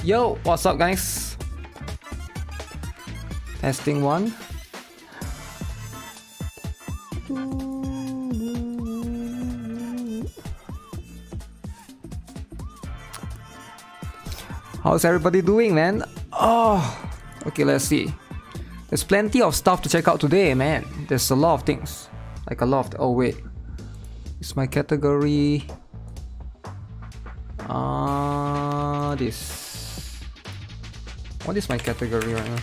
Yo, what's up guys? Testing 1. How's everybody doing, man? Oh, okay, let's see. There's plenty of stuff to check out today, man. There's a lot of things. Like a lot of... oh wait. It's my category. This. What is my category right now?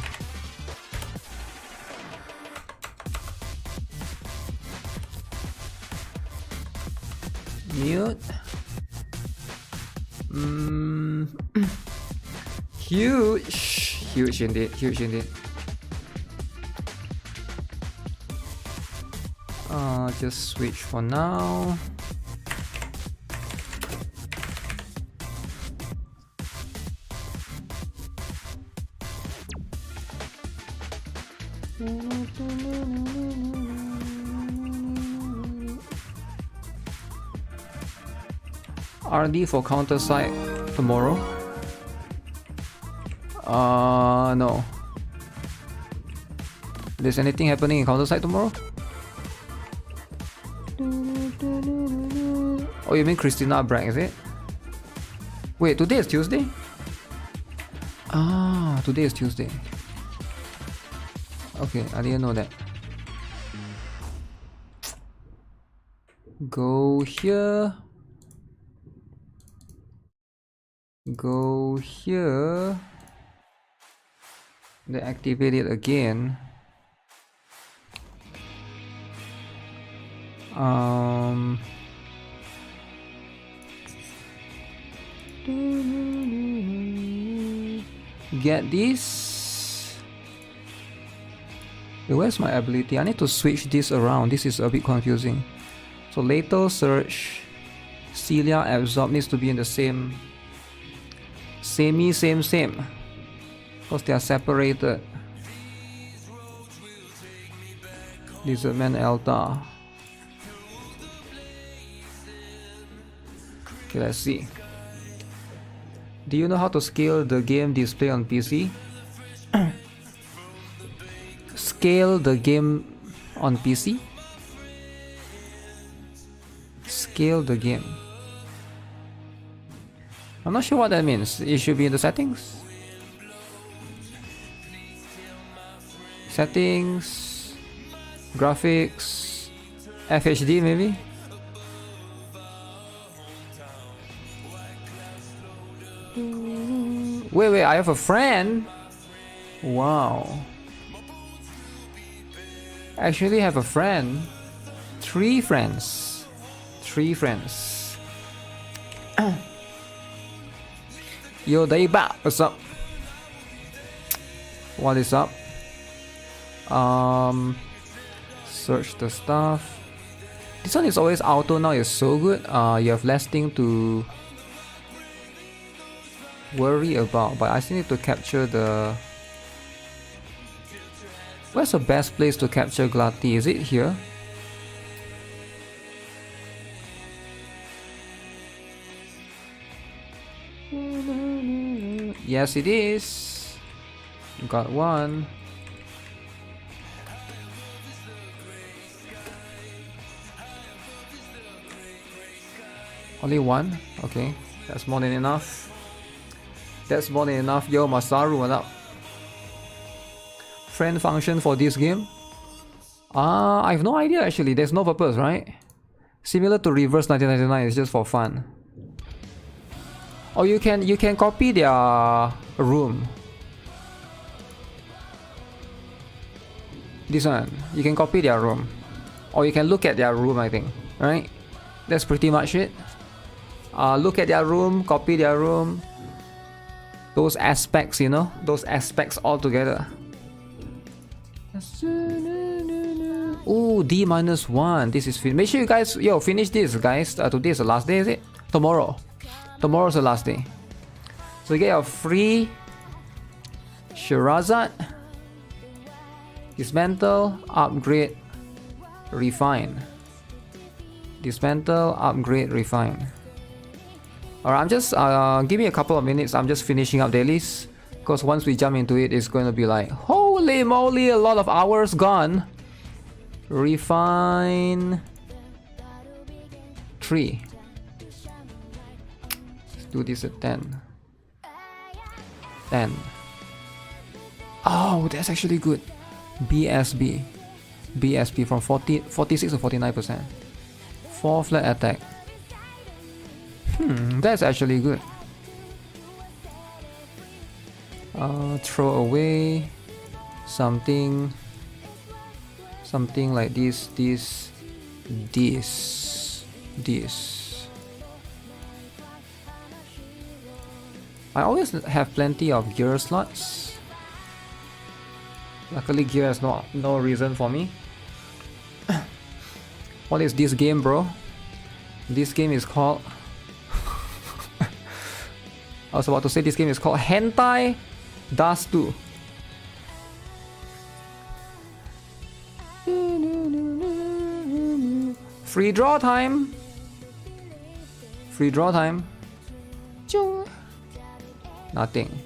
Mute. Huge indeed, huge indeed. Just switch for now. RD for counter side tomorrow? No. There's anything happening in counter side tomorrow? Oh, you mean Christina Bragg, is it? Wait, today is Tuesday? Ah, today is Tuesday. Okay, I didn't know that. Go here. Go here. Then activate it again. Get this. Where's my ability? I need to switch this around. This is a bit confusing. So later search, Celia absorb needs to be in the same same because they are separated. Lizardman Elta. Okay, let's see. Do you know how to scale the game display on PC? Scale the game on PC? Scale the game. I'm not sure what that means. It should be in the settings. Settings, graphics, FHD maybe? Wait, I have a friend? Wow. I actually have a friend. 3 friends. 3 friends. Yo, Daiba, what's up? What is up? Search the stuff. This one is always auto now, it's so good. You have less thing to worry about, but I still need to capture the... Where's the best place to capture Glati? Is it here? Yes, it is. Got one. Only one? Okay, that's more than enough. That's more than enough. Yo, Masaru, what up? Friend function for this game? I have no idea actually. There's no purpose, right? Similar to Reverse 1999, it's just for fun. Or you can copy their room. This one, you can copy their room. Or you can look at their room, I think. Right? That's pretty much it. Look at their room, copy their room. Those aspects, you know, those aspects all together. Ooh, D-1. This is make sure you guys, yo, finish this, guys. Today is the last day, is it? Tomorrow. Tomorrow's the last day. So you get your free Shirazad, Dismantle, Upgrade, Refine. Dismantle, Upgrade, Refine. Alright, I'm just give me a couple of minutes. I'm just finishing up dailies, because once we jump into it, it's going to be like, holy moly, a lot of hours gone. Refine 3. Let's do this at 10. 10. Oh, that's actually good. BSB from 46 to 49%. 4 flat attack. That's actually good. Throw away something like this. I always have plenty of gear slots. Luckily gear has no reason for me. What is this game, bro? This game is called I was about to say this game is called Hentai Dust 2. Free draw time. Free draw time. Nothing.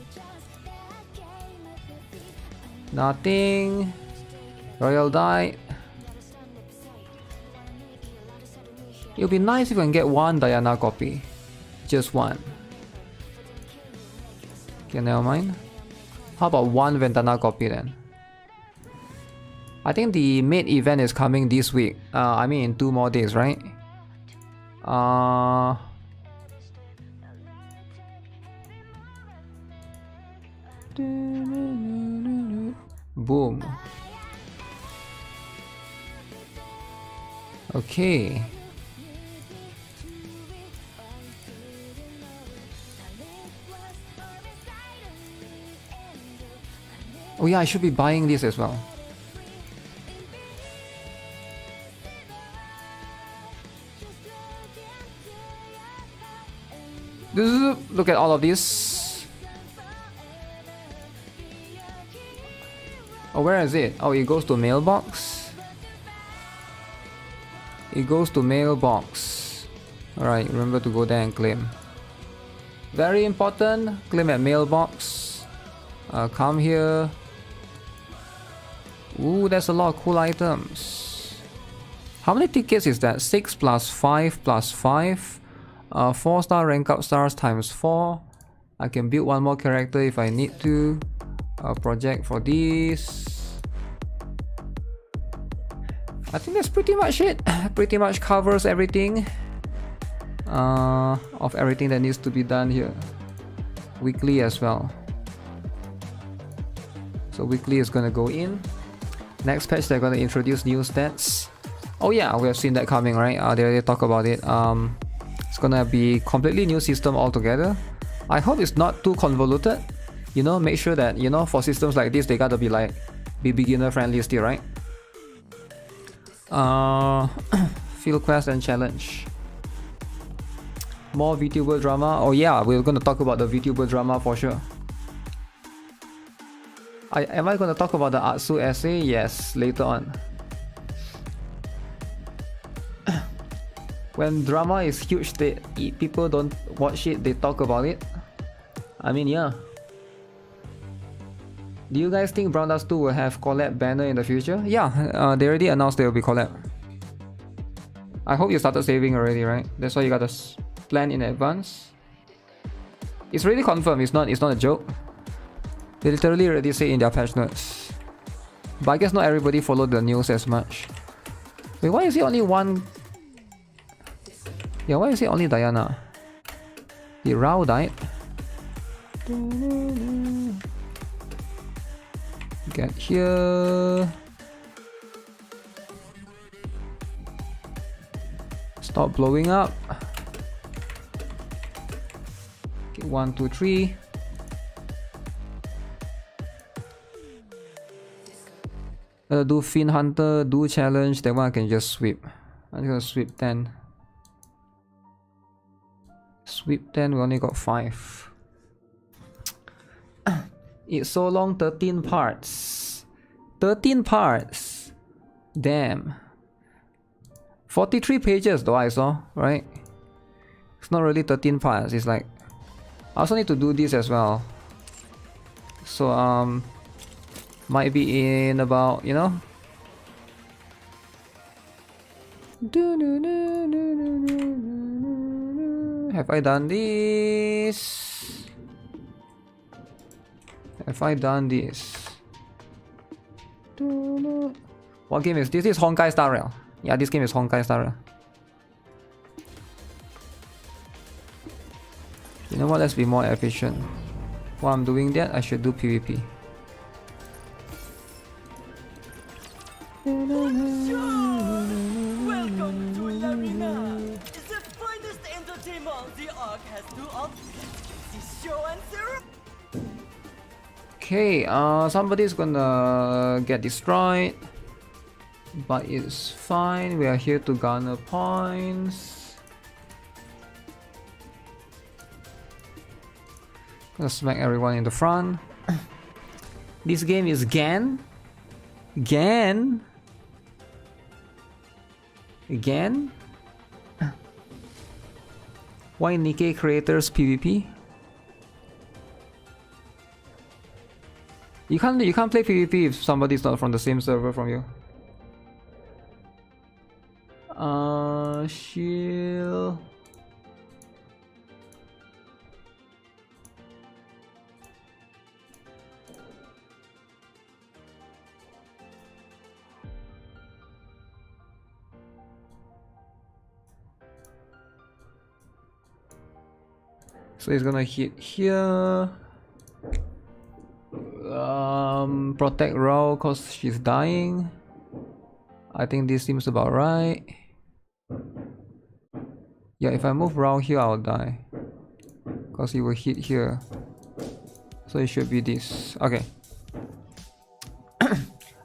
Nothing. Royal die. It would be nice if we can get one Diana copy. Just one. Okay, never mind. How about one Ventana copy then? I think the main event is coming this week. I mean in 2 more days, right? Boom. Okay. Oh yeah, I should be buying this as well. Look at all of this. Oh, where is it? Oh, it goes to mailbox. It goes to mailbox. Alright, remember to go there and claim. Very important. Claim at mailbox. Come here. Ooh, that's a lot of cool items. How many tickets is that? 6 plus 5 plus 5. 4-star rank up stars times 4. I can build one more character if I need to. A project for this. I think that's pretty much it. Pretty much covers everything. Of everything that needs to be done here. Weekly as well. So weekly is gonna go in. Next patch they're gonna introduce new stats. Oh yeah, we have seen that coming, right? They already talk about it. It's gonna be completely new system altogether. I hope it's not too convoluted. You know, make sure that, you know, for systems like this, they gotta be beginner friendly still, right? Field quest and challenge. More Vtuber drama. Oh yeah, we're gonna talk about the Vtuber drama for sure. Am I gonna talk about the Atsu essay? Yes, later on. When drama is huge, people don't watch it, they talk about it. I mean, yeah. Do you guys think Brown Dust 2 will have collab banner in the future? Yeah, they already announced there will be collab. I hope you started saving already, right? That's why you gotta plan in advance. It's really confirmed, it's not a joke. They literally already say in their patch notes. But I guess not everybody followed the news as much. Wait, why is it only one? Yeah, why is it only Diana? The Rao died. Get here. Stop blowing up. Okay, 1, 2, 3. Do Fin Hunter, do challenge. That one I can just sweep. I'm gonna sweep 10. Sweep 10, we only got 5. It's so long, 13 parts. 13 parts. Damn. 43 pages though I saw, right? It's not really 13 parts. It's like I also need to do this as well. So might be in about, you know. Have I done this? Have I done this? What game is this? This is Honkai Star Rail. Yeah, this game is Honkai Star Rail. You know what? Let's be more efficient. While I'm doing that, I should do PvP. Welcome to Larina. It's the finest entertainment the Ark has to offer. This show and zero. Okay, somebody's gonna get destroyed, but it's fine. We are here to garner points. Gonna smack everyone in the front. This game is Gan. Why NIKKE creators PvP? You can't play PvP if somebody's not from the same server from you. Shield. So he's gonna hit here. Protect Rao cause she's dying. I think this seems about right. Yeah, if I move Rao here, I'll die. Cause he will hit here. So it should be this. Okay.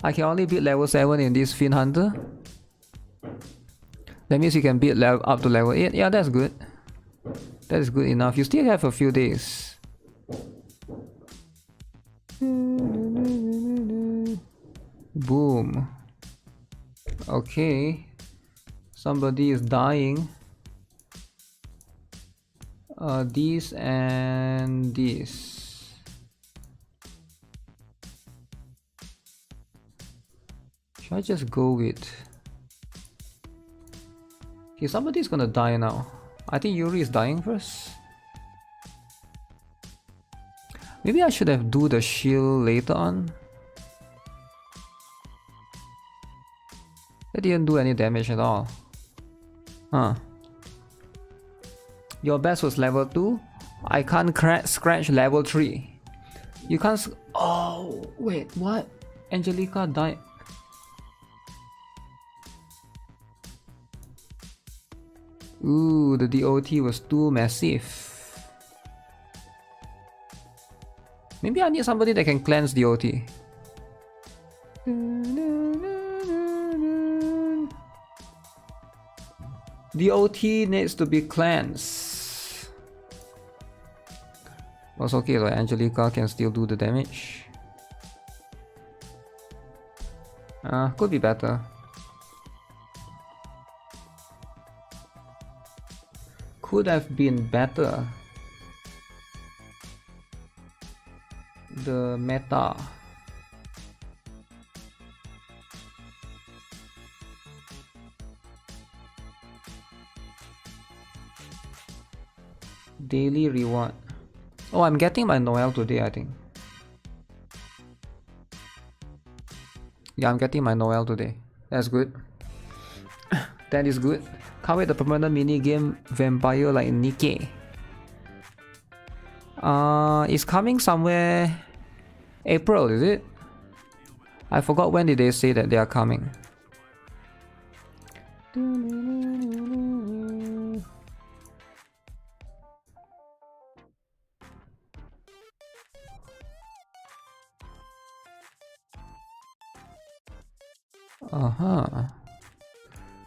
I can only beat level 7 in this Fiend Hunter. That means you can beat up to level 8. Yeah, that's good. That is good enough. You still have a few days. Boom. Okay. Somebody is dying. This and this. Should I just go with... Okay, somebody's gonna die now. I think Yuri is dying first. Maybe I should have do the shield later on. That didn't do any damage at all. Huh. Your best was level 2. I can't scratch level 3. You can't... Oh, wait, what? Angelica died. Ooh, the DOT was too massive. Maybe I need somebody that can cleanse DOT. DOT needs to be cleansed. Was okay though, Angelica can still do the damage. Could be better. Could have been better. The meta. Daily reward. Oh, I'm getting my Noel today, I think. Yeah, I'm getting my Noel today. That's good. That is good. Can't wait the permanent mini game vampire like NIKKE. It's coming somewhere April, is it? I forgot when did they say that they are coming.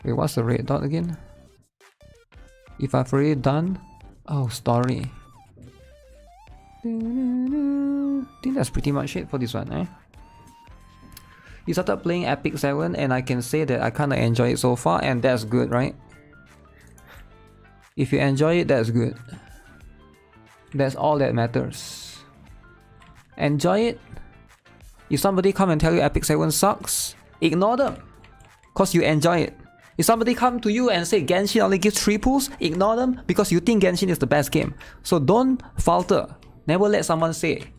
Wait, what's the red dot again? If I've already done... Oh, story. I think that's pretty much it for this one, eh? You started playing Epic 7 and I can say that I kinda enjoy it so far, and that's good, right? If you enjoy it, that's good. That's all that matters. Enjoy it. If somebody come and tell you Epic 7 sucks, ignore them, cause you enjoy it. If somebody come to you and say Genshin only gives 3 pulls, ignore them because you think Genshin is the best game. So don't falter. Never let someone say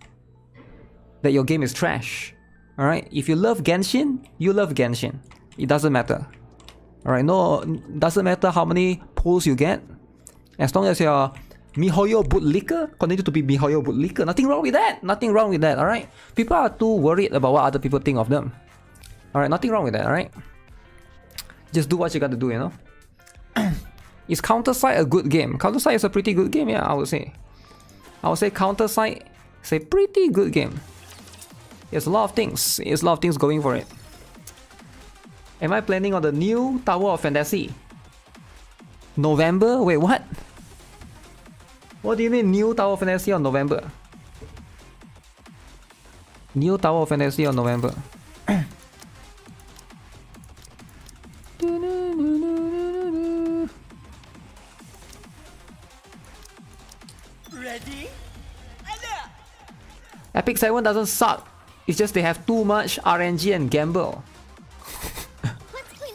that your game is trash. Alright? If you love Genshin, you love Genshin. It doesn't matter. Alright? No, doesn't matter how many pulls you get. As long as you're miHoYo bootlicker, continue to be miHoYo bootlicker. Nothing wrong with that. Nothing wrong with that. Alright? People are too worried about what other people think of them. Alright? Nothing wrong with that. Alright? Just do what you gotta do, you know? Is Counter-Strike a good game? Counter-Strike is a pretty good game, yeah, I would say. I would say Counter-Strike is a pretty good game. There's a lot of things. There's a lot of things going for it. Am I planning on the new Tower of Fantasy? November? Wait, what? What do you mean new Tower of Fantasy on November? New Tower of Fantasy on November. Ready? Epic 7 doesn't suck. It's just they have too much RNG and gamble.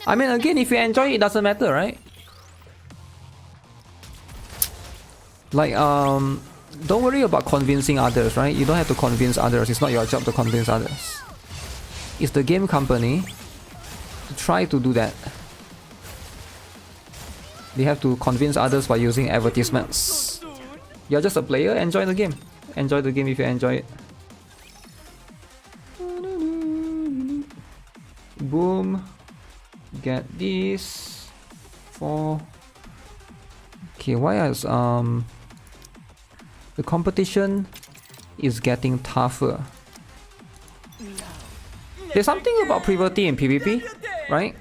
I mean, again, if you enjoy it, it doesn't matter, right? Like, don't worry about convincing others, right? You don't have to convince others. It's not your job to convince others. It's the game company to try to do that. They have to convince others by using advertisements. You're just a player, enjoy the game. Enjoy the game if you enjoy it. Boom. Get this. 4. Okay, why is the competition is getting tougher? There's something about Privacy in PvP, right?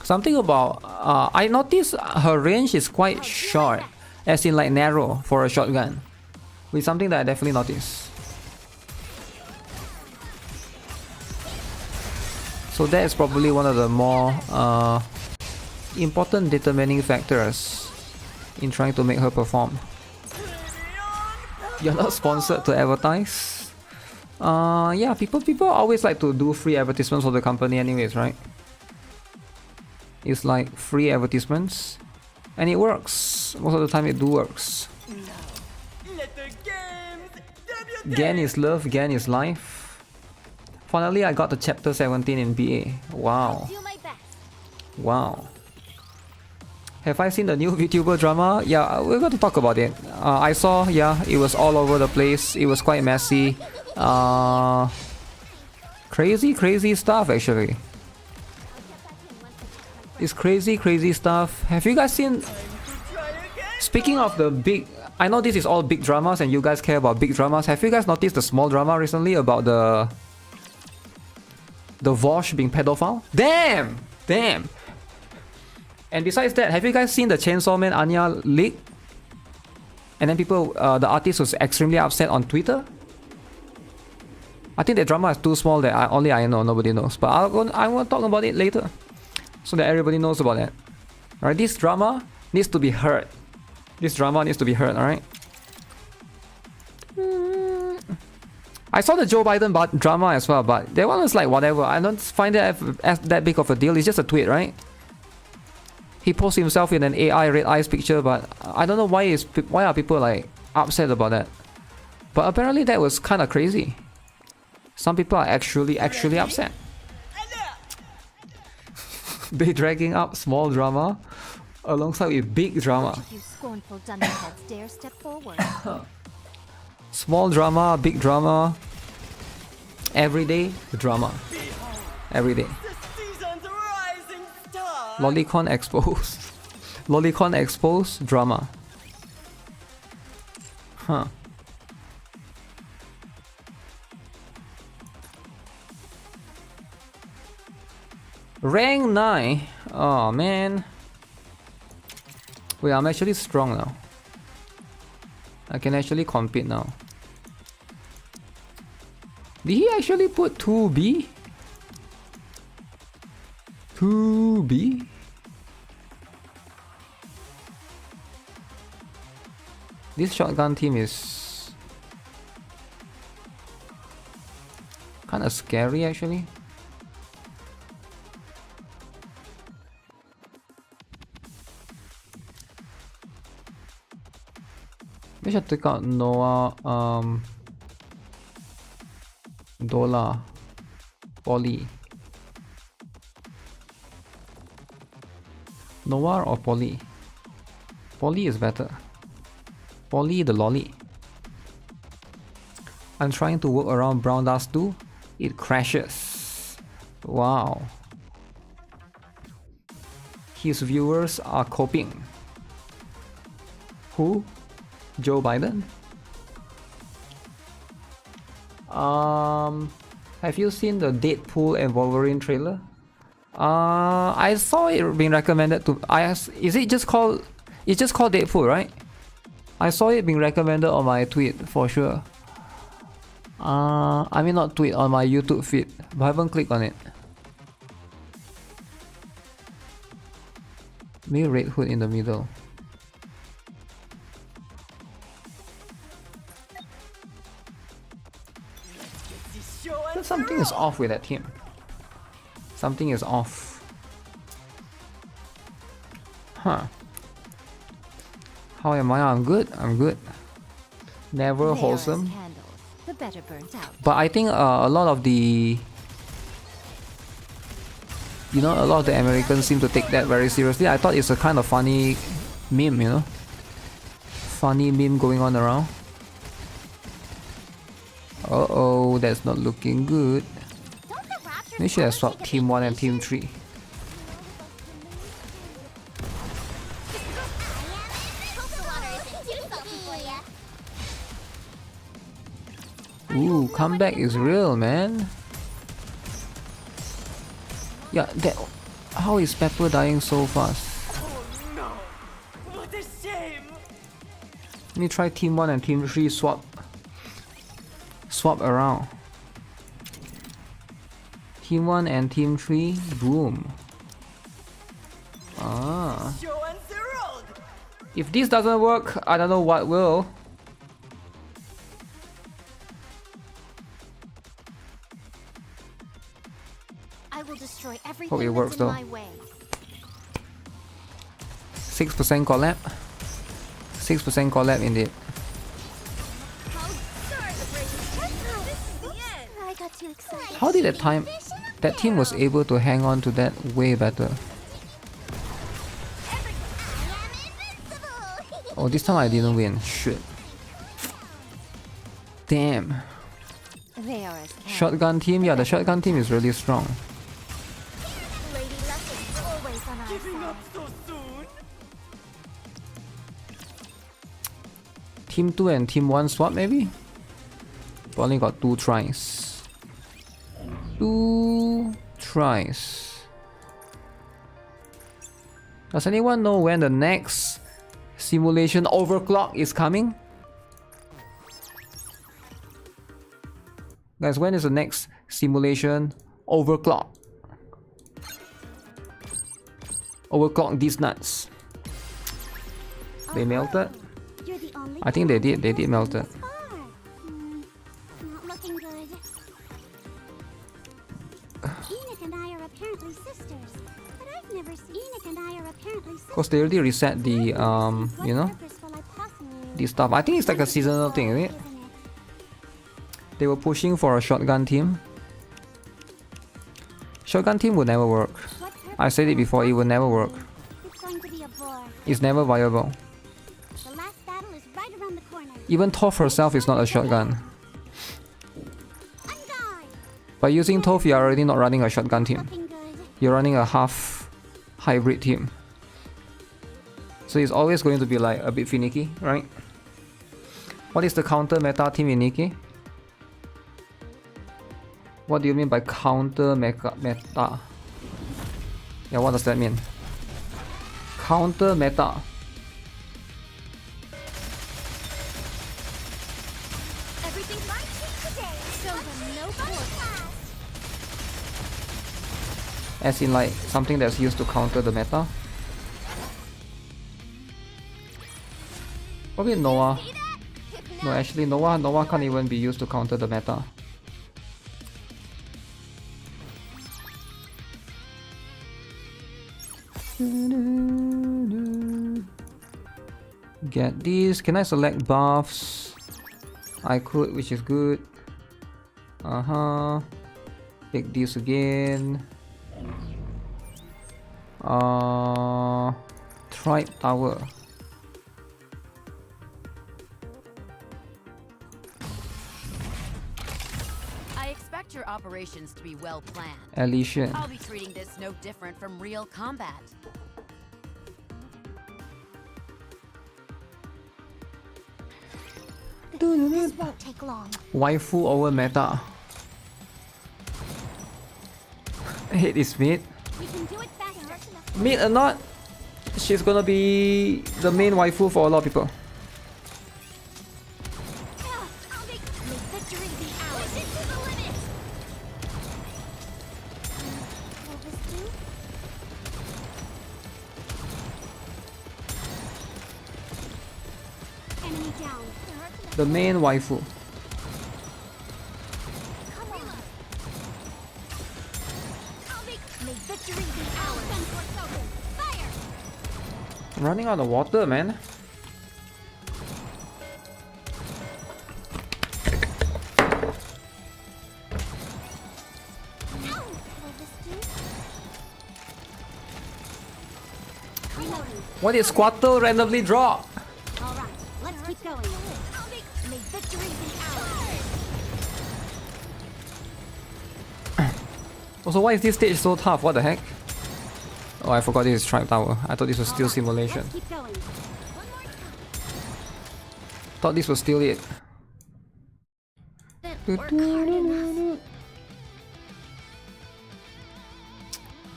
Something about I noticed her range is quite short, as in like narrow for a shotgun, which is something that I definitely noticed. So that is probably one of the more important determining factors in trying to make her perform. You're not sponsored to advertise. Yeah, people always like to do free advertisements for the company anyways, right? It's like free advertisements, and it works. Most of the time it do works. Gan is love, Gan is life. Finally, I got the chapter 17 in BA. Wow. Wow. Have I seen the new Vtuber drama? Yeah, we're going to talk about it. I saw, yeah, it was all over the place. It was quite messy. Crazy stuff actually. It's crazy stuff. Have you guys seen... Speaking of the big... I know this is all big dramas and you guys care about big dramas. Have you guys noticed the small drama recently about the Vosh being pedophile? Damn! Damn! And besides that, have you guys seen the Chainsaw Man Anya leak? And then people, the artist was extremely upset on Twitter. I think the drama is too small that only I know, nobody knows. But I will talk about it later, so that everybody knows about it. Alright, this drama needs to be heard. This drama needs to be heard, alright? I saw the Joe Biden drama as well, but that one was like whatever. I don't find it as that big of a deal. It's just a tweet, right? He posts himself in an AI red eyes picture, but I don't know why are people like upset about that. But apparently that was kind of crazy. Some people are actually upset. They dragging up small drama alongside with big drama. Small drama, big drama, everyday drama. Every day. Lolicon exposed. Lolicon exposed drama. Huh. Rank 9. Oh man. Wait, I'm actually strong now. I can actually compete now. Did he actually put 2B? 2B? This shotgun team is kind of scary actually. We should take out Noah, Dola, Polly. Noir or Polly? Polly is better. Polly the lolly. I'm trying to work around brown dust too. It crashes. Wow. His viewers are coping. Who? Joe Biden? Have you seen the Deadpool and Wolverine trailer? I saw it being recommended to. Is it just called? It's just called Deadpool, right? I saw it being recommended on my tweet for sure. I mean not tweet, on my YouTube feed, but I haven't clicked on it. Maybe Red Hood in the middle. But something is off with that team. Something is off. Huh. How am I? I'm good. I'm good. Never wholesome. The better burnt out. But I think a lot of the, a lot of the Americans seem to take that very seriously. I thought it's a kind of funny meme, funny meme going on around. Uh-oh, that's not looking good. We should have swapped Team 1 and Team 3. Ooh, comeback is real, man. Yeah, how is Pepper dying so fast? Oh no! What a shame! Let me try Team 1 and Team 3 swap around. Team 1 and Team 3, boom. Show and zero! If this doesn't work, I don't know what will. I will destroy everything Hope it works that's in though. my way. 6% collab. 6% collab indeed. I got too excited. How did that team was able to hang on to that way better? Oh, this time I didn't win. Shit. Damn. They are as Shotgun team, yeah, the shotgun team is really strong. Lady Luck is always on our Giving side. up so soon? Team 2 and Team 1 swap maybe? Only got 2 tries. 2 tries. Does anyone know when the next simulation overclock is coming? Guys, when is the next simulation overclock? Overclock these nuts. They melted? You're the only I think they did melt it. Not looking good. Enoch and I are apparently sisters, but I've never seen Enoch and I are apparently sisters. Cause they already reset the the stuff. I think it's like a seasonal thing, isn't it? They were pushing for a shotgun team. Shotgun team would never work. I said it before, it will never work. It's going to be a bore. It's never viable. The last battle is right around the corner. Even Toph herself is not a shotgun. I'm gone. By using Toph, you're already not running a shotgun team. Looking good. You're running a half hybrid team. So it's always going to be like a bit finicky, right? What is the counter meta team in NIKKE? What do you mean by counter meta? Yeah, what does that mean? Counter meta. Everything's my team today. Show them no forecast. As in like something that's used to counter the meta. Probably Noah. No, actually Noah can't even be used to counter the meta. Get these. Can I select buffs? I could, which is good. Take this again. Tribe Tower. I expect your operations to be well planned. Elysian. I'll be treating this no different from real combat. This won't take long. Waifu over meta. Hate is mid. We can do it faster. Mid or not, she's gonna be the main waifu for a lot of people. I'll make victory be ours. Push it to the limit. Will this do? Enemy down. The main waifu. Come on. I'll make victory be ours. Sensors open. Fire. Running out of water, man. Will this do? Reloading. What is Squatter randomly draw? All right, let's keep going. I'll make victory be ours. Also, why is this stage so tough? What the heck? Oh, I forgot this is Tribe Tower. I thought this was still simulation. Let's keep going. One more time. Thought this was still it. Didn't work hard enough.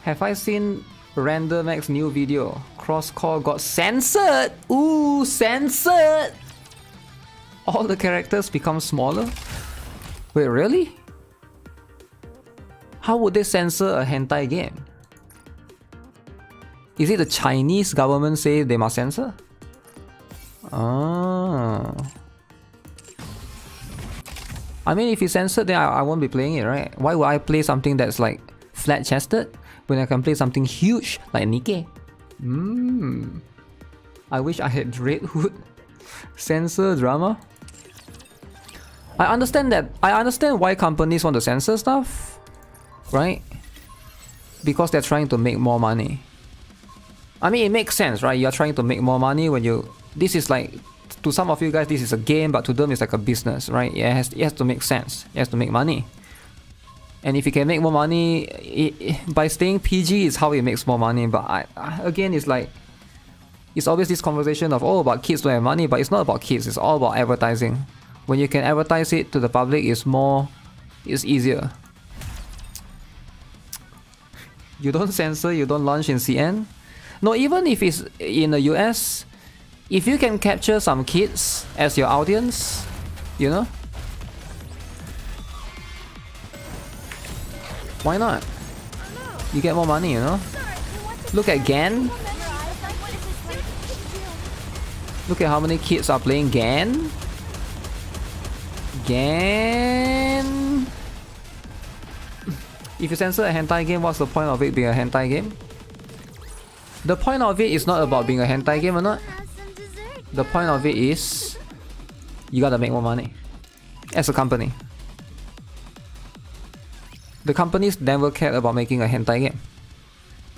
Have I seen Random's new video? Crosscore got censored! Ooh, censored! All the characters become smaller? Wait, really? How would they censor a hentai game? Is it the Chinese government say they must censor? Ah. I mean, if it's censored, then I won't be playing it, right? Why would I play something that's like flat-chested when I can play something huge like NIKKE? I wish I had Red Hood censor drama. I understand why companies want to censor stuff, right? Because they're trying to make more money. I mean, it makes sense, right? You're trying to make more money when you... This is like... To some of you guys, this is a game, but to them, it's like a business, right? It has to make sense. It has to make money. And if you can make more money, by staying PG is how it makes more money. But again, it's like... It's always this conversation of, oh, but kids don't have money, but it's not about kids. It's all about advertising. When you can advertise it to the public, it's easier. You don't censor, you don't launch in CN. No, even if it's in the US, if you can capture some kids as your audience, you know, why not? You get more money, you know. Look at Gan. Look at how many kids are playing Gan. Gan. If you censor a hentai game, what's the point of it being a hentai game? The point of it is not about being a hentai game or not. The point of it is you gotta make more money as a company. The companies never cared about making a hentai game.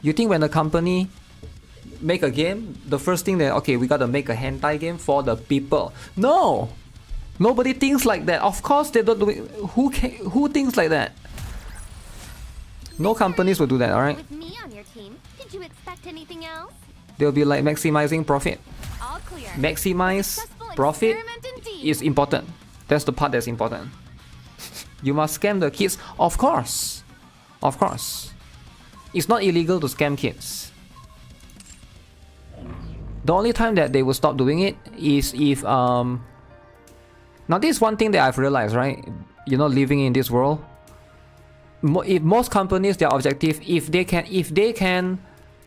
You think when a company make a game, the first thing that, okay, we gotta make a hentai game for the people. No! Nobody thinks like that. Of course they don't do it. Who thinks like that? No companies will do that, alright? With me on your team, did you expect anything else? They'll be like maximizing profit. All clear. Maximize Successful profit experiment indeed. is important. That's the part that's important. You must scam the kids. Of course. Of course. It's not illegal to scam kids. The only time that they will stop doing it is if now this is one thing that I've realized, right? You know, living in this world, if most companies, their objective, if they can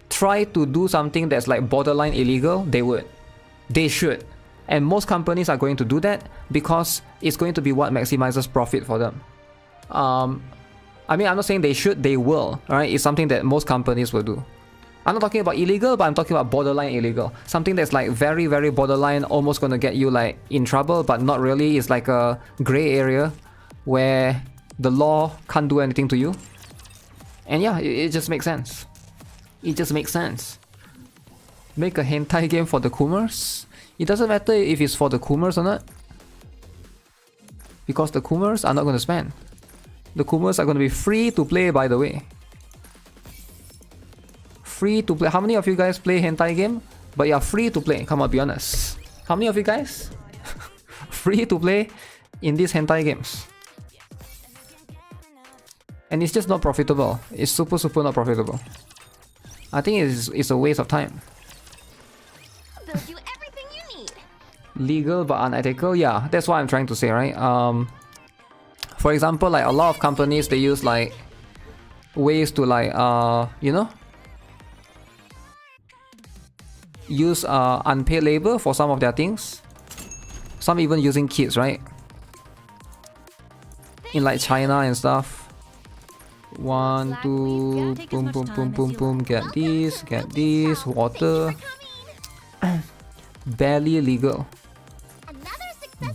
try to do something that's like borderline illegal, they would. They should. And most companies are going to do that because it's going to be what maximizes profit for them. I mean, I'm not saying they should, they will, alright? It's something that most companies will do. I'm not talking about illegal, but I'm talking about borderline illegal. Something that's like very, very borderline, almost gonna get you like in trouble, but not really. It's like a gray area where the law can't do anything to you. And yeah, it just makes sense. It just makes sense. Make a hentai game for the Kumers? It doesn't matter if it's for the Kumers or not. Because the Kumers are not going to spend. The Kumers are going to be free to play, by the way. Free to play. How many of you guys play hentai game? But you're free to play. Come on, be honest. How many of you guys? Free to play in these hentai games. And it's just not profitable. It's super not profitable. I think it's a waste of time. Build you everything you need. Legal but unethical, yeah, that's what I'm trying to say, right? For example, like a lot of companies, they use like ways to like you know, use unpaid labor for some of their things. Some even using kids, right? In like China and stuff. 1, 2, boom, get this, water. Barely legal.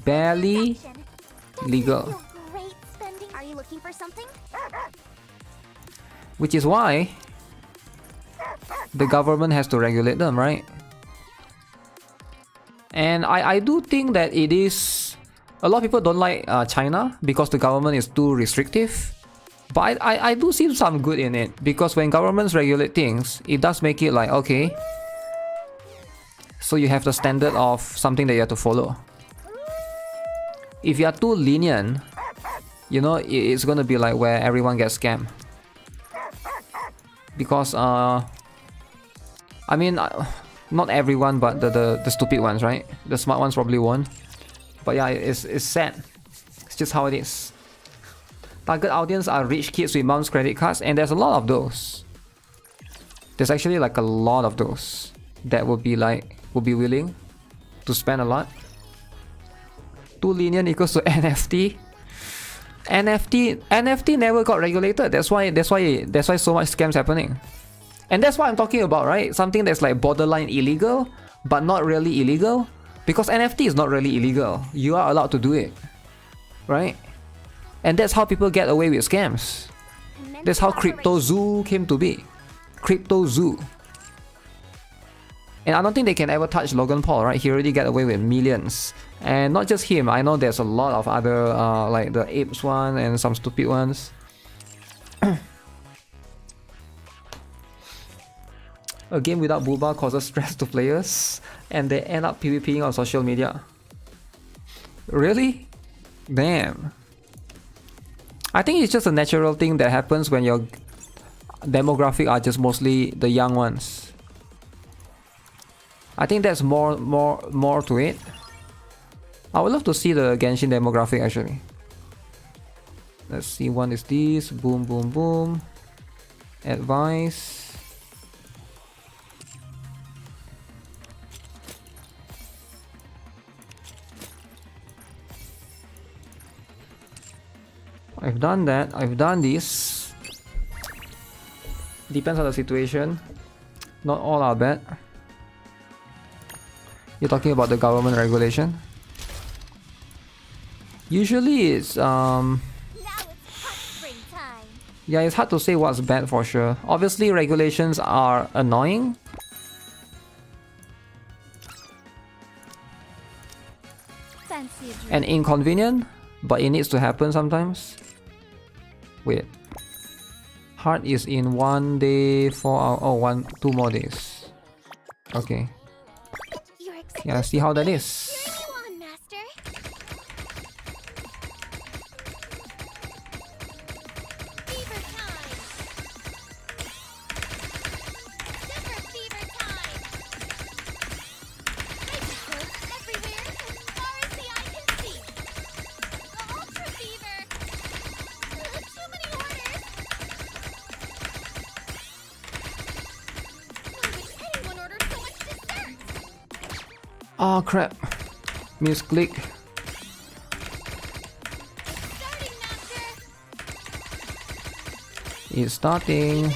Barely legal. Are you looking for something? Which is why the government has to regulate them, right? And I do think that it is... A lot of people don't like China because the government is too restrictive. But I do see some good in it, because when governments regulate things, it does make it like, okay, so you have the standard of something that you have to follow. If you are too lenient, you know, it's gonna be like where everyone gets scammed. Because I mean, not everyone, but the stupid ones, right? The smart ones probably won't. But yeah, it's sad. It's just how it is. Target audience are rich kids with mom's credit cards, and there's a lot of those. There's actually like a lot of those that would be willing to spend a lot. Too lenient equals to NFT. NFT never got regulated. That's why so much scams happening. And that's what I'm talking about, right? Something that's like borderline illegal, but not really illegal. Because NFT is not really illegal. You are allowed to do it, right? And that's how people get away with scams. That's how Crypto Zoo came to be. Crypto Zoo. And I don't think they can ever touch Logan Paul, right? He already got away with millions. And not just him, I know there's a lot of other, like the apes one and some stupid ones. A game without booba causes stress to players, and they end up PvPing on social media. Really? Damn. I think it's just a natural thing that happens when your demographic are just mostly the young ones. I think that's more to it. I would love to see the Genshin demographic actually. Let's see, one is this. Boom, boom, boom. Advice. I've done that. I've done this. Depends on the situation. Not all are bad. You're talking about the government regulation? Usually it's Now it's hot springtime. yeah, it's hard to say what's bad for sure. Obviously regulations are annoying. Fancy a drink. And inconvenient, but it needs to happen sometimes. Wait. Heart is in 1 day, 4 hours. Oh, 2 more days. Okay. You're Yeah, see how that is. Cheering you on, Master. Fever time. Super fever time. Vegetables everywhere as far as the eye can see. The ultra fever. Too many orders. Why would anyone order so much dessert? Oh crap. Misclick. It's starting, Master. It's starting.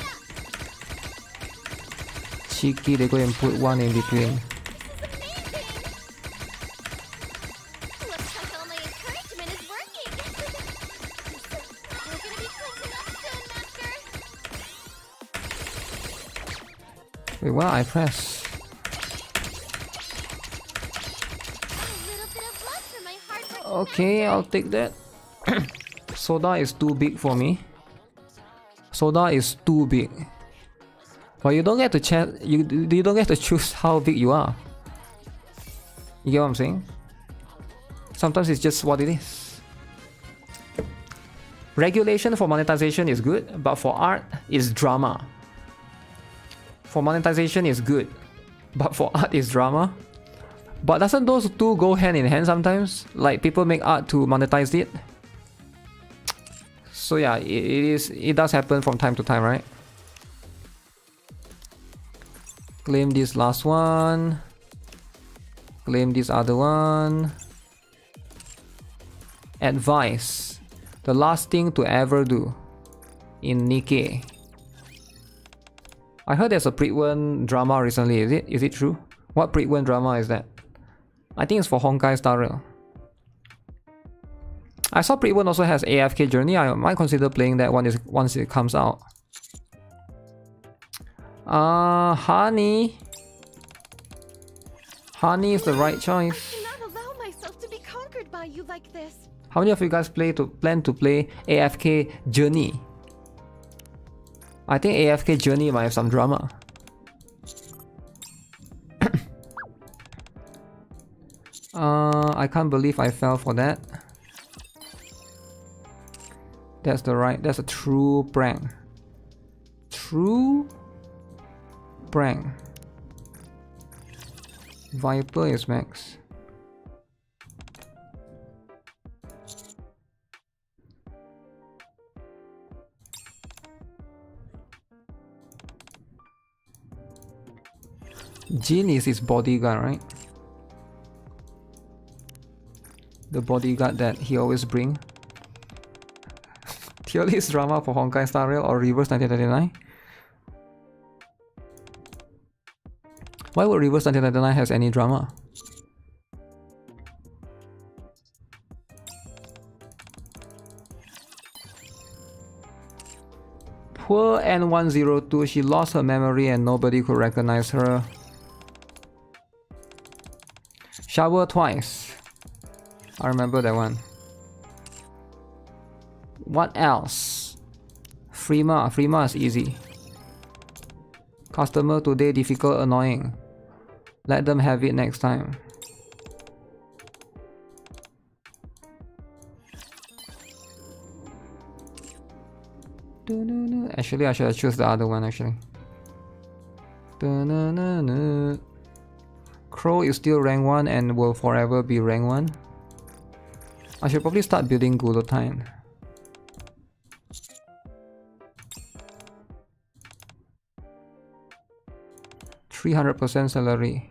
Cheeky, they go and put one in between. This is amazing. Looks like all my encouragement is working. We're gonna be closing up soon, Master. Wait, what I press? A little bit of blood for my hard-working Okay, I'll take that. Soda is too big for me. Soda is too big. But you don't get to you don't get to choose how big you are. You get what I'm saying? Sometimes it's just what it is. Regulation for monetization is good, but for art it's drama. For monetization is good, but for art is drama. But doesn't those two go hand in hand sometimes? Like people make art to monetize it. So yeah, it does happen from time to time, right? Claim this last one. Claim this other one. Advice. The last thing to ever do in NIKKE. I heard there's a Pretwen drama recently, is it? Is it true? What Pretwen drama is that? I think it's for Honkai Star Rail. I saw Pretwen also has AFK Journey. I might consider playing that one once it comes out. Honey. Honey is the right choice. I cannot allow myself to be conquered by you like this. How many of you guys plan to play AFK Journey? I think AFK Journey might have some drama. I can't believe I fell for that. That's a true prank. True prank. Viper is max. Jin is his bodyguard, right? The bodyguard that he always bring. Tier list drama for Honkai Star Rail or Reverse 1999? Why would Reverse 1999 has any drama? Poor N102, she lost her memory and nobody could recognize her. Shower twice. I remember that one. What else? Freema. Freema is easy. Customer today difficult, annoying. Let them have it next time. Actually, I should have choose the other one actually. Crow is still rank 1 and will forever be rank 1. I should probably start building Gulotine. %300 salary.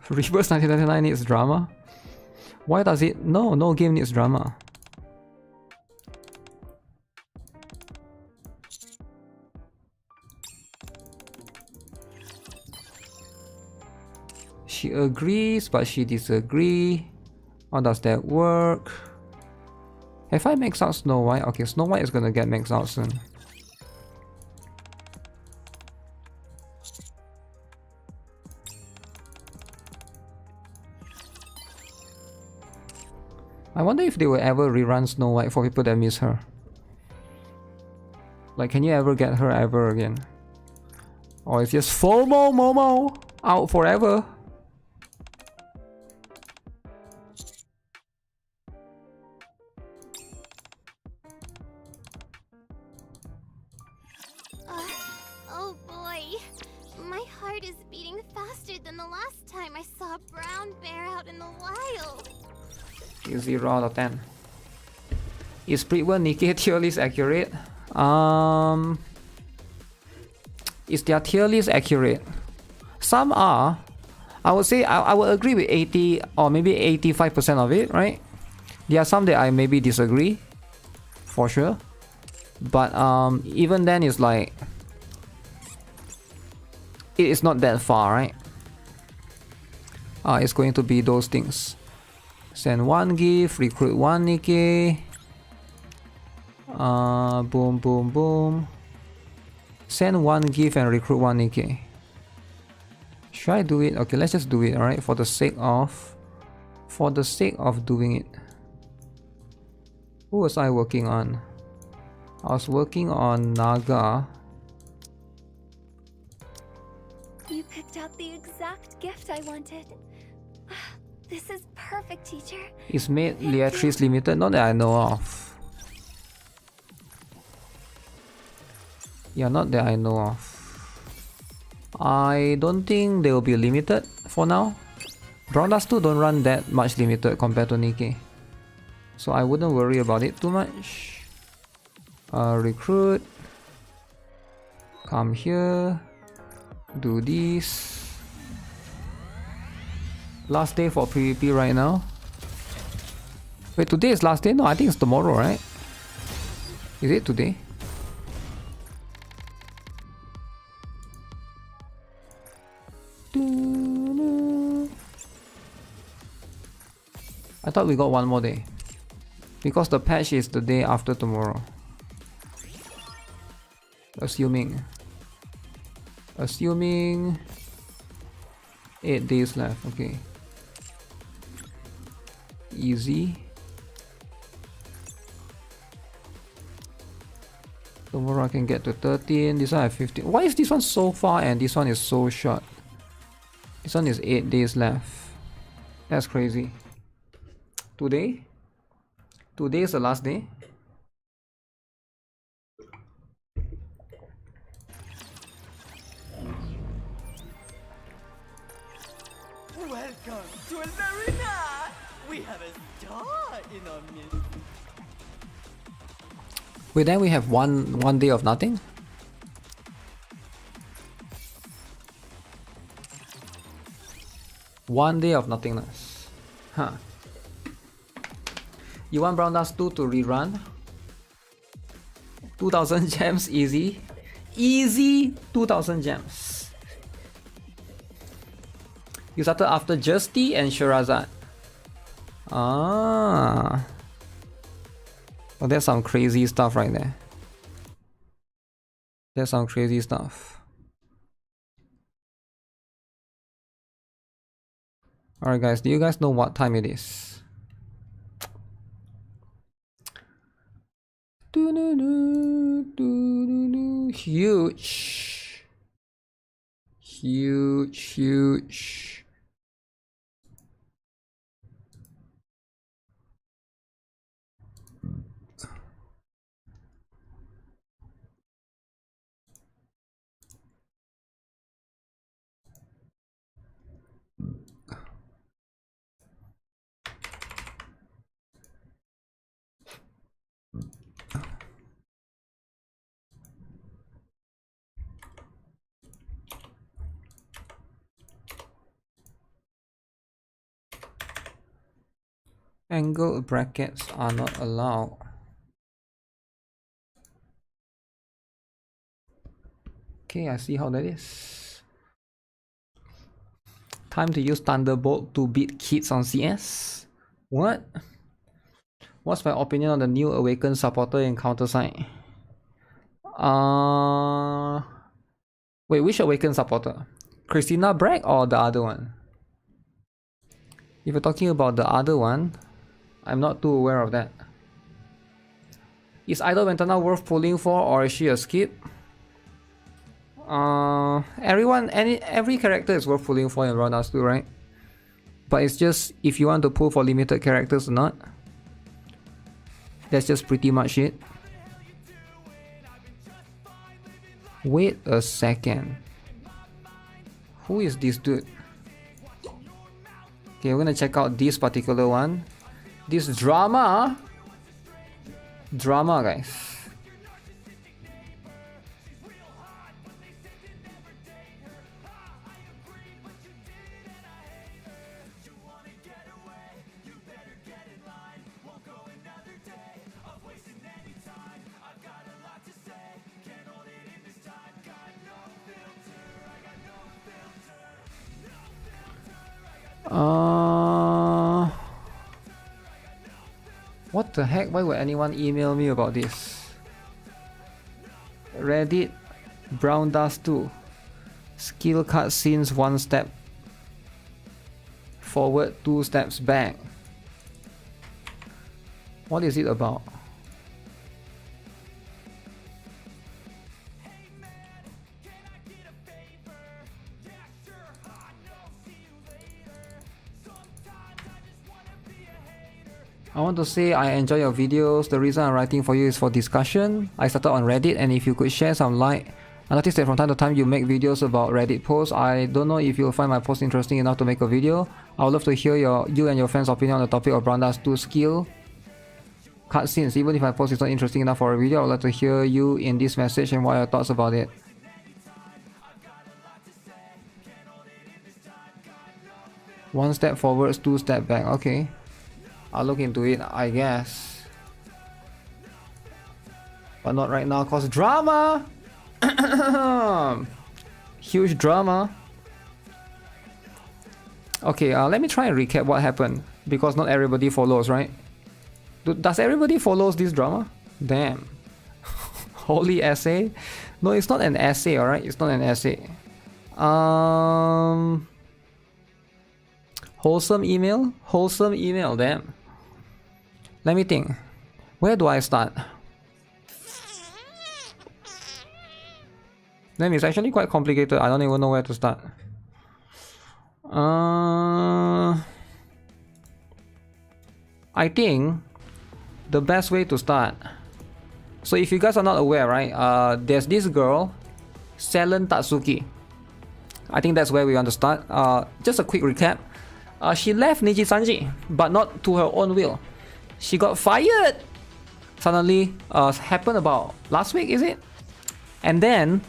Reverse 1999 needs drama? Why does it? No game needs drama. She agrees, but she disagrees. How does that work? Have I maxed out Snow White? Okay, Snow White is gonna get maxed out soon. I wonder if they will ever rerun Snow White for people that miss her. Like, can you ever get her ever again? Or it's just FOMO Momo out forever? Oh boy. My heart is beating faster than the last time I saw a brown bear out in the wild. You 0 out of 10. Is Spreadwell NIKKE tier list accurate? Is their tier list accurate? Some are. I would say I would agree with 80 or maybe 85% of it, right? There are some that I maybe disagree, for sure. But even then, it's like it is not that far, right? It's going to be those things. Send 1 gift, recruit 1 NIKKE. Boom, boom, boom. Send 1 gift and recruit 1 NIKKE. Should I do it? Okay, let's just do it, alright? For the sake of doing it. Who was I working on? I was working on Naga. You picked out the exact gift I wanted. This is perfect, teacher. Is made Leatrice limited? Not that I know of. Yeah, not that I know of. I don't think they will be limited for now. Brown Dust 2 don't run that much limited compared to NIKKE, so I wouldn't worry about it too much. Recruit. Come here. Do this. Last day for PvP right now. Wait, today is last day? No, I think it's tomorrow, right? Is it today? I thought we got one more day. Because the patch is the day after tomorrow. Assuming 8 days left, okay. Easy. Tomorrow I can get to 13, this one I have 15. Why is this one so far and this one is so short? This one is 8 days left. That's crazy. Today is the last day. Welcome to El Arena! We have a star in our midst. Wait, then we have one day of nothing? One day of nothingness. Huh. You want Brown Dust 2 to rerun? 2000 gems easy. Easy 2000 gems. You started after Justy and Sherazad. Ah. Oh, that's some crazy stuff right there. That's some crazy stuff. Alright guys, do you guys know what time it is? Huge. Huge. Angle brackets are not allowed. Okay, I see how that is. Time to use Thunderbolt to beat kids on CS? What? What's my opinion on the new Awakened supporter in Counter-Strike? Wait, which Awakened supporter? Christina Bragg or the other one? If you're talking about the other one, I'm not too aware of that. Is Idol Ventana worth pulling for, or is she a skip? Every character is worth pulling for in Brown Dust 2, right? But it's just if you want to pull for limited characters or not. That's just pretty much it. Wait a second. Who is this dude? Okay, we're gonna check out this particular one. This drama. Drama, guys. What the heck? Why would anyone email me about this? Reddit, Brown Dust 2. Skill cutscenes 1 step forward, 2 steps back. What is it about? I want to say I enjoy your videos. The reason I'm writing for you is for discussion. I started on Reddit, and if you could share some light. I noticed that from time to time you make videos about Reddit posts. I don't know if you'll find my post interesting enough to make a video. I would love to hear you and your friends' opinion on the topic of Brown Dust 2 skill cutscenes. Even if my post is not interesting enough for a video, I would like to hear you in this message and what are your thoughts about it. One step forwards, 2 step back. Okay. I'll look into it, I guess. But not right now, cause drama! Huge drama. Okay, let me try and recap what happened. Because not everybody follows, right? Does everybody follows this drama? Damn. Holy essay? No, it's not an essay, alright? It's not an essay. Wholesome email? Wholesome email, damn. Let me think. Where do I start? Damn, it's actually quite complicated. I don't even know where to start. I think the best way to start. So if you guys are not aware, right? There's this girl, Selen Tatsuki. I think that's where we want to start. Just a quick recap. She left Niji-sanji, but not to her own will. She got fired. Suddenly, happened about last week, is it? And then,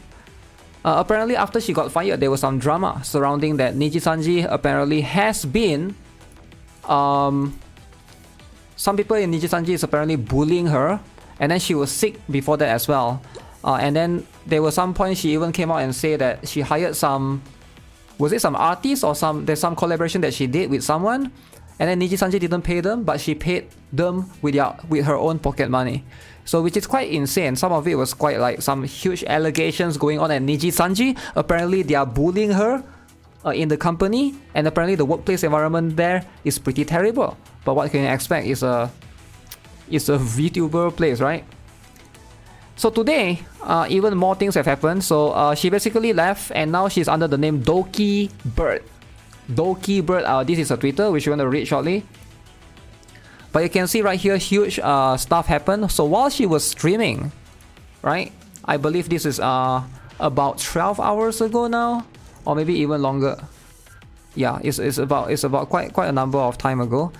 apparently after she got fired, there was some drama surrounding that Niji-sanji apparently has been... some people in Niji-sanji is apparently bullying her. And then she was sick before that as well. And then there was some point she even came out and said that she hired some... Was it some artist or there's some collaboration that she did with someone? And then Niji-sanji didn't pay them, but she paid them with her own pocket money. So which is quite insane. Some of it was quite like some huge allegations going on at Niji-sanji. Apparently they are bullying her in the company, and apparently the workplace environment there is pretty terrible. But what can you expect? It's a VTuber place, right? So today, even more things have happened. So she basically left, and now she's under the name Doki Bird. Doki Bird, this is her Twitter, which you want to read shortly. But you can see right here, huge stuff happened. So while she was streaming, right? I believe this is about 12 hours ago now, or maybe even longer. Yeah, it's about quite a number of time ago.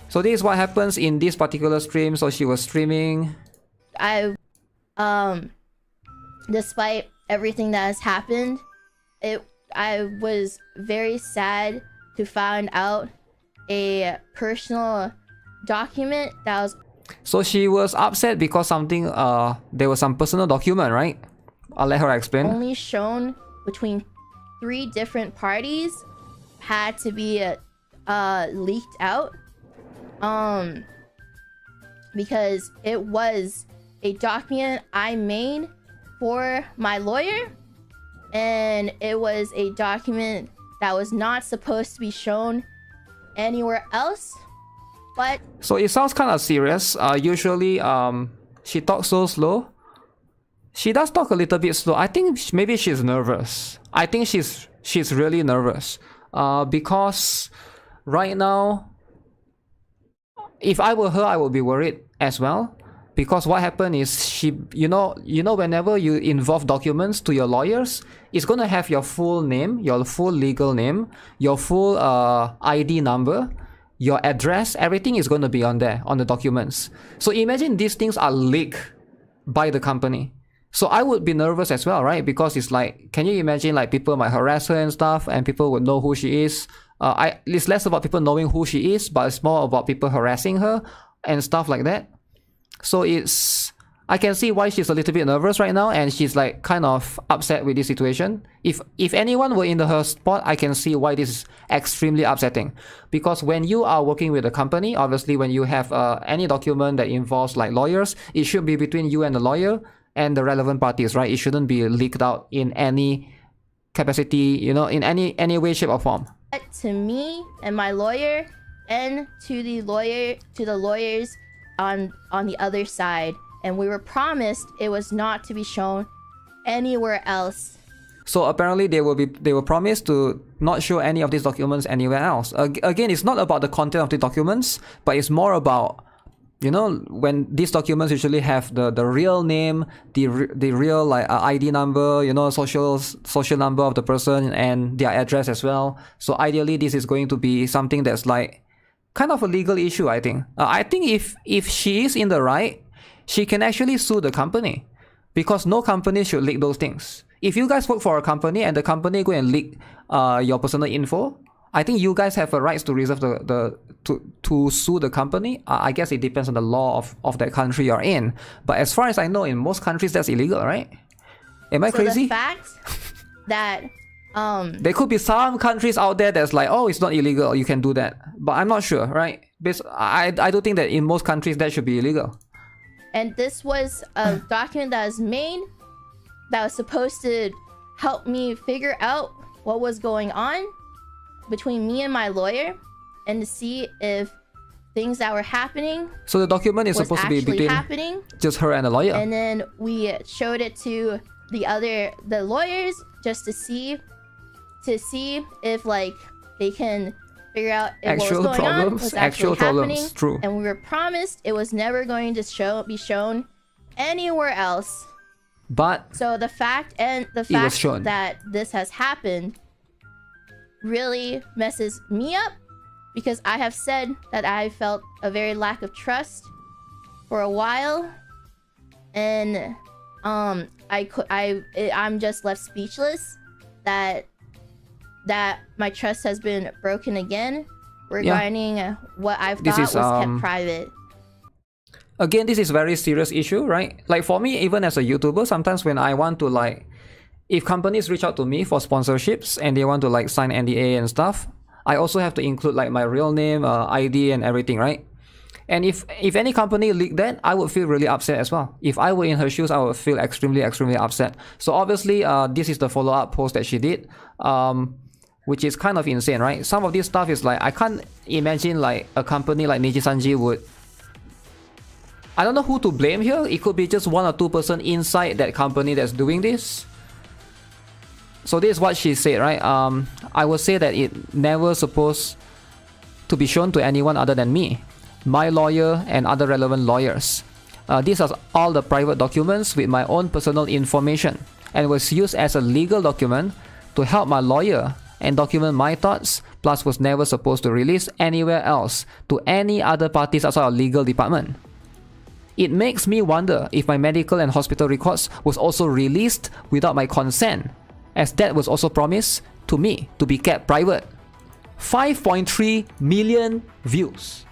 So this is what happens in this particular stream. So she was streaming. Despite everything that has happened, I was very sad to find out a personal document that was... So she was upset because something, there was some personal document, right? I'll let her explain. Only shown between 3 different parties had to be leaked out. Because it was a document I made for my lawyer, and it was a document that was not supposed to be shown anywhere else. But so it sounds kind of serious. Usually she talks so slow. She does talk a little bit slow. I think maybe she's nervous. I think she's really nervous because right now, if I were her, I would be worried as well. Because what happened is she, you know, whenever you involve documents to your lawyers, it's gonna have your full name, your full legal name, your full ID number, your address, everything is going to be on there, on the documents. So imagine these things are leaked by the company. So I would be nervous as well, right? Because it's like, can you imagine like people might harass her and stuff and people would know who she is? It's less about people knowing who she is, but it's more about people harassing her and stuff like that. So I can see why she's a little bit nervous right now, and she's like kind of upset with this situation. If anyone were in her spot, I can see why this is extremely upsetting. Because when you are working with a company, obviously when you have any document that involves like lawyers, it should be between you and the lawyer and the relevant parties, right? It shouldn't be leaked out in any capacity, you know, in any way, shape or form. To me and my lawyer, and to the lawyers on the other side, and we were promised it was not to be shown anywhere else. So apparently they were promised to not show any of these documents anywhere else. Again, it's not about the content of the documents, but it's more about, you know, when these documents usually have the real name, the real like ID number, you know, social number of the person and their address as well. So ideally, this is going to be something that's like kind of a legal issue, I think. I think if she is in the right, she can actually sue the company, because no company should leak those things. If you guys work for a company and the company go and leak your personal info, I think you guys have a right to reserve to sue the company. I guess it depends on the law of that country you're in. But as far as I know, in most countries that's illegal, right? Am I crazy? The fact that there could be some countries out there that's like, oh, it's not illegal, you can do that. But I'm not sure, right? I don't think that in most countries that should be illegal. And this was a document that was made that was supposed to help me figure out what was going on between me and my lawyer, and to see if things that were happening. So the document is supposed to be between just her and the lawyer. And then we showed it to the lawyers just to see if like they can figure out if what was going on was actually happening. True. And we were promised it was never going to be shown anywhere else. But so the fact that this has happened really messes me up, because I have said that I felt a very lack of trust for a while, and I'm just left speechless that my trust has been broken again regarding what I've thought was kept private. Again, this is a very serious issue, right? Like for me, even as a YouTuber, sometimes when I want to like, if companies reach out to me for sponsorships and they want to like sign NDA and stuff, I also have to include like my real name, ID and everything, right? And if any company leaked that, I would feel really upset as well. If I were in her shoes, I would feel extremely upset. So obviously, this is the follow-up post that she did, which is kind of insane, right? Some of this stuff is like, I can't imagine like a company like Nijisanji would... I don't know who to blame here. It could be just one or two person inside that company that's doing this. So this is what she said, right? I would say that it never supposed to be shown to anyone other than me, my lawyer and other relevant lawyers. These are all the private documents with my own personal information, and was used as a legal document to help my lawyer and document my thoughts, plus was never supposed to release anywhere else to any other parties outside our legal department. It makes me wonder if my medical and hospital records was also released without my consent, as that was also promised to me to be kept private. 5.3 million views.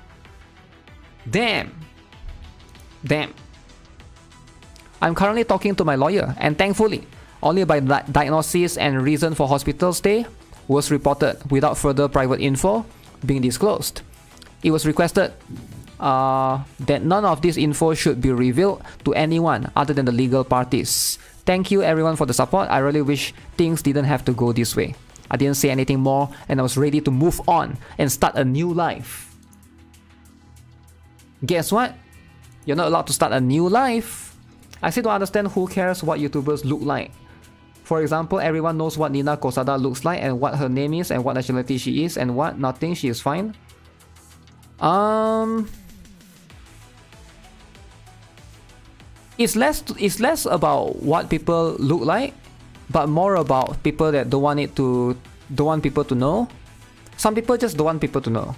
Damn. I'm currently talking to my lawyer, and thankfully, only by diagnosis and reason for hospital stay was reported without further private info being disclosed. It was requested that none of this info should be revealed to anyone other than the legal parties. Thank you everyone for the support. I really wish things didn't have to go this way. I didn't say anything more, and I was ready to move on and start a new life. Guess what? You're not allowed to start a new life. I still don't understand who cares what YouTubers look like. For example, everyone knows what Nina Kosada looks like and what her name is and what nationality she is and what, nothing, she is fine. It's less about what people look like, but more about people that don't want people to know. Some people just don't want people to know.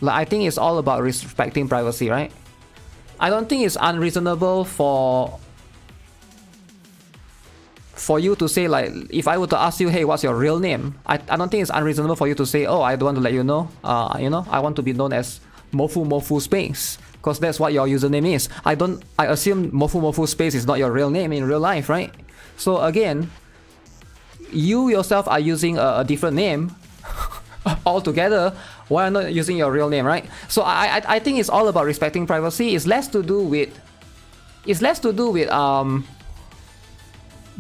Like, I think it's all about respecting privacy, right? I don't think it's unreasonable for you to say, like, if I were to ask you, hey, what's your real name? I don't think it's unreasonable for you to say, oh, I don't want to let you know. I want to be known as Mofu Space, because that's what your username is. I assume Mofu Space is not your real name in real life, right? So again, you yourself are using a different name altogether. Why not using your real name, right? So I think it's all about respecting privacy. It's less to do with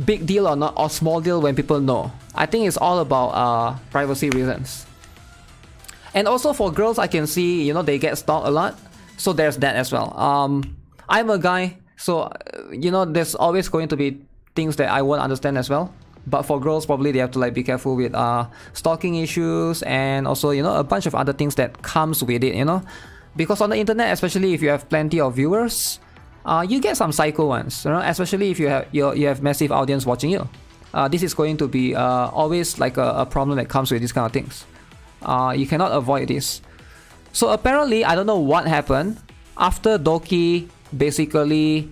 big deal or not, or small deal when people know. I think it's all about privacy reasons. And also for girls, I can see, they get stalked a lot. So there's that as well. I'm a guy, so there's always going to be things that I won't understand as well. But for girls, probably they have to be careful with stalking issues, and also a bunch of other things that comes with it. Because on the internet, especially if you have plenty of viewers, you get some psycho ones. Especially if you have massive audience watching you. This is going to be always like a problem that comes with these kind of things. You cannot avoid this. So apparently, I don't know what happened after Doki. Basically,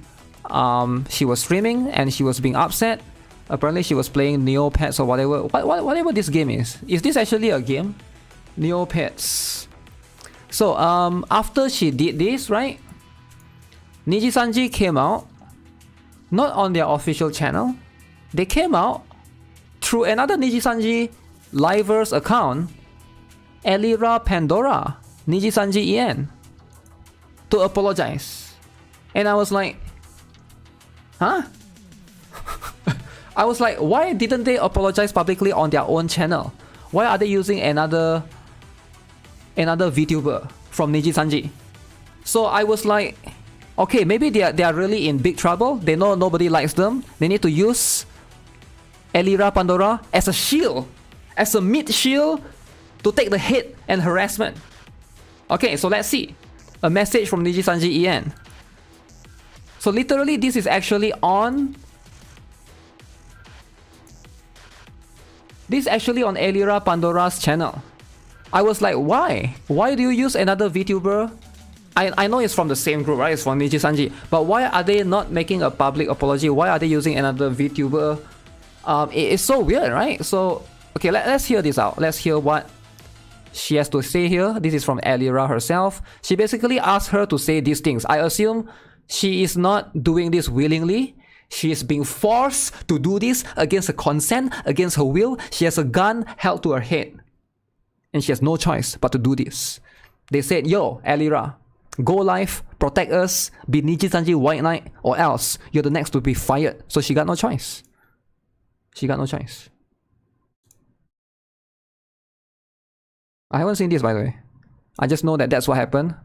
she was streaming and she was being upset. Apparently she was playing Neopets or whatever this game is. Is this actually a game? Neopets. So after she did this, right? Nijisanji came out, not on their official channel. They came out through another Nijisanji Liver's account, Elira Pandora, Nijisanji En, to apologize. And I was like, huh? I was like, why didn't they apologize publicly on their own channel? Why are they using another VTuber from Nijisanji? So I was like, okay, maybe they are really in big trouble. They know nobody likes them. They need to use Elira Pandora as a shield, as a mid shield to take the hit and harassment. Okay, so let's see. A message from Nijisanji En. So literally, this is actually on. This is actually on Elira Pandora's channel. I was like, why? Why do you use another VTuber? I know it's from the same group, right? It's from Nijisanji. But why are they not making a public apology? Why are they using another VTuber? It's so weird, right? So, okay, let's hear this out. Let's hear what she has to say here. This is from Elira herself. She basically asked her to say these things. I assume she is not doing this willingly. She is being forced to do this against her consent, against her will. She has a gun held to her head. And she has no choice but to do this. They said, yo, Elira, go live, protect us, be Nijisanji White Knight, or else you're the next to be fired. So she got no choice. She got no choice. I haven't seen this, by the way. I just know that that's what happened.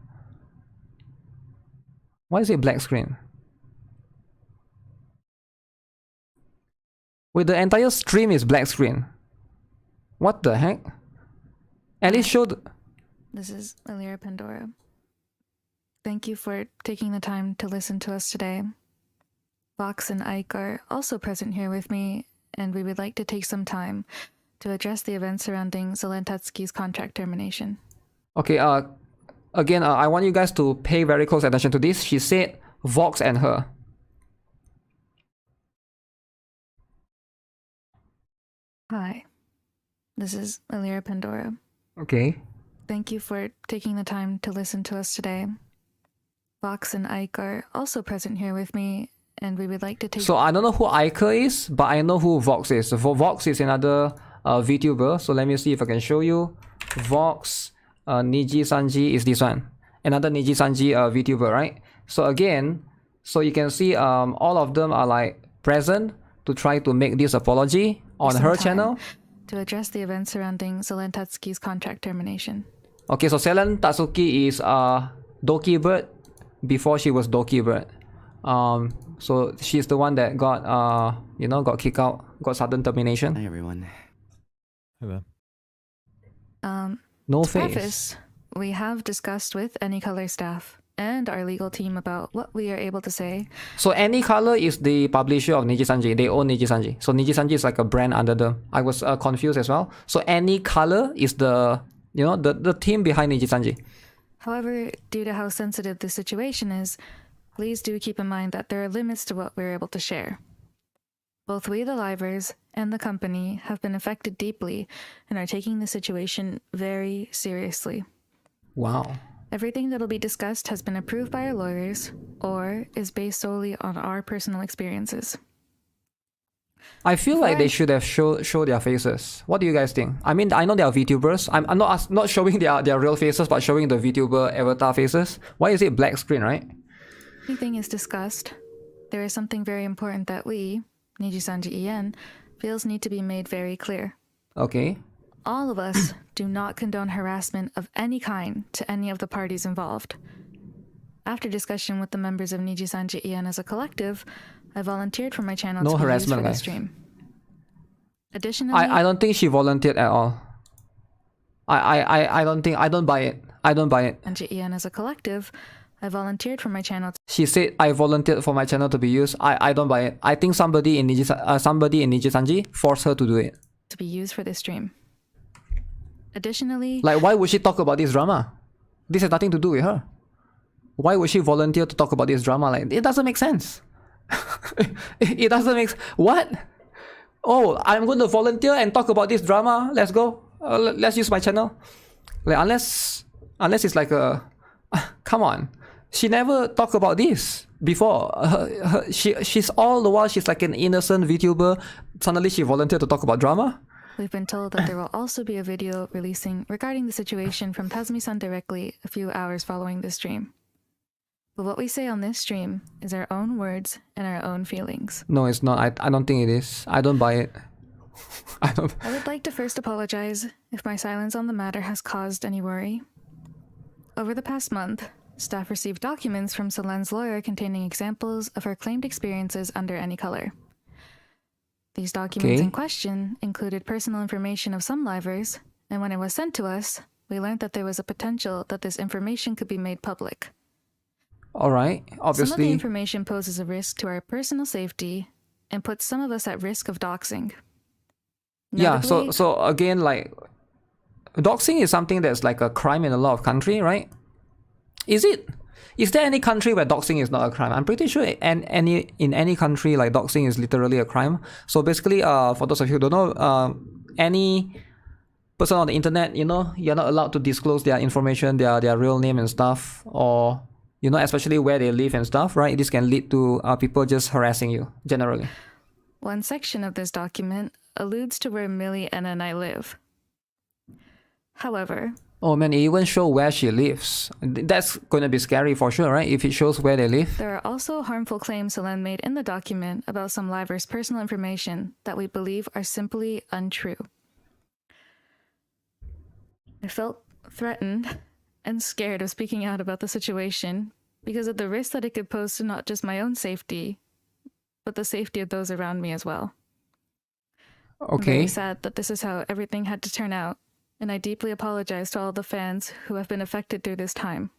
Why is it black screen? Wait, the entire stream is black screen. What the heck? At least show the... This is Elira Pandora. Thank you for taking the time to listen to us today. Vox and Ike are also present here with me, and we would like to take some time to address the events surrounding Selen Tatsuki's contract termination. Okay, again, I want you guys to pay very close attention to this. She said Vox and her. Hi, this is Elira Pandora. Okay. Thank you for taking the time to listen to us today. Vox and Ike are also present here with me, and we would like to take... So I don't know who Ike is, but I know who Vox is. So Vox is another VTuber. So let me see if I can show you. Vox, Nijisanji is this one. Another Nijisanji VTuber, right? So again, so you can see all of them are like present to try to make this apology on her channel to address the events surrounding Selen Tatsuki's contract termination. Okay, so Selen Tatsuki is Doki Bird before she was Doki Bird. So she's the one that got got kicked out, got sudden termination. Hi everyone. Hello. No to face. Preface, we have discussed with NIKKE staff and our legal team about what we are able to say. So NIKKE is the publisher of Nijisanji. They own Nijisanji. So Nijisanji is like a brand under them. I was confused as well. So NIKKE is the the team behind Nijisanji. However, due to how sensitive the situation is, please do keep in mind that there are limits to what we're able to share. Both we, the livers, and the company have been affected deeply and are taking the situation very seriously. Wow. Everything that'll be discussed has been approved by our lawyers or is based solely on our personal experiences. I feel like they should have show their faces. What do you guys think? I mean, I know they are VTubers. I'm not showing their real faces, but showing the VTuber avatar faces. Why is it black screen, right? Anything is discussed. There is something very important that we, Nijisanji En, feels need to be made very clear. Okay. All of us do not condone harassment of any kind to any of the parties involved. After discussion with the members of Nijisanji En as a collective, I volunteered for my channel to be used for the stream. Additionally, I don't think she volunteered at all. I don't buy it. I don't buy it. Nijisanji En as a collective, I volunteered for my channel. She said I volunteered for my channel to be used. I don't buy it. I think somebody in Nijisanji forced her to do it. To be used for this stream. Additionally, like, why would she talk about this drama? This has nothing to do with her. Why would she volunteer to talk about this drama? Like, it doesn't make sense. It doesn't make what? Oh, I'm going to volunteer and talk about this drama. Let's go. Let's use my channel. Like, unless it's like a come on. She never talked about this before. She's all the while she's like an innocent VTuber. Suddenly she volunteered to talk about drama. We've been told that there will also be a video releasing regarding the situation from Tazumi-san directly a few hours following this stream. But what we say on this stream is our own words and our own feelings. No, it's not. I don't think it is. I don't buy it. I would like to first apologize if my silence on the matter has caused any worry. Over the past month, staff received documents from Selen's lawyer containing examples of her claimed experiences under any color. These documents in question included personal information of some livers, and when it was sent to us, we learned that there was a potential that this information could be made public. Alright, obviously. Some of the information poses a risk to our personal safety and puts some of us at risk of doxing. Notably, yeah, so again, like, doxing is something that's like a crime in a lot of countries, right? Is it? Is there any country where doxing is not a crime? I'm pretty sure in any country, like, doxing is literally a crime. So basically, for those of you who don't know, any person on the internet, you know, you're not allowed to disclose their information, their real name and stuff, or, you know, especially where they live and stuff, right? This can lead to people just harassing you, generally. One section of this document alludes to where Millie and I live. However... Oh man, it even show where she lives. That's going to be scary for sure, right? If it shows where they live. There are also harmful claims Selen made in the document about some livers' personal information that we believe are simply untrue. I felt threatened and scared of speaking out about the situation because of the risk that it could pose to not just my own safety, but the safety of those around me as well. Okay. I'm very sad that this is how everything had to turn out, and I deeply apologize to all the fans who have been affected through this time.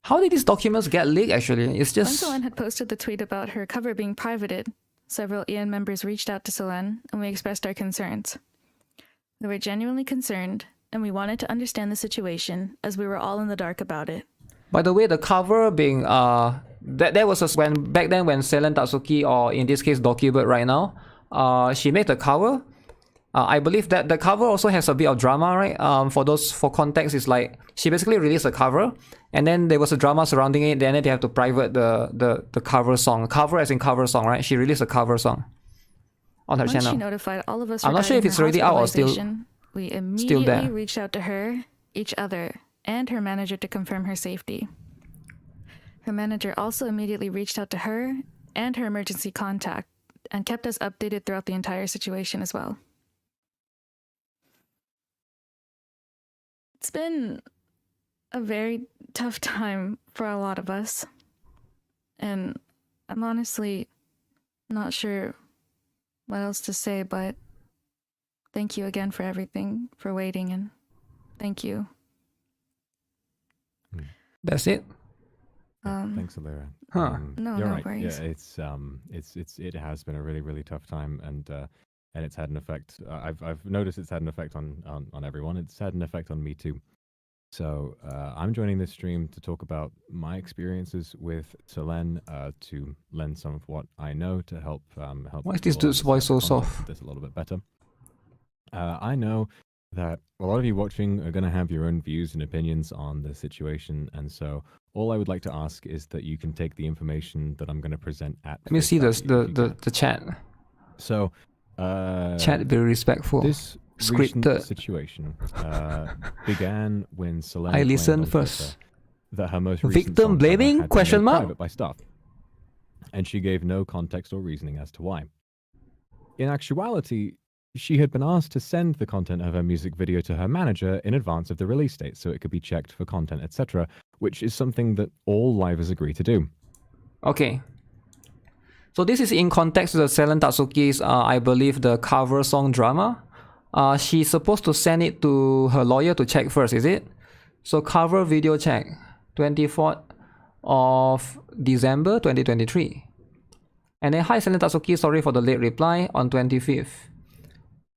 How did these documents get leaked, actually? It's just... When Selen had posted the tweet about her cover being privated, several EN members reached out to Selen, and we expressed our concerns. We were genuinely concerned, and we wanted to understand the situation, as we were all in the dark about it. By the way, the cover being... that was back then when Selen Tatsuki, or in this case, Dokibird right now, she made the cover. I believe that the cover also has a bit of drama, right? For context, it's like she basically released a cover, and then there was a drama surrounding it. Then they have to private the cover song. Cover as in cover song, right? She released a cover song on her channel. She notified all of us. I'm not sure if it's already out or still. We immediately reached out to her, each other, and her manager to confirm her safety. Her manager also immediately reached out to her and her emergency contact and kept us updated throughout the entire situation as well. It's been a very tough time for a lot of us, and I'm honestly not sure what else to say, but thank you again for everything, for waiting, and thank you. That's it? Thanks, Alira. No worries. Yeah, it has been a really, really tough time, and it's had an effect. I've noticed it's had an effect on everyone. It's had an effect on me too. So I'm joining this stream to talk about my experiences with Selen, to lend some of what I know to help Why is this people dude's voice so understand the context soft? of this a little bit better. I know that a lot of you watching are going to have your own views and opinions on the situation, and so all I would like to ask is that you can take the information that I'm going to present at. Let me see face value, if you the chat. So, Chat very respectful. this Scripted. recent situation began when Selen I claimed listen on first. Twitter that her most recent Victim song blaming? cover had been Question made mark? private by staff, and she gave no context or reasoning as to why. In actuality, she had been asked to send the content of her music video to her manager in advance of the release date so it could be checked for content, etc., which is something that all livers agree to do. Okay. So this is in context to the Selen Tatsuki's, I believe, the cover song drama. She's supposed to send it to her lawyer to check first, is it? So cover video check, 24th of December 2023. And then, hi Selen Tatsuki, sorry for the late reply on 25th.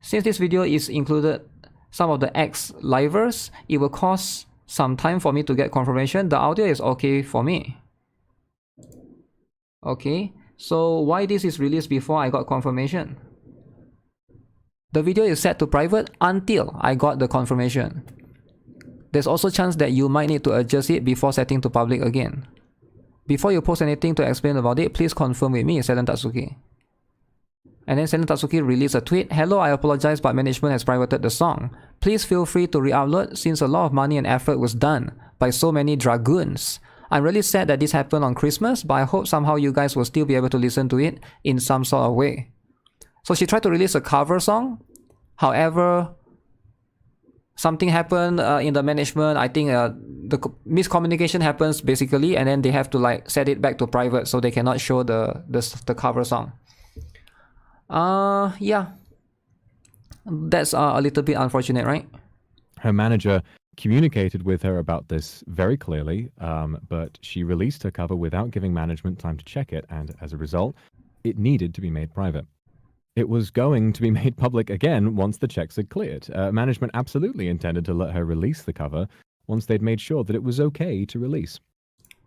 Since this video is included some of the ex-livers, it will cost some time for me to get confirmation. The audio is okay for me. Okay, so why this is released before I got confirmation? The video is set to private until I got the confirmation. There's also a chance that you might need to adjust it before setting to public again. Before you post anything to explain about it, please confirm with me, Selen Tatsuki. And then Selen Tatsuki released a tweet, hello, I apologize but management has privated the song. Please feel free to re-upload since a lot of money and effort was done by so many dragoons. I'm really sad that this happened on Christmas, but I hope somehow you guys will still be able to listen to it in some sort of way. So she tried to release a cover song. However, something happened in the management. I think the miscommunication happens basically, and then they have to like set it back to private so they cannot show the cover song. Yeah, that's a little bit unfortunate, right? Her manager communicated with her about this very clearly, but she released her cover without giving management time to check it, and as a result, it needed to be made private. It was going to be made public again once the checks had cleared. Management absolutely intended to let her release the cover once they'd made sure that it was okay to release.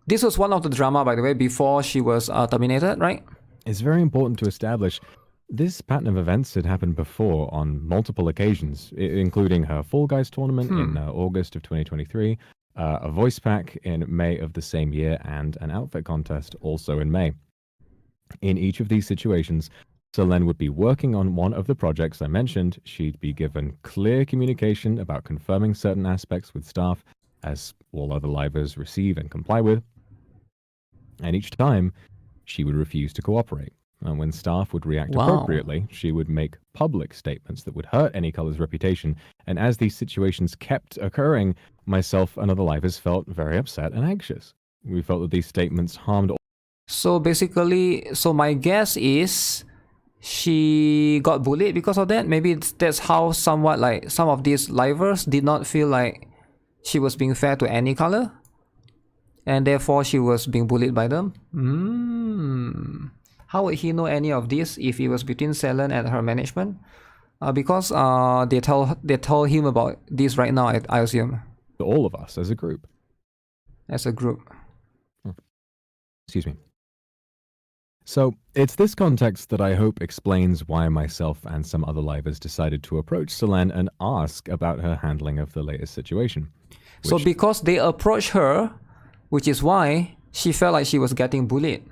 This was one of the drama, by the way, before she was terminated, right? It's very important to establish this pattern of events had happened before on multiple occasions, including her Fall Guys tournament in August of 2023, a voice pack in May of the same year, and an outfit contest also in May. In each of these situations, Selen would be working on one of the projects I mentioned. She'd be given clear communication about confirming certain aspects with staff, as all other livers receive and comply with. And each time, she would refuse to cooperate. And when staff would react appropriately, she would make public statements that would hurt NIKKE's reputation. And as these situations kept occurring, myself and other livers felt very upset and anxious. We felt that these statements harmed all. So basically, so my guess is she got bullied because of that. Maybe that's how somewhat like some of these livers did not feel like she was being fair to NIKKE, and therefore she was being bullied by them. How would he know any of this if it was between Selen and her management? Because they told him about this right now, I assume. All of us as a group. As a group. Excuse me. So, it's this context that I hope explains why myself and some other livers decided to approach Selen and ask about her handling of the latest situation. So because they approached her, which is why she felt like she was getting bullied.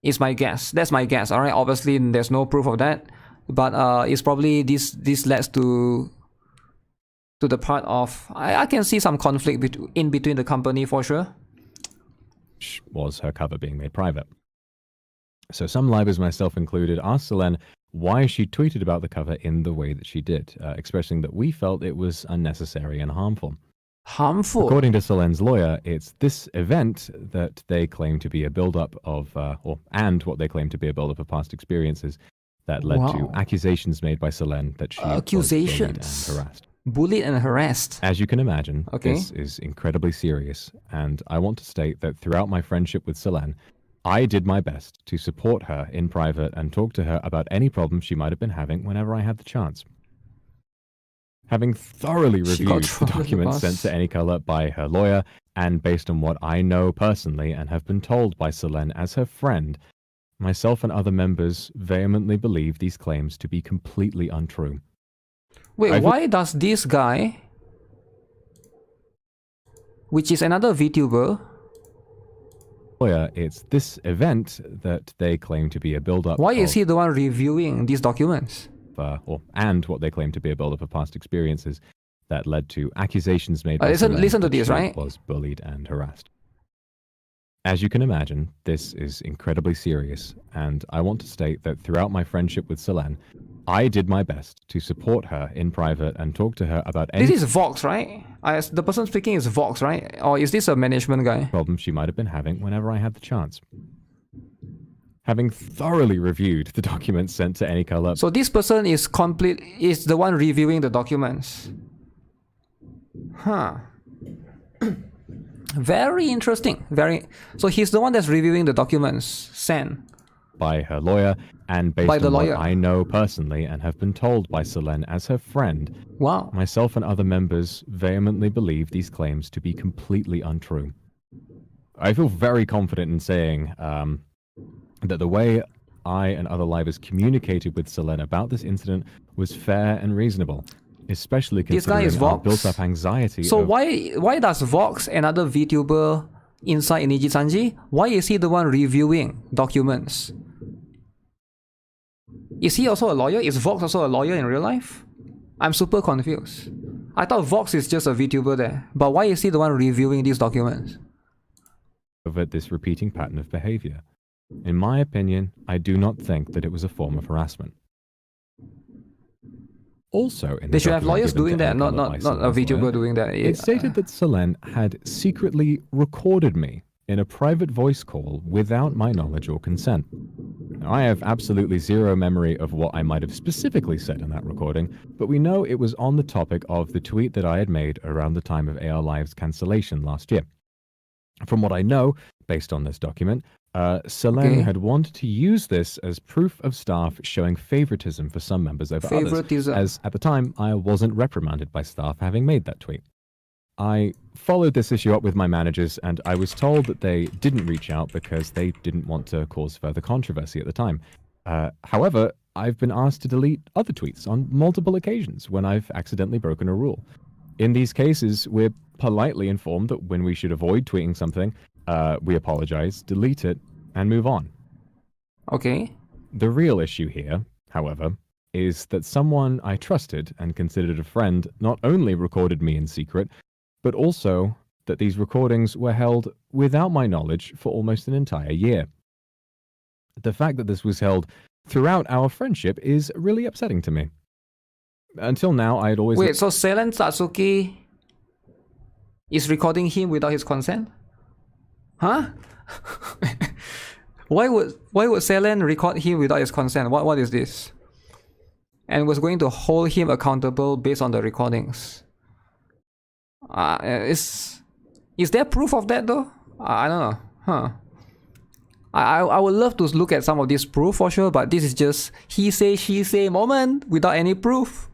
Is my guess. That's my guess, alright? Obviously, there's no proof of that. But it's probably this leads to the part of... I can see some conflict in between the company for sure. Was her cover being made private. So some livers, myself included, asked Selen why she tweeted about the cover in the way that she did, expressing that we felt it was unnecessary and harmful. Harmful? According to Selen's lawyer, it's this event that they claim to be a build-up of, and what they claim to be a build-up of past experiences that led to accusations made by Selen that she was bullied and harassed. Bullied and harassed. As you can imagine, this is incredibly serious, and I want to state that throughout my friendship with Selen, I did my best to support her in private and talk to her about any problems she might have been having whenever I had the chance. Having thoroughly She got reviewed the thrown under the documents bus. sent to NIKKE by her lawyer, and based on what I know personally and have been told by Selen as her friend, myself and other members vehemently believe these claims to be completely untrue. Wait, why does this guy, which is another VTuber, it's this event that they claim to be a build-up. Why is he the one reviewing these documents? And what they claim to be a build-up of past experiences that led to accusations made by listen to that this, she right? was bullied and harassed. As you can imagine, this is incredibly serious, and I want to state that throughout my friendship with Selen, I did my best to support her in private and talk to her about any This is Vox, right? The person speaking is Vox, right? Or is this a management guy? problem she might have been having whenever I had the chance. Having thoroughly reviewed the documents sent to NIKKE, So this person is the one reviewing the documents. Huh. Very interesting. So he's the one that's reviewing the documents sent by her lawyer, and based on what I know personally and have been told by Selen as her friend, wow, myself and other members vehemently believe these claims to be completely untrue. I feel very confident in saying that the way I and other livers communicated with Selen about this incident was fair and reasonable, especially considering our built-up anxiety. So why does Vox, another VTuber inside Niji-sanji, why is he the one reviewing documents? Is he also a lawyer? Is Vox also a lawyer in real life? I'm super confused. I thought Vox is just a VTuber there, but why is he the one reviewing these documents? Over this repeating pattern of behavior. In my opinion, I do not think that it was a form of harassment. Also, in they should have lawyers doing that, not a VTuber doing that. It stated that Selen had secretly recorded me in a private voice call without my knowledge or consent. Now, I have absolutely zero memory of what I might have specifically said in that recording, but we know it was on the topic of the tweet that I had made around the time of AR Live's cancellation last year. From what I know, based on this document, Selen had wanted to use this as proof of staff showing favoritism for some members over others, as at the time I wasn't reprimanded by staff having made that tweet. I followed this issue up with my managers, and I was told that they didn't reach out because they didn't want to cause further controversy at the time. However, I've been asked to delete other tweets on multiple occasions when I've accidentally broken a rule. In these cases, we're politely informed that when we should avoid tweeting something, we apologize, delete it, and move on. Okay. The real issue here, however, is that someone I trusted and considered a friend not only recorded me in secret, but also that these recordings were held without my knowledge for almost an entire year. The fact that this was held throughout our friendship is really upsetting to me. Until now, I had always... Wait, so Selen Tatsuki is recording him without his consent? Huh? Why would Selen record him without his consent? What is this? And was going to hold him accountable based on the recordings. Is there proof of that though? I don't know. Huh. I would love to look at some of this proof for sure, but this is just he say, she say moment without any proof.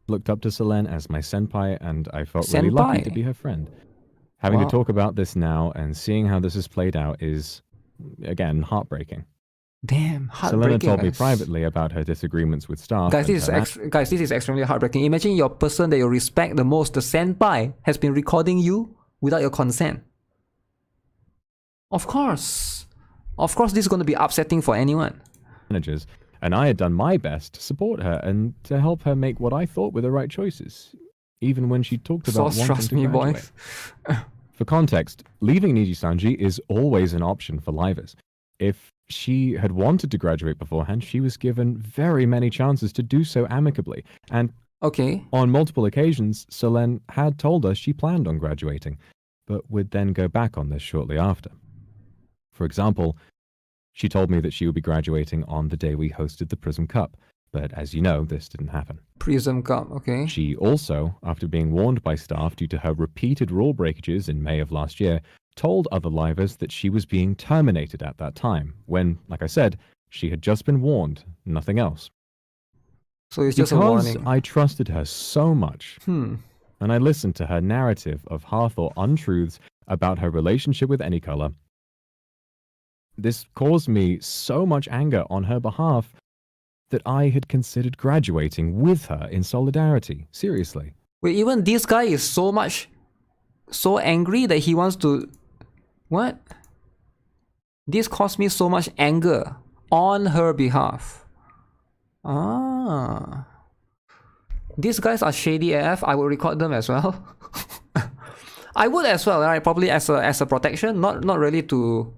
Looked up to Selen as my senpai, and I felt really lucky to be her friend. Having to talk about this now and seeing how this has played out is, again, heartbreaking. Damn, heartbreaking. Selena told me privately about her disagreements with staff. Guys, this is extremely heartbreaking. Imagine your person that you respect the most, the senpai, has been recording you without your consent. Of course, this is going to be upsetting for anyone. Managers, and I had done my best to support her and to help her make what I thought were the right choices, even when she talked about wanting trust to me, graduate. boys. For context, leaving Niji-sanji is always an option for livers. If she had wanted to graduate beforehand, she was given very many chances to do so amicably. And on multiple occasions, Selen had told us she planned on graduating, but would then go back on this shortly after. For example, she told me that she would be graduating on the day we hosted the Prism Cup, but as you know, this didn't happen. Prism Cup, okay. She also, after being warned by staff due to her repeated rule breakages in May of last year, told other livers that she was being terminated at that time, when, like I said, she had just been warned, nothing else. So it's just a warning. I trusted her so much, and I listened to her narrative of half or untruths about her relationship with NIKKE. This caused me so much anger on her behalf that I had considered graduating with her in solidarity. Seriously. Wait, even this guy is so angry that he wants to... What? This caused me so much anger on her behalf. Ah. These guys are shady AF. I will record them as well. I would as well, right? Probably as a protection, not really to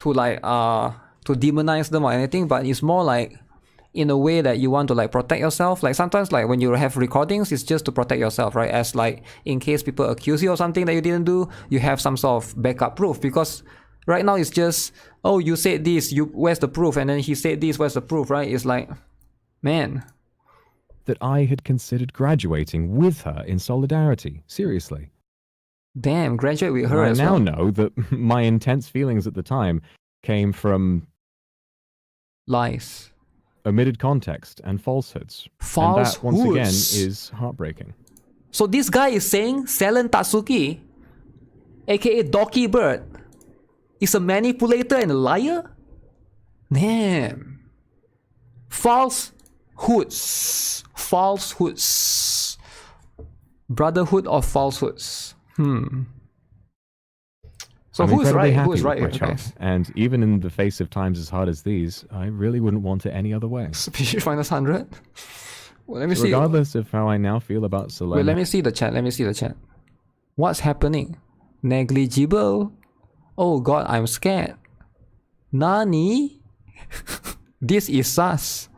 demonize them or anything, but it's more like in a way that you want to like protect yourself. Like sometimes like when you have recordings, it's just to protect yourself, right? As like in case people accuse you of something that you didn't do, you have some sort of backup proof. Because right now it's just, oh, you said this, where's the proof? And then he said this, where's the proof, right? It's like, man. That I had considered graduating with her in solidarity. Seriously. Damn, graduate with her as well. I now know that my intense feelings at the time came from lies, omitted context, and falsehoods. Falsehoods. And that, once again, is heartbreaking. So this guy is saying Selen Tatsuki, aka Doki Bird, is a manipulator and a liar? Damn. Falsehoods. Brotherhood of falsehoods. So who is right? Who is right here, guys? And even in the face of times as hard as these, I really wouldn't want it any other way. Species minus 100? Well, let me see. Regardless of how I now feel about Selen. Wait, let me see the chat. What's happening? Negligible? Oh god, I'm scared. Nani? This is sus.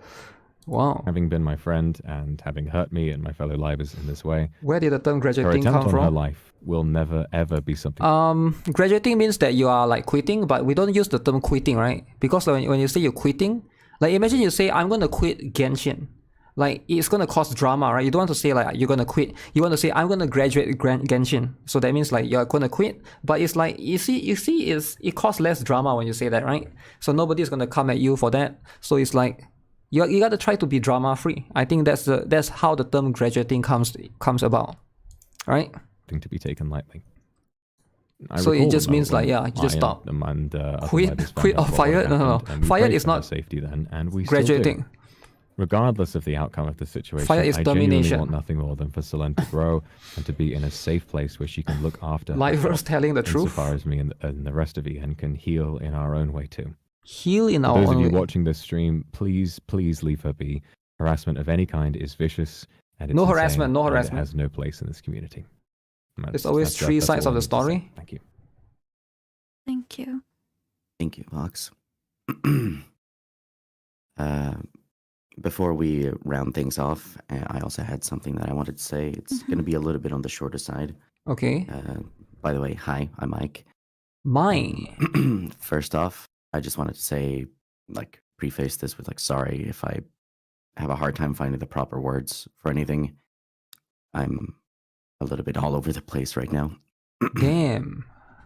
Wow. Having been my friend and having hurt me and my fellow livers in this way. Where did the term graduating come from? from? Her life will never ever be something. Graduating means that you are like quitting, but we don't use the term quitting, right? Because when you say you're quitting, like imagine you say I'm gonna quit Genshin. Like it's gonna cause drama, right? You don't want to say like you're gonna quit. You want to say I'm gonna graduate Genshin. So that means like you're gonna quit. But it's like you see, it causes less drama when you say that, right? So nobody's gonna come at you for that. So it's like you gotta try to be drama free. I think that's how the term graduating comes about, right? Thing to be taken lightly. So it just means like you just stop. Quit or fired? No. Fired is not safety then, and we graduating. Regardless of the outcome of the situation, Fire is I domination. genuinely want nothing more than for Selen to grow and to be in a safe place where she can look after Livers telling the truth. Insofar as me and the rest of EN can heal in our own way too. Heal in our own way. Those of you watching this stream, please leave her be. Harassment of any kind is vicious and it's no harassment. It has no place in this community. There's always three sides of the story. Thank you. Thank you. Thank you, Vox. Before we round things off, I also had something that I wanted to say. It's going to be a little bit on the shorter side. Okay. By the way, hi, I'm Mike. First off, I just wanted to say, like, preface this with, like, sorry if I have a hard time finding the proper words for anything. I'm a little bit all over the place right now. Damn.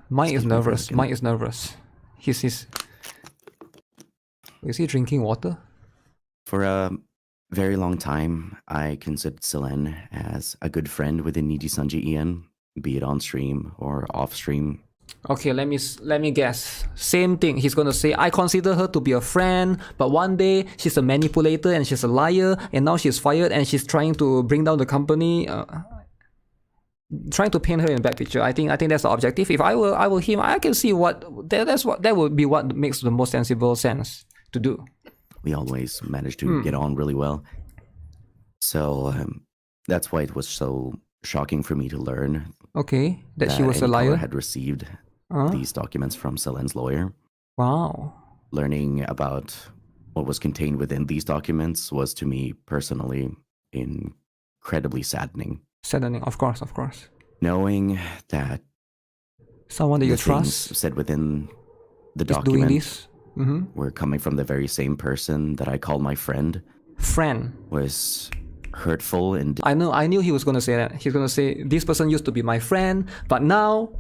Mike is nervous. Is he drinking water? For a very long time, I considered Selen as a good friend within Nijisanji EN, be it on stream or off stream. Okay, let me guess. Same thing. He's gonna say, I consider her to be a friend, but one day she's a manipulator and she's a liar, and now she's fired and she's trying to bring down the company. Trying to paint her in a bad picture. I think that's the objective. If I were him, I can see that would be what makes the most sensible sense to do. We always managed to get on really well. So that's why it was so shocking for me to learn. Okay, that she was a liar. Had received these documents from Selen's lawyer. Wow. Learning about what was contained within these documents was, to me personally, incredibly saddening. Saddening, of course. Knowing that someone that you trust said within the document doing this. Were coming from the very same person that I call my friend. Was hurtful and I knew he was gonna say that. He's gonna say this person used to be my friend, but now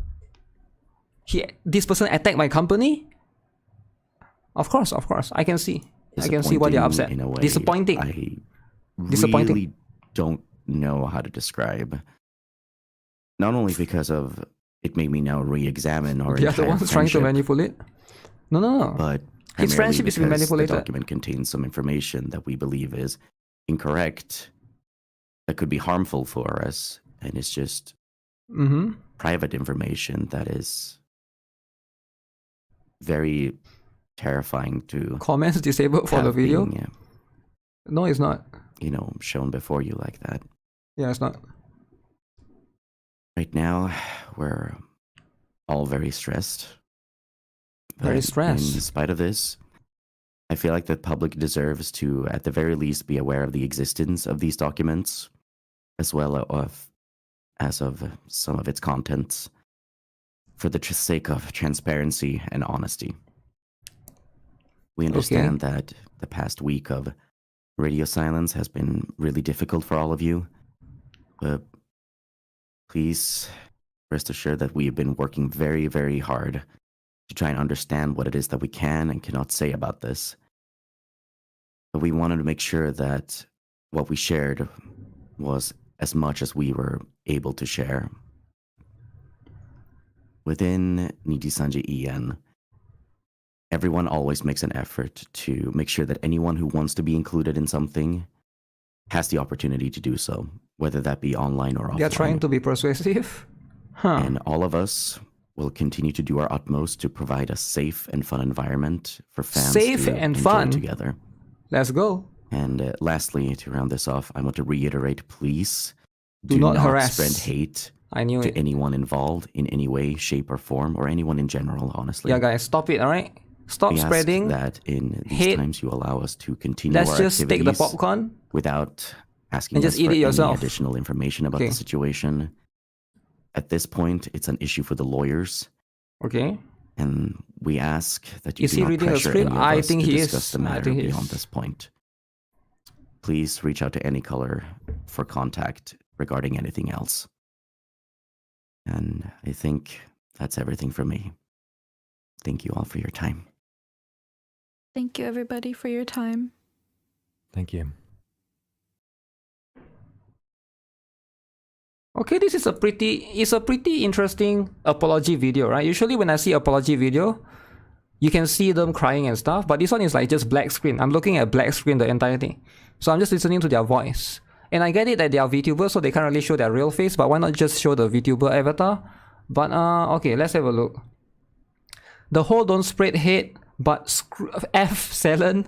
this person attacked my company. Of course. I can see why they're upset. In a way, disappointing. I Disappointing. really don't know how to describe. Not only because of it made me now re-examine our The other entire one's trying to friendship, manipulate. No. but His primarily friendship is being because manipulated. The document contains some information that we believe is incorrect, that could be harmful for us, and it's just private information that is very terrifying to Comments disabled for the video? being, No, it's not. shown before you like that. Yeah, it's not. Right now, we're all very stressed. Very But stressed. In spite of this, I feel like the public deserves to, at the very least, be aware of the existence of these documents, as well as of some of its contents, for the sake of transparency and honesty. We understand that the past week of radio silence has been really difficult for all of you, but please rest assured that we have been working very, very hard to try and understand what it is that we can and cannot say about this. But we wanted to make sure that what we shared was as much as we were able to share. Within Nijisanji En, everyone always makes an effort to make sure that anyone who wants to be included in something has the opportunity to do so, whether that be online or offline. They're trying to be persuasive? Huh. And all of us will continue to do our utmost to provide a safe and fun environment for fans Safe to and enjoy fun? together. Let's go. And lastly, to round this off, I want to reiterate, please Do not harass. spread hate I knew to it. anyone involved in any way, shape, or form, or anyone in general, honestly. Yeah, guys, stop it, alright? Stop We ask spreading. that in these hate. times you allow us to continue Let's our just take the activities popcorn. without asking and us just eat for it any yourself. additional information about Okay. the situation. At this point, it's an issue for the lawyers, Okay. and we ask that you Is do he not reading a pressure script? any of I us think to he discuss is. the I matter think he beyond is. this point. Please reach out to any color for contact regarding anything else. And I think that's everything from me. Thank you all for your time. Thank you, everybody, for your time. Thank you. Okay, this is a pretty interesting apology video, right? Usually when I see apology video, you can see them crying and stuff, but this one is like just black screen. I'm looking at black screen the entire thing. So I'm just listening to their voice. And I get it that they are VTubers, so they can't really show their real face, but why not just show the VTuber avatar? But okay, let's have a look. The whole don't spread hate, but screw F Selen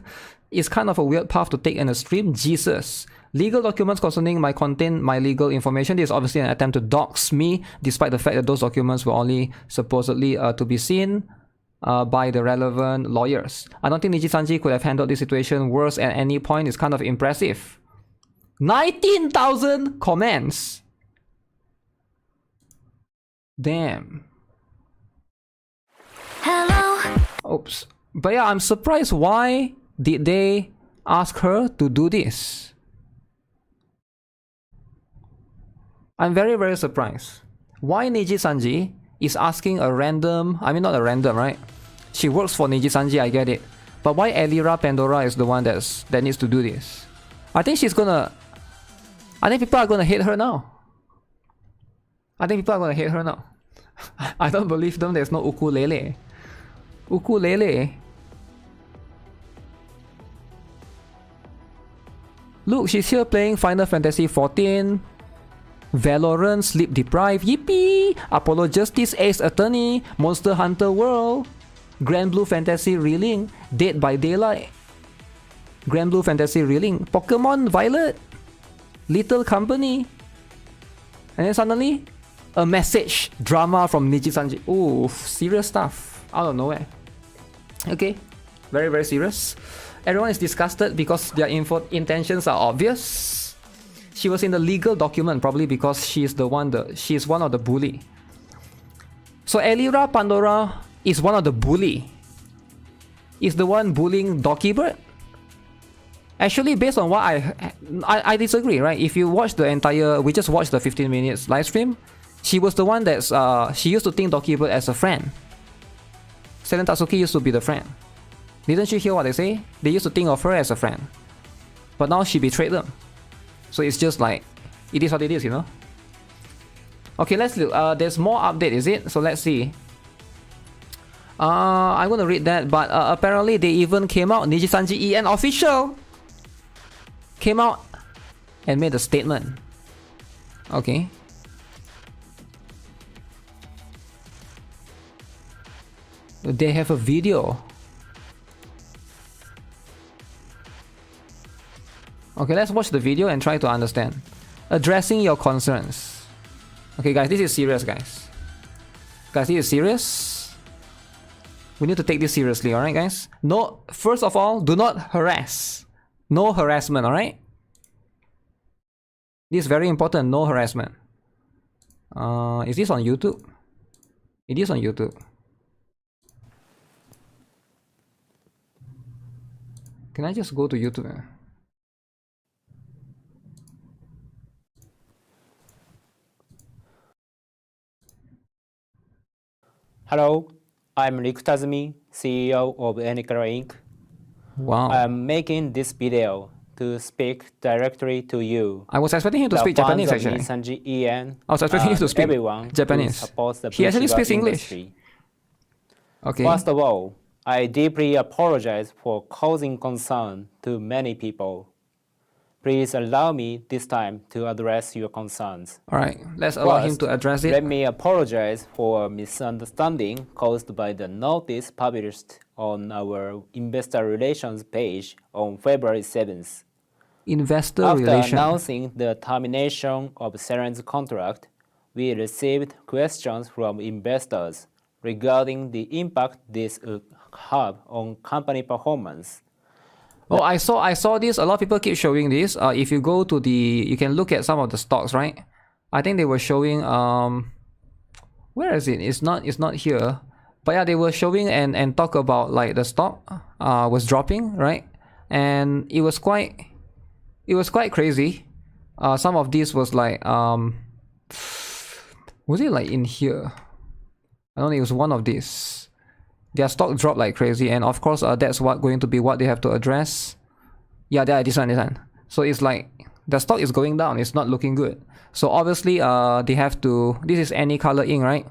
is kind of a weird path to take in a stream. Jesus. Legal documents concerning my contain my legal information. This is obviously an attempt to dox me, despite the fact that those documents were only supposedly to be seen by the relevant lawyers. I don't think Nijisanji could have handled this situation worse at any point. It's kind of impressive. 19,000 comments. Damn. Hello. Oops. But yeah, I'm surprised. Why did they ask her to do this? I'm very, very surprised. Why Nijisanji is asking a random... I mean, not a random, right? She works for Nijisanji, I get it. But why Elira Pandora is the one that needs to do this? I think she's gonna... I think people are gonna hate her now. I don't believe them. There's no ukulele. Ukulele. Look, she's here playing Final Fantasy XIV, Valorant, Sleep Deprived, Yippee! Apollo Justice, Ace Attorney, Monster Hunter World, Grand Blue Fantasy Relink, Dead by Daylight, Grand Blue Fantasy Relink, Pokemon Violet, Little Company, and then suddenly, a message drama from Nijisanji. Ooh, serious stuff out of nowhere. Okay, very, very serious. Everyone is disgusted because their intentions are obvious. She was in the legal document probably because she's one of the bully. So Elira Pandora is one of the bully. Is the one bullying Dokibird? Actually, based on what I disagree, right? If you watch the entire, we just watched the 15 minutes live stream. She was the one that's she used to think Dokibird as a friend. Selen Tatsuki used to be the friend. Didn't you hear what they say? They used to think of her as a friend. But now she betrayed them. So it's just like, it is what it is, you know. Okay, let's look. There's more update, is it? So let's see. I'm gonna read that, but apparently they even came out. Nijisanji EN official came out and made a statement. Okay. They have a video. Okay, let's watch the video and try to understand. Addressing your concerns. Okay, guys, this is serious, guys. Guys, this is serious. We need to take this seriously, alright, guys? No, first of all, do not harass. No harassment, alright? This is very important, no harassment. Is this on YouTube? It is on YouTube. Can I just go to YouTube? Hello, I'm Riku Tazumi, CEO of NIKKE Inc. Wow. I'm making this video to speak directly to you. I was expecting him to speak Japanese, actually. Nisanji EN, I was expecting him to speak Japanese. He actually speaks English. Okay. First of all, I deeply apologize for causing concern to many people. Please allow me this time to address your concerns. Alright, let's allow him to address it. Let me apologize for a misunderstanding caused by the notice published on our investor relations page on February 7th. Investor After relations. announcing the termination of Selen's contract, we received questions from investors regarding the impact this would have on company performance. Oh, I saw this. A lot of people keep showing this. If you go to the, you can look at some of the stocks, right? I think they were showing. Where is it? It's not here. But yeah, they were showing and talk about like the stock was dropping, right? And it was quite crazy. Some of these was like was it like in here? I don't know. It was one of these. Their stock dropped like crazy, and of course that's going to be what they have to address. Yeah, this one. So it's like the stock is going down, it's not looking good. So obviously they have to, this is NIKKE Inc., right?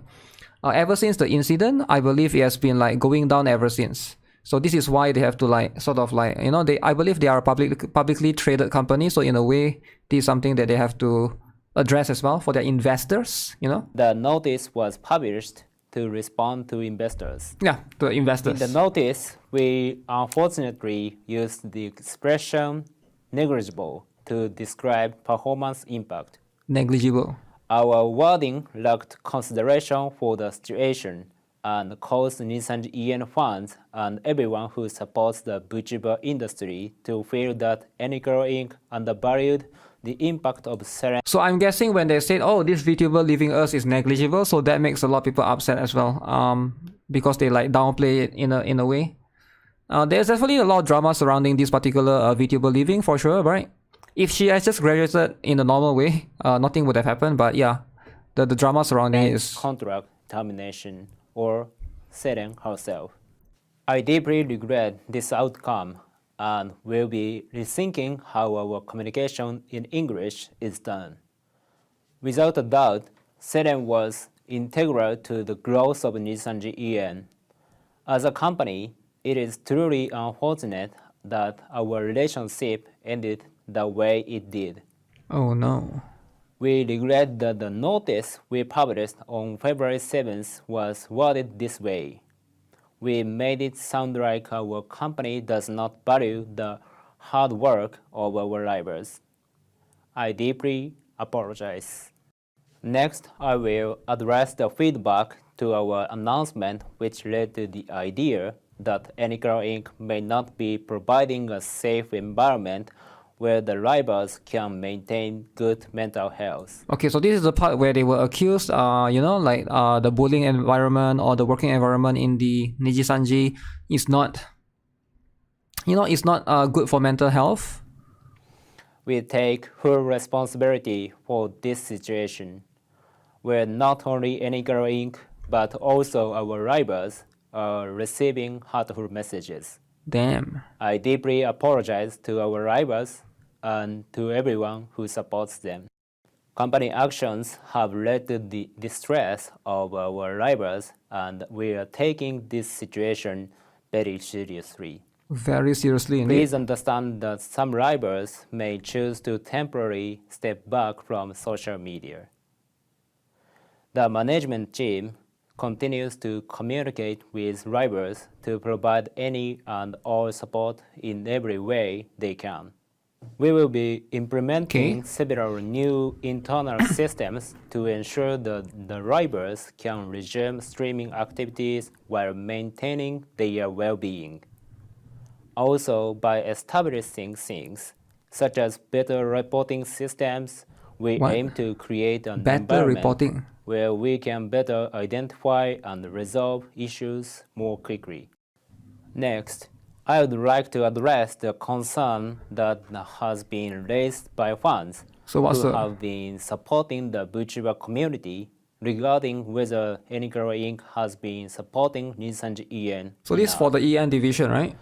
Ever since the incident, I believe it has been like going down ever since. So this is why they have to like sort of like, you know, I believe they are a publicly traded company, so in a way this is something that they have to address as well for their investors, you know. The notice was published to respond to investors. Yeah, to investors. In the notice, we unfortunately used the expression negligible to describe performance impact. Negligible. Our wording lacked consideration for the situation and caused Nisanji EN fans and everyone who supports the Vtuber industry to feel that NIKKE Inc. undervalued the impact of Selen. So I'm guessing when they said, oh, this VTuber leaving us is negligible, so that makes a lot of people upset as well, because they like downplay it in a way. There's definitely a lot of drama surrounding this particular VTuber leaving for sure, right? If she has just graduated in the normal way, nothing would have happened, but yeah, the drama surrounding it is contract termination or Selen herself. I deeply regret this outcome and will be rethinking how our communication in English is done. Without a doubt, Selen was integral to the growth of Nisanji EN. As a company, it is truly unfortunate that our relationship ended the way it did. Oh no. We regret that the notice we published on February 7th was worded this way. We made it sound like our company does not value the hard work of our rivals. I deeply apologize. Next, I will address the feedback to our announcement which led to the idea that NIKKE Inc. may not be providing a safe environment where the rivals can maintain good mental health. Okay, so this is the part where they were accused, you know, like the bullying environment or the working environment in the Nijisanji is not, you know, it's not good for mental health. We take full responsibility for this situation, where not only NIKKE Inc. but also our rivals are receiving hurtful messages. Damn. I deeply apologize to our rivals and to everyone who supports them. Company actions have led to the distress of our rivals, and we are taking this situation very seriously. Very seriously indeed. Please understand that some rivals may choose to temporarily step back from social media. The management team continues to communicate with rivals to provide any and all support in every way they can. We will be implementing several new internal systems to ensure that the rivals can resume streaming activities while maintaining their well-being. Also, by establishing things such as better reporting systems, we aim to create an environment where we can better identify and resolve issues more quickly. Next, I would like to address the concern that has been raised by fans who have been supporting the Vtuber community regarding whether NIKKE Inc. has been supporting Nisanji EN. So this is for the EN division, right?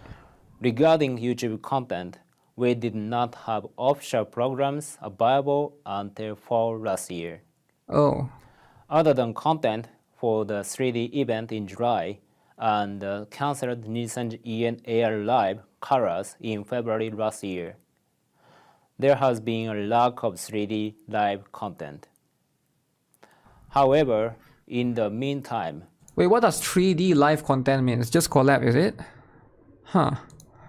Regarding YouTube content, we did not have official programs available until fall last year. Oh. Other than content for the 3D event in July and the cancelled Nisanji EN AR Live Colors in February last year, there has been a lack of 3D live content. However, in the meantime... Wait, what does 3D live content mean? It's just collab, is it? Huh.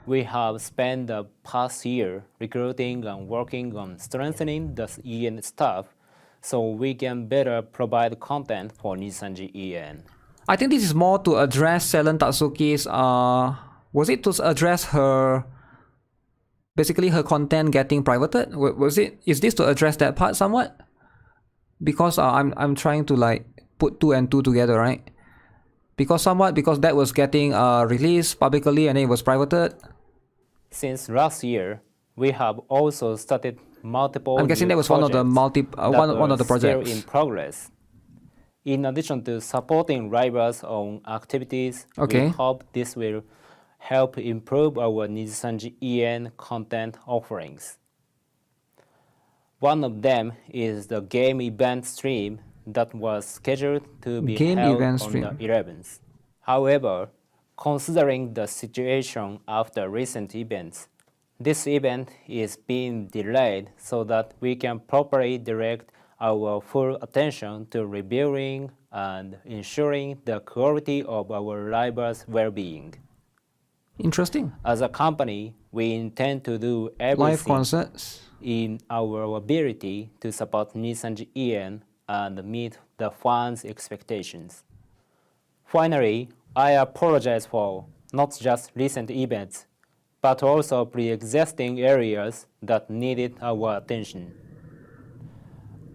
We have spent the past year recruiting and working on strengthening the EN staff so we can better provide content for Nisanji EN. I think this is more to address Selen Tatsuki's, was it to address her, basically her content getting privated? Is this to address that part somewhat? Because I'm trying to like put 2 and 2 together, right? Because that was getting released publicly and then it was privated. Since last year, we have also started multiple. I'm guessing that was one of the one of the projects still in progress. In addition to supporting rivals on activities, we hope this will help improve our Nisanji EN content offerings. One of them is the game event stream that was scheduled to be held on the 11th. However, considering the situation after recent events, this event is being delayed so that we can properly direct our full attention to reviewing and ensuring the quality of our rivals' well-being. Interesting. As a company, we intend to do everything in our ability to support Nisanji EN and meet the fans' expectations. Finally, I apologize for not just recent events, but also pre-existing areas that needed our attention.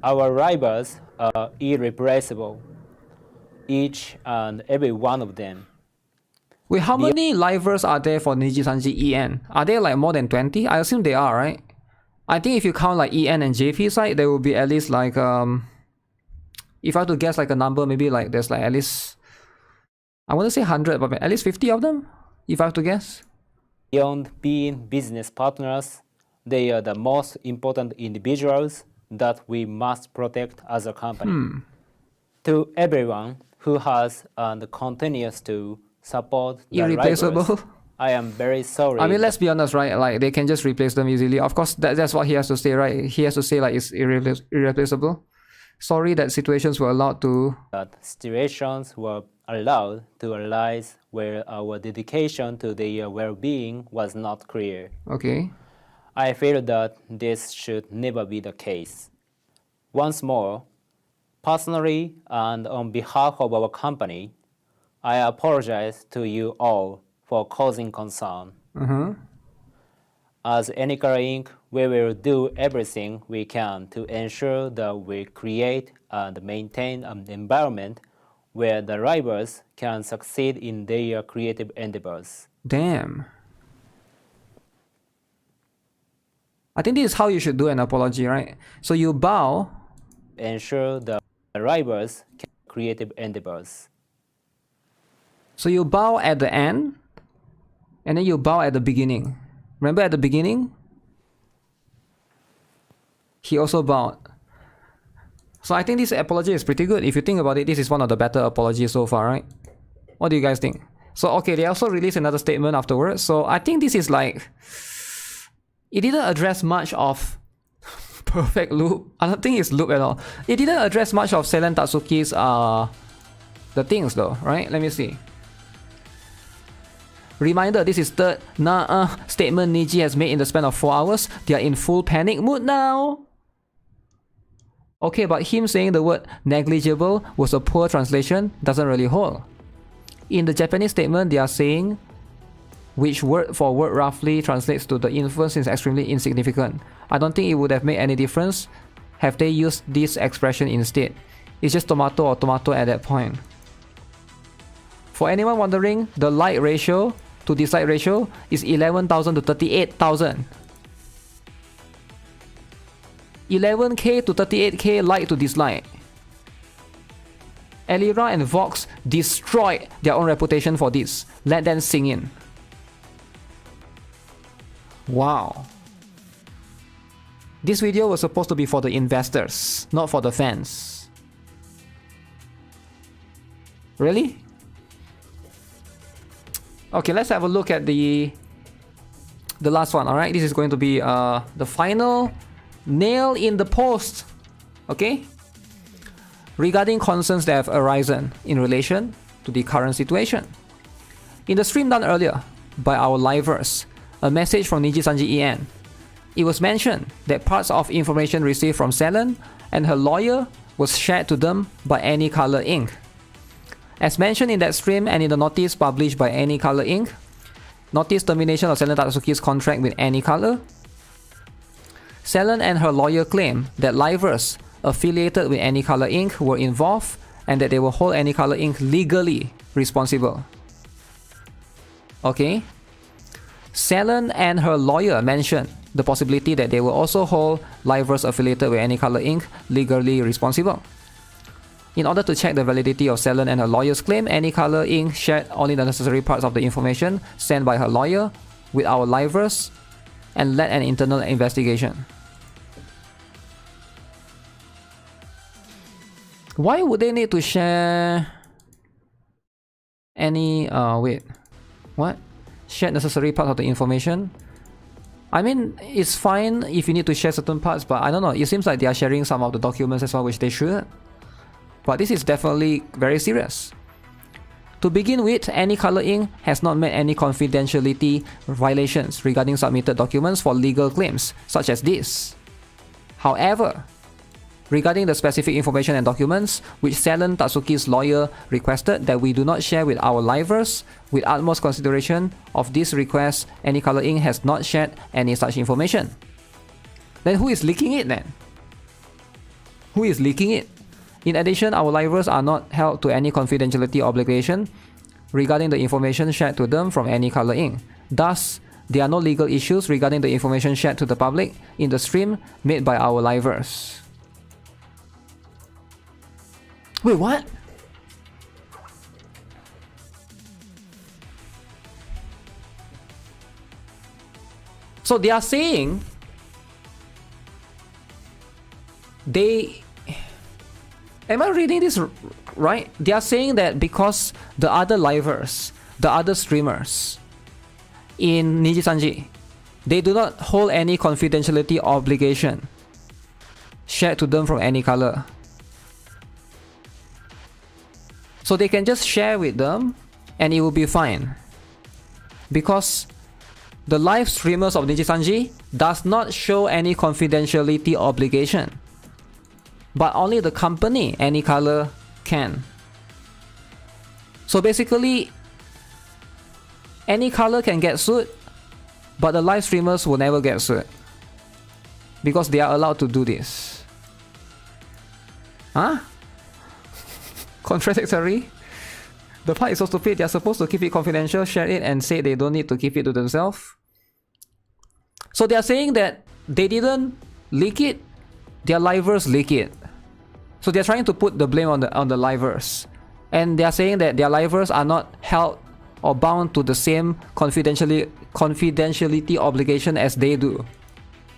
Our rivals are irreplaceable, each and every one of them. Wait, how many livers are there for Nisanji EN? Are there like more than 20? I assume they are, right? I think if you count like EN and JP side, there will be at least like if I have to guess like a number, maybe like there's like at least, I want to say 100, but at least 50 of them, if I have to guess. Beyond being business partners, they are the most important individuals that we must protect as a company. To everyone who has and continues to support the rivals, I am very sorry. I mean, let's be honest, right? Like, they can just replace them easily. Of course, that's what he has to say, right? He has to say, like, it's irreplaceable. Sorry that situations were allowed to... That situations were allowed to arise where our dedication to their well-being was not clear. Okay. I feel that this should never be the case. Once more, personally and on behalf of our company, I apologize to you all for causing concern. As NIKKE Inc., we will do everything we can to ensure that we create and maintain an environment where the rivals can succeed in their creative endeavors. Damn. I think this is how you should do an apology, right? So you bow. Ensure the rivals can creative endeavors. So you bow at the end, and then you bow at the beginning. Remember at the beginning? He also bowed. So I think this apology is pretty good. If you think about it, this is one of the better apologies so far, right? What do you guys think? So okay, they also released another statement afterwards. So I think this is like, it didn't address much of perfect loop. I don't think it's loop at all. It didn't address much of Selen Tatsuki's the things though, right? Let me see. Reminder, this is third statement Niji has made in the span of 4 hours. They are in full panic mood now. Okay, but him saying the word negligible was a poor translation doesn't really hold. In the Japanese statement, they are saying which word for word roughly translates to the influence is extremely insignificant. I don't think it would have made any difference have they used this expression instead. It's just tomato or tomato at that point. For anyone wondering, the like ratio to dislike ratio is 11,000 to 38,000. 11k to 38k like to dislike. Elira and Vox destroyed their own reputation for this. Let them sing in. Wow. This video was supposed to be for the investors, not for the fans. Really? Okay, let's have a look at the last one. Alright, this is going to be the final nail in the post. Okay? Regarding concerns that have arisen in relation to the current situation. In the stream done earlier by our livers, a message from Niji Sanji EN. It was mentioned that parts of information received from Selen and her lawyer was shared to them by NIKKE Inc. As mentioned in that stream and in the notice published by NIKKE Inc., notice termination of Selen Tatsuki's contract with NIKKE, Selen and her lawyer claim that livers affiliated with NIKKE Inc. were involved and that they will hold NIKKE Inc. legally responsible. Okay? Selen and her lawyer mentioned the possibility that they will also hold livers affiliated with NIKKE Inc. legally responsible. In order to check the validity of Selen and her lawyer's claim, NIKKE Inc. shared only the necessary parts of the information sent by her lawyer with our livers and led an internal investigation. Why would they need to share any wait, what? Share necessary parts of the information? I mean, it's fine if you need to share certain parts, but I don't know, it seems like they are sharing some of the documents as well, which they should. But this is definitely very serious. To begin with, NIKKE Inc. has not made any confidentiality violations regarding submitted documents for legal claims, such as this. However, regarding the specific information and documents which Selen Tatsuki's lawyer requested that we do not share with our livers, with utmost consideration of this request, NIKKE Inc. has not shared any such information. Then who is leaking it then? Who is leaking it? In addition, our livers are not held to any confidentiality obligation regarding the information shared to them from NIKKE Inc. Thus, there are no legal issues regarding the information shared to the public in the stream made by our livers. Wait, what? So they are saying they... Am I reading this right? They are saying that because the other livers, the other streamers in Niji Sanji, they do not hold any confidentiality obligation shared to them from NIKKE. So they can just share with them and it will be fine. Because the live streamers of Niji Sanji does not show any confidentiality obligation. But only the company, NIKKE, can. So basically, NIKKE can get sued, but the live streamers will never get sued. Because they are allowed to do this. Huh? Contradictory? The part is so stupid, they are supposed to keep it confidential, share it, and say they don't need to keep it to themselves. So they are saying that they didn't leak it, their livers leak it. So they're trying to put the blame on the livers. And they are saying that their livers are not held or bound to the same confidentiality obligation as they do.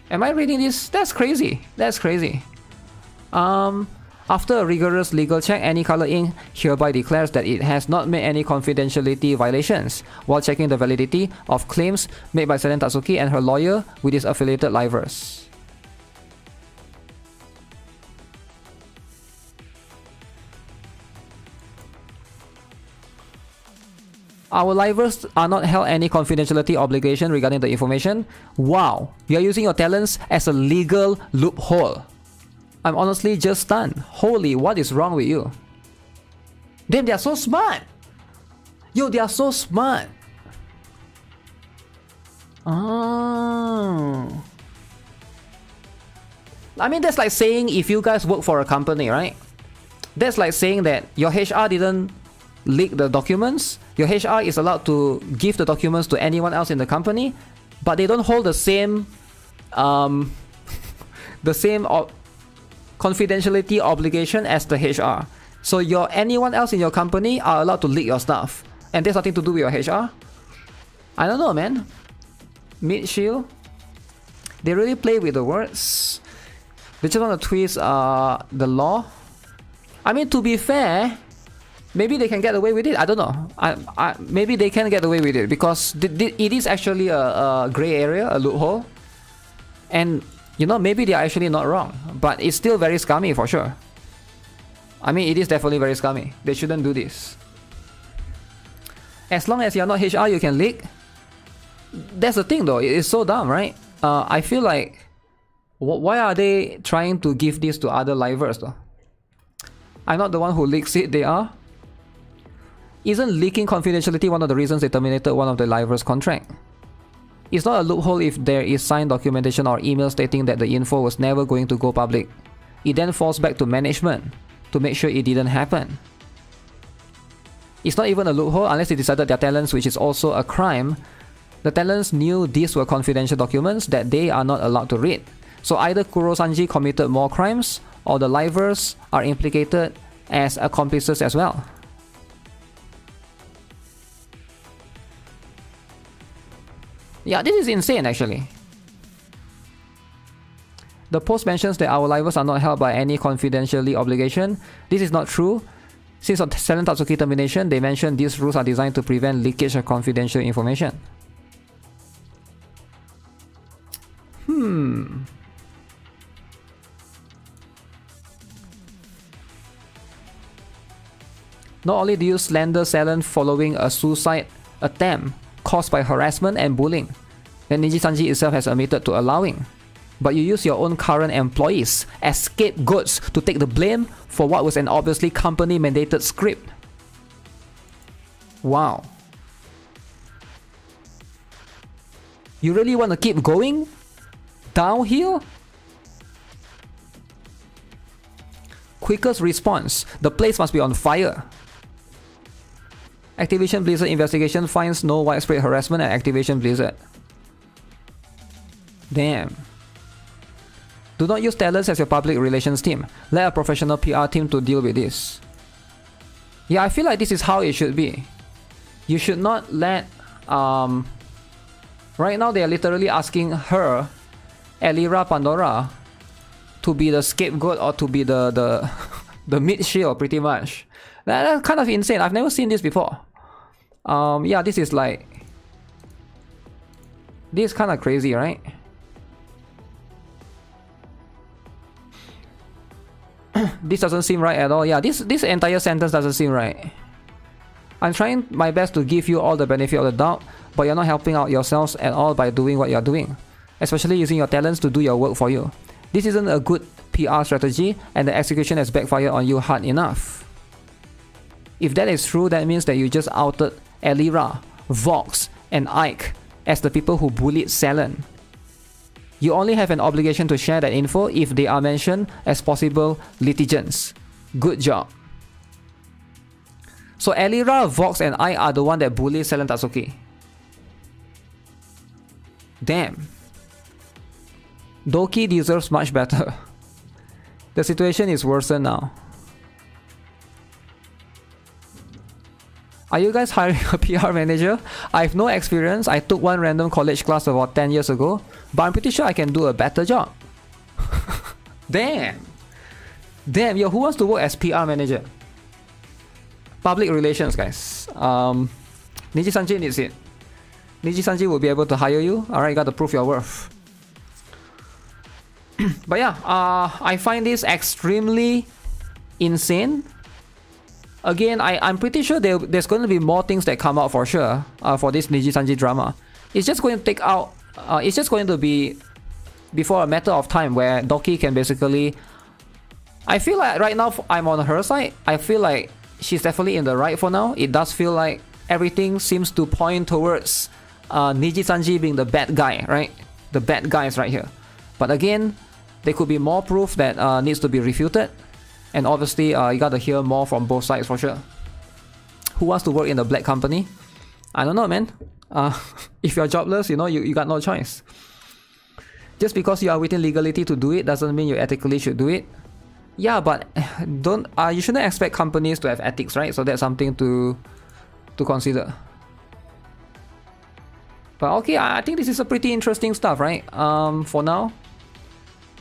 Am I reading this? That's crazy. That's crazy. After a rigorous legal check, Any Color Inc. hereby declares that it has not made any confidentiality violations while checking the validity of claims made by Selen Tatsuki and her lawyer with its affiliated livers. Our livers are not held any confidentiality obligation regarding the information. Wow, you are using your talents as a legal loophole. I'm honestly just stunned. Holy, what is wrong with you? Damn, they are so smart. Yo, they are so smart. Oh. I mean, that's like saying if you guys work for a company, right? That's like saying that your HR didn't leak the documents. Your HR is allowed to give the documents to anyone else in the company, but they don't hold the same confidentiality obligation as the HR. So anyone else in your company are allowed to leak your stuff, and there's nothing to do with your HR. I don't know, man. Mid shield, they really play with the words. They just want to twist the law. I mean, to be fair, maybe they can get away with it. I don't know. Maybe they can get away with it because it is actually a gray area, a loophole. And, you know, maybe they are actually not wrong. But it's still very scummy for sure. I mean, it is definitely very scummy. They shouldn't do this. As long as you're not HR, you can leak. That's the thing though. It is so dumb, right? I feel like, why are they trying to give this to other livers though? I'm not the one who leaks it, they are. Isn't leaking confidentiality one of the reasons they terminated one of the livers' contract? It's not a loophole if there is signed documentation or email stating that the info was never going to go public. It then falls back to management to make sure it didn't happen. It's not even a loophole unless they decided their talents, which is also a crime. The talents knew these were confidential documents that they are not allowed to read. So either Kuro-sanji committed more crimes or the livers are implicated as accomplices as well. Yeah, this is insane actually. The post mentions that our livers are not held by any confidentiality obligation. This is not true. Since on Selen Tatsuki termination, they mentioned these rules are designed to prevent leakage of confidential information. Not only do you slander Selen following a suicide attempt caused by harassment and bullying that Niji-sanji itself has admitted to allowing, but you use your own current employees as scapegoats to take the blame for what was an obviously company-mandated script. Wow. You really want to keep going downhill? Quickest response: the place must be on fire. Activision Blizzard investigation finds no widespread harassment at Activision Blizzard. Damn. Do not use talents as your public relations team. Let a professional PR team to deal with this. Yeah, I feel like this is how it should be. You should not let... Right now they are literally asking her, Elira Pandora, to be the scapegoat or to be the mid-shield pretty much. That's kind of insane. I've never seen this before. Yeah, this is like... This is kind of crazy, right? This doesn't seem right at all. Yeah, this entire sentence doesn't seem right. I'm trying my best to give you all the benefit of the doubt, but you're not helping out yourselves at all by doing what you're doing. Especially using your talents to do your work for you. This isn't a good PR strategy, and the execution has backfired on you hard enough. If that is true, that means that you just outed Elira, Vox, and Ike as the people who bullied Selen. You only have an obligation to share that info if they are mentioned as possible litigants. Good job. So Elira, Vox, and Ike are the one that bullied Selen Tatsuki. Damn. Doki deserves much better. The situation is worse now. Are you guys hiring a PR manager? I have no experience. I took one random college class about 10 years ago, but I'm pretty sure I can do a better job. Damn. Damn, yo, who wants to work as PR manager? Public relations, guys. Niji Sanji needs it. Niji Sanji will be able to hire you. Alright, you gotta prove your worth. But yeah, I find this extremely insane. Again, I'm pretty sure there's going to be more things that come out for sure for this Niji Sanji drama. It's just going to take out. It's just going to be before a matter of time where Doki can basically. I feel like right now I'm on her side. I feel like she's definitely in the right for now. It does feel like everything seems to point towards Niji Sanji being the bad guy, right? The bad guy is right here. But again, there could be more proof that needs to be refuted. And obviously, you gotta hear more from both sides for sure. Who wants to work in a black company? I don't know, man. If you're jobless, you know, you got no choice. Just because you are within legality to do it doesn't mean you ethically should do it. Yeah, but you shouldn't expect companies to have ethics, right? So that's something to consider. But okay, I think this is a pretty interesting stuff, right? For now.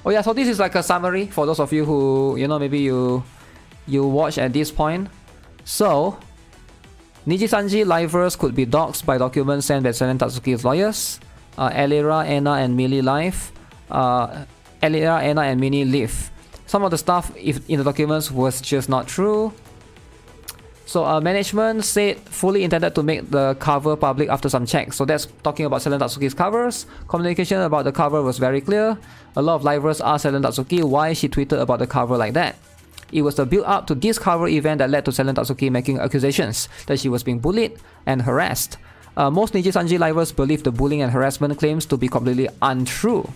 Oh yeah, so this is like a summary for those of you who, you know, maybe you watch at this point. So, Niji Sanji livers could be doxed by documents sent by Selen Tatsuki's lawyers. Elira, Anna, and Millie live. Elira, Anna, and Minnie live. Some of the stuff in the documents was just not true. So management said fully intended to make the cover public after some checks. So that's talking about Selen Tatsuki's covers. Communication about the cover was very clear. A lot of livers asked Selen Tatsuki why she tweeted about the cover like that. It was the build-up to this cover event that led to Selen Tatsuki making accusations that she was being bullied and harassed. Most Niji Sanji livers believe the bullying and harassment claims to be completely untrue.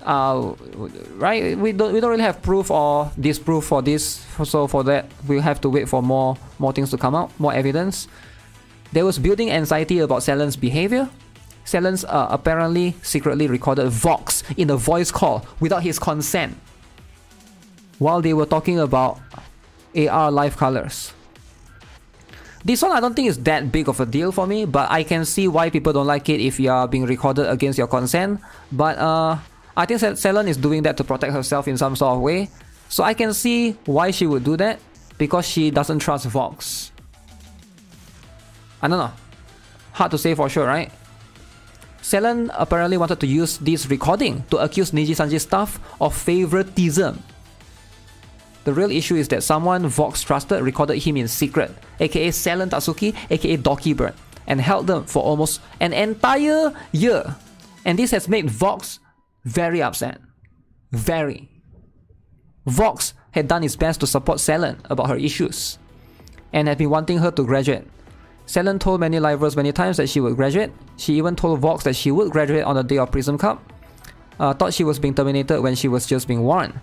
Right, we don't really have proof or disproof for this, so for that we have to wait for more things to come out, more evidence. There was building anxiety about Selen's behavior. Selen's apparently secretly recorded Vox in a voice call without his consent while they were talking about AR live colors. This one I don't think is that big of a deal for me, but I can see why people don't like it if you are being recorded against your consent. But I think Selen is doing that to protect herself in some sort of way. So I can see why she would do that, because she doesn't trust Vox. I don't know. Hard to say for sure, right? Selen apparently wanted to use this recording to accuse Niji Sanji's staff of favoritism. The real issue is that someone Vox trusted recorded him in secret, aka Selen Tatsuki, aka Doki Bird, and held them for almost an entire year. And this has made Vox very upset. Very. Vox had done his best to support Selen about her issues and had been wanting her to graduate. Selen told many livers many times that she would graduate. She even told Vox that she would graduate on the day of Prism Cup. Thought she was being terminated when she was just being warned.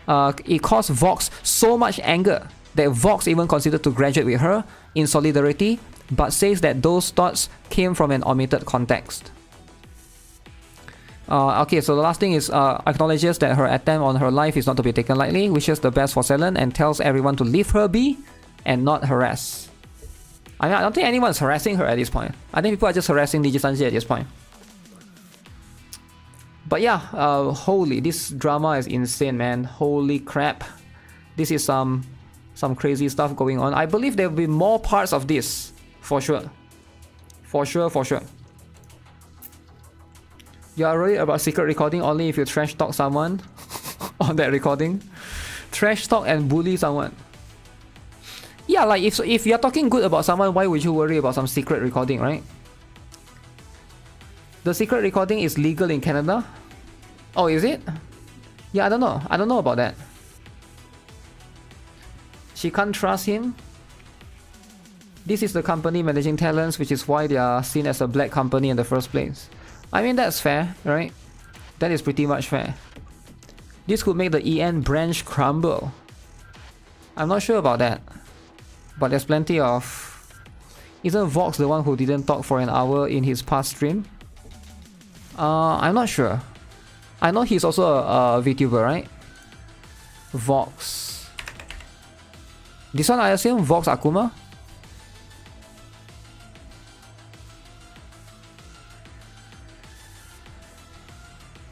It caused Vox so much anger that Vox even considered to graduate with her in solidarity, but says that those thoughts came from an omitted context. Okay, so the last thing is acknowledges that her attempt on her life is not to be taken lightly, wishes the best for Selen, and tells everyone to leave her be and not harass. I mean, I don't think anyone's harassing her at this point. I think people are just harassing Niji Sanji at this point. But yeah, holy, this drama is insane, man. Holy crap. This is some crazy stuff going on. I believe there will be more parts of this, for sure. For sure. You are worried about secret recording only if you trash talk someone on that recording. Trash talk and bully someone. Yeah, like if you're talking good about someone, why would you worry about some secret recording, right? The secret recording is legal in Canada. Oh, is it? Yeah, I don't know. I don't know about that. She can't trust him. This is the company managing talents, which is why they are seen as a black company in the first place. I mean, that's fair, right? That is pretty much fair. This could make the EN branch crumble. I'm not sure about that. But there's plenty of... Isn't Vox the one who didn't talk for an hour in his past stream? I'm not sure. I know he's also a Vtuber, right? Vox. This one I assume Vox Akuma?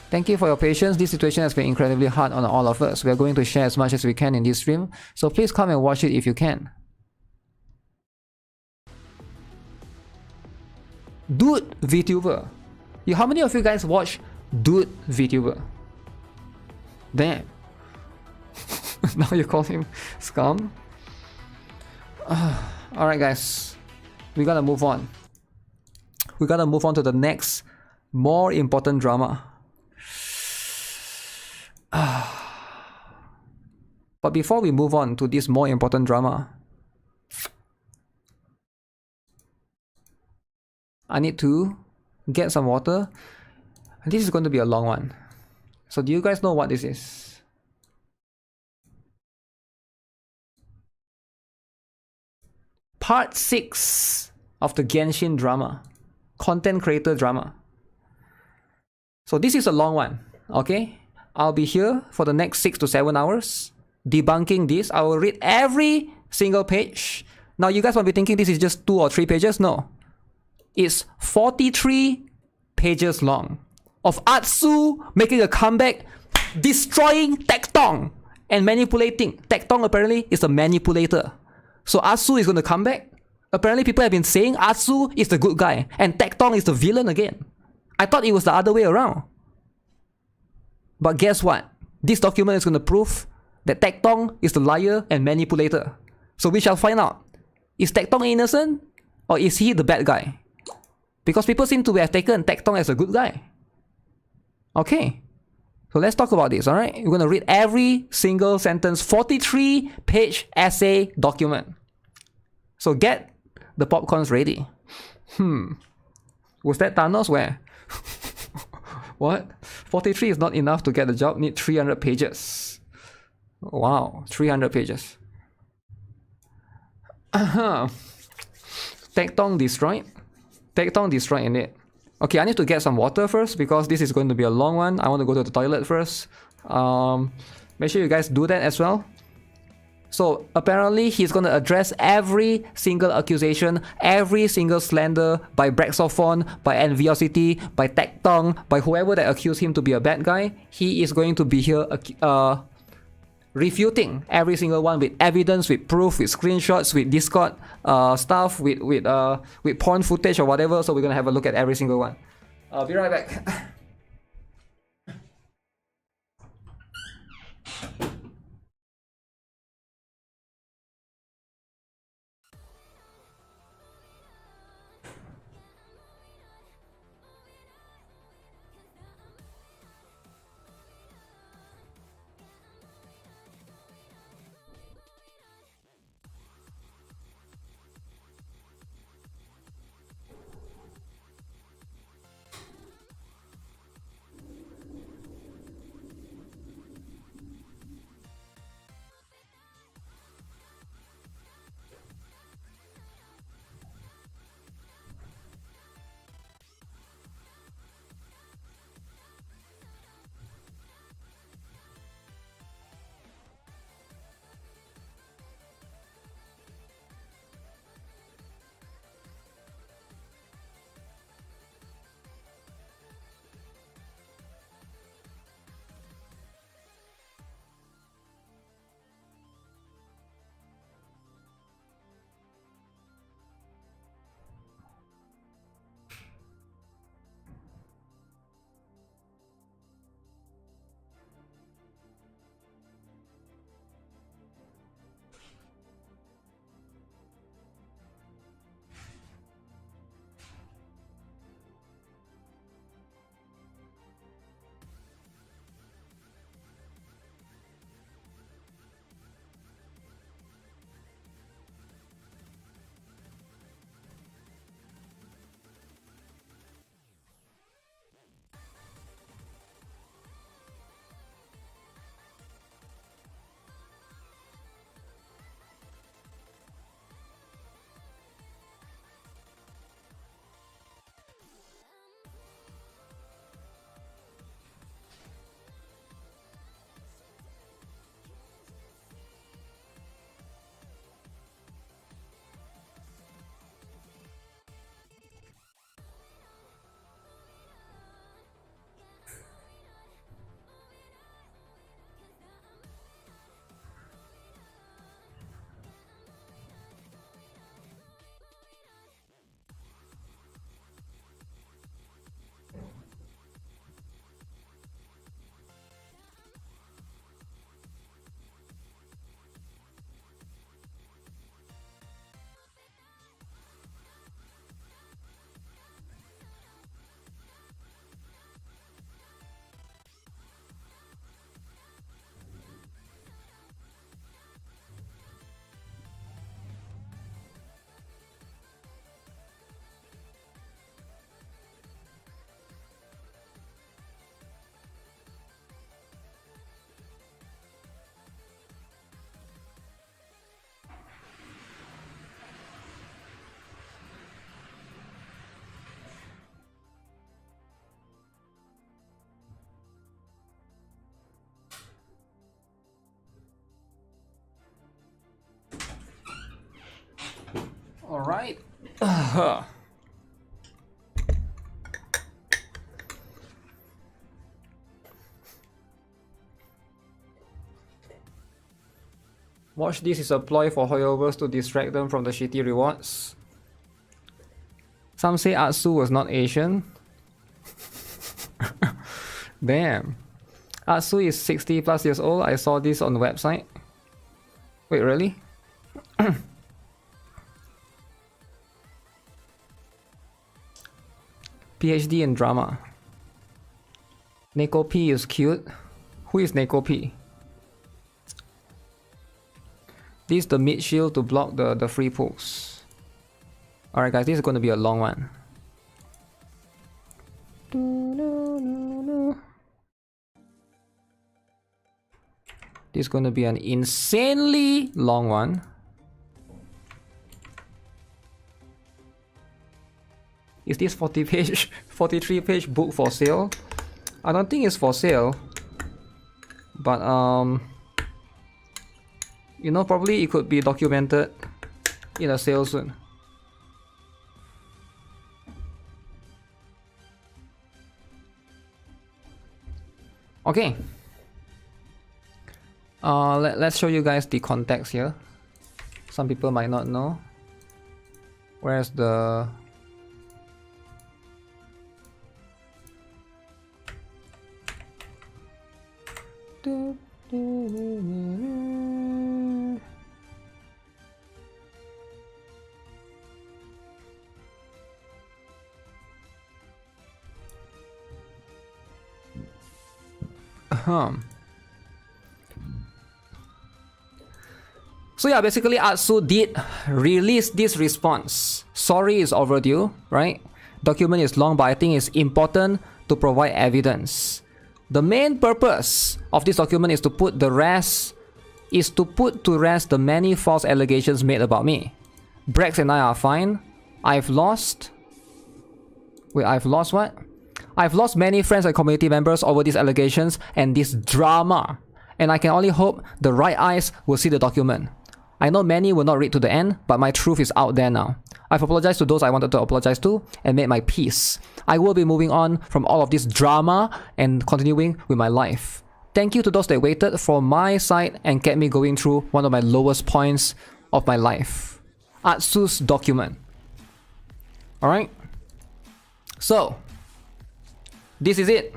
Thank you for your patience. This situation has been incredibly hard on all of us. We are going to share as much as we can in this stream, so please come and watch it if you can. Dude Vtuber. How many of you guys watch Dude Vtuber? Damn. Now you call him scum? Alright guys. We gotta move on. We gotta move on to the next more important drama. But before we move on to this more important drama, I need to get some water. And this is going to be a long one. So do you guys know what this is? Part 6 of the Genshin drama. Content creator drama. So this is a long one, okay? I'll be here for the next 6 to 7 hours debunking this. I will read every single page. Now you guys might be thinking this is just 2 or 3 pages. No. It's 43 pages long of Atsu making a comeback, destroying Tectong and manipulating. Tectong apparently is a manipulator. So Atsu is going to come back. Apparently people have been saying Atsu is the good guy and Tectong is the villain again. I thought it was the other way around. But guess what? This document is going to prove that Tectong is the liar and manipulator. So we shall find out. Is Tectong innocent or is he the bad guy? Because people seem to have taken Tectong as a good guy. Okay. So let's talk about this, alright? We're going to read every single sentence, 43-page essay document. So get the popcorns ready. Was that Thanos? Where? What? 43 is not enough to get the job. Need 300 pages. Wow, 300 pages. Tectong destroyed. Tectong destroyed in it. Okay, I need to get some water first because this is going to be a long one. I want to go to the toilet first. Make sure you guys do that as well. So apparently he's going to address every single accusation, every single slander by Braxophon, by Enviosity, by Tectong, by whoever that accused him to be a bad guy. He is going to be here refuting every single one with evidence, with proof, with screenshots, with Discord stuff, with porn footage or whatever. So we're gonna have a look at every single one. I'll be right back. Alright. Watch this is a ploy for hoyovers to distract them from the shitty rewards. Some say Atsu was not Asian. Damn. Atsu is 60 plus years old. I saw this on the website. Wait, really? PhD in drama. NIKKE is cute. Who is NIKKE? This is the mid shield to block the free pulls. Alright guys, this is going to be a long one. This is going to be an insanely long one. Is this 43 page book for sale? I don't think it's for sale. But you know, probably it could be documented in a sale soon. Okay. Let's show you guys the context here. Some people might not know. Where's the... So yeah, basically Atsu did release this response. Sorry is overdue, right? Document is long, but I think it's important to provide evidence. The main purpose of this document is to put to rest the many false allegations made about me. Brex and I are fine. I've lost what? I've lost many friends and community members over these allegations and this drama. And I can only hope the right eyes will see the document. I know many will not read to the end, but my truth is out there now. I've apologized to those I wanted to apologize to and made my peace. I will be moving on from all of this drama and continuing with my life. Thank you to those that waited for my side and kept me going through one of my lowest points of my life. Atsu's document. Alright? So, this is it.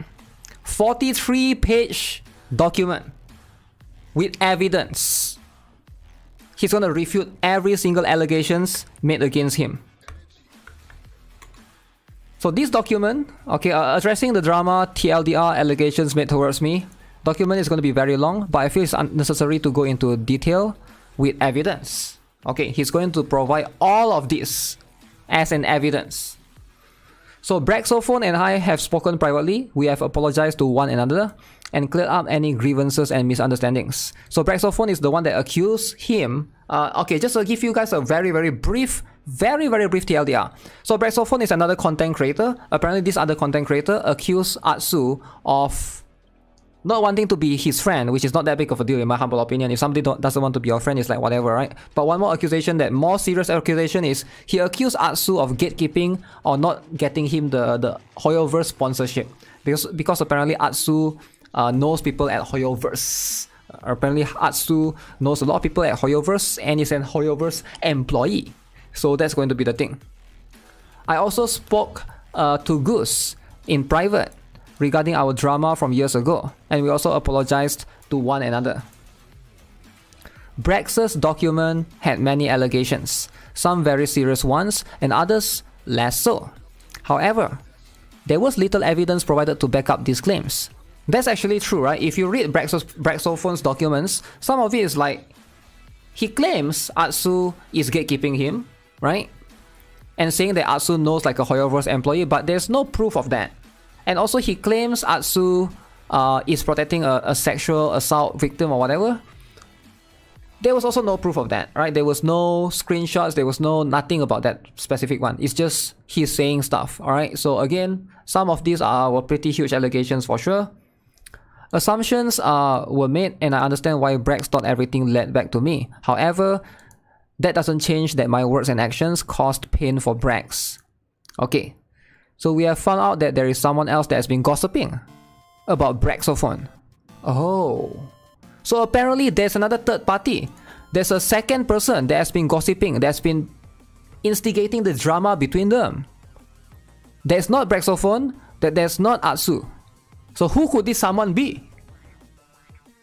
43 page document with evidence. He's gonna refute every single allegations made against him. So this document, okay, addressing the drama TLDR allegations made towards me, document is gonna be very long, but I feel it's unnecessary to go into detail with evidence. Okay, he's going to provide all of this as an evidence. So Braxophone and I have spoken privately. We have apologized to one another and cleared up any grievances and misunderstandings. So Braxophone is the one that accused him. Okay, just to give you guys a very brief TLDR. So Braxophone is another content creator. Apparently this other content creator accused Atsu of not wanting to be his friend, which is not that big of a deal in my humble opinion. If somebody doesn't want to be your friend, it's like whatever, right? But one more accusation, that more serious accusation, is he accused Atsu of gatekeeping or not getting him the Hoyoverse sponsorship. Because apparently Atsu knows people at Hoyoverse. Apparently Atsu knows a lot of people at Hoyoverse and is an Hoyoverse employee. So that's going to be the thing. I also spoke to Goose in private regarding our drama from years ago, and we also apologized to one another. Brax's document had many allegations, some very serious ones and others less so. However, there was little evidence provided to back up these claims. That's actually true, right? If you read Braxophone's documents, some of it is like, he claims Atsu is gatekeeping him, right? And saying that Atsu knows like a Hoyoverse employee, but there's no proof of that. And also he claims Atsu is protecting a sexual assault victim or whatever. There was also no proof of that, right? There was no screenshots, there was nothing about that specific one. It's just he's saying stuff, alright? So again, some of these were pretty huge allegations for sure. Assumptions were made, and I understand why Brax thought everything led back to me. However, that doesn't change that my words and actions caused pain for Brax. Okay, so we have found out that there is someone else that has been gossiping about Braxophone. Oh, so apparently there's another third party. There's a second person that has been gossiping, that's been instigating the drama between them. There's not Braxophone, there's not Atsu. So who could this someone be?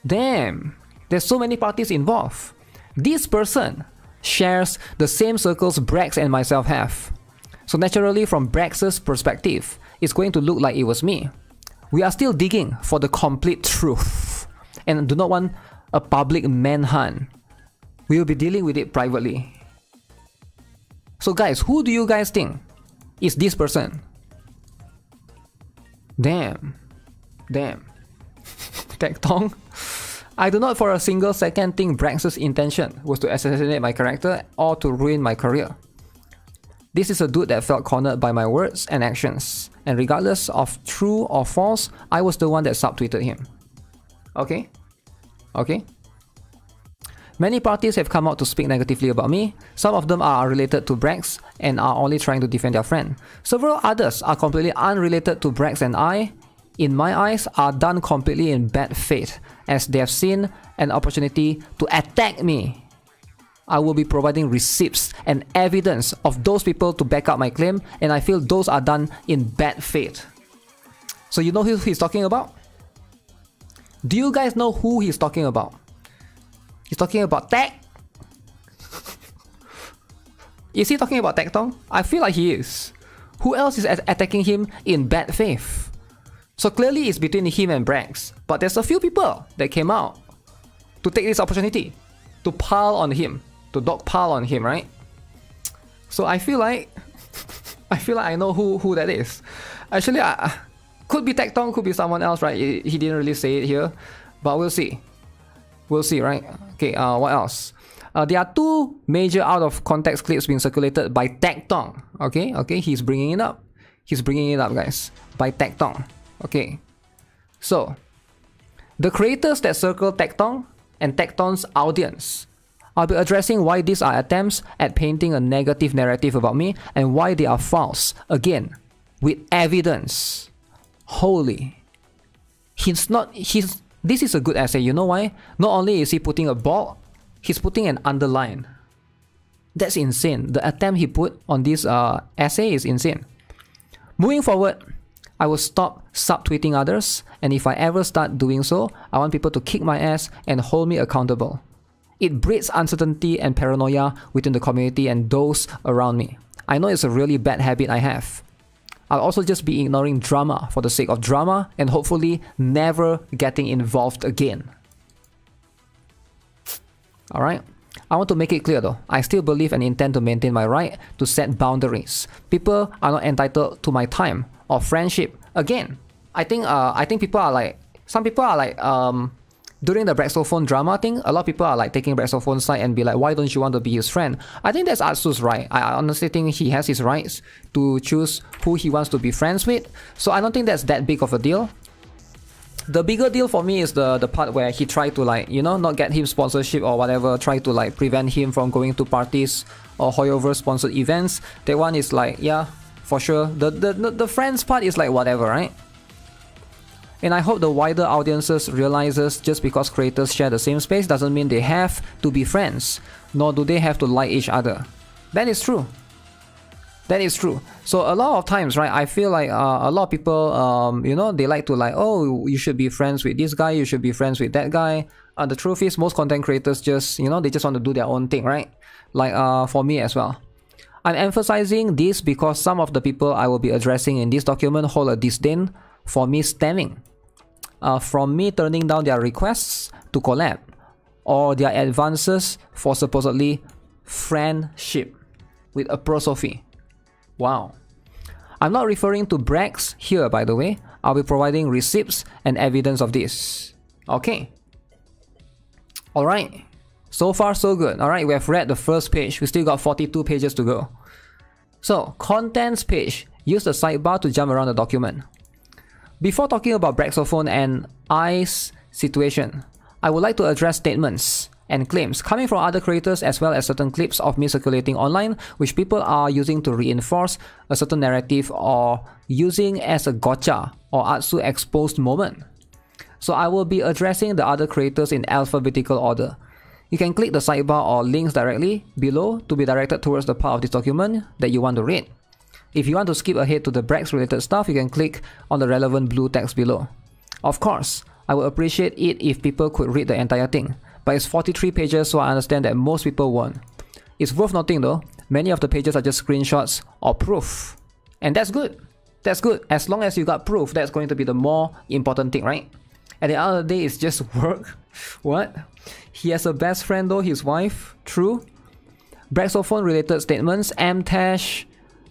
Damn, there's so many parties involved. This person shares the same circles Brax and myself have. So naturally, from Brax's perspective, it's going to look like it was me. We are still digging for the complete truth and do not want a public manhunt. We will be dealing with it privately. So guys, who do you guys think is this person? Damn. Tectong? I do not for a single second think Brax's intention was to assassinate my character or to ruin my career. This is a dude that felt cornered by my words and actions, and regardless of true or false, I was the one that subtweeted him. Okay? Many parties have come out to speak negatively about me. Some of them are related to Brax and are only trying to defend their friend. Several others are completely unrelated to Brax and I, in my eyes, are done completely in bad faith, as they have seen an opportunity to attack me. I will be providing receipts and evidence of those people to back up my claim, and I feel those are done in bad faith. So you know who he's talking about? Do you guys know who he's talking about? He's talking about Tech? Is he talking about Tectong? I feel like he is. Who else is attacking him in bad faith? So clearly it's between him and Brax, but there's a few people that came out to take this opportunity to pile on him, to dogpile on him, right? So I feel like I know who that is. Actually, could be Tectong, could be someone else, right? He didn't really say it here, but we'll see. We'll see, right? Okay, what else? There are two major out of context clips being circulated by Tectong. Okay, he's bringing it up. He's bringing it up, guys, by Tectong. Okay, so the creators that circle Tectong and Tectong's audience, I'll be addressing why these are attempts at painting a negative narrative about me and why they are false, again, with evidence. Holy. This is a good essay, you know why? Not only is he putting a bold, he's putting an underline. That's insane. The attempt he put on this essay is insane. Moving forward, I will stop subtweeting others, and if I ever start doing so, I want people to kick my ass and hold me accountable. It breeds uncertainty and paranoia within the community and those around me. I know it's a really bad habit I have. I'll also just be ignoring drama for the sake of drama and hopefully never getting involved again. Alright? I want to make it clear though, I still believe and intend to maintain my right to set boundaries. People are not entitled to my time or friendship. Again, I think people are like, some people are like, during the Braxophone drama thing, a lot of people are like taking Braxophone's side and be like, why don't you want to be his friend? I think that's Atsu's right. I honestly think he has his rights to choose who he wants to be friends with. So I don't think that's that big of a deal. The bigger deal for me is the part where he tried to like, you know, not get him sponsorship or whatever, try to like prevent him from going to parties or Hoyoverse sponsored events. That one is like, yeah, for sure. The friends part is like whatever, right? And I hope the wider audiences realizes just because creators share the same space doesn't mean they have to be friends, nor do they have to like each other. That is true. That is true. So a lot of times, right, I feel like a lot of people, you know, they like to like, oh, you should be friends with this guy, you should be friends with that guy. The truth is most content creators just, you know, they just want to do their own thing, right? Like for me as well. I'm emphasizing this because some of the people I will be addressing in this document hold a disdain for me stemming from me turning down their requests to collab or their advances for supposedly friendship with a prosophy. Wow. I'm not referring to Brax here, by the way. I'll be providing receipts and evidence of this. Okay. Alright. So far so good. Alright, we have read the first page. We still got 42 pages to go. So, contents page. Use the sidebar to jump around the document. Before talking about Braxophone and I's situation, I would like to address statements and claims coming from other creators, as well as certain clips of me circulating online, which people are using to reinforce a certain narrative or using as a gotcha or Atsu exposed moment. So I will be addressing the other creators in alphabetical order. You can click the sidebar or links directly below to be directed towards the part of this document that you want to read. If you want to skip ahead to the Brax related stuff, you can click on the relevant blue text below. Of course, I would appreciate it if people could read the entire thing, but it's 43 pages, so I understand that most people won't. It's worth noting though, many of the pages are just screenshots or proof. And that's good. That's good. As long as you got proof, that's going to be the more important thing, right? At the end of the day, it's just work. What? He has a best friend though, his wife. True. Braxophone related statements. Amtash,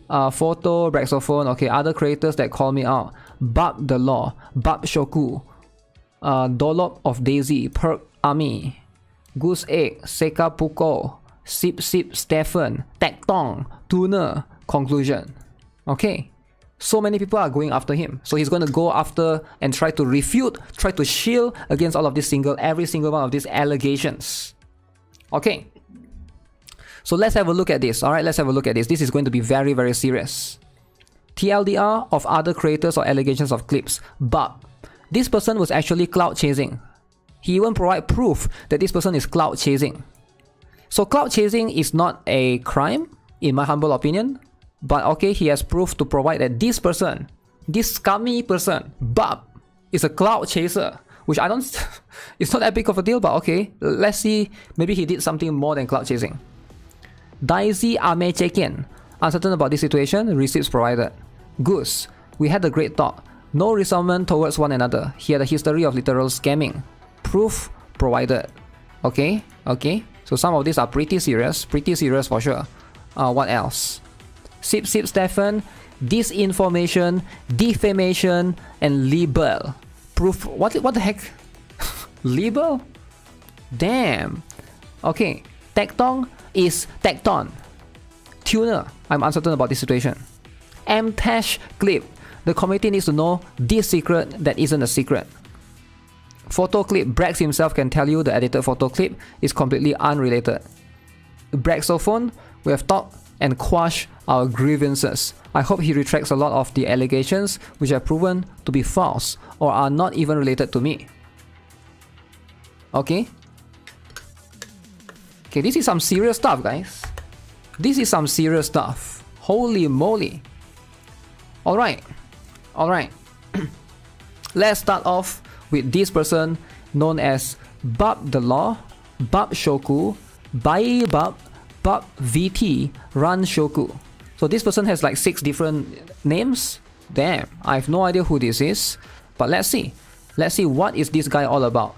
photo, Braxophone. Okay, other creators that call me out. Bab the Law, Bab Shoku, Dolop of Daisy, Perk Army, Goose Egg, Seka Puko, Sip Sip Stefan, Tectong, Tuner, Conclusion. Okay. So many people are going after him. So he's going to go after and try to refute, try to shield against all of this every single one of these allegations. Okay. So let's have a look at this. Alright, let's have a look at this. This is going to be very, very serious. TLDR of other creators or allegations of clips. But this person was actually cloud chasing. He even provide proof that this person is cloud chasing. So cloud chasing is not a crime, in my humble opinion. But okay, he has proof to provide that this person, this scummy person, Bab, is a cloud chaser. Which I don't... it's not that big of a deal, but okay. Let's see. Maybe he did something more than cloud chasing. Daisy Ame check-in. Uncertain about this situation, receipts provided. Goose, we had a great talk. No resentment towards one another. He had a history of literal scamming. Proof provided. Okay, okay. So some of these are pretty serious for sure. What else? Sip Sip Stefan, disinformation, defamation, and libel. Proof. What the heck? Libel? Damn. Okay. Tectong is Tecton. Tuner, I'm uncertain about this situation. Amtash clip. The committee needs to know this secret that isn't a secret. Photo clip. Brax himself can tell you the edited photo clip is completely unrelated. Braxophone, we have talked and quash our grievances. I hope he retracts a lot of the allegations which are proven to be false or are not even related to me. Okay? Okay, this is some serious stuff, guys. This is some serious stuff. Holy moly. Alright. Alright. Let's start off with this person known as Bab the Law, Bab Shoku, Bai Bab, Bab VT, Run Shoku. So this person has like 6 different names. Damn, I have no idea who this is. But let's see. Let's see what is this guy all about.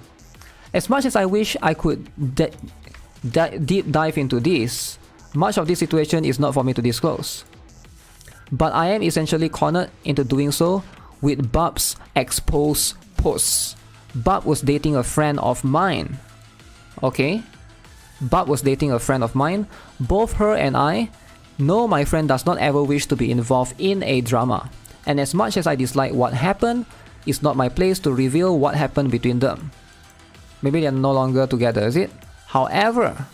As much as I wish I could deep dive into this, much of this situation is not for me to disclose. But I am essentially cornered into doing so with Bab's exposed posts. Bab was dating a friend of mine. Okay? Bab was dating a friend of mine. Both her and I know my friend does not ever wish to be involved in a drama. And as much as I dislike what happened, it's not my place to reveal what happened between them. Maybe they're no longer together, is it? However,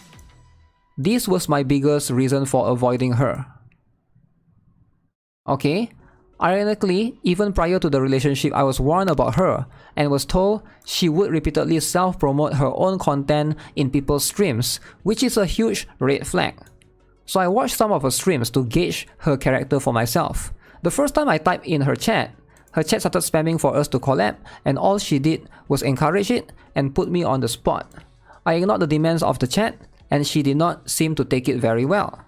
this was my biggest reason for avoiding her. Okay? Ironically, even prior to the relationship, I was warned about her and was told she would repeatedly self-promote her own content in people's streams, which is a huge red flag. So I watched some of her streams to gauge her character for myself. The first time I typed in her chat started spamming for us to collab, and all she did was encourage it and put me on the spot. I ignored the demands of the chat, and she did not seem to take it very well.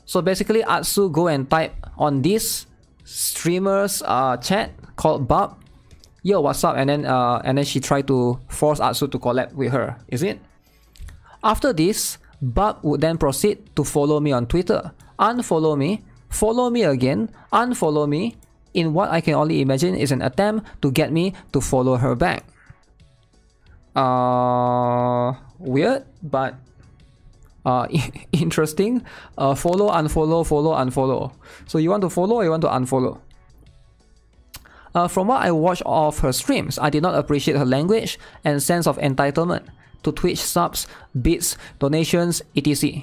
So basically, Atsu go and type on this streamer's chat called Bab, yo, what's up? And then she tried to force Atsu to collab with her. Is it? After this, Bab would then proceed to follow me on Twitter, unfollow me, follow me again, unfollow me, in what I can only imagine is an attempt to get me to follow her back. Weird, but interesting. Follow, unfollow, follow, unfollow. So you want to follow or you want to unfollow? From what I watched of her streams, I did not appreciate her language and sense of entitlement. to Twitch subs, bits, donations, etc.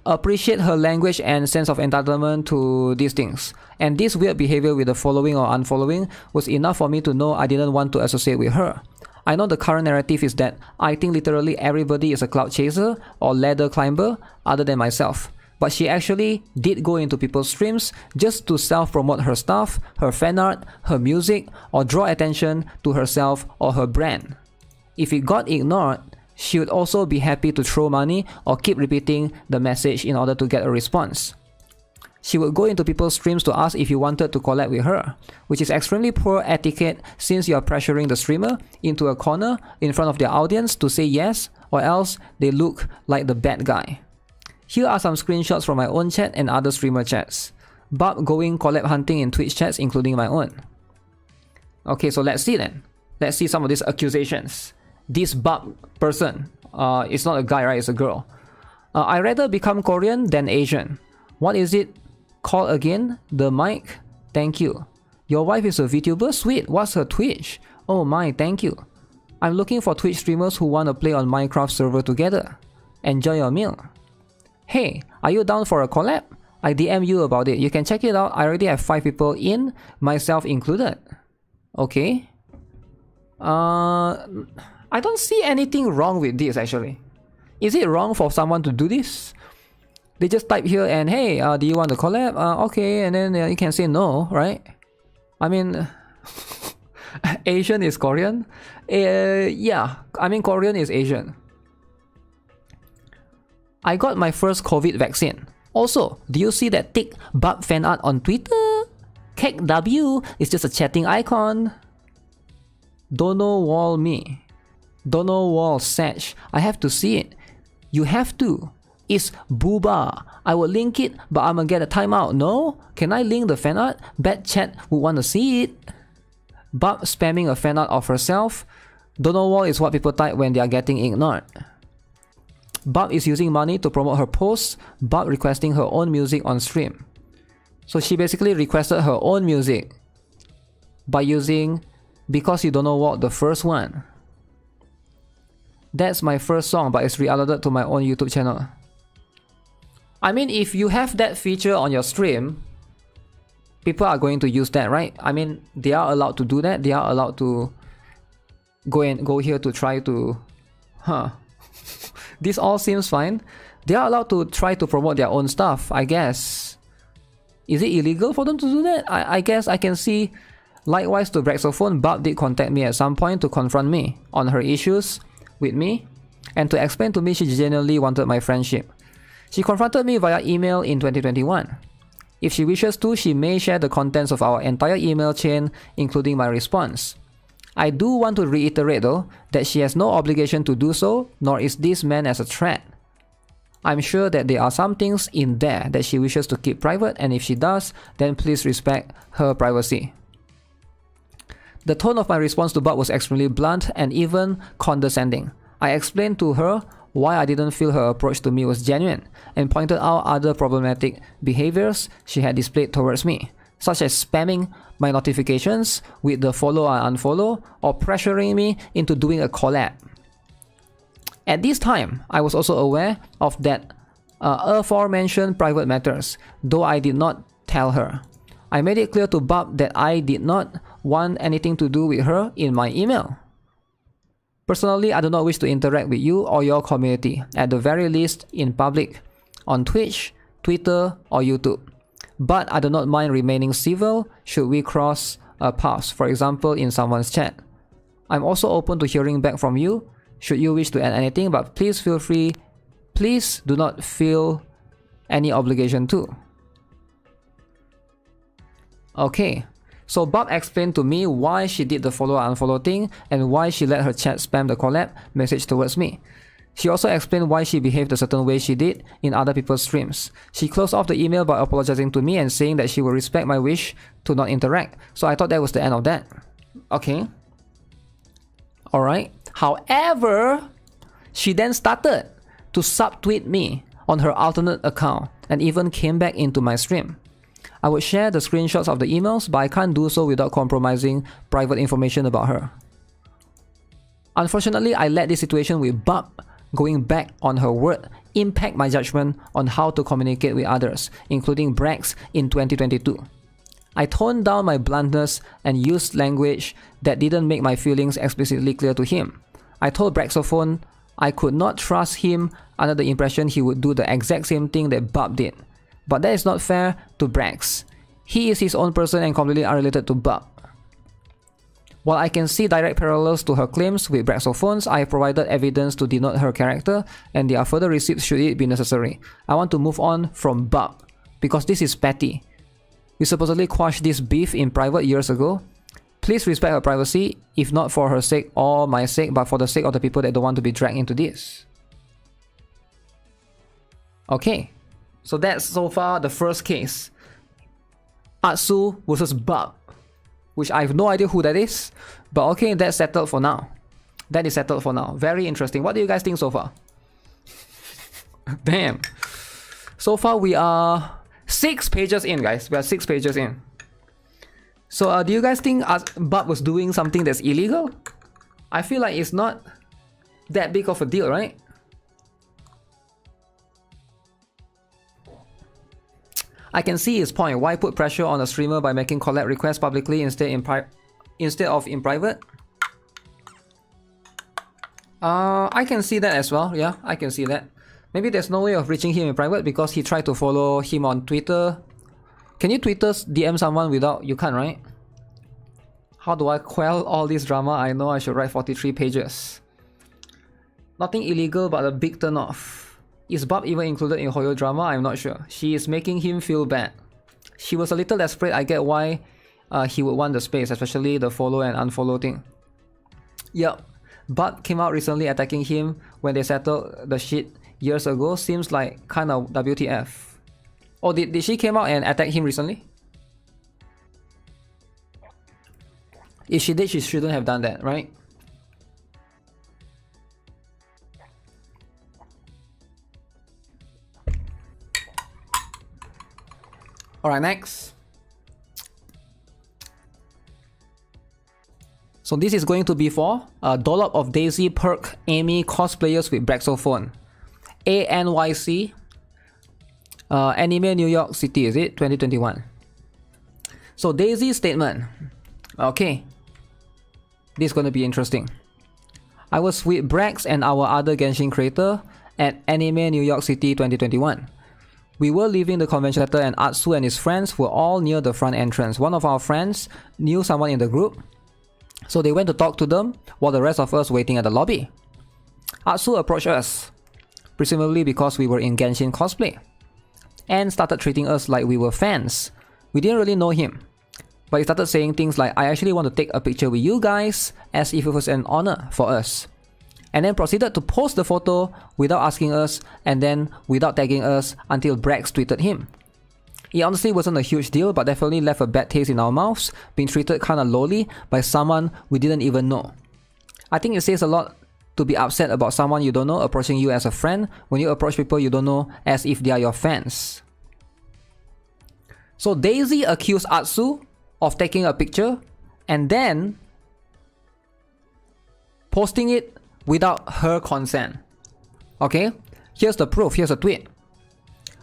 Appreciate her language and sense of entitlement to these things. And this weird behavior with the following or unfollowing was enough for me to know I didn't want to associate with her. I know the current narrative is that I think literally everybody is a cloud chaser or ladder climber other than myself. But she actually did go into people's streams just to self-promote her stuff, her fan art, her music, or draw attention to herself or her brand. If it got ignored, she would also be happy to throw money or keep repeating the message in order to get a response. She would go into people's streams to ask if you wanted to collab with her, which is extremely poor etiquette since you are pressuring the streamer into a corner in front of their audience to say yes, or else they look like the bad guy. Here are some screenshots from my own chat and other streamer chats. Bob going collab hunting in Twitch chats including my own. Okay, so let's see then. Let's see some of these accusations. This Bob person, it's not a guy, right? It's a girl. I rather become Korean than Asian. What is it called again? The mic? Thank you. Your wife is a Vtuber? Sweet. What's her Twitch? Oh my, thank you. I'm looking for Twitch streamers who want to play on Minecraft server together. Enjoy your meal. Hey, are you down for a collab? I DM you about it. You can check it out. I already have 5 people in, myself included. Okay. I don't see anything wrong with this actually. Is it wrong for someone to do this? They just type here and hey, do you want to collab? Okay, and then you can say no, right? I mean, Asian is Korean? Yeah, I mean Korean is Asian. I got my first COVID vaccine. Also, do you see that thick Bub fan art on Twitter? KEKW is just a chatting icon. Dono wall me. Dono wall Satch. I have to see it. You have to. It's booba. I will link it, but I'ma get a timeout. No? Can I link the fan art? Bet chat would want to see it. Bub spamming a fan art of herself. Dono wall is what people type when they are getting ignored. Bub is using money to promote her posts. Bub requesting her own music on stream. So she basically requested her own music by using Because You Don't Know What, the first one. That's my first song, but it's re-uploaded to my own YouTube channel. I mean, if you have that feature on your stream, people are going to use that, right? I mean, they are allowed to do that. They are allowed to go here to try to... This all seems fine. They are allowed to try to promote their own stuff, I guess. Is it illegal for them to do that? I guess I can see. Likewise to Braxophone, Bub did contact me at some point to confront me on her issues with me and to explain to me she genuinely wanted my friendship. She confronted me via email in 2021. If she wishes to, she may share the contents of our entire email chain, including my response. I do want to reiterate though, that she has no obligation to do so, nor is this meant as a threat. I'm sure that there are some things in there that she wishes to keep private, and if she does, then please respect her privacy. The tone of my response to Bob was extremely blunt and even condescending. I explained to her why I didn't feel her approach to me was genuine, and pointed out other problematic behaviors she had displayed towards me, such as spamming my notifications with the follow and unfollow, or pressuring me into doing a collab. At this time, I was also aware of that aforementioned private matters, though I did not tell her. I made it clear to Bob that I did not want anything to do with her in my email. Personally, I do not wish to interact with you or your community, at the very least in public, on Twitch, Twitter, or YouTube. But I do not mind remaining civil should we cross paths, for example in someone's chat. I'm also open to hearing back from you should you wish to add anything, but please feel free. Please do not feel any obligation to. Okay, so Bob explained to me why she did the follow-unfollow thing and why she let her chat spam the collab message towards me. She also explained why she behaved a certain way she did in other people's streams. She closed off the email by apologizing to me and saying that she would respect my wish to not interact. So I thought that was the end of that. Okay. Alright. However, she then started to subtweet me on her alternate account and even came back into my stream. I would share the screenshots of the emails, but I can't do so without compromising private information about her. Unfortunately, I let this situation with Bub going back on her word impact my judgment on how to communicate with others, including Brax in 2022. I toned down my bluntness and used language that didn't make my feelings explicitly clear to him. I told Braxophone I could not trust him under the impression he would do the exact same thing that Bub did. But that is not fair to Brax. He is his own person and completely unrelated to Bub. While I can see direct parallels to her claims with Braxophones, I have provided evidence to denote her character, and there are further receipts should it be necessary. I want to move on from Bub, because this is petty. We supposedly quashed this beef in private years ago. Please respect her privacy, if not for her sake or my sake, but for the sake of the people that don't want to be dragged into this. Okay, so that's so far the first case. Atsu versus Bub, which I have no idea who that is, but okay, that's settled for now. That is settled for now. Very interesting. What do you guys think so far? Damn. So far we are 6 pages in, guys. We are 6 pages in. So do you guys think Bub was doing something that's illegal? I feel like it's not that big of a deal, right? I can see his point. Why put pressure on a streamer by making collab requests publicly instead of in private? I can see that as well. Yeah, I can see that. Maybe there's no way of reaching him in private because he tried to follow him on Twitter. Can you Twitter DM someone without... You can't, right? How do I quell all this drama? I know I should write 43 pages. Nothing illegal but a big turn off. Is Bub even included in Hoyo drama? I'm not sure. She is making him feel bad. She was a little desperate. I get why he would want the space, especially the follow and unfollow thing. Yup. Bub came out recently attacking him when they settled the shit years ago. Seems like kind of WTF. Oh, did she came out and attack him recently? If she did, she shouldn't have done that, right? Alright, next. So this is going to be for Dollop of Daisy Perk Amy cosplayers with Braxophone. ANYC Anime New York City, is it? 2021. So Daisy's statement. Okay. This is going to be interesting. I was with Brax and our other Genshin creator at Anime New York City 2021. We were leaving the convention center and Atsu and his friends were all near the front entrance. One of our friends knew someone in the group, so they went to talk to them while the rest of us waiting at the lobby. Atsu approached us, presumably because we were in Genshin cosplay, and started treating us like we were fans. We didn't really know him, but he started saying things like, I actually want to take a picture with you guys, as if it was an honor for us. And then proceeded to post the photo without asking us and then without tagging us until Brax tweeted him. It honestly wasn't a huge deal, but definitely left a bad taste in our mouths, being treated kinda lowly by someone we didn't even know. I think it says a lot to be upset about someone you don't know approaching you as a friend when you approach people you don't know as if they are your fans. So Daisy accused Atsu of taking a picture and then posting it without her consent. Okay, here's the proof, here's a tweet.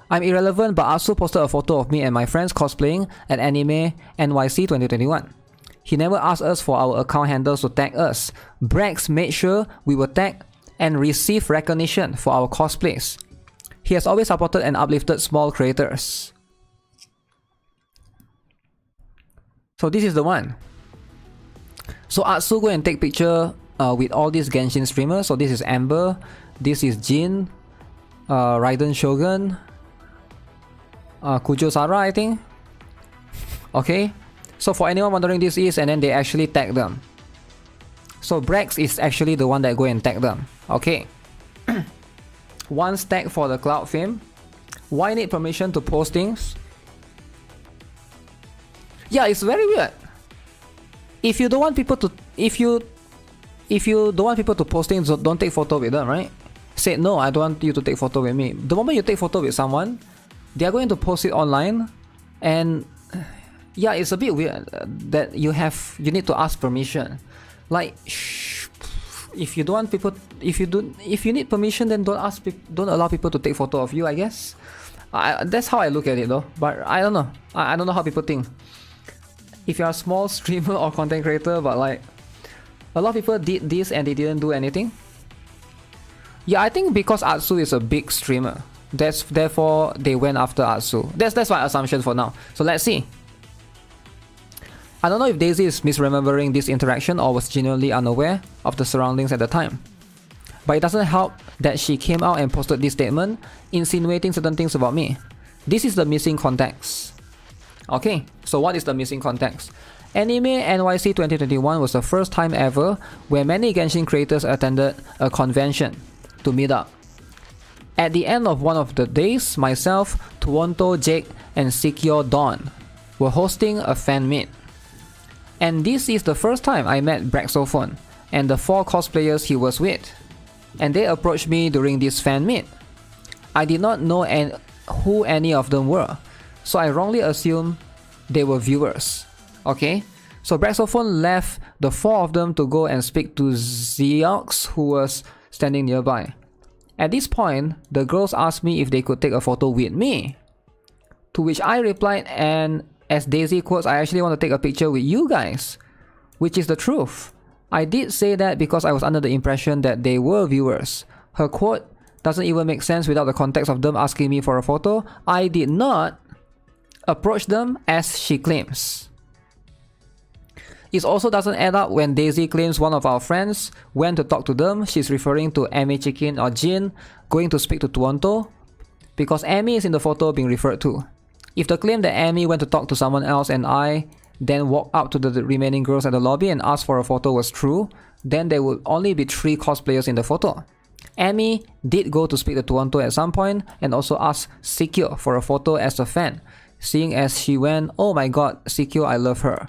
I'm irrelevant, but Atsu posted a photo of me and my friends cosplaying at Anime NYC 2021. He never asked us for our account handles to tag us. Brax made sure we were tagged and received recognition for our cosplays. He has always supported and uplifted small creators. So this is the one. So Atsu go and take picture with all these Genshin streamers. So this is Amber, this is Jin, Raiden Shogun, Kujo Sara, I think. Okay, so for anyone wondering this is, and then they actually tag them. So Brax is actually the one that go and tag them. Okay. One tag for the cloud fame. Why need permission to post things? Yeah, it's very weird. If you don't want people to, if you don't want people to post things, don't take photo with them, right? Say no, I don't want you to take photo with me. The moment you take photo with someone, they are going to post it online, and yeah, it's a bit weird that you need to ask permission. Like, if you don't want people, if you need permission, then don't allow people to take photo of you, I guess. That's how I look at it though. But I don't know. I don't know how people think. If you're a small streamer or content creator, but like a lot of people did this and they didn't do anything. Yeah, I think because Atsu is a big streamer, therefore they went after Atsu. That's my assumption for now. So let's see. I don't know if Daisy is misremembering this interaction or was genuinely unaware of the surroundings at the time. But it doesn't help that she came out and posted this statement, insinuating certain things about me. This is the missing context. Okay, so what is the missing context? Anime NYC 2021 was the first time ever where many Genshin creators attended a convention to meet up. At the end of one of the days, myself, Tuonto, Jake, and Sikyo Dawn were hosting a fan meet. And this is the first time I met Braxophone and the 4 cosplayers he was with. And they approached me during this fan meet. I did not know who any of them were, so I wrongly assumed they were viewers. Okay, so Braxophone left the 4 of them to go and speak to Zeox, who was standing nearby. At this point, the girls asked me if they could take a photo with me. To which I replied, and as Daisy quotes, I actually want to take a picture with you guys. Which is the truth. I did say that because I was under the impression that they were viewers. Her quote doesn't even make sense without the context of them asking me for a photo. I did not approach them as she claims. It also doesn't add up when Daisy claims one of our friends went to talk to them. She's referring to Amy Chicken or Jin going to speak to Tuonto, because Amy is in the photo being referred to. If the claim that Amy went to talk to someone else and I then walked up to the remaining girls at the lobby and asked for a photo was true, then there would only be 3 cosplayers in the photo. Amy did go to speak to Tuonto at some point and also asked Sikyo for a photo as a fan, seeing as she went, "Oh my god, Sikyo, I love her."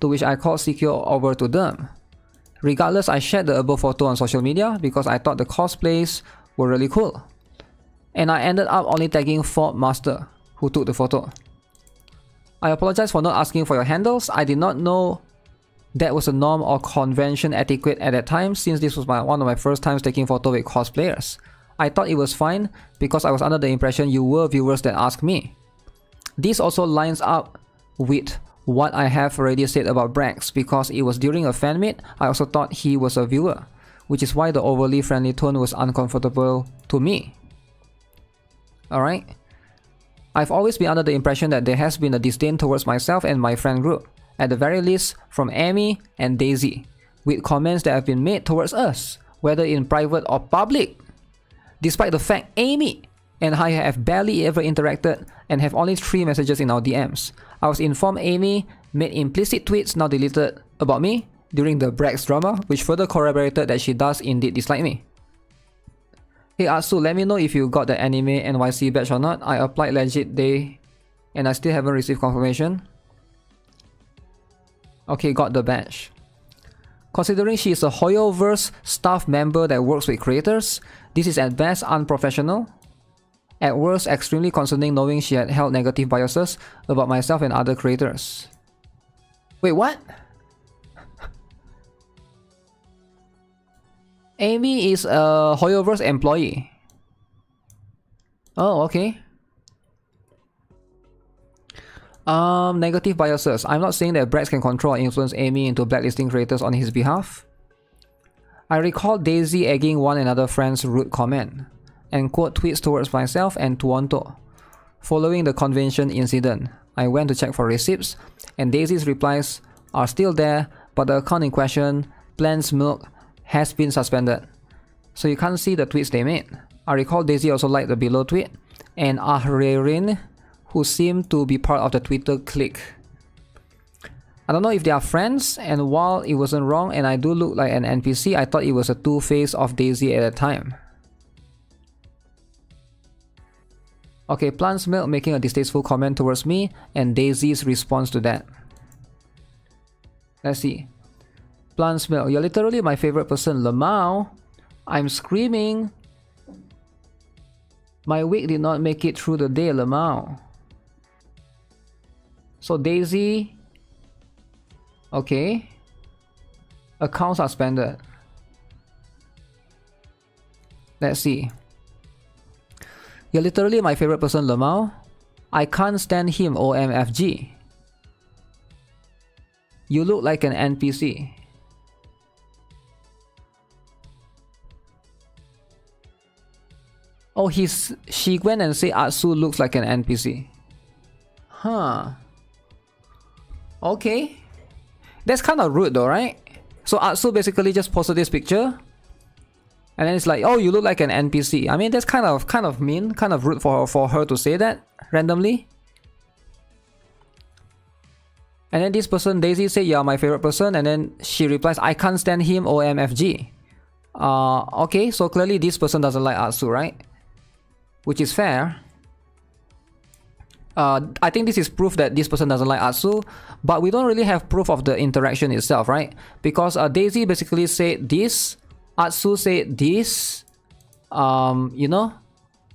To which I called Sikyo over to them. Regardless, I shared the above photo on social media because I thought the cosplays were really cool. And I ended up only tagging Fort Master, who took the photo. I apologize for not asking for your handles. I did not know that was a norm or convention etiquette at that time, since this was one of my first times taking photo with cosplayers. I thought it was fine because I was under the impression you were viewers that asked me. This also lines up with what I have already said about Brax, because it was during a fan meet. I also thought he was a viewer, which is why the overly friendly tone was uncomfortable to me. Alright? I've always been under the impression that there has been a disdain towards myself and my friend group, at the very least from Amy and Daisy, with comments that have been made towards us, whether in private or public. Despite the fact Amy and I have barely ever interacted and have only 3 messages in our DMs. I was informed Amy made implicit tweets now deleted about me during the Brax drama, which further corroborated that she does indeed dislike me. Hey Atsu, let me know if you got the anime NYC badge or not. I applied legit day and I still haven't received confirmation. Okay, got the badge. Considering she is a Hoyoverse staff member that works with creators, this is at best unprofessional. At worst, extremely concerning, knowing she had held negative biases about myself and other creators. Wait, what? Amy is a Hoyoverse employee. Oh, okay. Negative biases. I'm not saying that Brax can control or influence Amy into blacklisting creators on his behalf. I recall Daisy egging one another friend's rude comment and quote tweets towards myself and Tuonto. Following the convention incident, I went to check for receipts, and Daisy's replies are still there, but the account in question, Plants Milk, has been suspended. So you can't see the tweets they made. I recall Daisy also liked the below tweet, and Ahrerin, who seemed to be part of the Twitter clique. I don't know if they are friends, and while it wasn't wrong and I do look like an NPC, I thought it was a two-face of Daisy at the time. Okay, Plants Milk making a distasteful comment towards me and Daisy's response to that. Let's see. Plants Milk, you're literally my favorite person, Lemao. I'm screaming. My wig did not make it through the day, Lemao. So Daisy. Okay. Account suspended. Let's see. You're literally my favorite person, Lemao. I can't stand him, OMFG. You look like an NPC. Oh, she went and said Atsu looks like an NPC. Huh. Okay. That's kind of rude though, right? So Atsu basically just posted this picture. And then it's like, oh, you look like an NPC. I mean, that's kind of mean, kind of rude for her to say that randomly. And then this person, Daisy, said, you're my favorite person. And then she replies, I can't stand him, OMFG. Okay, so clearly this person doesn't like Atsu, right? Which is fair. I think this is proof that this person doesn't like Atsu, but we don't really have proof of the interaction itself, right? Because Daisy basically said this, Atsu said this, you know,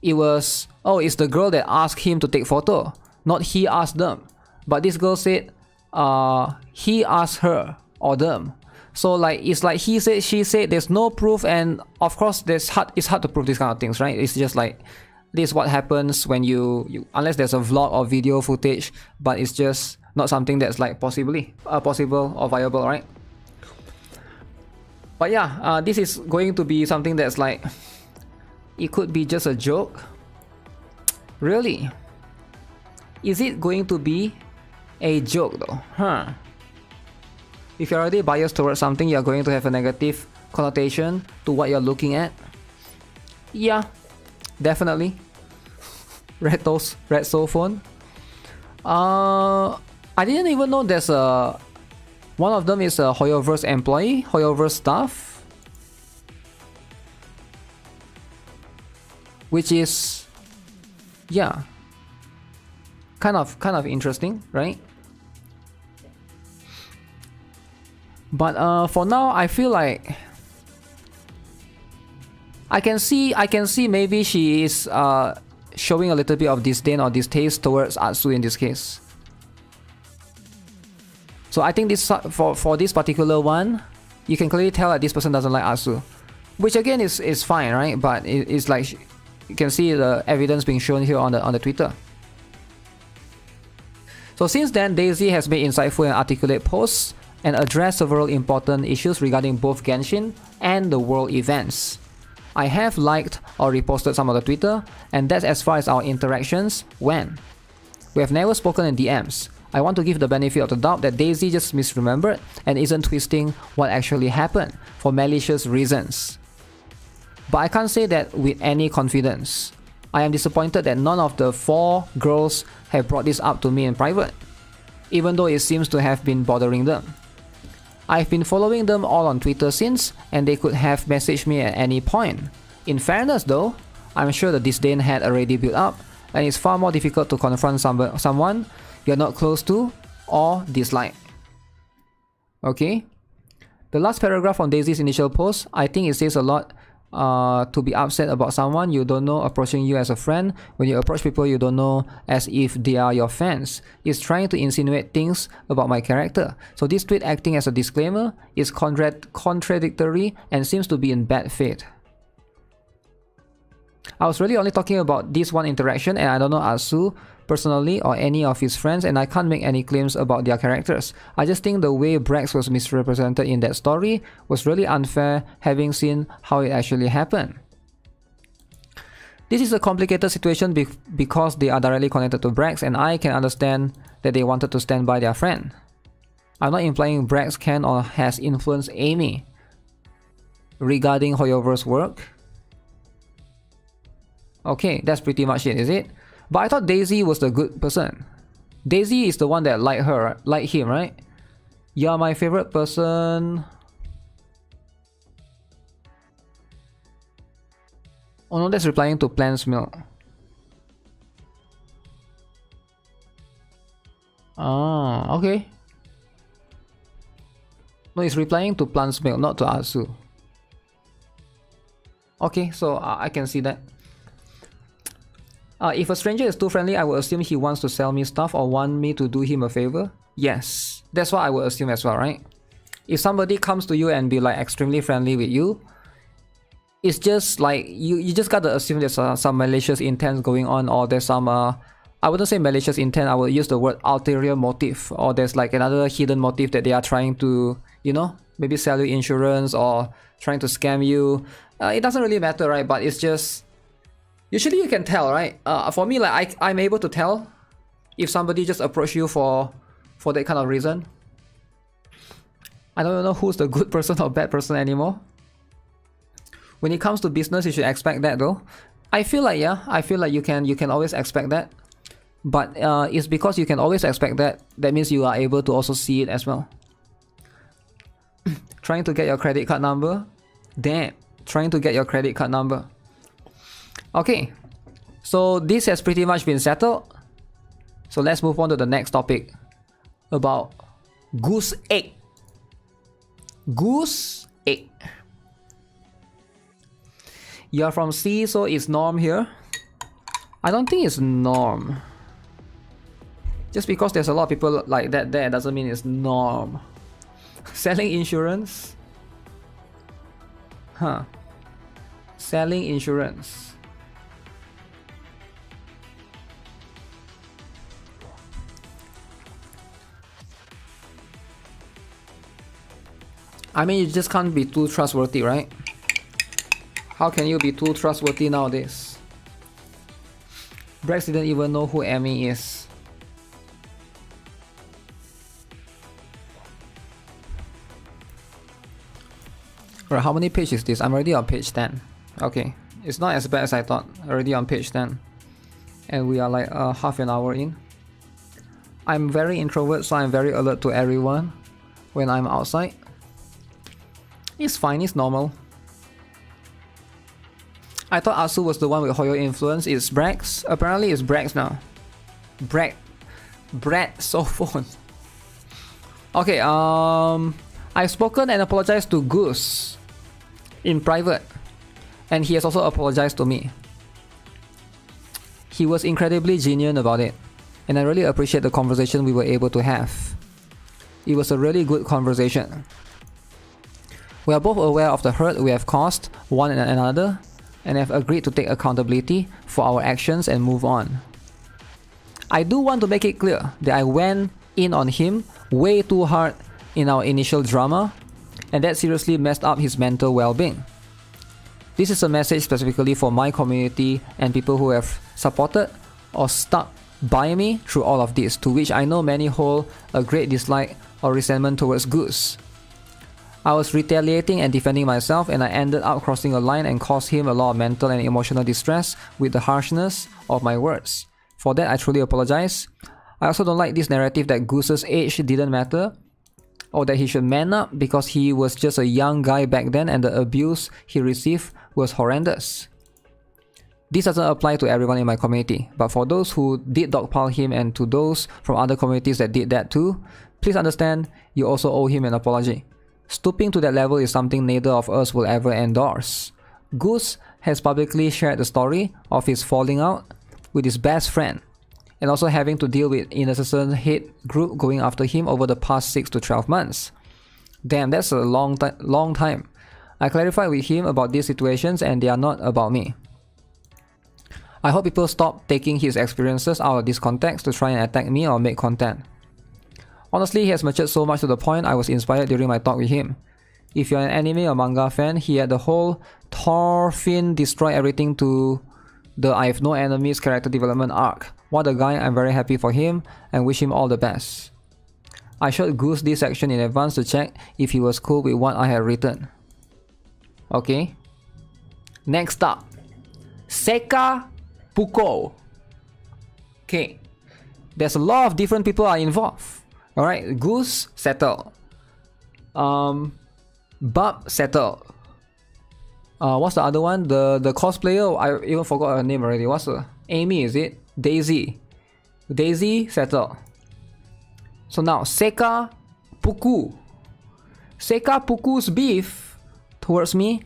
it was, oh, it's the girl that asked him to take photo, not he asked them. But this girl said, he asked her or them. So like, it's like he said, she said, there's no proof, and of course it's hard to prove these kind of things, right? It's just like, this is what happens when you unless there's a vlog or video footage, but it's just not something that's like possible or viable, right? But yeah, this is going to be something that's like, it could be just a joke. Really? Is it going to be a joke though? Huh? If you're already biased towards something, you're going to have a negative connotation to what you're looking at. Yeah. Definitely. Red Soul Phone. I didn't even know there's a... One of them is a Hoyoverse employee, Hoyoverse staff. Which is... Yeah. Kind of interesting, right? But for now, I feel like... I can see maybe she is showing a little bit of disdain or distaste towards Atsu in this case. So I think this for this particular one, you can clearly tell that this person doesn't like Atsu, which again is fine, right? But it's like you can see the evidence being shown here on the Twitter. So since then, Daisy has made insightful and articulate posts and addressed several important issues regarding both Genshin and the world events. I have liked or reposted some of the Twitter, and that's as far as our interactions went. We have never spoken in DMs. I want to give the benefit of the doubt that Daisy just misremembered and isn't twisting what actually happened for malicious reasons. But I can't say that with any confidence. I am disappointed that none of the 4 girls have brought this up to me in private, even though it seems to have been bothering them. I've been following them all on Twitter since, and they could have messaged me at any point. In fairness though, I'm sure the disdain had already built up, and it's far more difficult to confront someone you're not close to or dislike. Okay? The last paragraph on Daisy's initial post, I think it says a lot. To be upset about someone you don't know approaching you as a friend when you approach people you don't know as if they are your fans. It's trying to insinuate things about my character. So this tweet, acting as a disclaimer, is contradictory and seems to be in bad faith. I was really only talking about this one interaction, and I don't know Atsu personally or any of his friends, and I can't make any claims about their characters. I just think the way Brax was misrepresented in that story was really unfair, having seen how it actually happened. This is a complicated situation because they are directly connected to Brax, and I can understand that they wanted to stand by their friend. I'm not implying Brax can or has influenced Amy regarding Hoyover's work. Okay, that's pretty much it, is it? But I thought Daisy was the good person. Daisy is the one that liked him, right? You're my favorite person. Oh no, that's replying to Plant's Milk. Ah, okay. No, it's replying to Plant's Milk, not to Atsu. Okay, so I can see that. If a stranger is too friendly, I would assume he wants to sell me stuff or want me to do him a favor. Yes, that's what I would assume as well, right? If somebody comes to you and be like extremely friendly with you, it's just like you just gotta assume there's some malicious intent going on, or there's some I wouldn't say malicious intent, I would use the word ulterior motive, or there's like another hidden motive that they are trying to, you know, maybe sell you insurance or trying to scam you. It doesn't really matter, right? But it's just, usually you can tell, right? For me, like I'm able to tell if somebody just approach you for that kind of reason. I don't know who's the good person or bad person anymore. When it comes to business, you should expect that though. I feel like, yeah, I feel like you can always expect that. But it's because you can always expect that, that means you are able to also see it as well. Trying to get your credit card number? Damn, trying to get your credit card number. Okay, so this has pretty much been settled. So let's move on to the next topic about goose egg. Goose egg. You're from C, so it's norm here. I don't think it's norm. Just because there's a lot of people like that there doesn't mean it's norm. Selling insurance? Huh. Selling insurance. I mean, you just can't be too trustworthy, right? How can you be too trustworthy nowadays? Brex didn't even know who Amy is. Right, how many pages is this? I'm already on page 10. Okay, it's not as bad as I thought. Already on page 10. And we are like half an hour in. I'm very introvert, so I'm very alert to everyone when I'm outside. It's fine, it's normal. I thought Asu was the one with Hoyo influence. It's Brex. Apparently it's Brex now. Brad so phone. Okay, I've spoken and apologized to Goose in private, and he has also apologized to me. He was incredibly genuine about it, and I really appreciate the conversation we were able to have. It was a really good conversation. We are both aware of the hurt we have caused one another, and have agreed to take accountability for our actions and move on. I do want to make it clear that I went in on him way too hard in our initial drama, and that seriously messed up his mental well-being. This is a message specifically for my community and people who have supported or stuck by me through all of this, to which I know many hold a great dislike or resentment towards Goose. I was retaliating and defending myself, and I ended up crossing a line and caused him a lot of mental and emotional distress with the harshness of my words. For that, I truly apologize. I also don't like this narrative that Goose's age didn't matter, or that he should man up because he was just a young guy back then and the abuse he received was horrendous. This doesn't apply to everyone in my community, but for those who did dogpile him and to those from other communities that did that too, please understand you also owe him an apology. Stooping to that level is something neither of us will ever endorse. Goose has publicly shared the story of his falling out with his best friend, and also having to deal with innocent hate group going after him over the past 6 to 12 months. Damn, that's a long time. I clarified with him about these situations and they are not about me. I hope people stop taking his experiences out of this context to try and attack me or make content. Honestly, he has matured so much to the point I was inspired during my talk with him. If you're an anime or manga fan, he had the whole Thorfinn destroy everything to the I have no enemies character development arc. What a guy, I'm very happy for him and wish him all the best. I showed Goose this section in advance to check if he was cool with what I had written. Okay. Next up, Seka Puko. Okay. There's a lot of different people are involved. Alright, Goose, settle. Bub, settle. What's the other one? The cosplayer, I even forgot her name already. What's the... Amy, is it? Daisy. Daisy, settle. So now, Seka Puku. Seka Puku's beef towards me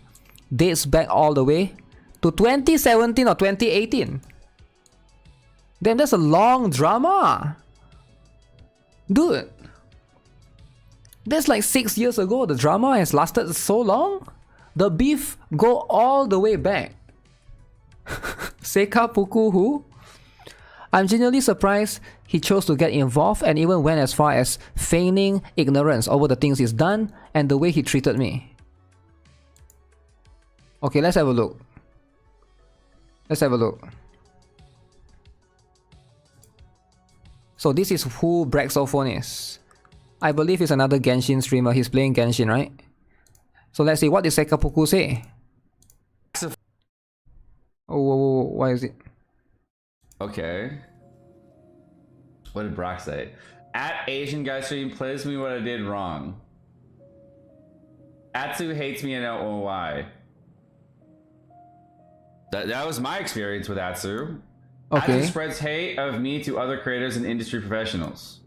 dates back all the way to 2017 or 2018. Damn, that's a long drama. Dude, that's like 6 years ago. The drama has lasted so long. The beef go all the way back. Sekapuku who? I'm genuinely surprised he chose to get involved and even went as far as feigning ignorance over the things he's done and the way he treated me. Okay, let's have a look. Let's have a look. So this is who Braxophone is. I believe he's another Genshin streamer. He's playing Genshin, right? So let's see, what did Sekapuku say? Oh, why is it? Okay. What did Brock say? At Asian guy stream plays me what I did wrong. Atsu hates me and I don't know why. That was my experience with Atsu. Okay. Atsu spreads hate of me to other creators and industry professionals.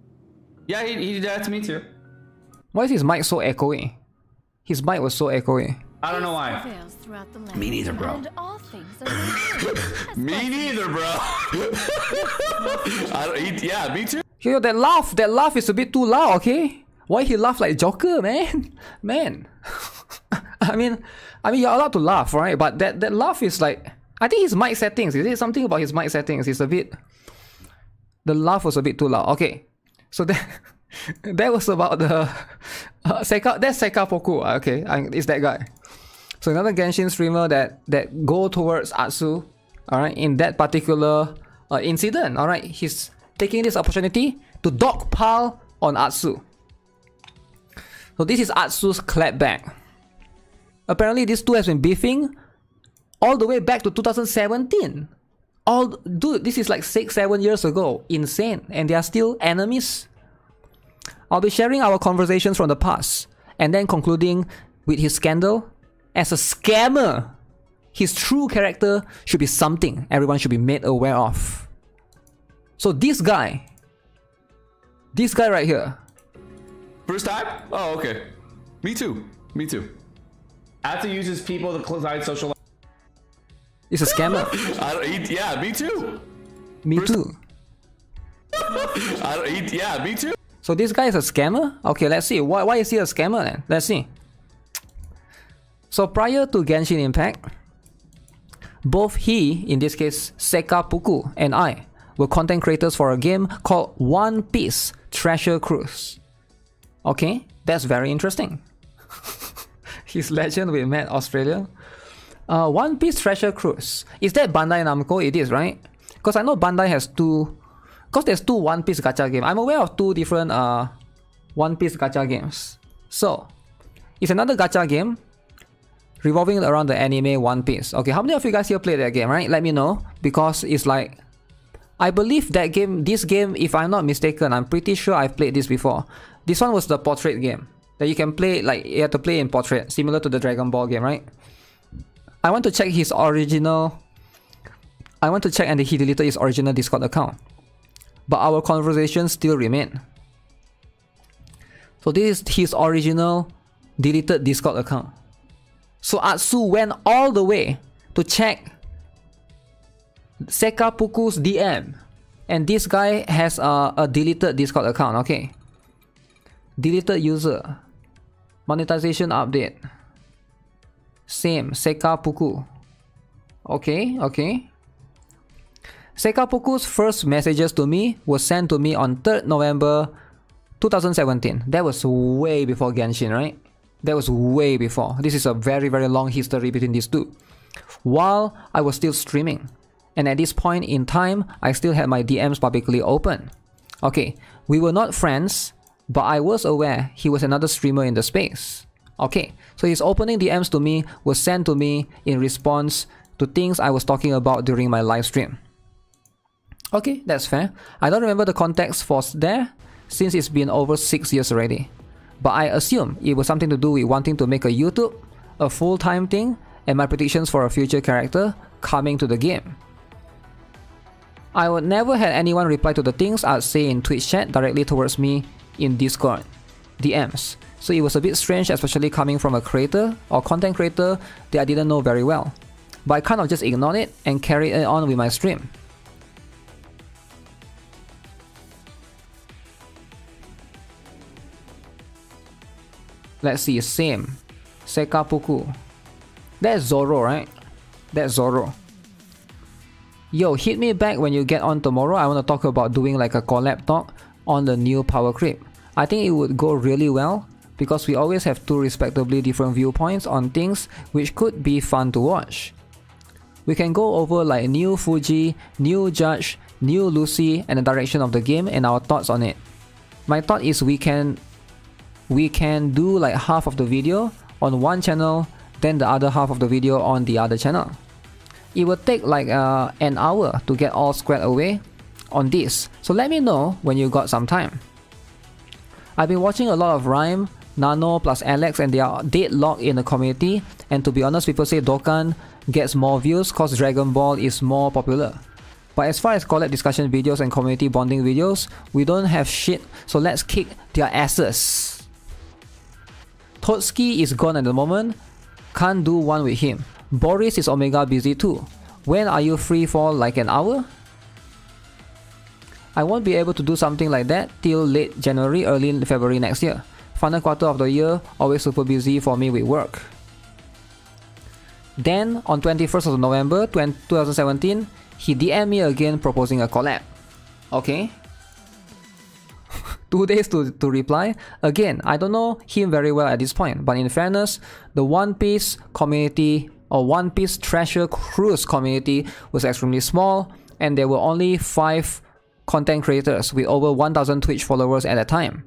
Yeah, he did that to me too. Why is his mic so echoey? His mic was so echoey. I don't know why. Me neither, bro. Me neither, bro. Yeah, me too. Yo, that laugh is a bit too loud, okay? Why he laugh like Joker, man? Man. I mean, you're allowed to laugh, right? But that laugh is like, I think his mic settings. Is it something about his mic settings? It's a bit. The laugh was a bit too loud. Okay, so that was about the that's Sekapoku. Okay, it's that guy. So another Genshin streamer that go towards Atsu. All right, in that particular incident. All right, he's taking this opportunity to dogpile on Atsu. So this is Atsu's clapback. Apparently, these two has been beefing all the way back to 2017. Dude, this is like 6-7 years ago. Insane. And they are still enemies. I'll be sharing our conversations from the past and then concluding with his scandal. As a scammer, his true character should be something everyone should be made aware of. So this guy right here. First time? Oh, okay. Me too. Atsu uses people to climb social. Is a scammer. Yeah, me too. Me too. Yeah, me too. So this guy is a scammer? Okay, let's see. Why is he a scammer then? Let's see. So prior to Genshin Impact, both he, in this case Sekapuku, and I were content creators for a game called One Piece Treasure Cruise. Okay, that's very interesting. His legend we met Australia. One Piece Treasure Cruise. Is that Bandai Namco? It is, right? Because I know Bandai has two. Because there's two One Piece gacha games. I'm aware of two different One Piece gacha games. So, it's another gacha game revolving around the anime One Piece. Okay, how many of you guys here played that game, right? Let me know. Because it's like, I believe that game, this game, if I'm not mistaken, I'm pretty sure I've played this before. This one was the portrait game. That you can play, like, you have to play in portrait. Similar to the Dragon Ball game, right? I want to check his original. I want to check and he deleted his original Discord account. But our conversations still remain. So this is his original deleted Discord account. So Atsu went all the way to check Sekapuku's DM. And this guy has a deleted Discord account, okay? Deleted user. Monetization update. Same, Sekapuku. Okay. Sekapuku's first messages to me was sent to me on 3rd November 2017. That was way before Genshin, right? That was way before. This is a very, very long history between these two. While I was still streaming. And at this point in time, I still had my DMs publicly open. Okay, we were not friends, but I was aware he was another streamer in the space. Okay, so his opening DMs to me was sent to me in response to things I was talking about during my live stream. Okay, that's fair. I don't remember the context for there since it's been over 6 years already. But I assume it was something to do with wanting to make a YouTube, a full-time thing, and my predictions for a future character coming to the game. I would never had anyone reply to the things I'd say in Twitch chat directly towards me in Discord DMs. So it was a bit strange, especially coming from a creator or content creator that I didn't know very well. But I kind of just ignored it and carried it on with my stream. Let's see, same. Sekapuku. That's Zoro, right? That's Zoro. Yo, hit me back when you get on tomorrow. I want to talk about doing like a collab talk on the new power creep. I think it would go really well because we always have two respectively different viewpoints on things which could be fun to watch. We can go over like new Fuji, new Judge, new Lucy and the direction of the game and our thoughts on it. My thought is we can do like half of the video on one channel, then the other half of the video on the other channel. It will take like an hour to get all squared away on this, so let me know when you got some time. I've been watching a lot of Rhyme, Nano plus Alex and they are deadlocked in the community, and to be honest, people say Dokkan gets more views cause Dragon Ball is more popular. But as far as collab discussion videos and community bonding videos, we don't have shit, so let's kick their asses. Tatsuki is gone at the moment, can't do one with him. Boris is Omega busy too. When are you free for like an hour? I won't be able to do something like that till late January, early February next year. Final quarter of the year, always super busy for me with work. Then on 21st of November 2017, he DM'd me again proposing a collab. Okay. 2 days to reply. Again, I don't know him very well at this point, but in fairness, the One Piece community or One Piece Treasure Cruise community was extremely small and there were only 5 content creators with over 1000 Twitch followers at that time.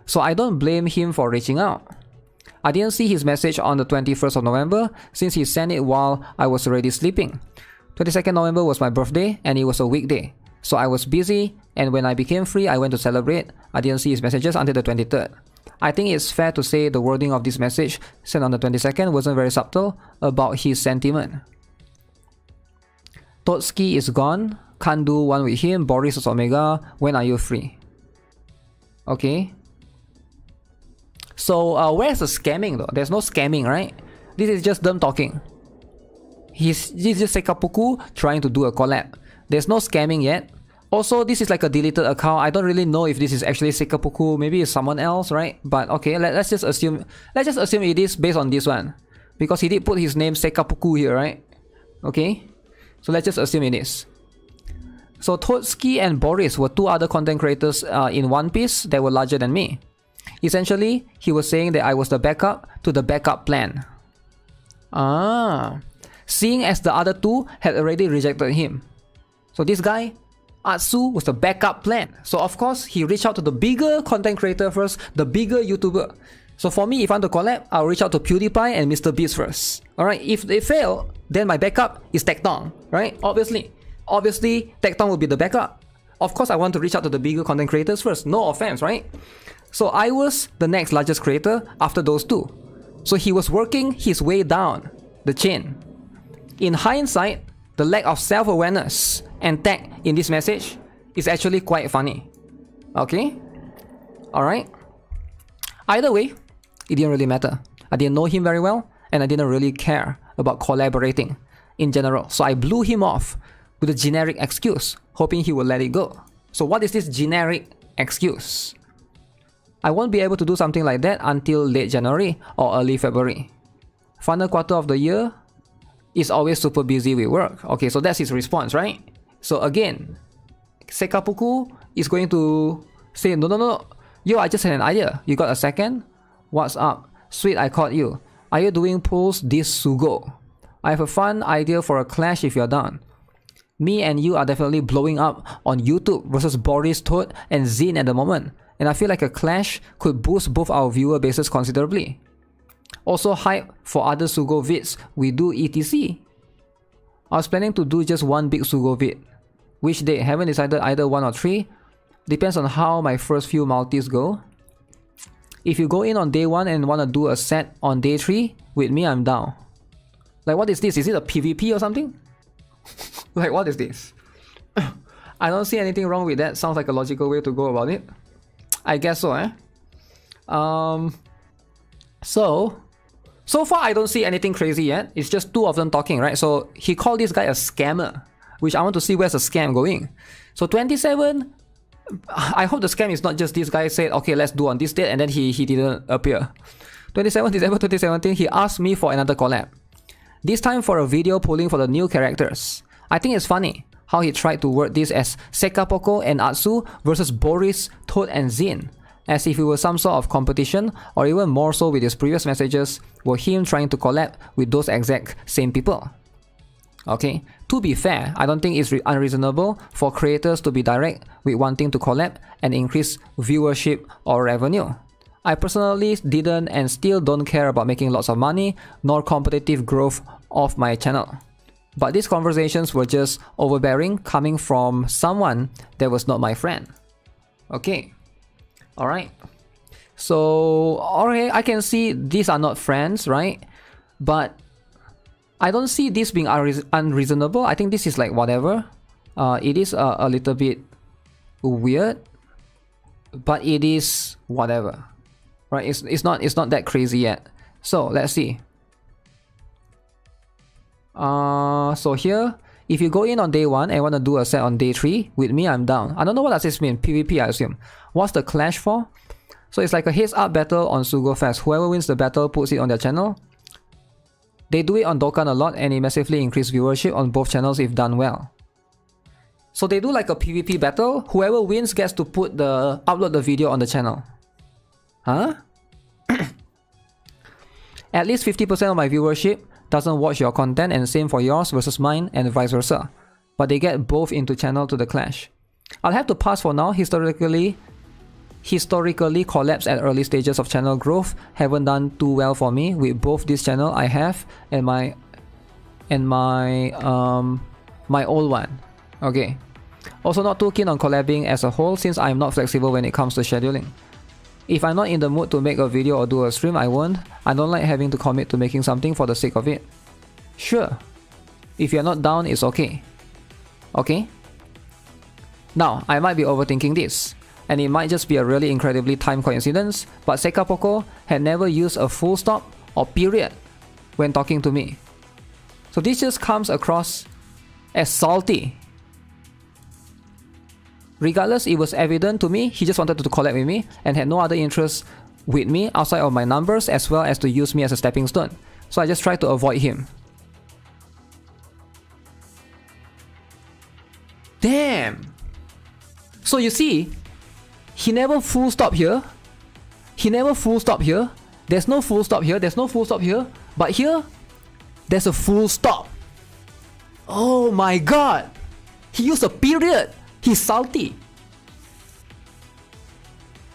So I don't blame him for reaching out. I didn't see his message on the 21st of November since he sent it while I was already sleeping. 22nd November was my birthday and it was a weekday. So I was busy and when I became free I went to celebrate. I didn't see his messages until the 23rd. I think it's fair to say the wording of this message sent on the 22nd wasn't very subtle about his sentiment. Tatsuki is gone, can't do one with him, Boris is Omega, when are you free? Okay. So where's the scamming though? There's no scamming, right? This is just them talking. This is just Sekapuku trying to do a collab. There's no scamming yet. Also, this is like a deleted account. I don't really know if this is actually Sekapuku. Maybe it's someone else, right? But okay, let's just assume it is based on this one. Because he did put his name Sekapuku here, right? Okay? So let's just assume it is. So Tatsuki and Boris were 2 other content creators in One Piece that were larger than me. Essentially, he was saying that I was the backup to the backup plan. Seeing as the other 2 had already rejected him. So this guy, Atsu, was the backup plan. So of course, he reached out to the bigger content creator first, the bigger YouTuber. So for me, if I want to collab, I'll reach out to PewDiePie and MrBeast first. Alright, if they fail, then my backup is Tectong, right? Obviously, Tectong will be the backup. Of course, I want to reach out to the bigger content creators first. No offense, right? So I was the next largest creator after those 2. So he was working his way down the chain. In hindsight, the lack of self-awareness and tag in this message is actually quite funny. Okay? Alright? Either way, it didn't really matter. I didn't know him very well and I didn't really care about collaborating in general. So I blew him off with a generic excuse, hoping he will let it go. So what is this generic excuse? I won't be able to do something like that until late January or early February. Final quarter of the year is always super busy with work. Okay, so that's his response, right? So again, Sekapuku is going to say, no. Yo, I just had an idea. You got a second? What's up? Sweet, I caught you. Are you doing pulls this Sugo? I have a fun idea for a clash if you're down. Me and you are definitely blowing up on YouTube versus Boris, Toad, and Zine at the moment. And I feel like a clash could boost both our viewer bases considerably. Also hype for other Sugo vids we do etc. I was planning to do just one big Sugo vid. Which day? Haven't decided either 1 or 3. Depends on how my first few multis go. If you go in on day 1 and wanna do a set on day 3, with me I'm down. Like what is this? Is it a PvP or something? Like what is this? I don't see anything wrong with that. Sounds like a logical way to go about it. I guess so, eh? So far I don't see anything crazy yet. It's just 2 of them talking, right? So he called this guy a scammer, which I want to see where's the scam going. So 27, I hope the scam is not just this guy said, okay, let's do on this date and then he didn't appear. 27 December 2017, he asked me for another collab. This time for a video pulling for the new characters. I think it's funny how he tried to word this as Sekapoko and Atsu versus Boris, Toad and Zin, as if it was some sort of competition, or even more so with his previous messages were him trying to collab with those exact same people. Okay, to be fair, I don't think it's unreasonable for creators to be direct with wanting to collab and increase viewership or revenue. I personally didn't and still don't care about making lots of money nor competitive growth of my channel. But these conversations were just overbearing coming from someone that was not my friend. Okay, alright. So, alright, I can see these are not friends, right? But I don't see this being unreasonable. I think this is like whatever. It is a little bit weird, but it is whatever, right? It's not that crazy yet. So let's see. So here, if you go in on day 1 and want to do a set on day 3 with me, I'm down. I don't know what does this mean. PvP, I assume. What's the clash for? So it's like a heads up battle on Sugo Fest. Whoever wins the battle puts it on their channel. They do it on Dokkan a lot and it massively increases viewership on both channels if done well. So they do like a PvP battle. Whoever wins gets to upload the video on the channel. Huh? At least 50% of my viewership doesn't watch your content, and same for yours versus mine and vice versa. But they get both into channel to the clash. I'll have to pass for now. Historically collabs at early stages of channel growth haven't done too well for me with both this channel I have and my old one. Okay. Also not too keen on collabing as a whole since I'm not flexible when it comes to scheduling. If I'm not in the mood to make a video or do a stream, I won't. I don't like having to commit to making something for the sake of it. Sure. If you're not down, it's okay. Okay? Now, I might be overthinking this, and it might just be a really incredibly timed coincidence, but Sekapoko had never used a full stop or period when talking to me. So this just comes across as salty. Regardless, it was evident to me he just wanted to collab with me and had no other interest with me outside of my numbers, as well as to use me as a stepping stone. So I just tried to avoid him. Damn! So you see, he never full stop here. He never full stop here. There's no full stop here. There's no full stop here. But here, there's a full stop. Oh my god! He used a period. He's salty.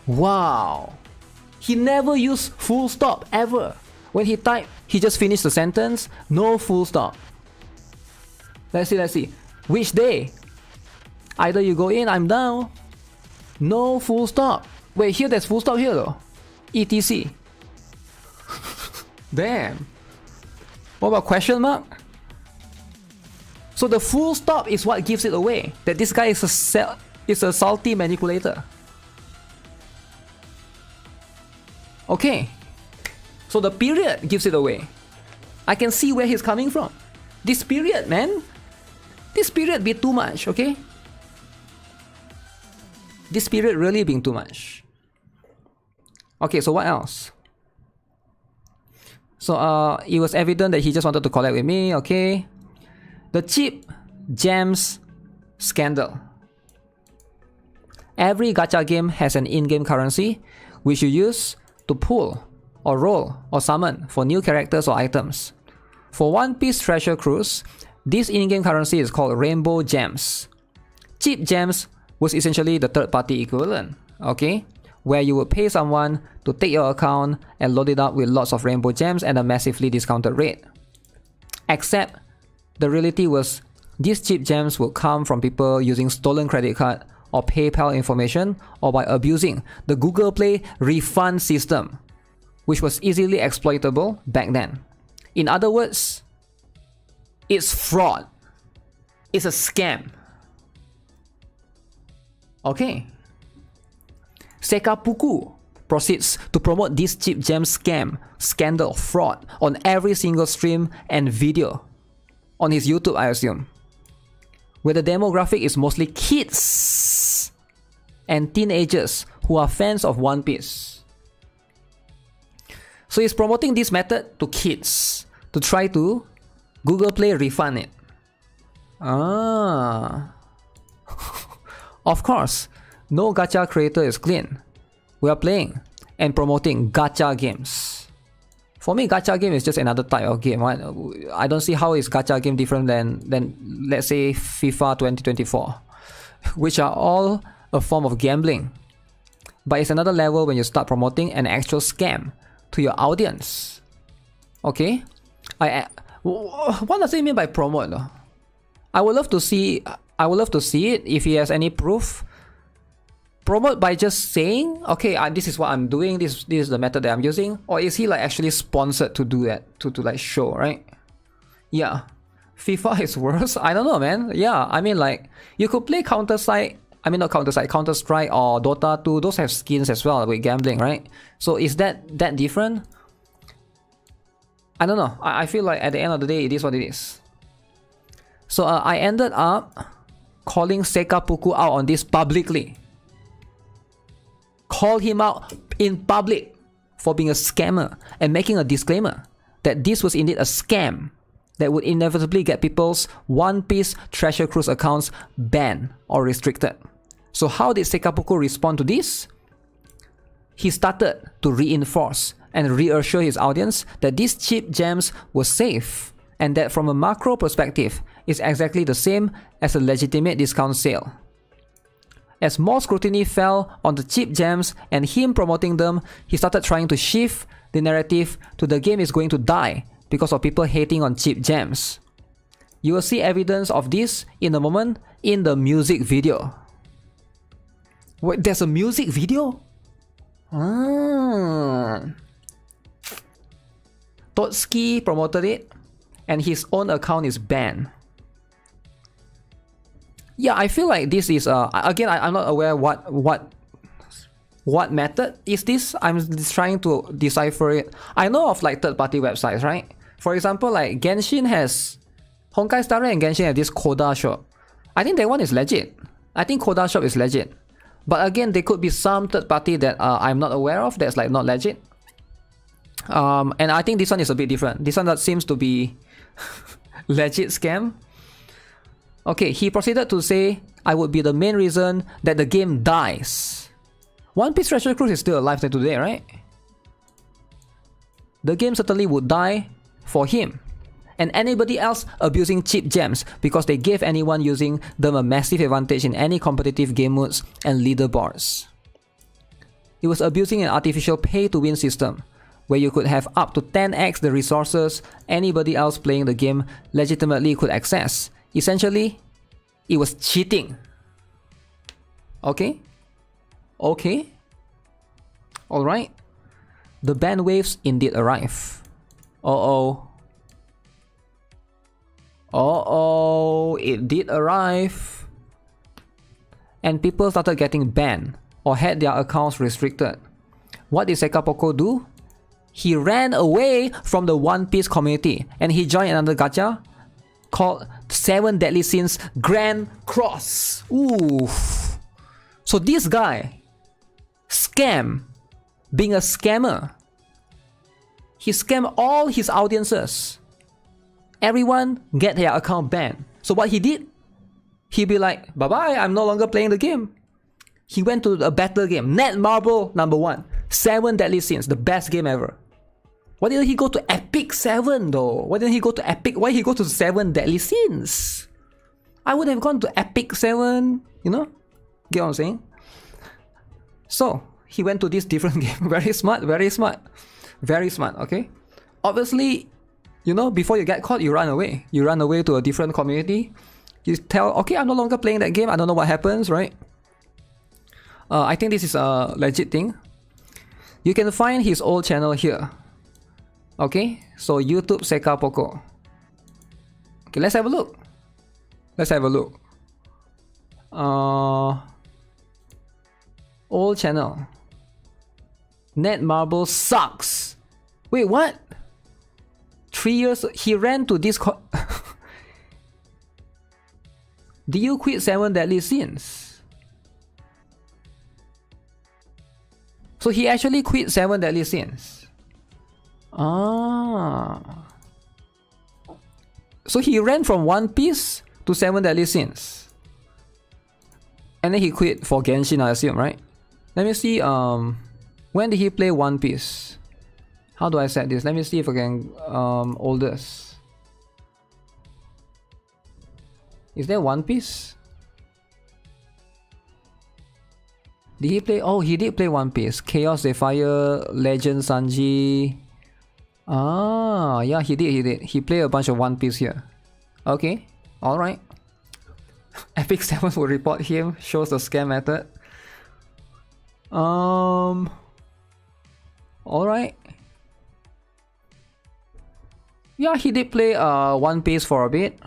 Wow. He never used full stop ever. When he typed, he just finished the sentence. No full stop. Let's see. Which day? Either you go in, I'm down. No full stop. Wait, here there's full stop here though. ETC. Damn. What about question mark? So the full stop is what gives it away that this guy is a salty manipulator. Okay. So the period gives it away. I can see where he's coming from. This period, man. This period be too much, okay? This period really being too much. Okay, so what else? So it was evident that he just wanted to collab with me, okay? The cheap gems scandal. Every gacha game has an in-game currency which you use to pull or roll or summon for new characters or items. For One Piece Treasure Cruise, this in-game currency is called Rainbow Gems. Cheap gems was essentially the third-party equivalent, okay? Where you would pay someone to take your account and load it up with lots of rainbow gems at a massively discounted rate. Except the reality was these cheap gems would come from people using stolen credit card or PayPal information, or by abusing the Google Play refund system, which was easily exploitable back then. In other words, it's fraud. It's a scam. Okay. Sekapuku proceeds to promote this cheap gem scandal, fraud on every single stream and video. On his YouTube, I assume. Where the demographic is mostly kids and teenagers who are fans of One Piece. So he's promoting this method to kids to try to Google Play refund it. Ah. Of course, no gacha creator is clean. We are playing and promoting gacha games. For me, gacha game is just another type of game. Right? I don't see how is gacha game different than let's say FIFA 2024, which are all a form of gambling. But it's another level when you start promoting an actual scam to your audience. Okay? What does it mean by promote? I would love to see it if he has any proof. Promote by just saying, okay, this is what I'm doing, this is the method that I'm using, or is he like actually sponsored to do that, to like show, right? Yeah. FIFA is worse? I don't know, man. Yeah, I mean like, you could play Counter-Strike or Dota 2, those have skins as well with gambling, right? So is that different? I don't know. I feel like at the end of the day, it is what it is. So I ended up calling Sekapuku out on this publicly. Call him out in public for being a scammer and making a disclaimer that this was indeed a scam that would inevitably get people's One Piece Treasure Cruise accounts banned or restricted. So how did Sekapuku respond to this? He started to reinforce and reassure his audience that these cheap gems were safe and that from a macro perspective, it's exactly the same as a legitimate discount sale. As more scrutiny fell on the cheap gems and him promoting them, he started trying to shift the narrative to the game is going to die because of people hating on cheap gems. You will see evidence of this in a moment in the music video. Wait, there's a music video? Tatsuki promoted it and his own account is banned. Yeah, I feel like this is again I'm not aware what method is this. I'm just trying to decipher it. I know of like third-party websites, right? For example, like Genshin has Honkai Star Rail and Genshin have this Coda shop. I think that one is legit. I think Coda shop is legit. But again, there could be some third party that I'm not aware of that's like not legit. And I think this one is a bit different. This one that seems to be legit scam. Okay, he proceeded to say, I would be the main reason that the game dies. One Piece Treasure Cruise is still alive today, right? The game certainly would die for him and anybody else abusing cheap gems because they gave anyone using them a massive advantage in any competitive game modes and leaderboards. It was abusing an artificial pay-to-win system where you could have up to 10x the resources anybody else playing the game legitimately could access. Essentially, it was cheating. Okay? Okay? Alright. The ban waves indeed arrive. Uh-oh. Uh-oh. It did arrive. And people started getting banned or had their accounts restricted. What did Sekapuku do? He ran away from the One Piece community and he joined another gacha called 7 Deadly Sins Grand Cross. Ooh. So this guy, being a scammer, he scammed all his audiences. Everyone get their account banned. So what he did, he'd be like, bye-bye, I'm no longer playing the game. He went to a battle game, Netmarble #1, 7 Deadly Sins, the best game ever. Why didn't he go to Epic 7 though? Why didn't he go to Epic? Why did he go to 7 Deadly Sins? I would have gone to Epic 7, you know? Get what I'm saying? So, he went to this different game. Very smart, very smart. Very smart, okay? Obviously, you know, before you get caught, you run away. You run away to a different community. You tell, okay, I'm no longer playing that game. I don't know what happens, right? I think this is a legit thing. You can find his old channel here. Okay, so YouTube Sekapuku. Okay, let's have a look. Let's have a look. Old channel. Netmarble sucks. Wait, what? 3 years he ran to this Did you quit 7 Deadly Sins? So he actually quit 7 Deadly Sins. Ah. So he ran from One Piece to 7 Deadly Sins. And then he quit for Genshin, I assume, right? Let me see, when did he play One Piece? How do I set this? Let me see if I can, oldest. Is there One Piece? Did he play? Oh, he did play One Piece. Chaos Zephyr, Legend Sanji. Ah, yeah, he did. He played a bunch of One Piece here. Okay, alright. Epic 7 will report him. Shows the scam method. Alright. Yeah, he did play One Piece for a bit.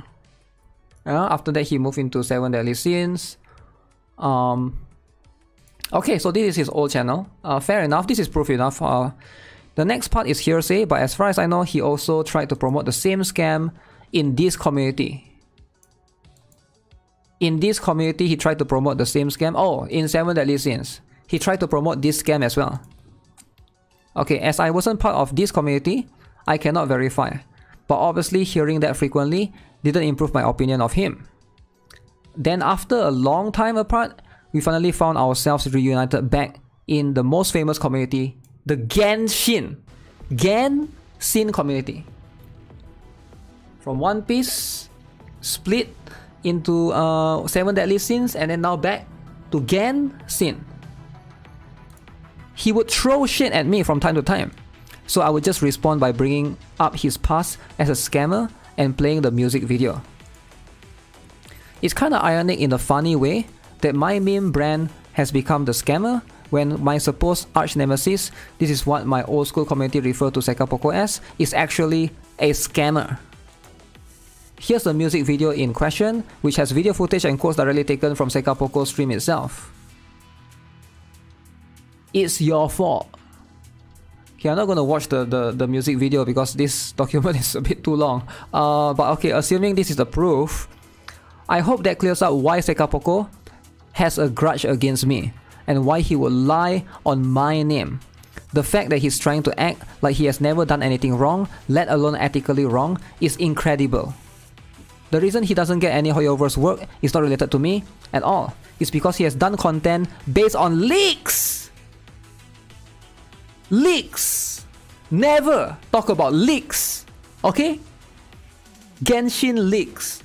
After that, he moved into 7 Deadly Sins. Okay, so this is his old channel. Fair enough, this is proof enough. The next part is hearsay, but as far as I know, he also tried to promote the same scam in this community. In this community, he tried to promote the same scam. Oh, in 7 Deadly Sins, he tried to promote this scam as well. Okay, as I wasn't part of this community, I cannot verify. But obviously, hearing that frequently didn't improve my opinion of him. Then after a long time apart, we finally found ourselves reunited back in the most famous community, the Genshin community. From One Piece, split into 7 Deadly Sins, and then now back to Genshin. He would throw shit at me from time to time, so I would just respond by bringing up his past as a scammer and playing the music video. It's kinda ironic in a funny way that my meme brand has become the scammer when my supposed arch nemesis, this is what my old school community refer to Sekapoko as, is actually a scammer. Here's the music video in question, which has video footage and quotes directly taken from Sekapoko's stream itself. It's your fault. Okay, I'm not gonna watch the music video because this document is a bit too long. But okay, assuming this is the proof, I hope that clears up why Sekapoko has a grudge against me and why he would lie on my name. The fact that he's trying to act like he has never done anything wrong, let alone ethically wrong, is incredible. The reason he doesn't get any Hoyoverse work is not related to me at all. It's because he has done content based on leaks! Leaks! Never talk about leaks! Okay? Genshin leaks,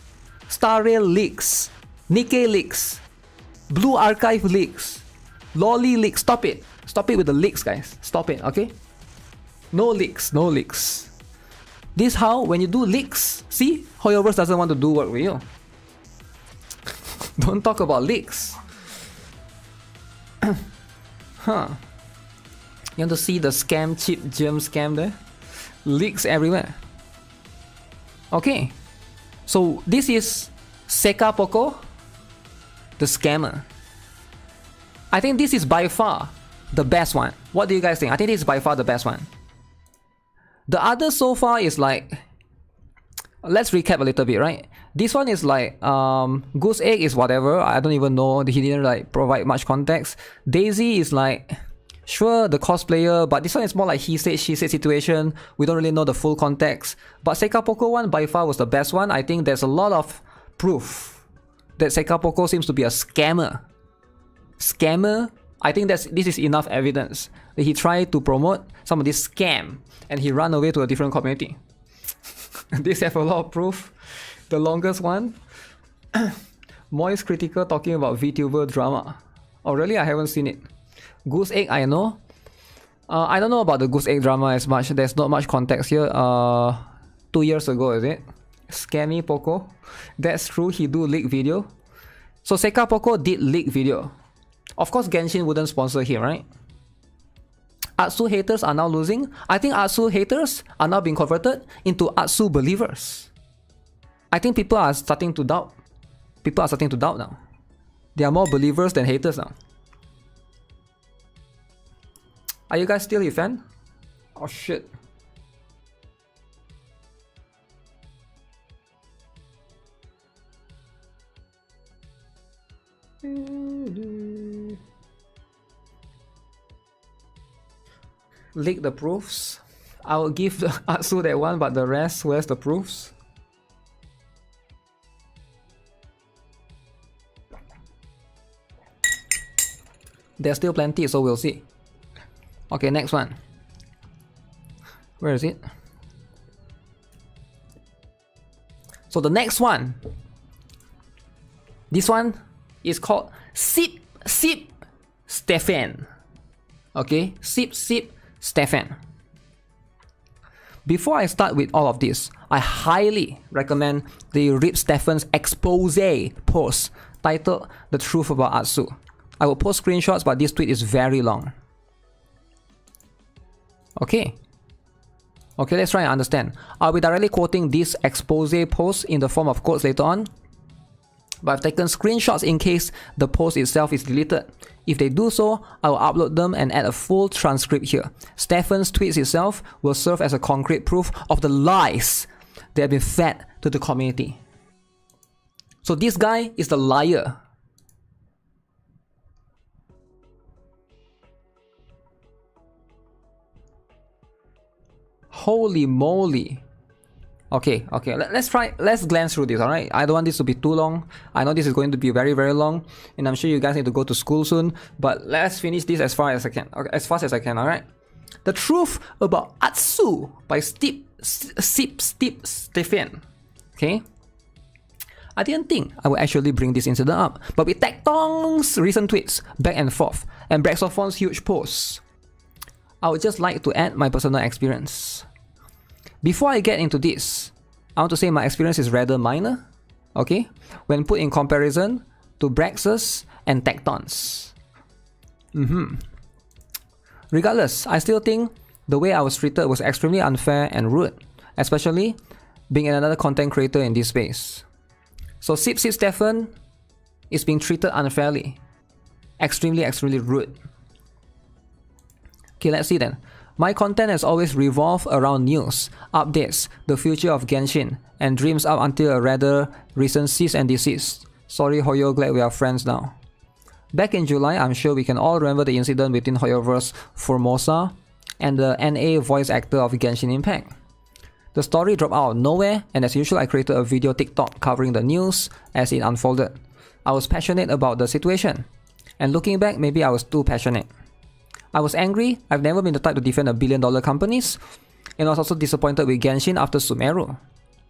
Star Rail leaks, NIKKE leaks, Blue Archive leaks, Lolly leaks. Stop it. Stop it with the leaks, guys. Stop it, okay? No leaks, no leaks. This how, when you do leaks, see? Hoyoverse doesn't want to do work with you. Don't talk about leaks. Huh. You want to see the scam chip gem scam there? Leaks everywhere. Okay. So this is Sekapoko, the scammer. I think this is by far the best one. What do you guys think? I think this is by far the best one. The other so far is like, let's recap a little bit, right? This one is like, Goose Egg is whatever. I don't even know. He didn't like provide much context. Daisy is like, sure, the cosplayer, but this one is more like he said, she said situation. We don't really know the full context. But Sekapoko one by far was the best one. I think there's a lot of proof that Sekapoko seems to be a scammer. Scammer? I think this is enough evidence that he tried to promote some of this scam and he ran away to a different community. This have a lot of proof. The longest one, Moist Critical talking about Vtuber drama. Oh really? I haven't seen it. Goose Egg, I know. I don't know about the Goose Egg drama as much. There's not much context here. 2 years ago, is it? Scammy Poco. That's true, he do leak video. So Sekapoko did leak video. Of course, Genshin wouldn't sponsor him, right? Atsu haters are now losing. I think Atsu haters are now being converted into Atsu believers. I think people are starting to doubt. People are starting to doubt now. They are more believers than haters now. Are you guys still a fan? Oh shit. Leak the proofs. I will give the Atsu that one, but the rest, where's the proofs? There's still plenty, so we'll see. Okay, next one. Where is it? So the next one, this one is called Sip Stefan. Okay, Sip Stefan. Before I start with all of this, I highly recommend the Rip Stefan's expose post titled "The Truth About Atsu." I will post screenshots, but this tweet is very long. Okay, let's try and understand. I'll be directly quoting this expose post in the form of quotes later on, but I've taken screenshots in case the post itself is deleted. If they do so, I will upload them and add a full transcript here. Stefan's tweets itself will serve as a concrete proof of the lies that have been fed to the community. So this guy is the liar. Holy moly. Okay, let's glance through this, alright? I don't want this to be too long. I know this is going to be very, very long, and I'm sure you guys need to go to school soon, but let's finish this as fast as I can. Okay, as fast as I can, alright? The Truth About Atsu by Sip Stefan. Okay? I didn't think I would actually bring this incident up, but with Tectong's recent tweets, back and forth, and Braxophone's huge posts, I would just like to add my personal experience. Before I get into this, I want to say my experience is rather minor, okay, when put in comparison to Brax's and Tecton's. Regardless, I still think the way I was treated was extremely unfair and rude, especially being another content creator in this space. So Sip Stefan is being treated unfairly, extremely rude. Okay, let's see then. My content has always revolved around news, updates, the future of Genshin, and dreams up until a rather recent cease and desist. Sorry Hoyo, glad we are friends now. Back in July, I'm sure we can all remember the incident between Hoyoverse Formosa and the NA voice actor of Genshin Impact. The story dropped out of nowhere, and as usual I created a video TikTok covering the news as it unfolded. I was passionate about the situation, and looking back, maybe I was too passionate. I was angry. I've never been the type to defend $1 billion companies, and I was also disappointed with Genshin after Sumeru.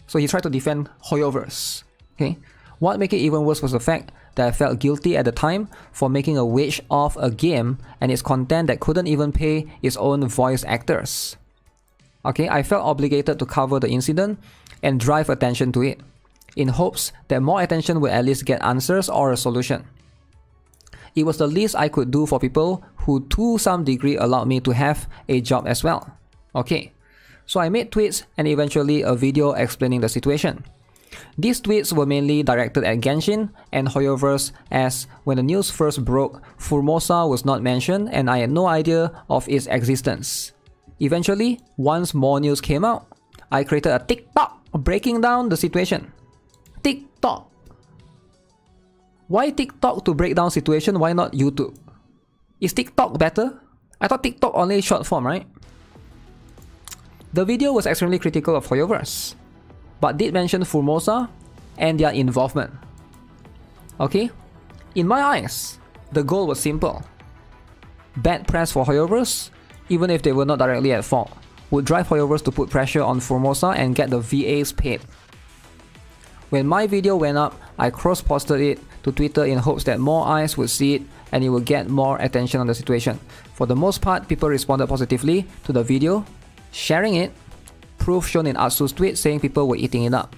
So he tried to defend Hoyoverse. Okay? What made it even worse was the fact that I felt guilty at the time for making a wage of a game and its content that couldn't even pay its own voice actors. Okay, I felt obligated to cover the incident and drive attention to it, in hopes that more attention would at least get answers or a solution. It was the least I could do for people who to some degree allowed me to have a job as well. Okay, so I made tweets and eventually a video explaining the situation. These tweets were mainly directed at Genshin and Hoyoverse, as when the news first broke, Formosa was not mentioned and I had no idea of its existence. Eventually, once more news came out, I created a TikTok breaking down the situation. TikTok. Why TikTok to break down situation? Why not YouTube? Is TikTok better? I thought TikTok only short form, right? The video was extremely critical of Hoyoverse, but did mention Formosa and their involvement. Okay? In my eyes, the goal was simple. Bad press for Hoyoverse, even if they were not directly at fault, would drive Hoyoverse to put pressure on Formosa and get the VAs paid. When my video went up, I cross-posted it to Twitter in hopes that more eyes would see it and it would get more attention on the situation. For the most part, people responded positively to the video, sharing it, proof shown in Atsu's tweet saying people were eating it up.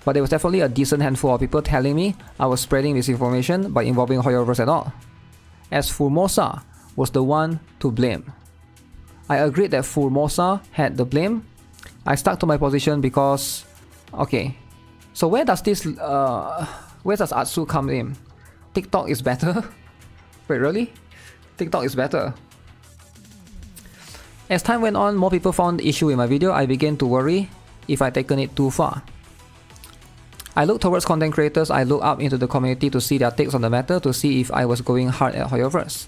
But there was definitely a decent handful of people telling me I was spreading misinformation by involving Hoyoverse at all, as Formosa was the one to blame. I agreed that Formosa had the blame. I stuck to my position because... Okay, so where does Atsu come in? TikTok is better? Wait, really? TikTok is better. As time went on, more people found issue with my video. I began to worry if I'd taken it too far. I looked towards content creators. I looked up into the community to see their takes on the matter, to see if I was going hard at Hoyoverse.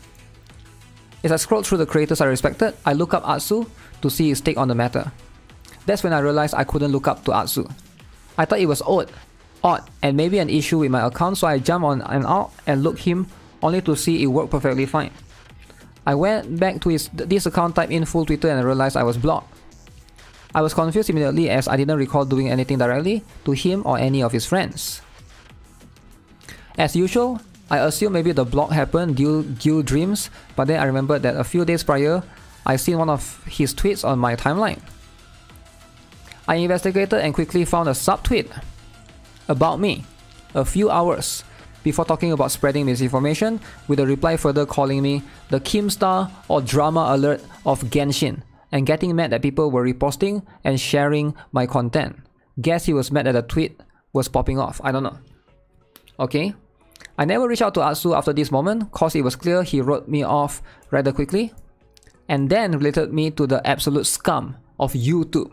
As I scrolled through the creators I respected, I looked up Atsu to see his take on the matter. That's when I realized I couldn't look up to Atsu. I thought it was odd, and maybe an issue with my account, so I jumped on and out and looked him only to see it worked perfectly fine. I went back to this account, typed in full Twitter, and realized I was blocked. I was confused immediately as I didn't recall doing anything directly to him or any of his friends. As usual, I assumed maybe the block happened due dreams, but then I remembered that a few days prior, I seen one of his tweets on my timeline. I investigated and quickly found a subtweet about me a few hours before talking about spreading misinformation, with a reply further calling me the Keemstar or drama alert of Genshin, and getting mad that people were reposting and sharing my content. Guess he was mad that the tweet was popping off. I don't know. Okay. I never reached out to Atsu after this moment, cause it was clear he wrote me off rather quickly, and then related me to the absolute scum of YouTube.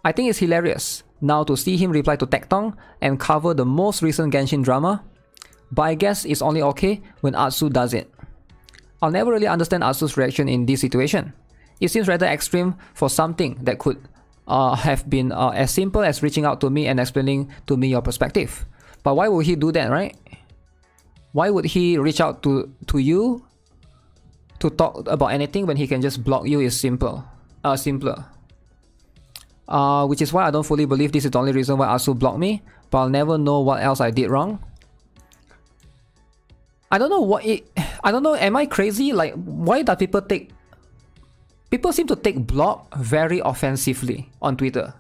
I think it's hilarious now to see him reply to Tectong and cover the most recent Genshin drama, but I guess it's only okay when Atsu does it. I'll never really understand Atsu's reaction in this situation. It seems rather extreme for something that could have been as simple as reaching out to me and explaining to me your perspective. But why would he do that, right? Why would he reach out to you to talk about anything when he can just block you? Is simpler. Which is why I don't fully believe this is the only reason why Atsu blocked me, but I'll never know what else I did wrong. I don't know, am I crazy? Like, why do people seem to take block very offensively on Twitter?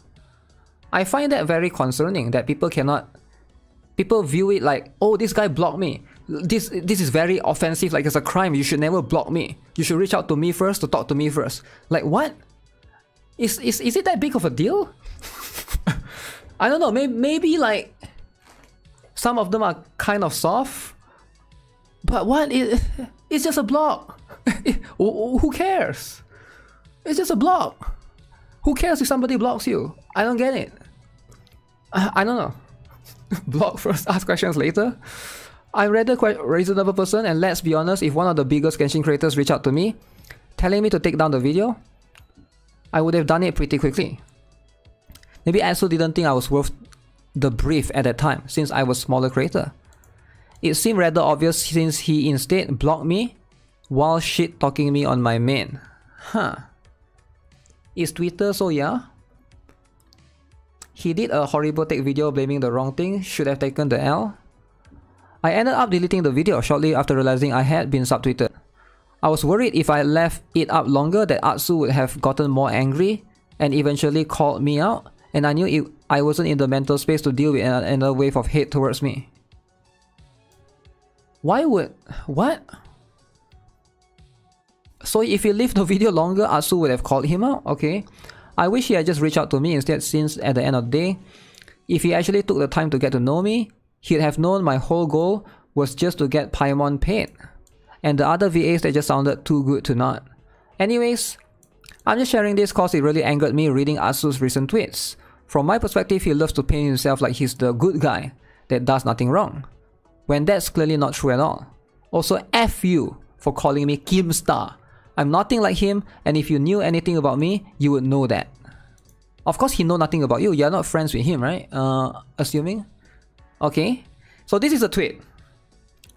I find that very concerning, that people view it like, oh, this guy blocked me. This is very offensive, like it's a crime. You should never block me. You should reach out to me first to talk to me first. Like, what? Is it that big of a deal? I don't know, maybe like some of them are kind of soft, but what? It's just a block. Who cares? It's just a block. Who cares if somebody blocks you? I don't get it. I don't know. Block first, ask questions later. I'm rather quite reasonable person, and let's be honest, if one of the biggest Genshin creators reached out to me telling me to take down the video, I would have done it pretty quickly. Maybe Atsu didn't think I was worth the brief at that time, since I was a smaller creator. It seemed rather obvious since he instead blocked me while shit talking me on my main. Huh. Is Twitter so yeah? He did a horrible take video blaming the wrong thing, should have taken the L. I ended up deleting the video shortly after realizing I had been subtweeted. I was worried if I left it up longer that Atsu would have gotten more angry and eventually called me out, and I knew I wasn't in the mental space to deal with another wave of hate towards me. What? So if he left the video longer, Atsu would have called him out? Okay. I wish he had just reached out to me instead, since at the end of the day, if he actually took the time to get to know me, he'd have known my whole goal was just to get Paimon paid. And the other VAs that just sounded too good to not. Anyways, I'm just sharing this cause it really angered me reading Atsu's recent tweets. From my perspective, he loves to paint himself like he's the good guy that does nothing wrong, when that's clearly not true at all. Also, F you for calling me Keemstar. I'm nothing like him, and if you knew anything about me, you would know that. Of course, he know nothing about you. You're not friends with him, right? Assuming. Okay. So this is a tweet.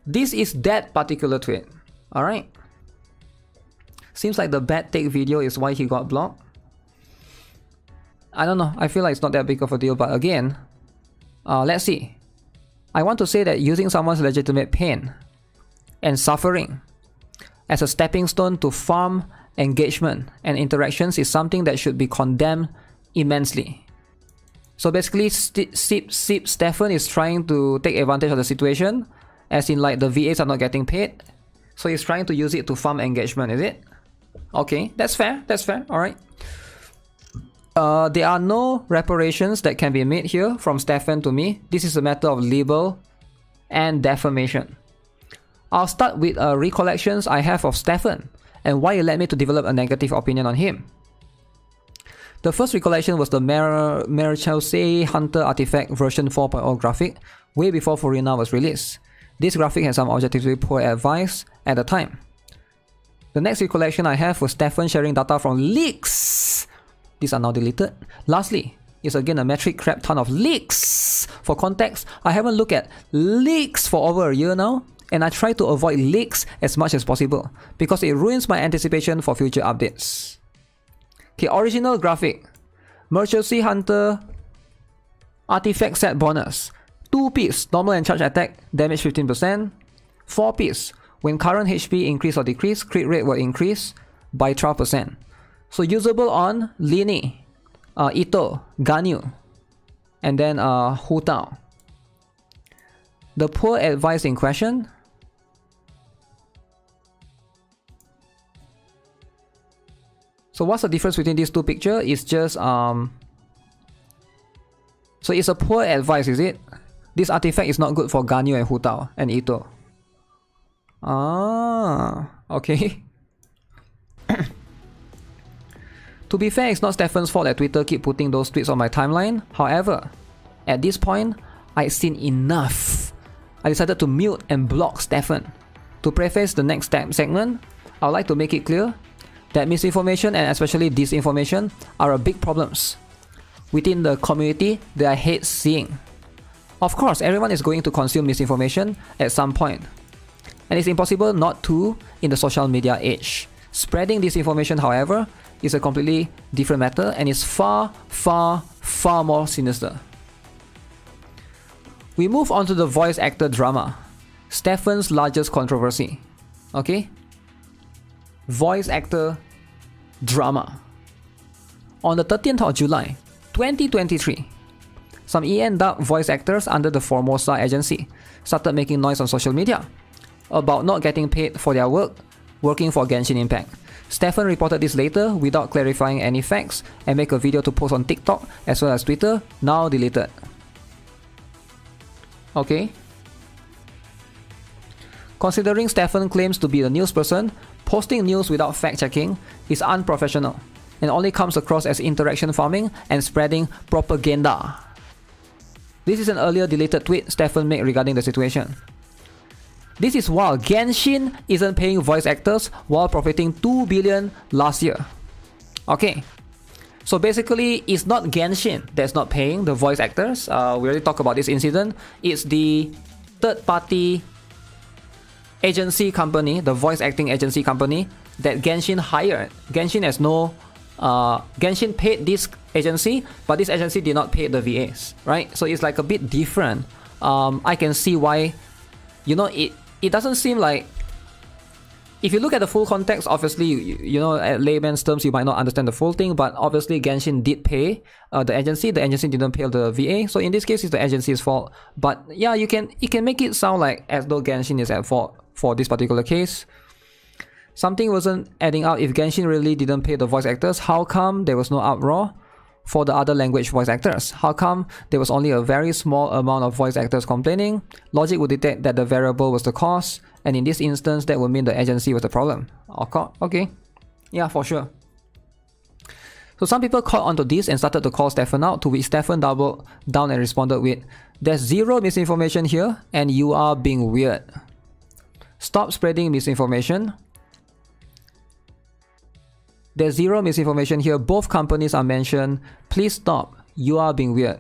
This is that particular tweet. Alright. Seems like the bad take video is why he got blocked. I don't know. I feel like it's not that big of a deal, but again, let's see. I want to say that using someone's legitimate pain and suffering as a stepping stone to farm engagement and interactions is something that should be condemned immensely. So basically, Stefan is trying to take advantage of the situation, as in like the VAs are not getting paid, so he's trying to use it to farm engagement, is it? Okay, that's fair, alright. There are no reparations that can be made here from Stefan to me. This is a matter of libel and defamation. I'll start with recollections I have of Stefan and why it led me to develop a negative opinion on him. The first recollection was the Marichause Hunter Artifact version 4.0 graphic way before Furina was released. This graphic had some objectively poor advice at the time. The next recollection I have was Stefan sharing data from leaks. These are now deleted. Lastly, is again a metric crap ton of leaks. For context, I haven't looked at leaks for over a year now, and I try to avoid leaks as much as possible because it ruins my anticipation for future updates. Okay, original graphic. Mercenary Hunter artifact set bonus. 2 piece, normal and charge attack, damage 15%. 4 piece, when current HP increase or decrease, crit rate will increase by 12%. So usable on Lini, Ito, Ganyu, and then Hu Tao. The poor advice in question. So what's the difference between these two pictures? It's just so it's a poor advice, is it? This artifact is not good for Ganyu and Hu Tao and Ito. Ah, okay. To be fair, it's not Stefan's fault that Twitter keep putting those tweets on my timeline. However, at this point, I'd seen enough. I decided to mute and block Stefan. To preface the next segment, I would like to make it clear that misinformation and especially disinformation are a big problems within the community that I hate seeing. Of course, everyone is going to consume misinformation at some point, and it's impossible not to in the social media age. Spreading disinformation, however, is a completely different matter and is far, far, far more sinister. We move on to the voice actor drama, Stefan's largest controversy. Okay? Voice actor drama. On the 13th of July, 2023, some EN-dubbed voice actors under the Formosa agency started making noise on social media about not getting paid for their work working for Genshin Impact. Stefan reported this later without clarifying any facts and made a video to post on TikTok as well as Twitter, now deleted. Okay. Considering Stefan claims to be a news person, posting news without fact-checking is unprofessional and only comes across as interaction farming and spreading propaganda. This is an earlier deleted tweet Stefan made regarding the situation. This is while Genshin isn't paying voice actors while profiting 2 billion last year. Okay, so basically it's not Genshin that's not paying the voice actors. We already talked about this incident. It's the third-party agency company, the voice acting agency company that Genshin hired. Genshin has no... Genshin paid this agency, but this agency did not pay the VAs, right? So it's like a bit different. I can see why, you know, it doesn't seem like, if you look at the full context, obviously, you know, at layman's terms, you might not understand the full thing, but obviously Genshin did pay the agency didn't pay the VA, so in this case, it's the agency's fault. But yeah, you can make it sound like as though Genshin is at fault for this particular case. Something wasn't adding up. If Genshin really didn't pay the voice actors, how come there was no uproar for the other language voice actors? How come there was only a very small amount of voice actors complaining? Logic would detect that the variable was the cause, and in this instance, that would mean the agency was the problem. Okay, yeah, for sure. So some people caught onto this and started to call Stefan out, to which Stefan doubled down and responded with, "There's zero misinformation here, and you are being weird. Stop spreading misinformation. There's zero misinformation here. Both companies are mentioned. Please stop. You are being weird."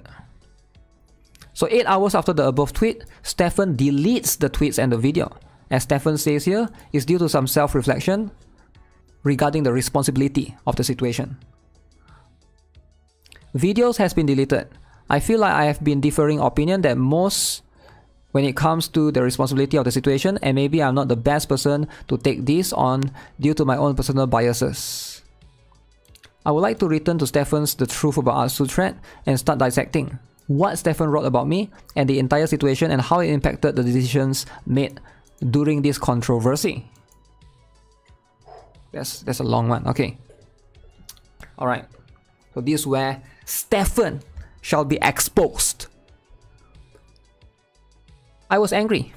So 8 hours after the above tweet, Stefan deletes the tweets and the video. As Stefan says here, it's due to some self-reflection regarding the responsibility of the situation. Videos has been deleted. I feel like I have been differing opinion that most when it comes to the responsibility of the situation, and maybe I'm not the best person to take this on due to my own personal biases. I would like to return to Stefan's The Truth About Atsu thread and start dissecting what Stefan wrote about me and the entire situation and how it impacted the decisions made during this controversy. That's a long one. Okay. Alright. So this is where Stefan shall be exposed. I was angry.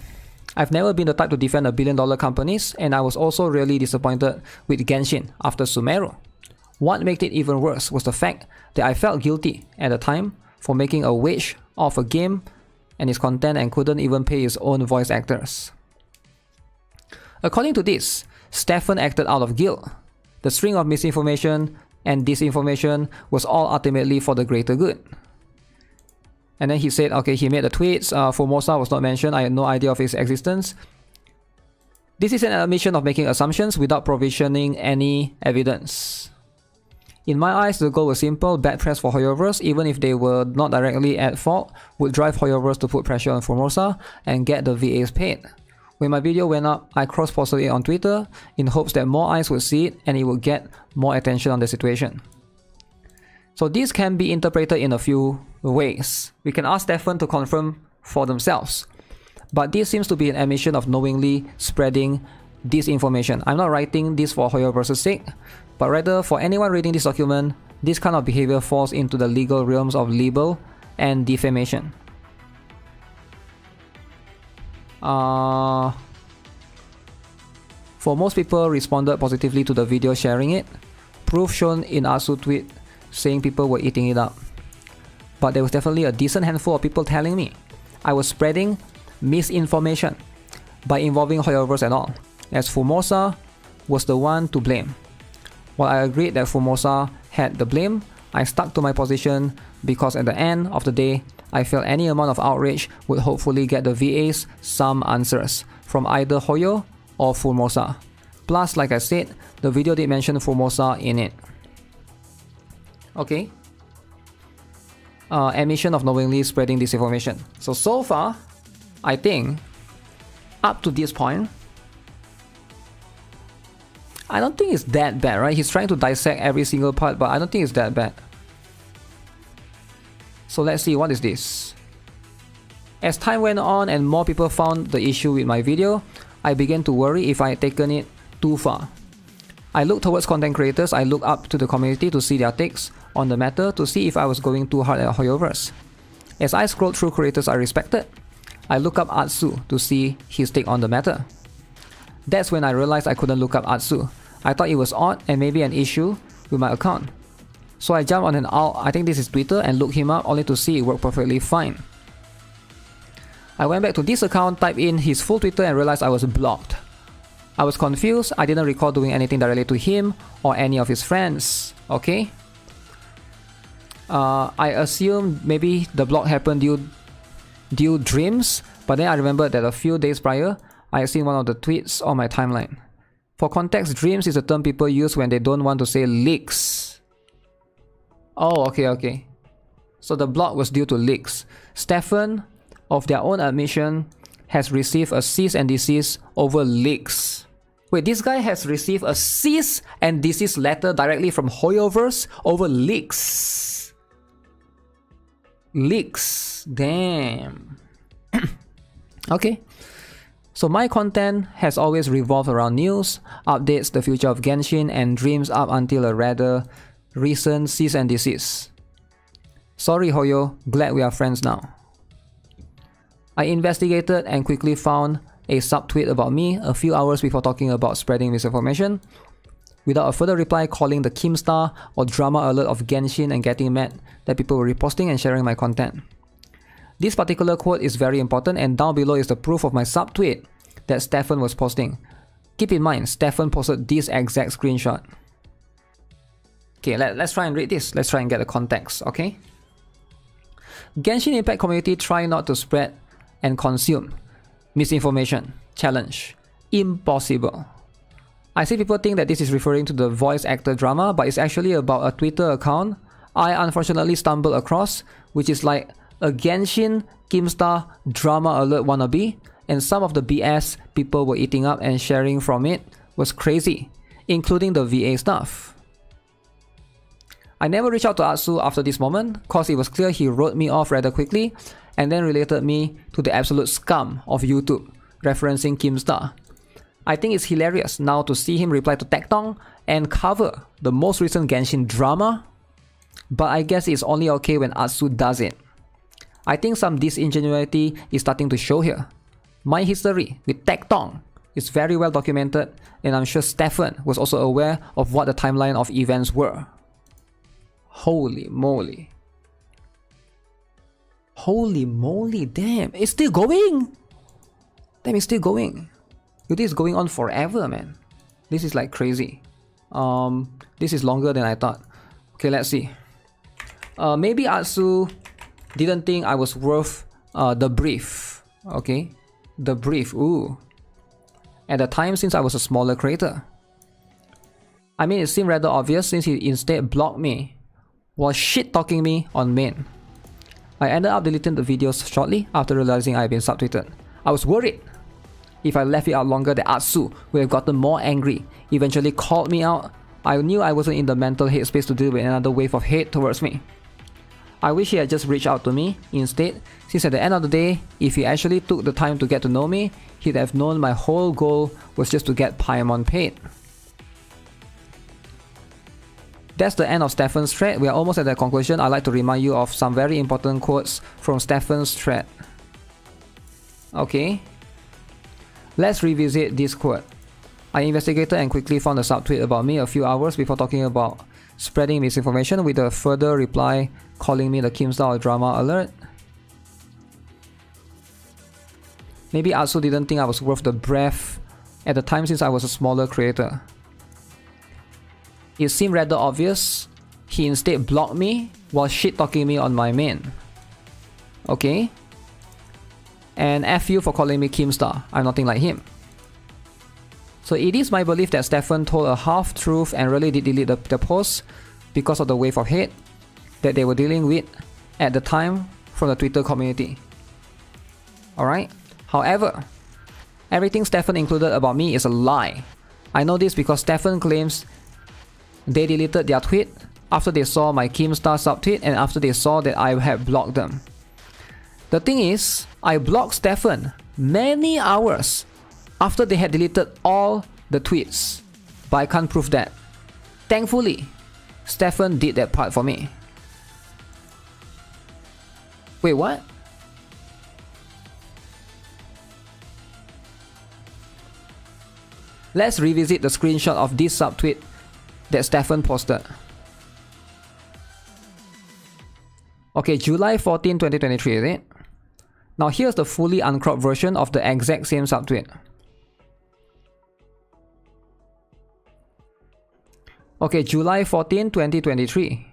I've never been the type to defend $1 billion companies, and I was also really disappointed with Genshin after Sumeru. What made it even worse was the fact that I felt guilty at the time for making a wage of a game and its content and couldn't even pay his own voice actors. According to this, Stefan acted out of guilt. The string of misinformation and disinformation was all ultimately for the greater good. And then he said, okay, he made the tweets, Formosa was not mentioned, I had no idea of his existence. This is an admission of making assumptions without provisioning any evidence. In my eyes, the goal was simple: bad press for Hoyoverse, even if they were not directly at fault, would drive Hoyoverse to put pressure on Formosa and get the VAs paid. When my video went up, I cross-posted it on Twitter in hopes that more eyes would see it and it would get more attention on the situation. So this can be interpreted in a few ways. We can ask Stefan to confirm for themselves. But this seems to be an admission of knowingly spreading disinformation. I'm not writing this for Hoyoverse's sake, but rather for anyone reading this document, this kind of behavior falls into the legal realms of libel and defamation. For most people responded positively to the video sharing it. Proof shown in Atsu tweet saying people were eating it up. But there was definitely a decent handful of people telling me I was spreading misinformation by involving Hoyoverse at all, as Formosa was the one to blame. While I agreed that Formosa had the blame, I stuck to my position because at the end of the day, I felt any amount of outrage would hopefully get the VAs some answers from either Hoyo or Formosa. Plus, like I said, the video did mention Formosa in it. Okay. Admission of knowingly spreading disinformation. So far, I think, up to this point, I don't think it's that bad, right? He's trying to dissect every single part, but I don't think it's that bad. So let's see, what is this? As time went on and more people found the issue with my video, I began to worry if I had taken it too far. I looked towards content creators, I looked up to the community to see their takes on the matter to see if I was going too hard at Hoyoverse. As I scrolled through creators I respected, I looked up Atsu to see his take on the matter. That's when I realized I couldn't look up Atsu. I thought it was odd and maybe an issue with my account. So I jumped on I think this is Twitter, and looked him up only to see it worked perfectly fine. I went back to this account, typed in his full Twitter and realized I was blocked. I was confused, I didn't recall doing anything directly to him or any of his friends, okay? I assumed maybe the block happened due dreams, but then I remembered that a few days prior, I had seen one of the tweets on my timeline. For context, dreams is a term people use when they don't want to say leaks. Oh, okay. So the block was due to leaks. Stefan, of their own admission, has received a cease and desist over leaks. Wait, this guy has received a cease and desist letter directly from Hoyoverse over leaks. Leaks. Damn. Okay. So my content has always revolved around news, updates, the future of Genshin, and dreams up until a rather recent cease and desist. Sorry Hoyo, glad we are friends now. I investigated and quickly found a subtweet about me a few hours before talking about spreading misinformation, without a further reply calling the Keemstar or drama alert of Genshin and getting mad that people were reposting and sharing my content. This particular quote is very important, and down below is the proof of my subtweet that Stefan was posting. Keep in mind, Stefan posted this exact screenshot. Okay, let's try and read this. Let's try and get the context, okay? Genshin Impact community try not to spread and consume misinformation. Challenge. Impossible. I see people think that this is referring to the voice actor drama, but it's actually about a Twitter account I unfortunately stumbled across, which is like a Genshin Keemstar drama alert wannabe, and some of the BS people were eating up and sharing from it was crazy, including the VA stuff. I never reached out to Atsu after this moment, cause it was clear he wrote me off rather quickly and then related me to the absolute scum of YouTube, referencing Keemstar. I think it's hilarious now to see him reply to Tectong and cover the most recent Genshin drama, but I guess it's only okay when Atsu does it. I think some disingenuity is starting to show here. My history with Tectong is very well documented, and I'm sure Stefan was also aware of what the timeline of events were. Holy moly. Holy moly, damn. It's still going! Damn, it's still going. This is going on forever, man. This is like crazy. This is longer than I thought. Okay, let's see. Maybe Atsu didn't think I was worth the brief. Okay, the brief. Ooh. at the time since I was a smaller creator. I mean, it seemed rather obvious since he instead blocked me, was shit-talking me on main. I ended up deleting the videos shortly after realizing I had been subtweeted. I was worried if I left it out longer that Atsu would have gotten more angry, eventually called me out. I knew I wasn't in the mental headspace to deal with another wave of hate towards me. I wish he had just reached out to me instead, since at the end of the day, if he actually took the time to get to know me, he'd have known my whole goal was just to get Paimon paid. That's the end of Stefan's thread. We are almost at the conclusion. I'd like to remind you of some very important quotes from Stefan's thread. Okay. Let's revisit this quote. I investigated and quickly found a subtweet about me a few hours before talking about spreading misinformation, with a further reply calling me the Keemstar drama alert. Maybe Atsu didn't think I was worth the breath at the time since I was a smaller creator. It seemed rather obvious. He instead blocked me while shit-talking me on my main. Okay? And F you for calling me Keemstar. I'm nothing like him. So it is my belief that Stefan told a half-truth and really did delete the post because of the wave of hate that they were dealing with at the time from the Twitter community. Alright? However, everything Stefan included about me is a lie. I know this because Stefan claims they deleted their tweet after they saw my Keemstar subtweet and after they saw that I had blocked them. The thing is, I blocked Stefan many hours after they had deleted all the tweets, but I can't prove that. Thankfully, Stefan did that part for me. Wait, what? Let's revisit the screenshot of this subtweet that Stefan posted. Okay, July 14, 2023, is it? Now here's the fully uncropped version of the exact same subtweet. Okay, July 14, 2023.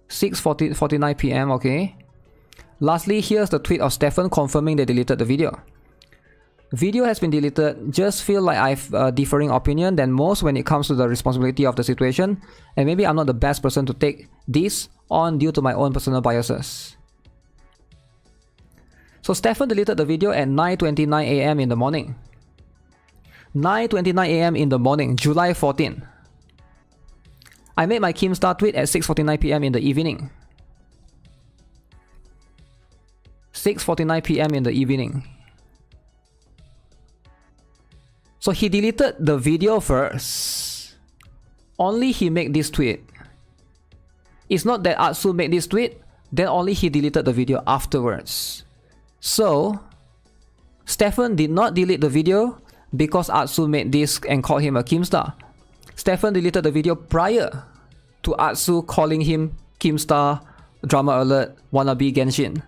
6:49 PM, okay. Lastly, here's the tweet of Stefan confirming they deleted the video. Video has been deleted. Just feel like I've a differing opinion than most when it comes to the responsibility of the situation, and maybe I'm not the best person to take this on due to my own personal biases. So Stefan deleted the video at 9:29 AM in the morning. 9:29 AM in the morning, July 14. I made my Keemstar tweet at 6:49 PM in the evening. 6:49 PM in the evening. So he deleted the video first. Only he made this tweet. It's not that Atsu made this tweet, then only he deleted the video afterwards. So, Stefan did not delete the video because Atsu made this and called him a Keemstar. Stefan deleted the video prior to Atsu calling him Keemstar, drama alert, wannabe Genshin.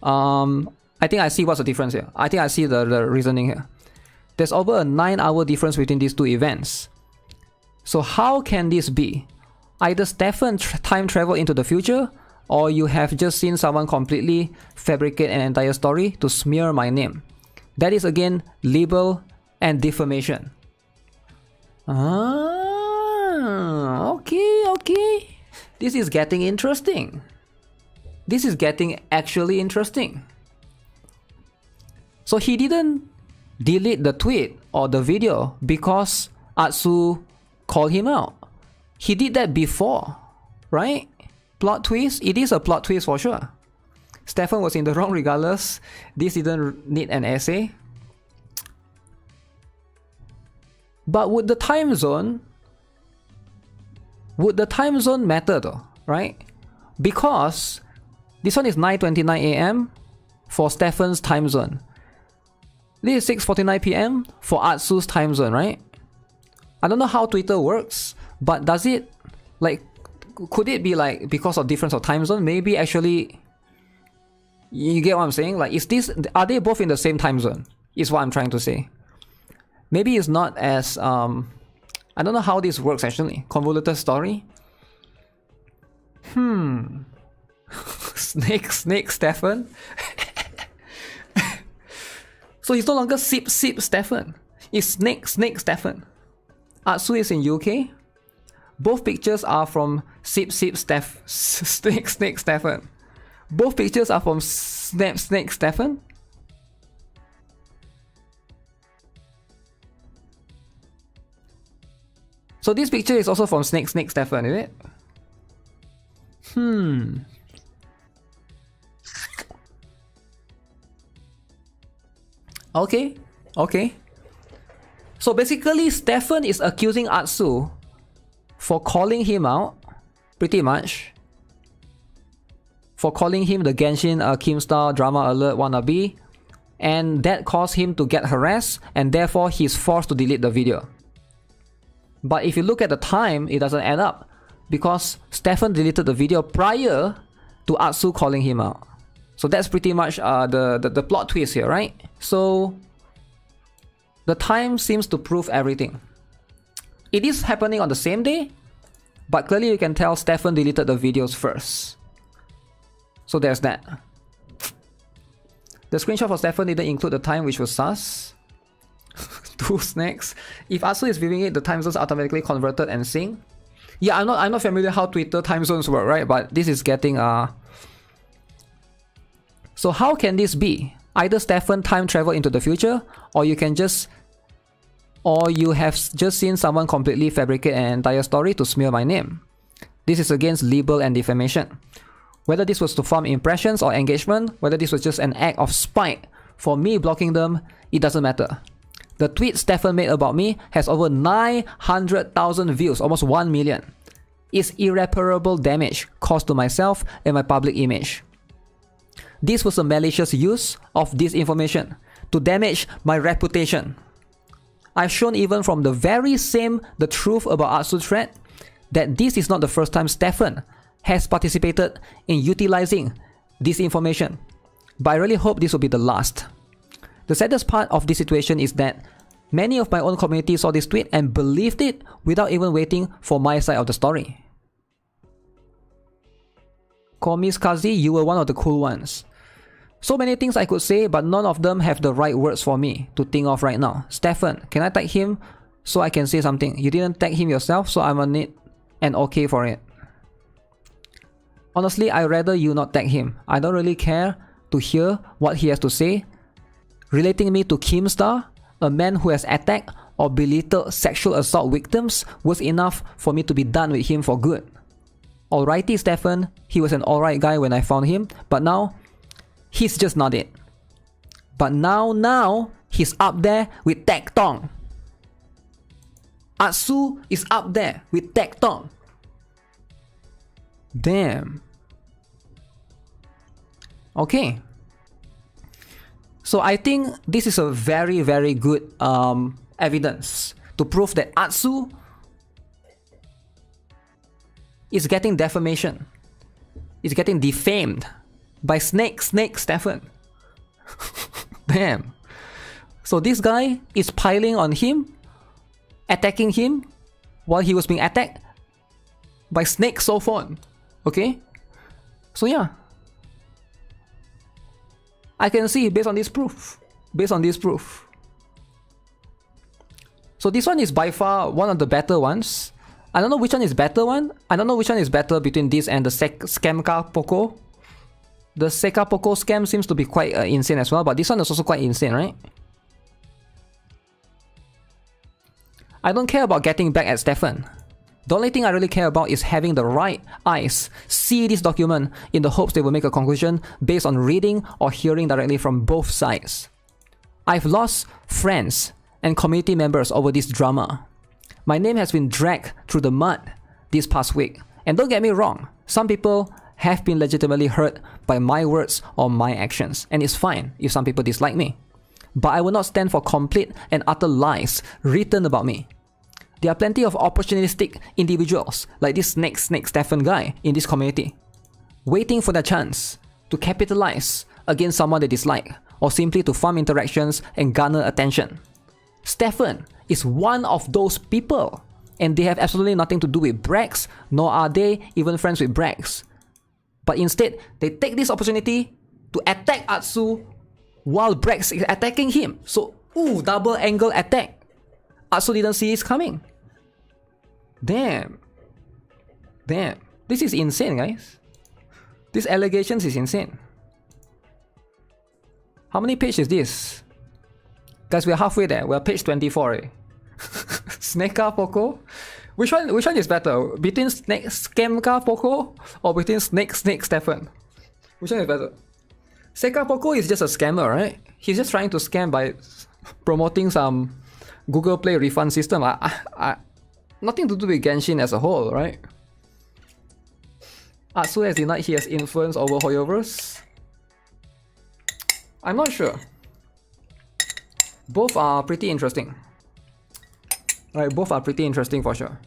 I think I see what's the difference here. I think I see the reasoning here. There's over a 9-hour difference between these two events. So how can this be? Either Stefan time traveled into the future, or you have just seen someone completely fabricate an entire story to smear my name. That is again libel and defamation. Okay. This is getting interesting. This is getting actually interesting. So he didn't delete the tweet or the video because Atsu called him out. He did that before, right? Plot twist? It is a plot twist for sure. Stefan was in the wrong regardless. This didn't need an essay. But would the time zone matter though, right? Because this one is 9:29 AM for Stefan's time zone. This is 6:49 PM for Atsu's time zone, right? I don't know how Twitter works, but does it, like, could it be like because of difference of time zone? Maybe actually, you get what I'm saying? Like, are they both in the same time zone? Is what I'm trying to say. Maybe it's not as, I don't know how this works actually. Convoluted story? Snake Stefan? So So he's no longer Sip Stefan. It's Snake Stefan. Atsu is in UK. Both pictures are from Snake Stefan. Both pictures are from Snake Stefan. So this picture is also from Snake Stefan, is it? Okay. So basically, Stefan is accusing Atsu for calling him out, pretty much. For calling him the Genshin Keemstar Drama Alert wannabe. And that caused him to get harassed, and therefore he's forced to delete the video. But if you look at the time, it doesn't add up. Because Stefan deleted the video prior to Atsu calling him out. So that's pretty much the plot twist here, right? So the time seems to prove everything. It is happening on the same day, but clearly you can tell Stefan deleted the videos first. So there's that. The screenshot for Stefan didn't include the time, which was sus. 2 snacks. If Atsu is viewing it, the time zones automatically converted and sync. Yeah, I'm not familiar how Twitter time zones work, right? But this is getting So how can this be? Either Stefan time travel into the future, or you have just seen someone completely fabricate an entire story to smear my name. This is against libel and defamation. Whether this was to farm impressions or engagement, whether this was just an act of spite for me blocking them, it doesn't matter. The tweet Stefan made about me has over 900,000 views, almost 1 million. It's irreparable damage caused to myself and my public image. This was a malicious use of this information to damage my reputation. I've shown even from the truth about Atsu's thread that this is not the first time Stefan has participated in utilizing this information. But I really hope this will be the last. The saddest part of this situation is that many of my own community saw this tweet and believed it without even waiting for my side of the story. Komis Kazi, you were one of the cool ones. So many things I could say, but none of them have the right words for me to think of right now. Stefan, can I tag him so I can say something? You didn't tag him yourself, so I'm on it and okay for it. Honestly, I'd rather you not tag him. I don't really care to hear what he has to say. Relating me to Keemstar, a man who has attacked or belittled sexual assault victims, was enough for me to be done with him for good. Alrighty, Stefan, he was an alright guy when I found him, but now, he's just not it. But now, he's up there with Tectong. Atsu is up there with Tectong. Damn. Okay. So I think this is a very, very good evidence to prove that Atsu is getting defamation. Is getting defamed by Snake Stefan. Damn. So this guy is piling on him, attacking him while he was being attacked by Snake Sophon. Okay? So yeah. I can see based on this proof. So this one is by far one of the better ones. I don't know which one is better between this and the Scamka Poco. The Seka Poco scam seems to be quite insane as well, but this one is also quite insane, right? I don't care about getting back at Stefan. The only thing I really care about is having the right eyes see this document in the hopes they will make a conclusion based on reading or hearing directly from both sides. I've lost friends and community members over this drama. My name has been dragged through the mud this past week. And don't get me wrong, some people have been legitimately hurt by my words or my actions, and it's fine if some people dislike me. But I will not stand for complete and utter lies written about me. There are plenty of opportunistic individuals like this Snake Stefan guy in this community, waiting for their chance to capitalize against someone they dislike or simply to farm interactions and garner attention. Stefan is one of those people, and they have absolutely nothing to do with Brax, nor are they even friends with Brax. But instead, they take this opportunity to attack Atsu while Brax is attacking him. So, ooh, double angle attack. Atsu didn't see this coming. Damn. Damn. This is insane, guys. These allegations is insane. How many pages is this? Guys, we're halfway there. We're page 24. Snake-ka Poco? Which one is better? Between Scam-ka Poco or between Snake Stefan? Which one is better? Snake-ka Poco is just a scammer, right? He's just trying to scam by promoting some Google Play refund system. Nothing to do with Genshin as a whole, right? Atsu has denied he has influence over Hoyoverse. I'm not sure. Both are pretty interesting. Right, both are pretty interesting for sure.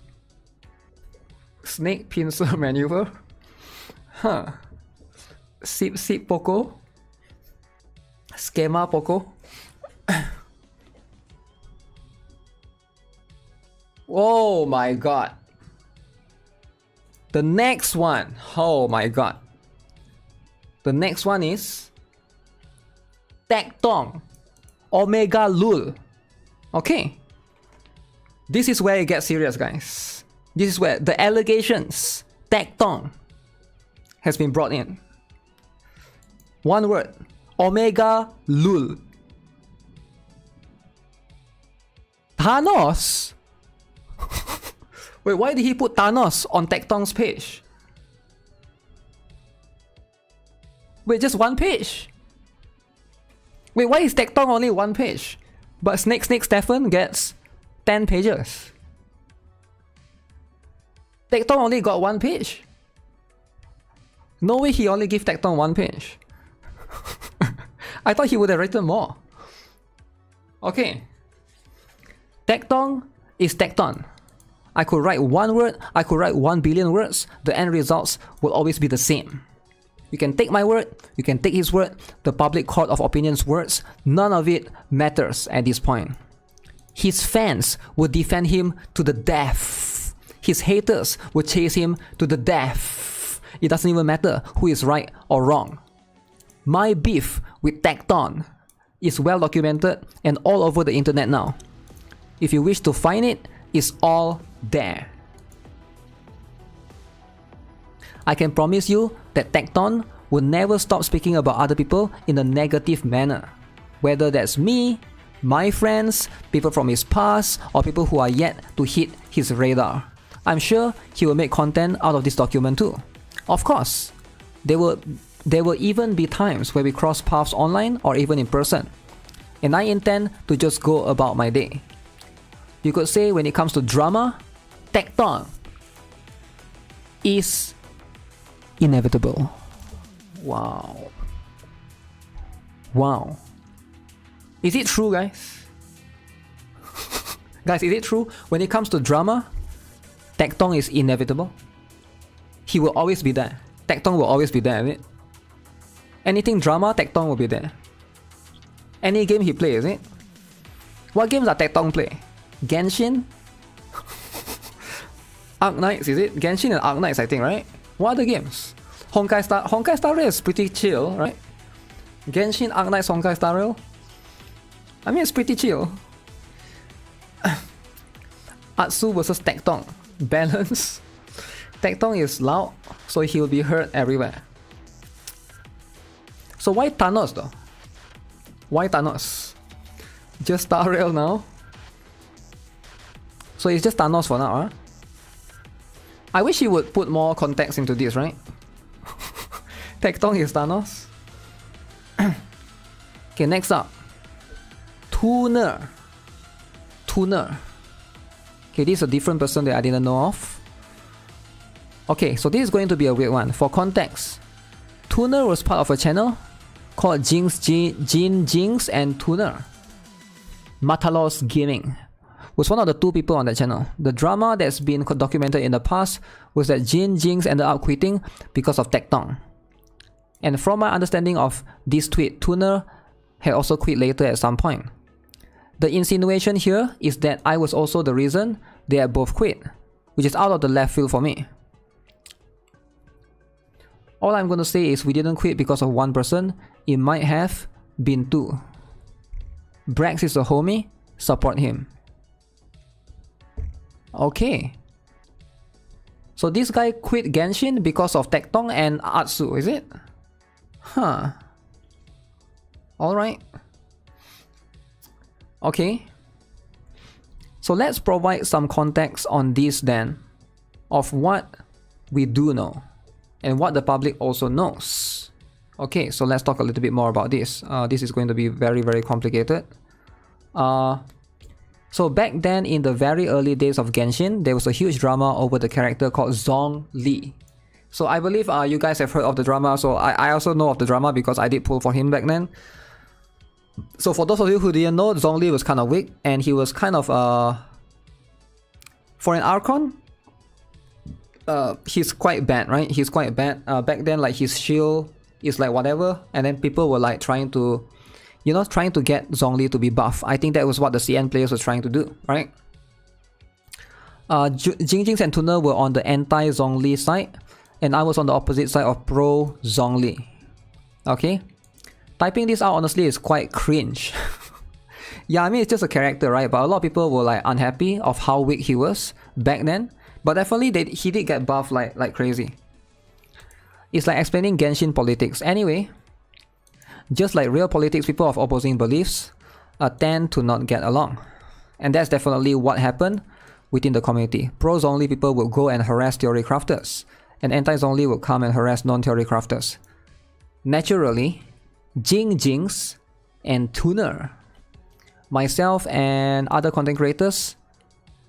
Snake pincer maneuver? Huh. Sip Poco? Schema Poco? Oh my god. The next one. Oh my god. The next one is Tectong Omega Lul. Okay. This is where it gets serious, guys. This is where the allegations, Tectong, has been brought in. One word. Omega Lul. Thanos? Wait, why did he put Thanos on Tectong's page? Wait, just one page? Wait, why is Tectong only one page? But Snake Stefan gets 10 pages. Tectong only got one page. No way he only gave Tectong one page. I thought he would have written more. Okay. Tectong is Tecton. I could write one word, I could write 1 billion words, the end results will always be the same. You can take my word, you can take his word, the public court of opinion's words, none of it matters at this point. His fans would defend him to the death. His haters would chase him to the death. It doesn't even matter who is right or wrong. My beef with Tecton is well documented and all over the internet now. If you wish to find it, it's all there. I can promise you that Tecton will never stop speaking about other people in a negative manner. Whether that's me, my friends, people from his past, or people who are yet to hit his radar. I'm sure he will make content out of this document too. Of course, there will even be times where we cross paths online or even in person. And I intend to just go about my day. You could say when it comes to drama, Tecton is inevitable. Wow. Wow. Is it true, guys? Guys, is it true? When it comes to drama, Tecton is inevitable. He will always be there. Tecton will always be there, is it? Anything drama, Tecton will be there. Any game he plays, is it? What games does Tecton play? Genshin? Arknights, is it? Genshin and Arknights, I think, right? What other games? Honkai Star Rail is pretty chill, right? Genshin, Arknights, Honkai Star Rail? I mean, it's pretty chill. Atsu versus Tecton. Balance. Tecton is loud, so he will be heard everywhere. So why Thanos though? Why Thanos? Just Star Rail now? So it's just Thanos for now, huh? I wish he would put more context into this, right? Tecton is Thanos. Okay, next up. Tuner. Okay, this is a different person that I didn't know of. Okay, so this is going to be a weird one. For context, Tuner was part of a channel called Jin Jinx and Tuner. Matalos Gaming was one of the two people on that channel. The drama that's been documented in the past was that Jin Jinx ended up quitting because of Tecton. And from my understanding of this tweet, Tuner had also quit later at some point. The insinuation here is that I was also the reason they had both quit, which is out of the left field for me. All I'm going to say is we didn't quit because of one person. It might have Bintu. Brax is a homie. Support him. Okay. So this guy quit Genshin because of Tectong and Atsu, is it? Huh. Alright. Okay. So let's provide some context on this then, of what we do know and what the public also knows. Okay, so let's talk a little bit more about this. This is going to be very, very complicated. So back then, in the very early days of Genshin, there was a huge drama over the character called Zhongli. So I believe you guys have heard of the drama, so I also know of the drama because I did pull for him back then. So for those of you who didn't know, Zhongli was kind of weak, and he was kind of, for an Archon, he's quite bad, right? He's quite bad. Back then, like, his shield is like whatever, and then people were like trying to, you know, trying to get Zhongli to be buff. I think that was what the CN players were trying to do, right? Jingjings and Tuner were on the anti-Zhongli side, and I was on the opposite side of pro-Zhongli. Okay? Typing this out honestly is quite cringe. Yeah, I mean, it's just a character, right? But a lot of people were like unhappy of how weak he was back then. But definitely he did get buffed like crazy. It's like explaining Genshin politics. Anyway, just like real politics, people of opposing beliefs tend to not get along. And that's definitely what happened within the community. Pro-Zhongli people will go and harass theory crafters, and anti-Zhongli will come and harass non-theory crafters. Naturally, Jingjings and Tuner, myself and other content creators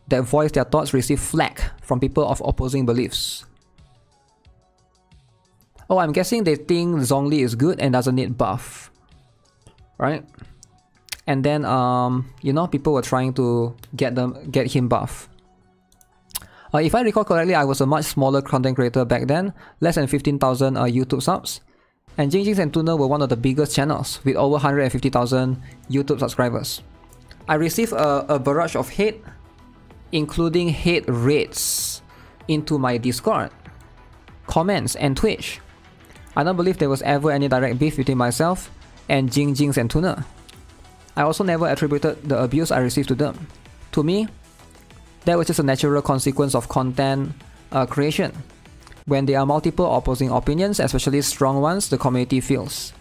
that voice their thoughts, receive flack from people of opposing beliefs. Oh, I'm guessing they think Zhongli is good and doesn't need buff, right? And then, you know, people were trying to get him buff. If I recall correctly, I was a much smaller content creator back then, less than 15,000 YouTube subs. And Jingjings and Tuner were one of the biggest channels with over 150,000 YouTube subscribers. I received a barrage of hate, including hate raids into my Discord, comments, and Twitch. I don't believe there was ever any direct beef between myself and Jingjings and Tuner. I also never attributed the abuse I received to them. To me, that was just a natural consequence of content creation. When there are multiple opposing opinions, especially strong ones, the community feels.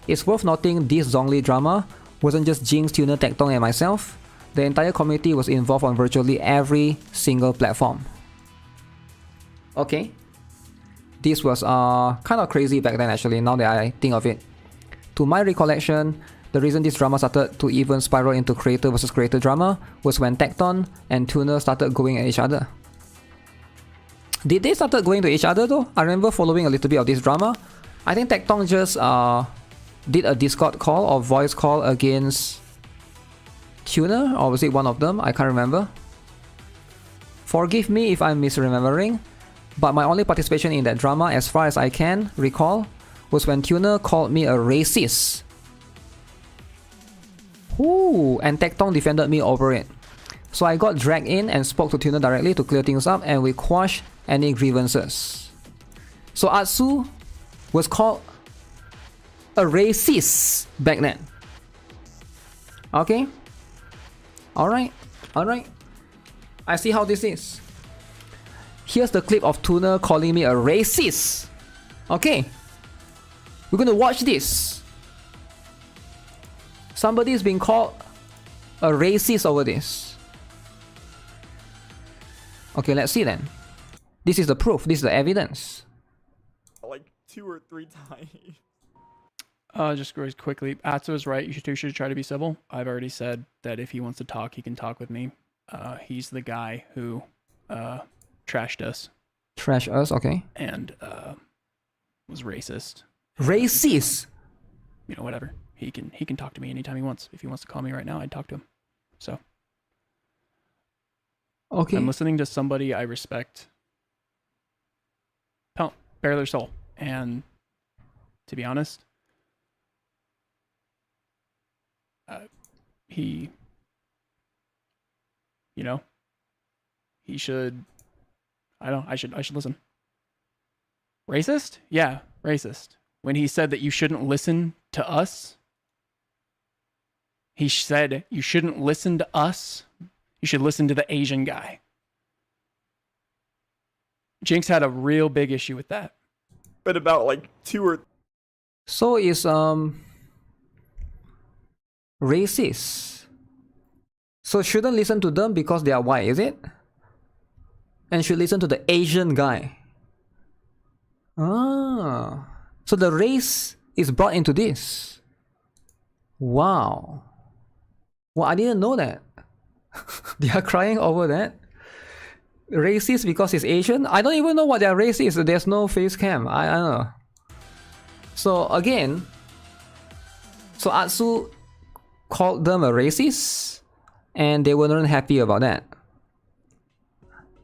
It's worth noting this Zhongli drama wasn't just Jinx, Tuner, Tectong, and myself. The entire community was involved on virtually every single platform. Okay. This was kind of crazy back then actually, now that I think of it. To my recollection, the reason this drama started to even spiral into creator versus creator drama was when Tecton and Tuner started going at each other. Did they started going to each other though? I remember following a little bit of this drama. I think Tecton just did a Discord call or voice call against Tuner, or was it one of them? I can't remember. Forgive me if I'm misremembering, but my only participation in that drama, as far as I can recall, was when Tuner called me a racist. Ooh, and Tecton defended me over it. So I got dragged in and spoke to Tuner directly to clear things up, and we quashed any grievances. So Atsu was called a racist back then. Okay? Alright, alright. I see how this is. Here's the clip of Tuner calling me a racist. Okay. We're gonna watch this. Somebody's being called a racist over this. Okay, let's see then. This is the proof. This is the evidence. Like 2 or 3 times. Just very quickly, Atsu is right. You should try to be civil. I've already said that if he wants to talk, he can talk with me. He's the guy who trashed us. Trash us, okay. And was racist. Racist? You know, whatever. He can talk to me anytime he wants. If he wants to call me right now, I'd talk to him. So. Okay. I'm listening to somebody I respect. Bare their soul. And to be honest, he, you know, he should, I should listen. Racist? Yeah, racist. When he said that you shouldn't listen to us He said, you shouldn't listen to us. You should listen to the Asian guy. Jinx had a real big issue with that. But about like 2 or... So it's racist. So shouldn't listen to them because they are white, is it? And should listen to the Asian guy. Ah. So the race is brought into this. Wow. Well, I didn't know that. They are crying over that. Racist because he's Asian? I don't even know what their race is. There's no face cam. I don't know. So again, so Atsu called them a racist and they weren't happy about that.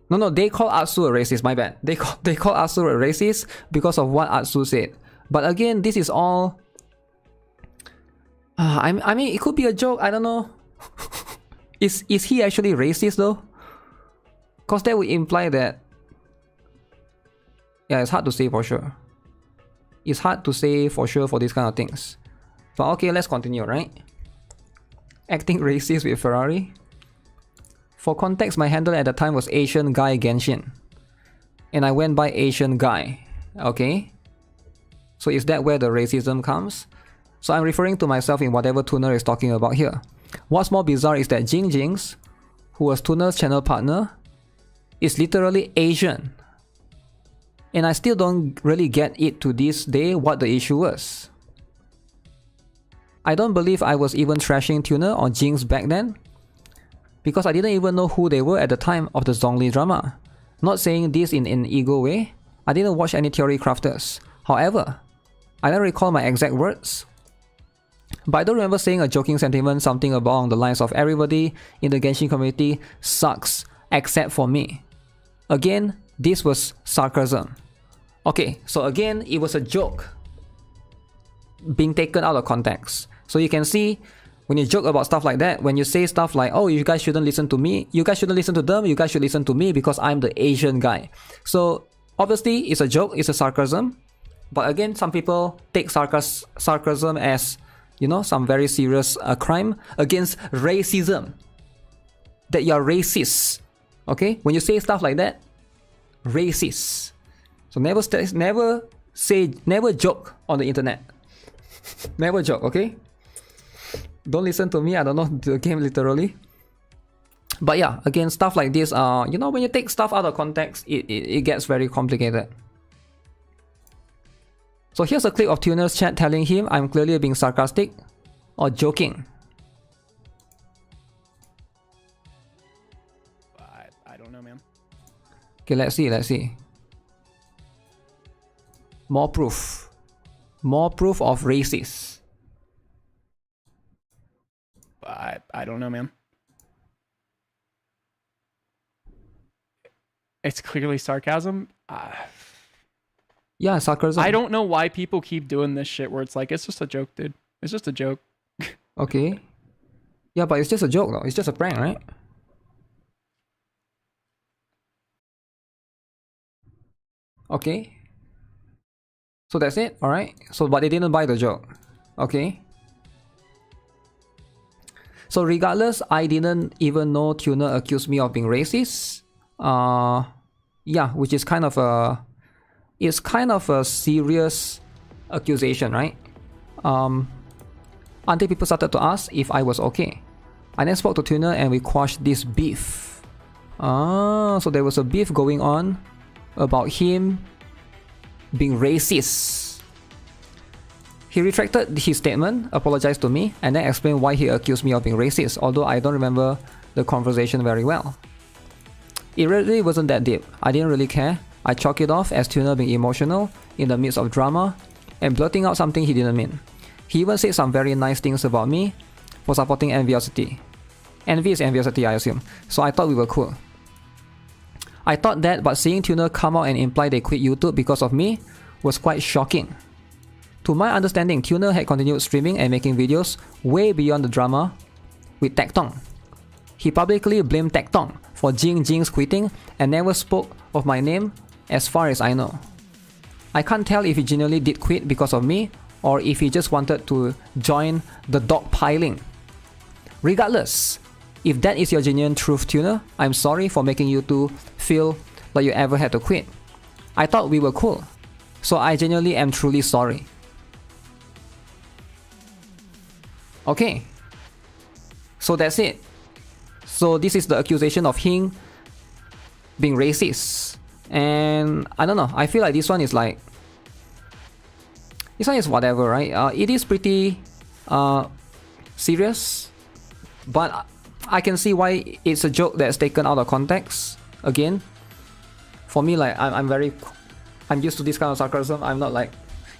No, they called Atsu a racist, my bad. They called Atsu a racist because of what Atsu said. But again, this is all... I mean, it could be a joke, I don't know. Is he actually racist though? Because that would imply that... Yeah, it's hard to say for sure. It's hard to say for sure for these kind of things. But okay, let's continue, right? Acting racist with Ferrari. For context, my handle at the time was Asian Guy Genshin. And I went by Asian Guy. Okay? So is that where the racism comes? So I'm referring to myself in whatever Tuner is talking about here. What's more bizarre is that Jinx, who was Tuner's channel partner, is literally Asian. And I still don't really get it to this day what the issue was. I don't believe I was even trashing Tuner or Jinx back then, because I didn't even know who they were at the time of the Zhongli drama. Not saying this in an ego way, I didn't watch any theory crafters. However, I don't recall my exact words, but I don't remember saying a joking sentiment, something along the lines of everybody in the Genshin community sucks except for me. Again, this was sarcasm. Okay, so again, it was a joke being taken out of context. So you can see, when you joke about stuff like that, when you say stuff like, oh, you guys shouldn't listen to me, you guys shouldn't listen to them, you guys should listen to me because I'm the Asian guy. So obviously, it's a joke, it's a sarcasm. But again, some people take sarcasm as, you know, some very serious crime against racism. That you're racist. Okay? When you say stuff like that, racist. So never joke on the internet. Never joke, okay? Don't listen to me, I don't know the game literally. But yeah, again, stuff like this, you know, when you take stuff out of context, it gets very complicated. So here's a clip of Tuner's chat telling him I'm clearly being sarcastic or joking. I don't know, man. Okay, let's see. More proof. More proof of racist. I don't know, man. It's clearly sarcasm. Yeah, sarcasm. I don't know why people keep doing this shit where it's like, it's just a joke, dude. It's just a joke. Okay. Yeah, but it's just a joke though. It's just a prank, right? Okay. So that's it, alright? So, but they didn't buy the joke. Okay. So regardless, I didn't even know Tuner accused me of being racist. Yeah, which is kind of a... It's kind of a serious accusation, right? Until people started to ask if I was okay. I then spoke to Tuner and we quashed this beef. So there was a beef going on about him being racist. He retracted his statement, apologized to me, and then explained why he accused me of being racist, although I don't remember the conversation very well. It really wasn't that deep. I didn't really care. I chalk it off as Tuner being emotional in the midst of drama and blurting out something he didn't mean. He even said some very nice things about me for supporting enviosity. Envy is enviosity, I assume. So I thought we were cool. I thought that, but seeing Tuner come out and imply they quit YouTube because of me was quite shocking. To my understanding, Tuner had continued streaming and making videos way beyond the drama with Tectong. He publicly blamed Tectong for Jinx quitting and never spoke of my name as far as I know. I can't tell if he genuinely did quit because of me or if he just wanted to join the dogpiling. Regardless, if that is your genuine truth, tuner, I'm sorry for making you two feel like you ever had to quit. I thought we were cool, so I genuinely am truly sorry. Okay, so that's it. So this is the accusation of him being racist, and I don't know, I feel like this one is like, this one is whatever, right? It is pretty serious, but I can see why it's a joke that's taken out of context. Again, for me, like I'm used to this kind of sarcasm. I'm not like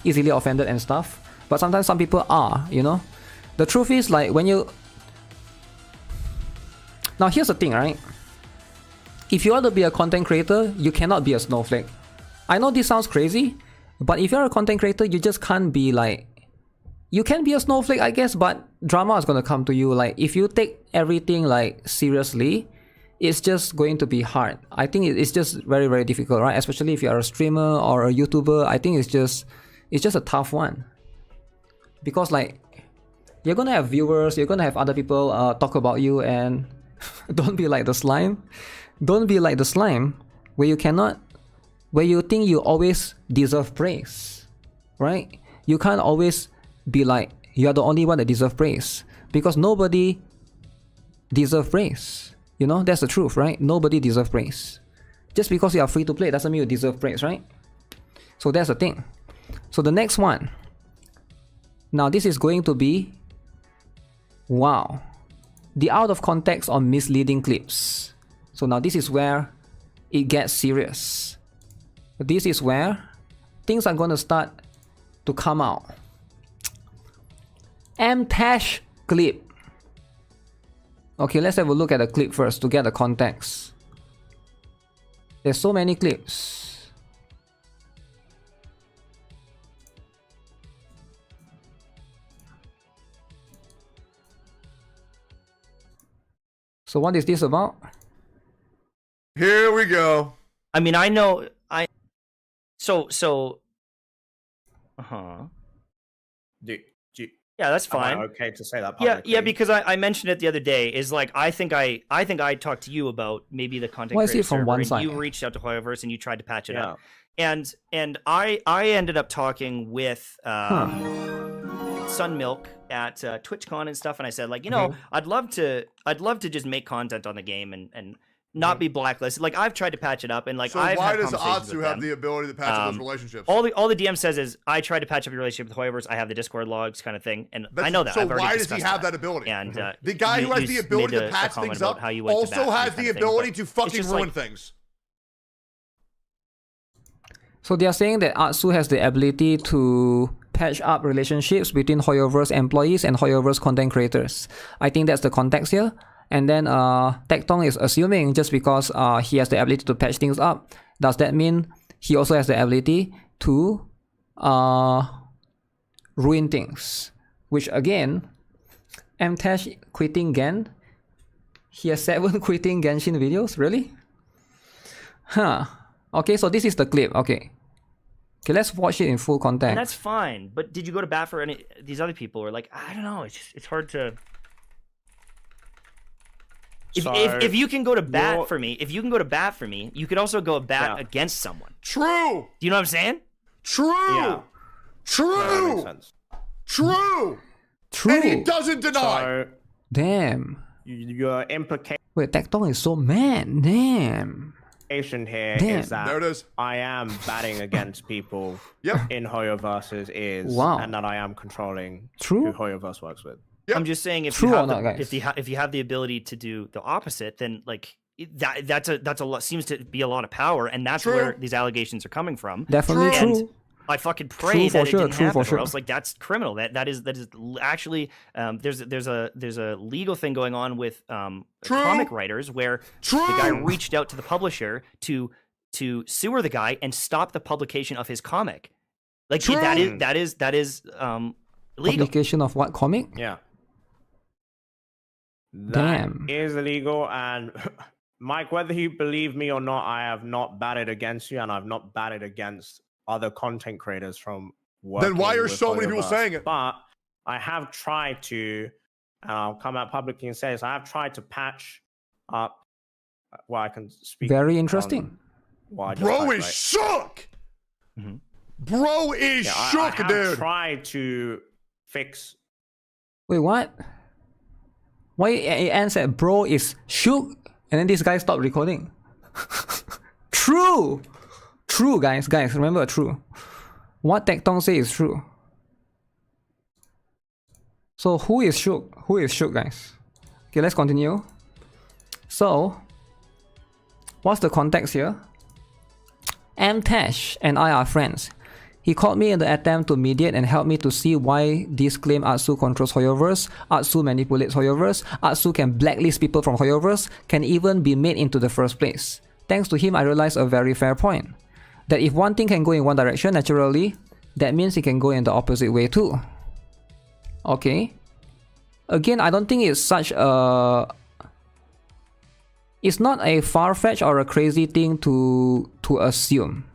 easily offended and stuff, but sometimes some people are, you know. The truth is, like, when you, now here's the thing, right? If you want to be a content creator, you cannot be a snowflake. I know this sounds crazy, but if you're a content creator, you just can't be like, you can be a snowflake, I guess, but drama is going to come to you. Like, if you take everything like seriously, it's just going to be hard. I think it's just very, very difficult, right? Especially if you're a streamer or a YouTuber. I think it's just a tough one, because like, you're gonna have viewers, you're gonna have other people talk about you, and don't be like the slime. Don't be like the slime where you think you always deserve praise, right? You can't always be like, you're the only one that deserves praise, because nobody deserves praise. You know, that's the truth, right? Nobody deserves praise. Just because you are free to play doesn't mean you deserve praise, right? So that's the thing. So the next one. Now this is going to be, wow, the out of context or misleading clips. So now this is where it gets serious. This is where things are going to start to come out. MTash clip. Okay, let's have a look at the clip first to get the context. There's so many clips. So what is this about? Here we go. I mean, I know so yeah, that's fine. Okay to say that publicly. publicly. Yeah, because I mentioned it the other day. Is like, I think I talked to you about maybe the content Why creator is it from server, one and side? you reached out to Hoyoverse and you tried to patch it up. And I ended up talking with Sunmilk at TwitchCon and stuff, and I said, like, you know, I'd love to just make content on the game and not be blacklisted. Like, I've tried to patch it up, and like, So I've why had does conversations Atsu with have them. the ability to patch up those relationships? All the DM says is, I tried to patch up your relationship with Hoyoverse. I have the Discord logs, kind of thing, and I know that. So I've already why does he discussed have that ability? And the guy who has the ability to made a patch comment things about up how you went to bat also for has me, the kind of thing, ability but to it's fucking just ruin like, things. So they are saying that Atsu has the ability to patch up relationships between Hoyoverse employees and Hoyoverse content creators. I think that's the context here. And then Tectong is assuming just because he has the ability to patch things up, does that mean he also has the ability to ruin things? Which again, MTash quitting Gen, he has 7 quitting Genshin videos, really? Huh. Okay, so this is the clip. Okay, let's watch it in full context. and that's fine. But did you go to bat for any these other people? Or like, I don't know. It's hard to. If you can go to bat for me, you could also go bat against someone. True. Do you know what I'm saying? True. Yeah. True. No, that makes sense. True. True. And he doesn't deny. So Damn. your implication Wait, Tectong is so mad. Damn. here Damn. is that There it is. I am batting against people in Hoyoverse's ears, Wow. and that I am controlling True. who Hoyoverse works with. Yep. I'm just saying, if True you or have not, guys? if you have the ability to do the opposite, then like that's a lot, seems to be a lot of power, and that's True. where these allegations are coming from. Definitely And true. I fucking True pray for that sure, it didn't true happen, for sure. or else like that's criminal. That is actually there's a legal thing going on with comic writers where the guy reached out to the publisher to sue the guy and stop the publication of his comic. Like that is illegal. Publication of what comic? Yeah. Damn. That is illegal, and Mike, whether you believe me or not, I have not batted against you, and I've not batted against other content creators from working Then why are with so many people Hoyoverse. saying it? But I have tried to and I'll come out publicly and say, so I've tried to patch up what I can speak. Very interesting. Bro is shook. Bro is shook, I have dude. tried to fix. Wait, what? Why it ends at bro is shook, and then this guy stopped recording? True, guys, remember true. What Tectong say is true. So who is shook? Who is shook, guys? Okay, let's continue. So, what's the context here? Amtash and I are friends. He called me in the attempt to mediate and help me to see why this claim Atsu controls Hoyoverse, Atsu manipulates Hoyoverse, Atsu can blacklist people from Hoyoverse, can even be made into the first place. Thanks to him, I realized a very fair point. That if one thing can go in one direction naturally, that means it can go in the opposite way too. Okay. Again, I don't think it's such a... It's not a far-fetched or a crazy thing to assume,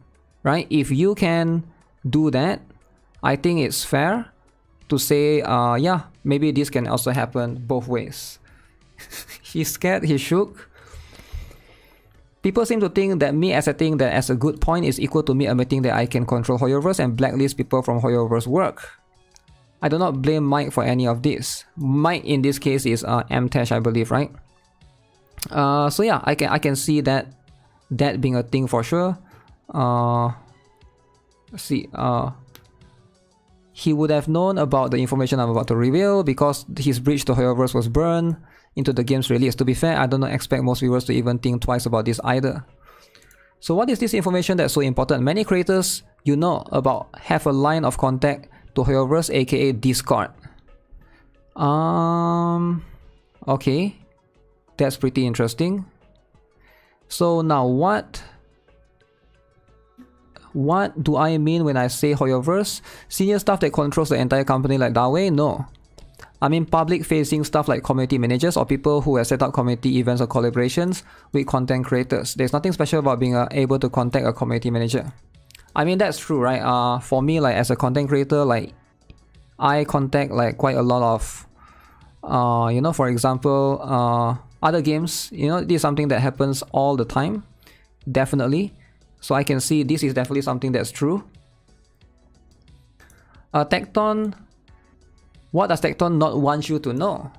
right? If you can do that, I think it's fair to say, yeah, maybe this can also happen both ways. He's scared, he shook. People seem to think that me accepting that as a good point is equal to me admitting that I can control Hoyoverse and blacklist people from Hoyoverse work. I do not blame Mike for any of this. Mike in this case is Amtash, I believe, right? So yeah, I can see that being a thing for sure. Let's see. He would have known about the information I'm about to reveal because his bridge to Hoyoverse was burned into the game's release. To be fair, I do not expect most viewers to even think twice about this either. So what is this information that's so important? Many creators you know about have a line of contact to Hoyoverse, aka Discord. Okay. That's pretty interesting. So now what do I mean when I say Hoyoverse? Senior staff that controls the entire company like Dawei? No. I mean public facing stuff like community managers or people who have set up community events or collaborations with content creators. There's nothing special about being able to contact a community manager. I mean that's true, right? For me, like as a content creator, like I contact like quite a lot of you know, for example, other games, you know, this is something that happens all the time, definitely. So I can see this is definitely something that's true. Tecton, what does Tecton not want you to know?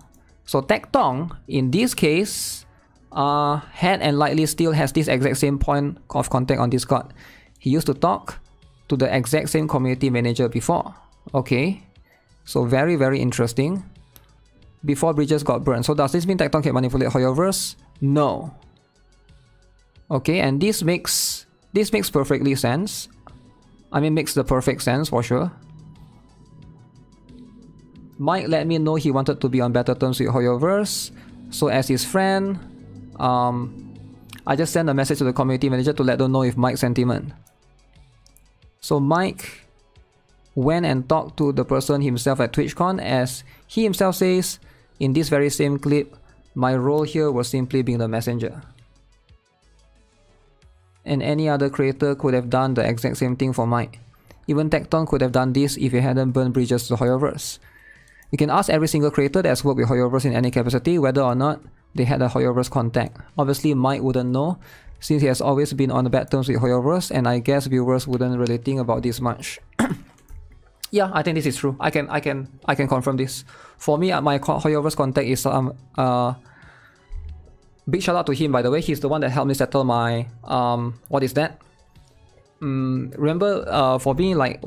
So Tecton, in this case, had and likely still has this exact same point of contact on Discord. He used to talk to the exact same community manager before. Okay, so very, very interesting. Before bridges got burned. So does this mean Tecton can manipulate Hoyoverse? No. Okay, and this makes perfectly sense. I mean, makes the perfect sense for sure. Mike let me know he wanted to be on better terms with Hoyoverse. So as his friend, I just sent a message to the community manager to let them know if Mike's sentiment. So Mike went and talked to the person himself at TwitchCon, as he himself says in this very same clip, my role here was simply being the messenger. And any other creator could have done the exact same thing for Mike. Even Tecton could have done this if he hadn't burned bridges to Hoyoverse. You can ask every single creator that's worked with Hoyoverse in any capacity whether or not they had a Hoyoverse contact. Obviously Mike wouldn't know, since he has always been on bad terms with Hoyoverse, and I guess viewers wouldn't really think about this much. Yeah, I think this is true. I can confirm this. For me, my Hoyoverse contact is big shout out to him, by the way. He's the one that helped me settle my what is that? Remember for me, like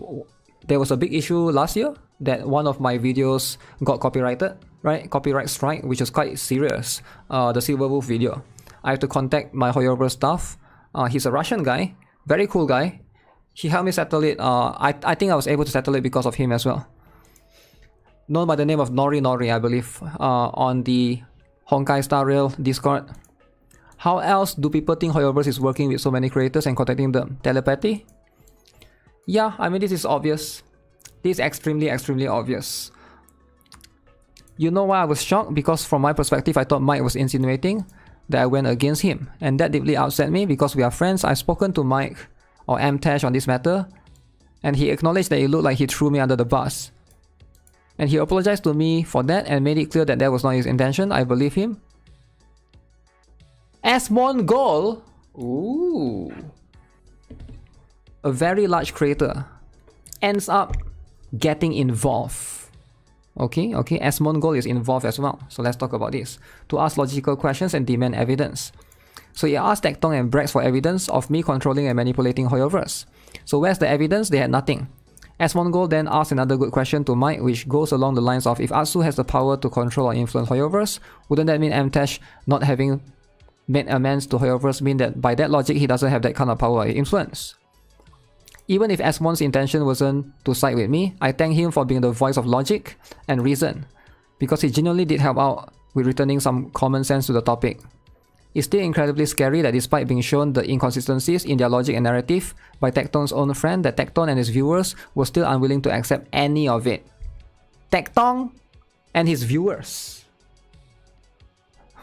there was a big issue last year that one of my videos got copyrighted, right? Copyright strike, which is quite serious. The Silver Wolf video. I have to contact my Hoyoverse staff. He's a Russian guy, very cool guy. He helped me settle it. I think I was able to settle it because of him as well. Known by the name of Nori, I believe, on the Honkai Star Rail Discord. How else do people think Hoyoverse is working with so many creators and contacting them? Telepathy? Yeah, I mean this is obvious. This is extremely obvious. You know why I was shocked? Because from my perspective, I thought Mike was insinuating that I went against him. And that deeply upset me because we are friends. I've spoken to Mike or Amtash on this matter, and he acknowledged that it looked like he threw me under the bus. And he apologized to me for that and made it clear that that was not his intention. I believe him. As Mongol, ooh, a very large creator, ends up getting involved. Okay, as Mongol is involved as well. So let's talk about this. To ask logical questions and demand evidence. So he asked Tectong and Brax for evidence of me controlling and manipulating Hoyoverse. So where's the evidence? They had nothing. As Mongol then asked another good question to Mike, which goes along the lines of, if Atsu has the power to control or influence Hoyoverse, wouldn't that mean Mtesh not having made amends to Hoyoverse mean that by that logic he doesn't have that kind of power or influence? Even if Asmon's intention wasn't to side with me, I thank him for being the voice of logic and reason, because he genuinely did help out with returning some common sense to the topic. It's still incredibly scary that despite being shown the inconsistencies in their logic and narrative by Tectong's own friend, that Tecton and his viewers were still unwilling to accept any of it. Tectong and his viewers.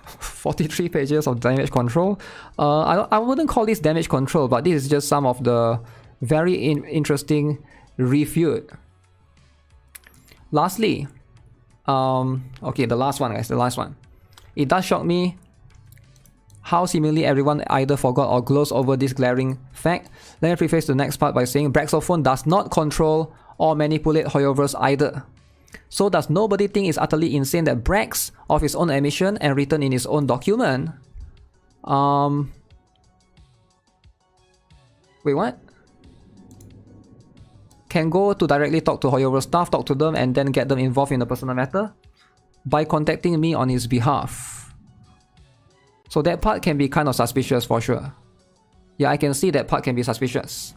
43 pages of damage control. I wouldn't call this damage control, but this is just some of the very interesting refute. Lastly, okay, the last one, guys, the last one. It does shock me how seemingly everyone either forgot or glossed over this glaring fact. Let me preface the next part by saying Braxophone does not control or manipulate Hoyoverse either. So does nobody think it's utterly insane that Brax, of his own admission and written in his own document, wait, what? Can go to directly talk to Hoyoverse staff, talk to them, and then get them involved in a personal matter by contacting me on his behalf. So that part can be kind of suspicious for sure. Yeah, I can see that part can be suspicious.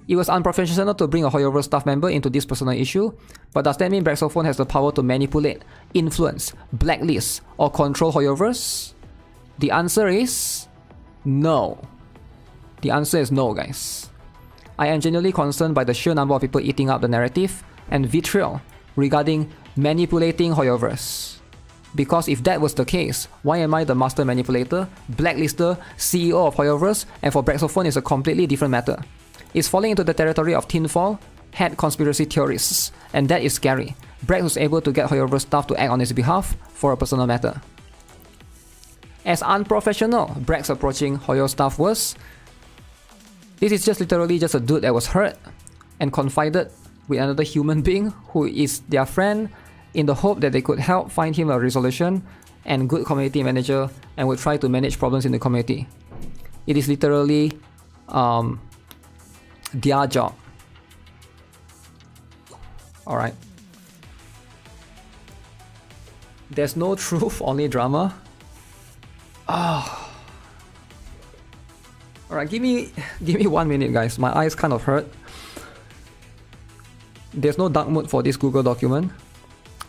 It was unprofessional to bring a Hoyoverse staff member into this personal issue, but does that mean Braxophone has the power to manipulate, influence, blacklist, or control Hoyoverse? The answer is no. The answer is no, guys. I am genuinely concerned by the sheer number of people eating up the narrative and vitriol regarding manipulating Hoyoverse. Because if that was the case, why am I the master manipulator, blacklister, CEO of Hoyoverse, and for Braxophone is a completely different matter. It's falling into the territory of tinfoil hat conspiracy theorists, and that is scary. Brax was able to get Hoyoverse staff to act on his behalf for a personal matter. As unprofessional Brax approaching Hoyo staff was, this is just literally just a dude that was hurt and confided with another human being who is their friend, in the hope that they could help find him a resolution and good community manager and would try to manage problems in the community. It is literally their job. Alright. There's no truth, only drama. Oh. Alright, give me 1 minute, guys. My eyes kind of hurt. There's no dark mode for this Google document.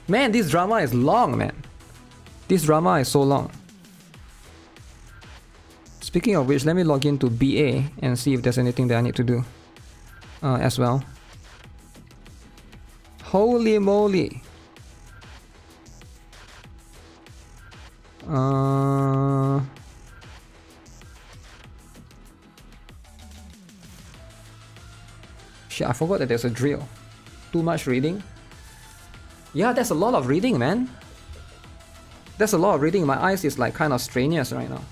Man, this drama is long, man. This drama is so long. Speaking of which, let me log into BA and see if there's anything that I need to do as well. Holy moly. Shit, I forgot that there's a drill. Too much reading. Yeah, that's a lot of reading, man. That's a lot of reading. My eyes is like kind of strenuous right now.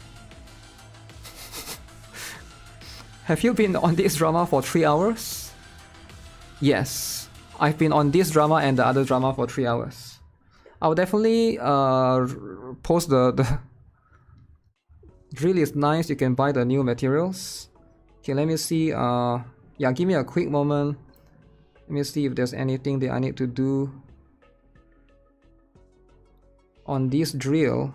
Have you been on this drama for 3 hours? Yes. I've been on this drama and the other drama for 3 hours. I'll definitely post the drill is nice. You can buy the new materials. Okay, let me see. Yeah, give me a quick moment. Let me see if there's anything that I need to do on this drill.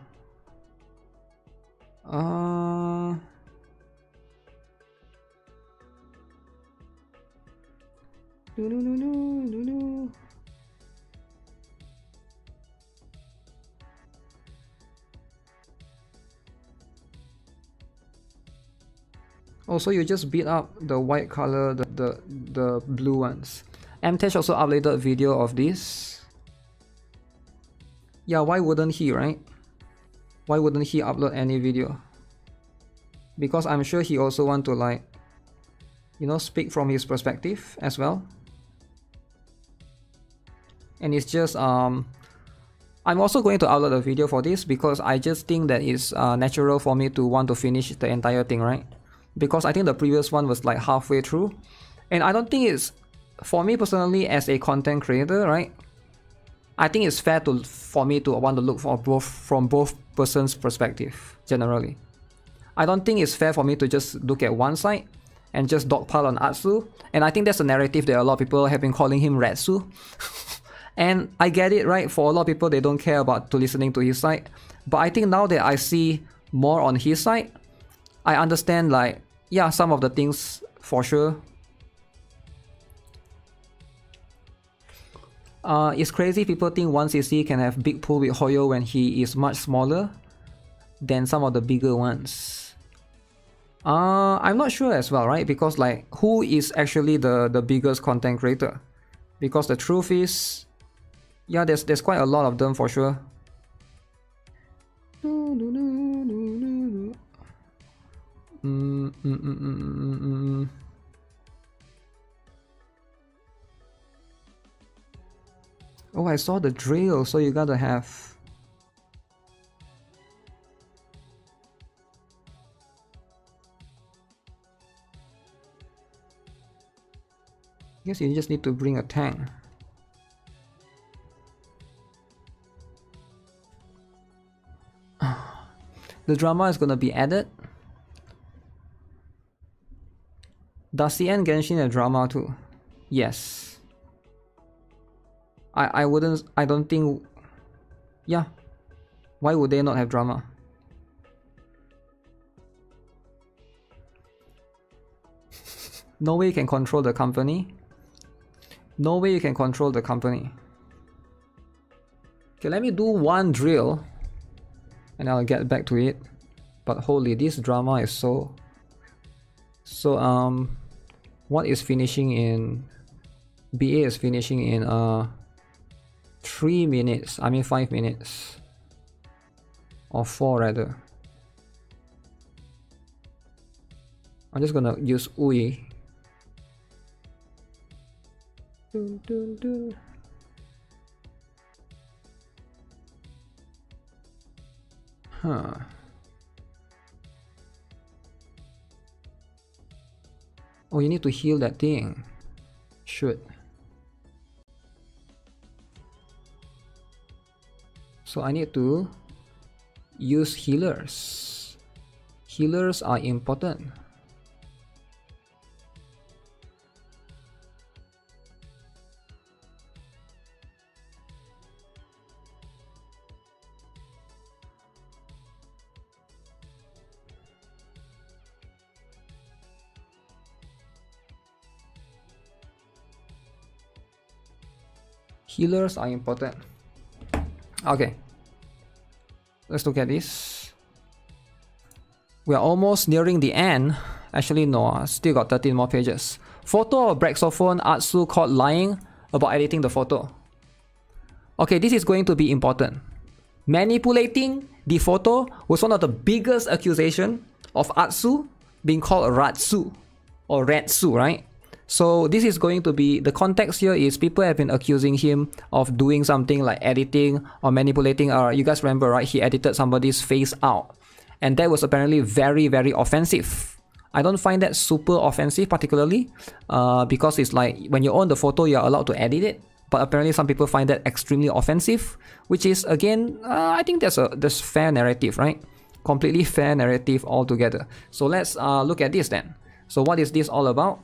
Also, you just beat up the white color, the blue ones. Mtesh also uploaded a video of this. Yeah, why wouldn't he, right? Why wouldn't he upload any video? Because I'm sure he also want to, like, you know, speak from his perspective as well. and it's just I'm also going to upload a video for this because I just think that it's natural for me to want to finish the entire thing, right? Because I think the previous one was like halfway through, and I don't think it's, for me personally as a content creator, right? I think it's fair for me to want to look for both from both persons' perspective generally. I don't think it's fair for me to just look at one side and just dogpile on Atsu, and I think that's a narrative that a lot of people have been calling him Ratsu. And I get it, right? For a lot of people, they don't care about listening to his side. But I think now that I see more on his side, I understand, like, yeah, some of the things for sure. It's crazy people think 1cc can have big pull with Hoyo when he is much smaller than some of the bigger ones. I'm not sure as well, right? Because like, who is actually the biggest content creator? Because the truth is, yeah, there's quite a lot of them for sure. Oh, I saw the drill, so you gotta have... I guess you just need to bring a tank. The drama is gonna be added. Does CN Genshin have drama too? Yes. I don't think... Yeah. Why would they not have drama? No way you can control the company. No way you can control the company. Okay, let me do one drill and I'll get back to it. But holy, this drama is so... So, what is finishing in... BA is finishing in 3 minutes. I mean 5 minutes. Or 4 rather. I'm just gonna use Ui. Huh. Oh, you need to heal that thing. Should. So I need to use healers. Healers are important. Healers are important. Okay. Let's look at this. We are almost nearing the end. Actually, no, still got 13 more pages. Photo of Braxophone Atsu caught lying about editing the photo. Okay, this is going to be important. Manipulating the photo was one of the biggest accusations of Atsu being called Ratsu or Ratsu, right? So this is going to be, the context here is people have been accusing him of doing something like editing or manipulating. You guys remember, right? He edited somebody's face out. And that was apparently very, very offensive. I don't find that super offensive particularly because it's like when you own the photo, you're allowed to edit it. But apparently some people find that extremely offensive, which is, again, I think that's fair narrative, right? Completely fair narrative altogether. So let's look at this then. So what is this all about?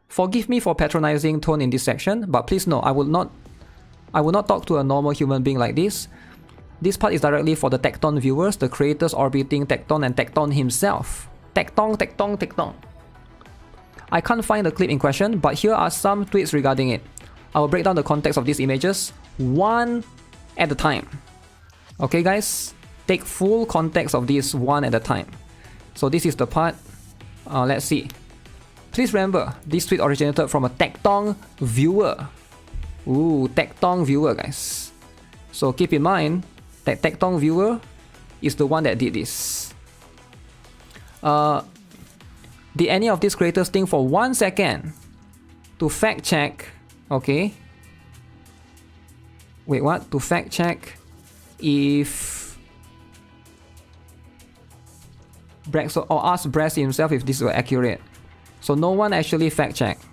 Forgive me for patronizing tone in this section, but please know I will not talk to a normal human being like this. This part is directly for the Tecton viewers, the creators orbiting Tecton and Tecton himself. Tecton. I can't find the clip in question, but here are some tweets regarding it. I will break down the context of these images one at a time. Okay guys, take full context of this one at a time. So this is the part. Let's see. Please remember, this tweet originated from a Tecton viewer. Ooh, Tecton viewer, guys. So keep in mind that Tecton viewer is the one that did this. Did any of these creators think for 1 second to fact check, okay, Wait, what? To fact check if Brax or ask Brax himself if this were accurate. So no one actually fact checked.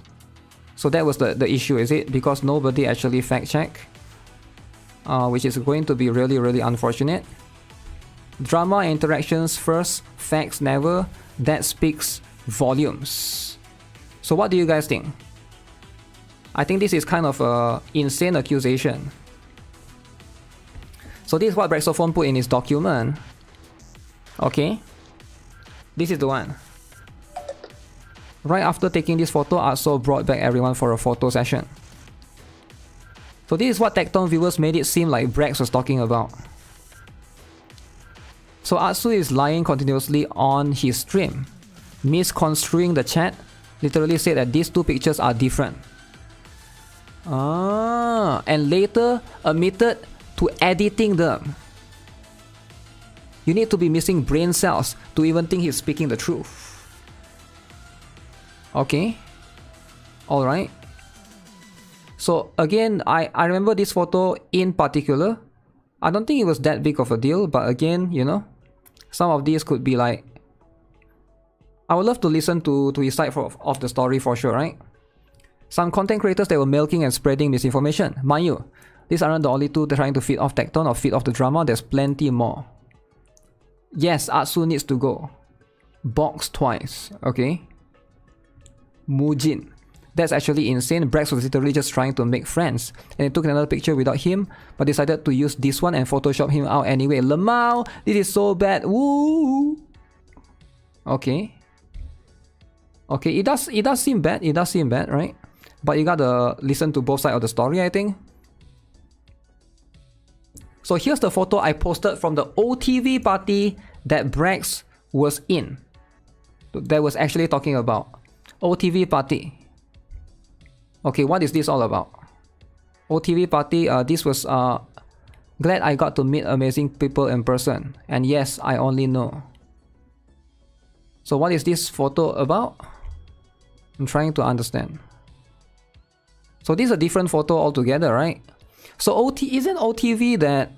So that was the issue, is it? Because nobody actually fact checked, which is going to be really, really unfortunate. Drama interactions first, facts never. That speaks volumes. So what do you guys think? I think this is kind of a insane accusation. So this is what Braxophone put in his document. Okay. This is the one. Right after taking this photo, Atsu brought back everyone for a photo session. So this is what Tecton viewers made it seem like Brax was talking about. So Atsu is lying continuously on his stream, misconstruing the chat, literally said that these two pictures are different. And later admitted to editing them. You need to be missing brain cells to even think he's speaking the truth. Okay. Alright. So again, I remember this photo in particular. I don't think it was that big of a deal, but again, you know, some of these could be like... I would love to listen to his side of the story for sure, right? Some content creators that were milking and spreading misinformation. Mind you, these aren't the only two trying to feed off Tecton or feed off the drama. There's plenty more. Yes, Atsu needs to go. Box twice, okay? Mujin. That's actually insane. Brax was literally just trying to make friends. And they took another picture without him, but decided to use this one and Photoshop him out anyway. Lemao! This is so bad. Woo! Okay. Okay, it does seem bad. It does seem bad, right? But you gotta listen to both sides of the story, I think. So here's the photo I posted from the OTV party that Brax was in. That was actually talking about. OTV party. Okay, what is this all about? OTV party, this was glad I got to meet amazing people in person. And yes, I only know. So what is this photo about? I'm trying to understand. So this is a different photo altogether, right? So isn't OTV that...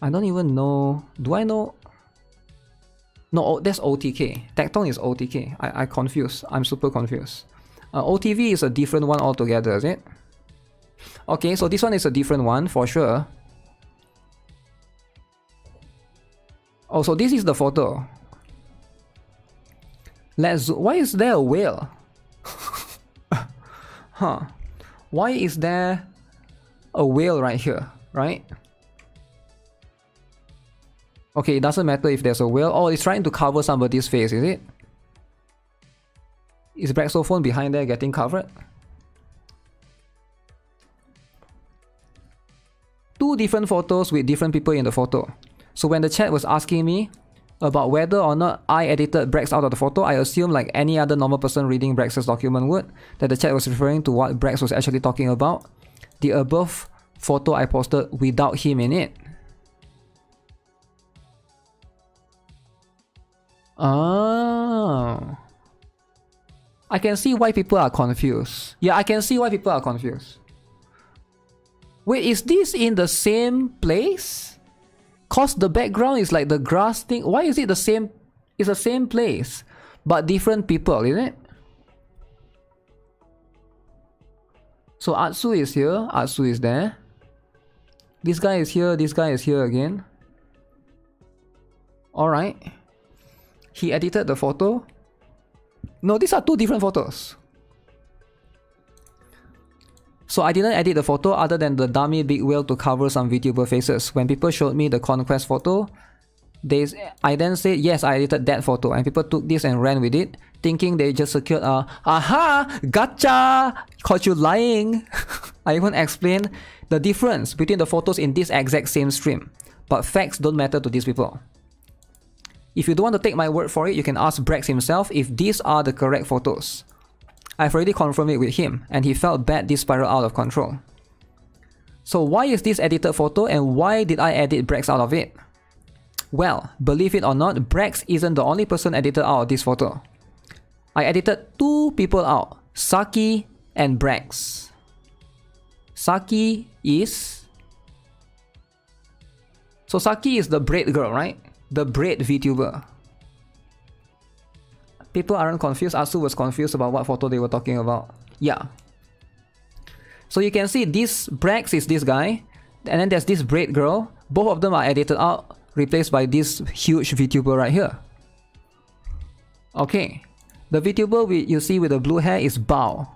I don't even know... Do I know? No, that's OTK. Tecton is OTK. I confused. I'm super confused. OTV is a different one altogether, is it? Okay, so this one is a different one for sure. Oh, so this is the photo. Why is there a whale? Huh. Why is there a whale right here, right? Okay, it doesn't matter if there's a whale. Oh, it's trying to cover somebody's face, is it? Is Braxophone behind there getting covered? Two different photos with different people in the photo. So when the chat was asking me about whether or not I edited Brax out of the photo, I assumed like any other normal person reading Brax's document would, that the chat was referring to what Brax was actually talking about. The above photo I posted without him in it. Oh. I can see why people are confused. Yeah, I can see why people are confused. Wait, is this in the same place? Cause the background is like the grass thing. Why is it the same? It's the same place, but different people, isn't it? So Atsu is here, Atsu is there. This guy is here, this guy is here again. Alright. He edited the photo. No, these are two different photos. So I didn't edit the photo other than the dummy big whale to cover some VTuber faces. When people showed me the conquest photo, I then said, yes, I edited that photo. And people took this and ran with it, thinking they just secured a, aha, gotcha, caught you lying. I even explained the difference between the photos in this exact same stream. But facts don't matter to these people. If you don't want to take my word for it, you can ask Brax himself if these are the correct photos. I've already confirmed it with him, and he felt bad this spiraled out of control. So why is this edited photo, and why did I edit Brax out of it? Well, believe it or not, Brax isn't the only person edited out of this photo. I edited two people out, Saki and Brax. Saki is... So Saki is the braid girl, right? The braid VTuber. People aren't confused. Asu was confused about what photo they were talking about. Yeah. So you can see this Brax is this guy, and then there's this braid girl. Both of them are edited out, replaced by this huge VTuber right here. Okay. The VTuber you see with the blue hair is Bao.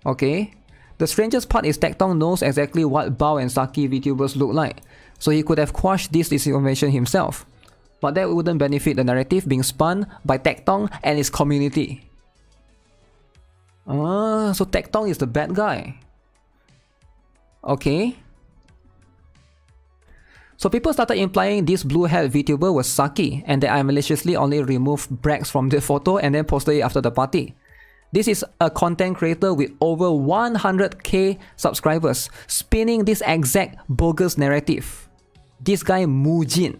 Okay. The strangest part is Tectong knows exactly what Bao and Saki VTubers look like, so he could have quashed this disinformation himself. But that wouldn't benefit the narrative being spun by Tectong and his community. So Tectong is the bad guy. Okay. So people started implying this blue-haired VTuber was Saki, and that I maliciously only removed Brax from the photo and then posted it after the party. This is a content creator with over 100k subscribers spinning this exact bogus narrative. This guy Mujin.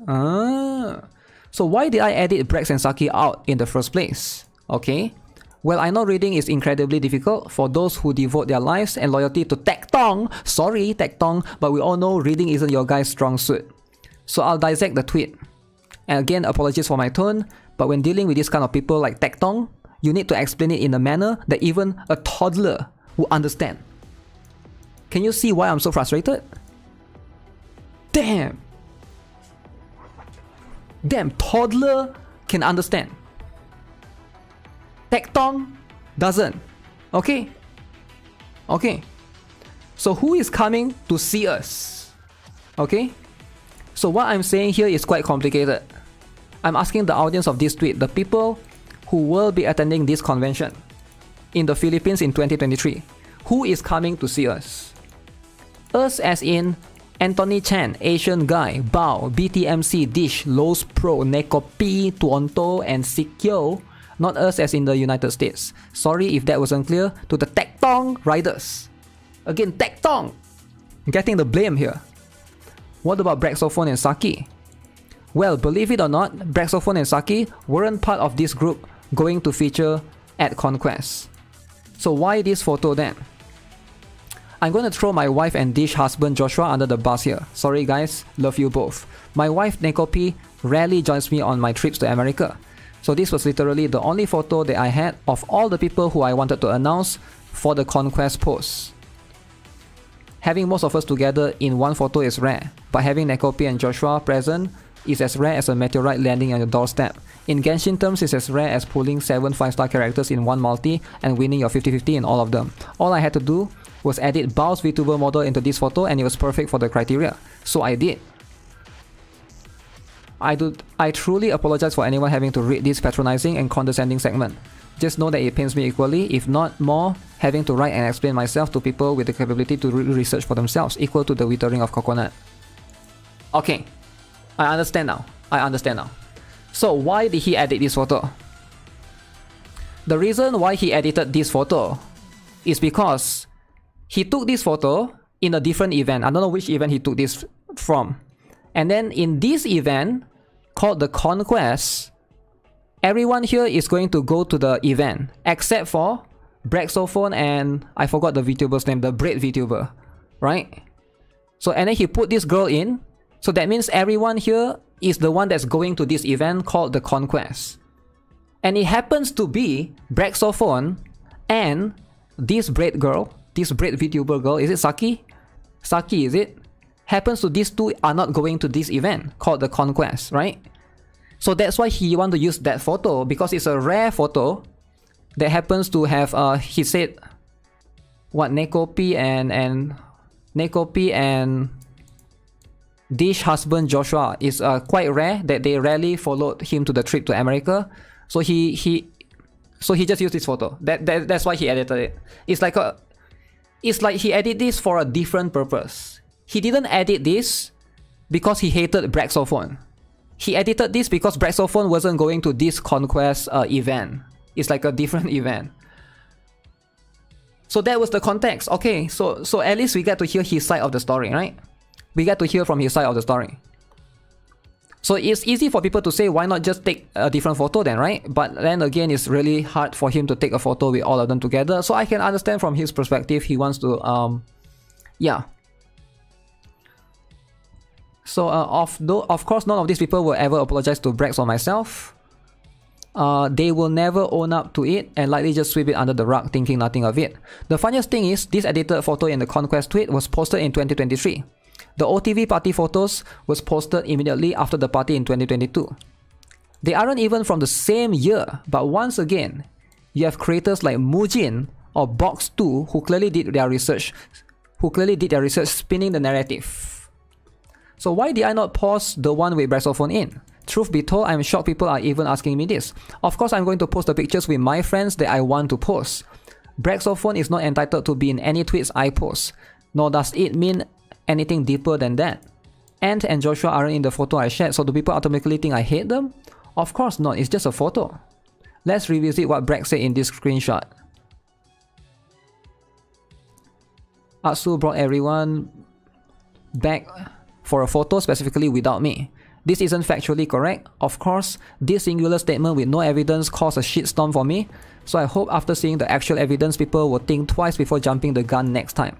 So why did I edit Brax and Saki out in the first place? Okay. Well, I know reading is incredibly difficult for those who devote their lives and loyalty to Tectong. Sorry, Tectong, but we all know reading isn't your guy's strong suit. So I'll dissect the tweet. And again, apologies for my tone, but when dealing with this kind of people like Tectong, you need to explain it in a manner that even a toddler will understand. Can you see why I'm so frustrated? Damn! Damn, toddler can understand. Tectong doesn't. Okay? Okay. So who is coming to see us? Okay? So what I'm saying here is quite complicated. I'm asking the audience of this tweet, the people who will be attending this convention in the Philippines in 2023. Who is coming to see us? Us as in Anthony Chan, Asian Guy, Bao, BTMC, Dish, Lowe's Pro, NIKKE, Tuonto, and Sikyo. Not us as in the United States. Sorry if that was unclear. To the Tectong riders. Again, Tectong! Getting the blame here. What about Braxophone and Saki? Well, believe it or not, Braxophone and Saki weren't part of this group going to feature at Conquest. So why this photo then? I'm going to throw my wife and Dish husband Joshua under the bus here. Sorry guys, love you both. My wife NIKKE rarely joins me on my trips to America. So this was literally the only photo that I had of all the people who I wanted to announce for the Conquest post. Having most of us together in one photo is rare, but having NIKKE and Joshua present is as rare as a meteorite landing on your doorstep. In Genshin terms, it's as rare as pulling 7 5-star characters in one multi and winning your 50-50 in all of them. All I had to do was edit Bao's VTuber model into this photo and it was perfect for the criteria. So I did. I truly apologize for anyone having to read this patronizing and condescending segment. Just know that it pains me equally, if not more, having to write and explain myself to people with the capability to research for themselves, equal to the withering of coconut. Okay, I understand now. So why did he edit this photo? The reason why he edited this photo is because he took this photo in a different event. I don't know which event he took this from. And then in this event, called the Conquest, everyone here is going to go to the event, except for Braxophone and I forgot the VTuber's name, the Braid VTuber, right? So and then he put this girl in, so that means everyone here is the one that's going to this event called the Conquest. And it happens to be Braxophone and this Braid girl, this Braid VTuber girl, is it Saki? Saki, is it? Happens to these two are not going to this event called the Conquest, right? So that's why he want to use that photo, because it's a rare photo that happens to have he said what NIKKE and Dish husband Joshua is quite rare, that they rarely followed him to the trip to America. So he just used this photo. That's why he edited it. It's like he edited this for a different purpose. He didn't edit this because he hated Braxophone. He edited this because Braxophone wasn't going to this Conquest event. It's like a different event. So that was the context. Okay, so at least we get to hear his side of the story, right? We get to hear from his side of the story. So it's easy for people to say, why not just take a different photo then, right? But then again, it's really hard for him to take a photo with all of them together. So I can understand from his perspective, he wants to Yeah. So of course, none of these people will ever apologize to Brax or myself. They will never own up to it and likely just sweep it under the rug, thinking nothing of it. The funniest thing is, this edited photo in the Conquest tweet was posted in 2023. The OTV party photos was posted immediately after the party in 2022. They aren't even from the same year, but once again, you have creators like Mujin or Box2 who clearly did their research spinning the narrative. So why did I not post the one with Braxophone in? Truth be told, I'm shocked people are even asking me this. Of course, I'm going to post the pictures with my friends that I want to post. Braxophone is not entitled to be in any tweets I post, nor does it mean anything deeper than that. Ant and Joshua aren't in the photo I shared, so do people automatically think I hate them? Of course not, it's just a photo. Let's revisit what Brax said in this screenshot. Atsu brought everyone back for a photo specifically without me. This isn't factually correct. Of course, this singular statement with no evidence caused a shitstorm for me, so I hope after seeing the actual evidence people will think twice before jumping the gun next time.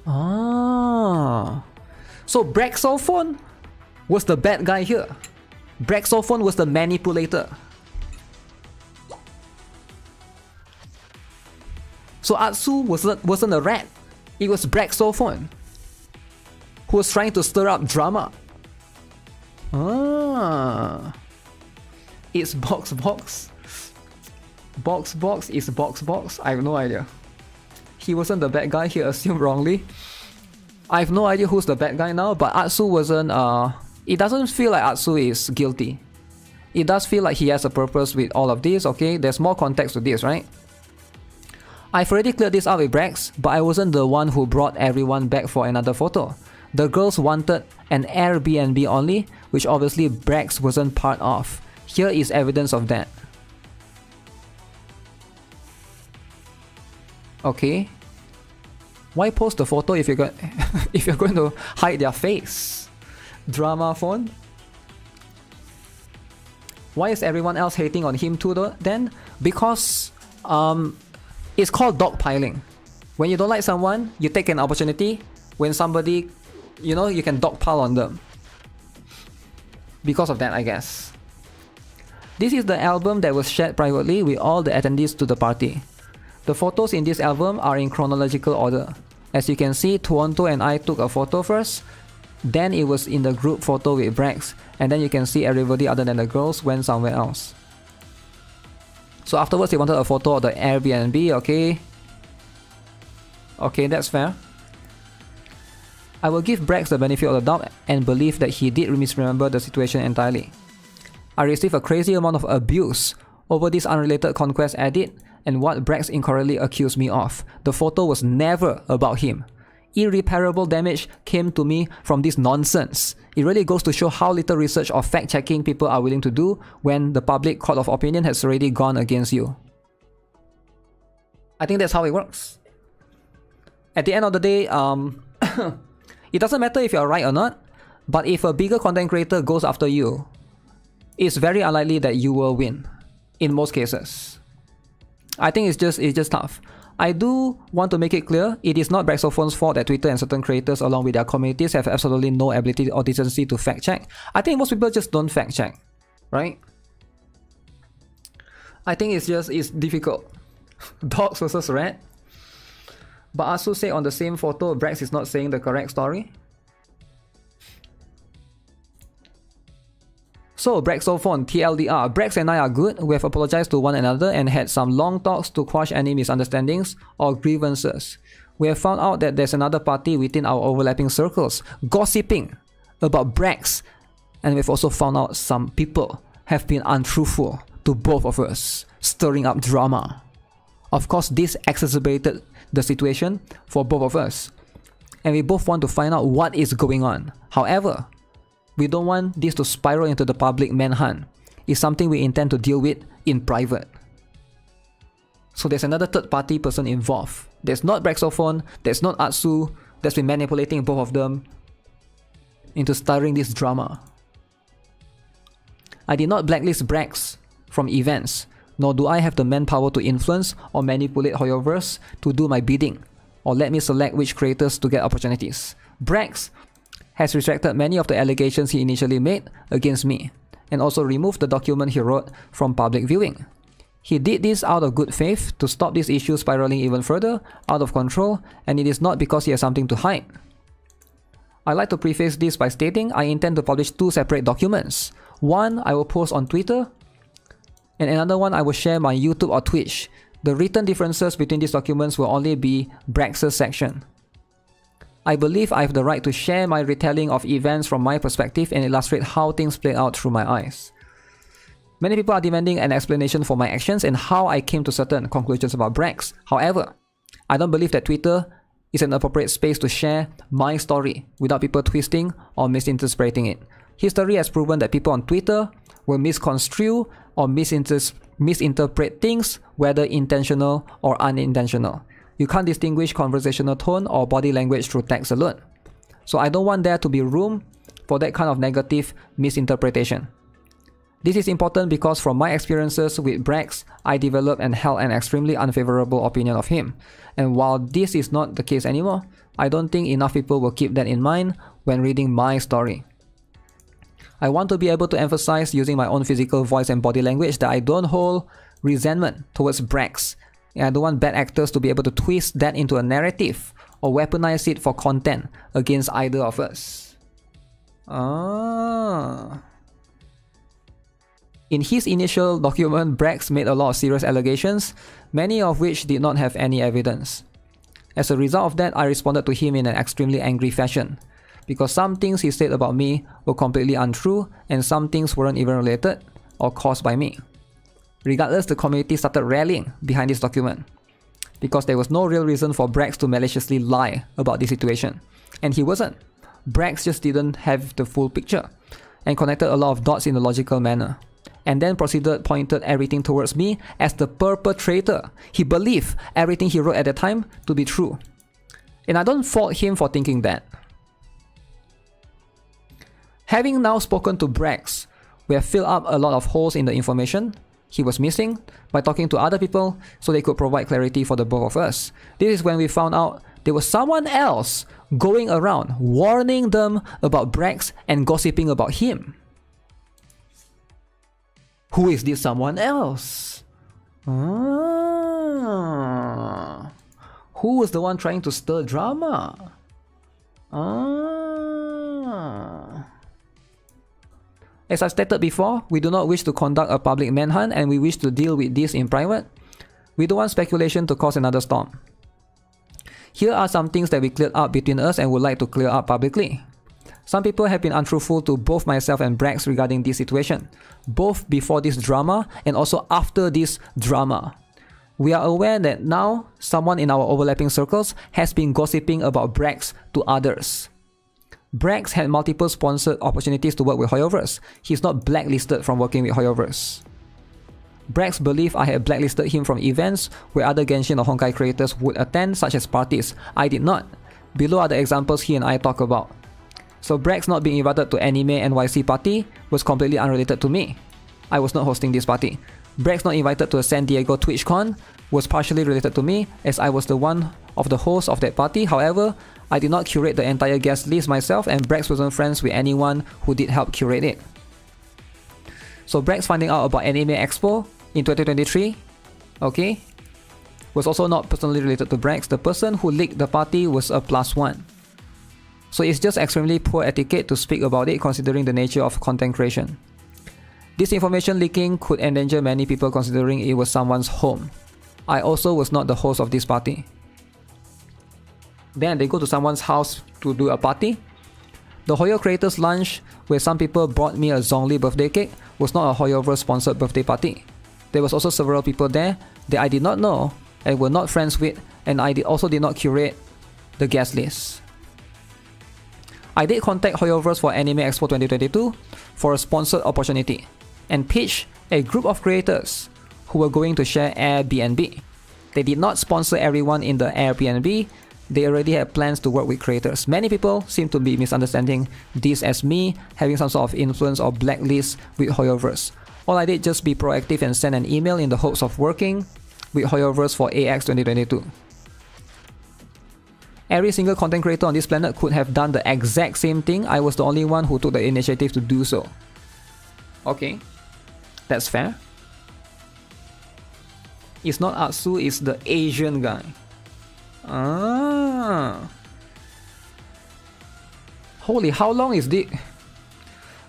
Ah, so Braxophone was the bad guy here. Braxophone was the manipulator. So Atsu wasn't a rat. It was Braxophone who was trying to stir up drama. Ah, it's Box. Box is Box. I have no idea. He wasn't the bad guy, he assumed wrongly. I have no idea who's the bad guy now, but Atsu wasn't, it doesn't feel like Atsu is guilty. It does feel like he has a purpose with all of this, okay? There's more context to this, right? I've already cleared this out with Brax, but I wasn't the one who brought everyone back for another photo. The girls wanted an Airbnb only, which obviously Brax wasn't part of. Here is evidence of that. Okay. Why post the photo if you're going to hide their face? Drama phone? Why is everyone else hating on him too though, then? Because it's called dogpiling. When you don't like someone, you take an opportunity. When somebody, you know, you can dogpile on them. Because of that, I guess. This is the album that was shared privately with all the attendees to the party. The photos in this album are in chronological order. As you can see, Tuonto and I took a photo first, then it was in the group photo with Brax, and then you can see everybody other than the girls went somewhere else. So afterwards they wanted a photo of the Airbnb, okay? Okay, that's fair. I will give Brax the benefit of the doubt and believe that he did misremember the situation entirely. I received a crazy amount of abuse over this unrelated Conquest edit and what Brax incorrectly accused me of. The photo was never about him. Irreparable damage came to me from this nonsense. It really goes to show how little research or fact-checking people are willing to do when the public court of opinion has already gone against you. I think that's how it works. At the end of the day, it doesn't matter if you're right or not, but if a bigger content creator goes after you, it's very unlikely that you will win, in most cases. I think it's just tough. I do want to make it clear, it is not Braxophone's fault that Twitter and certain creators along with their communities have absolutely no ability or decency to fact check. I think most people just don't fact check, right? I think it's difficult. Dogs versus rat. But Asu said on the same photo, Brax is not saying the correct story. So, Braxophone, TLDR, Brax and I are good. We have apologized to one another and had some long talks to quash any misunderstandings or grievances. We have found out that there's another party within our overlapping circles gossiping about Brax, and we've also found out some people have been untruthful to both of us, stirring up drama. Of course, this exacerbated the situation for both of us, and we both want to find out what is going on. However, we don't want this to spiral into the public manhunt. It's something we intend to deal with in private. So there's another third party person involved. There's not Braxophone, there's not Atsu, that's been manipulating both of them into stirring this drama. I did not blacklist Brax from events, nor do I have the manpower to influence or manipulate Hoyoverse to do my bidding. or let me select which creators to get opportunities. Brax has retracted many of the allegations he initially made against me, and also removed the document he wrote from public viewing. He did this out of good faith to stop this issue spiraling even further out of control, and it is not because he has something to hide. I'd like to preface this by stating I intend to publish 2 separate documents. One I will post on Twitter, and another one I will share on my YouTube or Twitch. The written differences between these documents will only be Brax's section. I believe I have the right to share my retelling of events from my perspective and illustrate how things played out through my eyes. Many people are demanding an explanation for my actions and how I came to certain conclusions about Brax. However, I don't believe that Twitter is an appropriate space to share my story without people twisting or misinterpreting it. History has proven that people on Twitter will misconstrue or misinterpret things, whether intentional or unintentional. You can't distinguish conversational tone or body language through text alone. So I don't want there to be room for that kind of negative misinterpretation. This is important because from my experiences with Brax, I developed and held an extremely unfavorable opinion of him. And while this is not the case anymore, I don't think enough people will keep that in mind when reading my story. I want to be able to emphasize using my own physical voice and body language that I don't hold resentment towards Brax. And I don't want bad actors to be able to twist that into a narrative or weaponize it for content against either of us. In his initial document, Brax made a lot of serious allegations, many of which did not have any evidence. As a result of that, I responded to him in an extremely angry fashion, because some things he said about me were completely untrue and some things weren't even related or caused by me. Regardless, the community started rallying behind this document, because there was no real reason for Brax to maliciously lie about this situation. And he wasn't. Brax just didn't have the full picture and connected a lot of dots in a logical manner, and then pointed everything towards me as the perpetrator. He believed everything he wrote at the time to be true. And I don't fault him for thinking that. Having now spoken to Brax, we have filled up a lot of holes in the information he was missing by talking to other people so they could provide clarity for the both of us. This is when we found out there was someone else going around warning them about Brax and gossiping about him. Who is this someone else? Who was the one trying to stir drama? As I stated before, we do not wish to conduct a public manhunt and we wish to deal with this in private. We don't want speculation to cause another storm. Here are some things that we cleared up between us and would like to clear up publicly. Some people have been untruthful to both myself and Brax regarding this situation, both before this drama and also after this drama. We are aware that now someone in our overlapping circles has been gossiping about Brax to others. Brax had multiple sponsored opportunities to work with Hoyoverse. He's not blacklisted from working with Hoyoverse. Brax believed I had blacklisted him from events where other Genshin or Honkai creators would attend, such as parties. I did not. Below are the examples he and I talk about. So Brax not being invited to Anime NYC party was completely unrelated to me. I was not hosting this party. Brax not invited to a San Diego TwitchCon was partially related to me, as I was the one of the hosts of that party. However, I did not curate the entire guest list myself, and Brax wasn't friends with anyone who did help curate it. So Brax finding out about Anime Expo in 2023, okay, was also not personally related to Brax. The person who leaked the party was a +1. So it's just extremely poor etiquette to speak about it considering the nature of content creation. This information leaking could endanger many people considering it was someone's home. I also was not the host of this party. Then they go to someone's house to do a party. The Hoyo Creators Lunch, where some people brought me a Zhongli birthday cake, was not a Hoyoverse sponsored birthday party. There was also several people there that I did not know and were not friends with, and I also did not curate the guest list. I did contact Hoyoverse for Anime Expo 2022 for a sponsored opportunity and pitch a group of creators who were going to share Airbnb. They did not sponsor everyone in the Airbnb. They already had plans to work with creators. Many people seem to be misunderstanding this as me having some sort of influence or blacklist with Hoyoverse. All I did just be proactive and send an email in the hopes of working with Hoyoverse for AX 2022. Every single content creator on this planet could have done the exact same thing. I was the only one who took the initiative to do so. Okay, that's fair. It's not Atsu, it's the Asian guy. Ah. Holy, how long is this?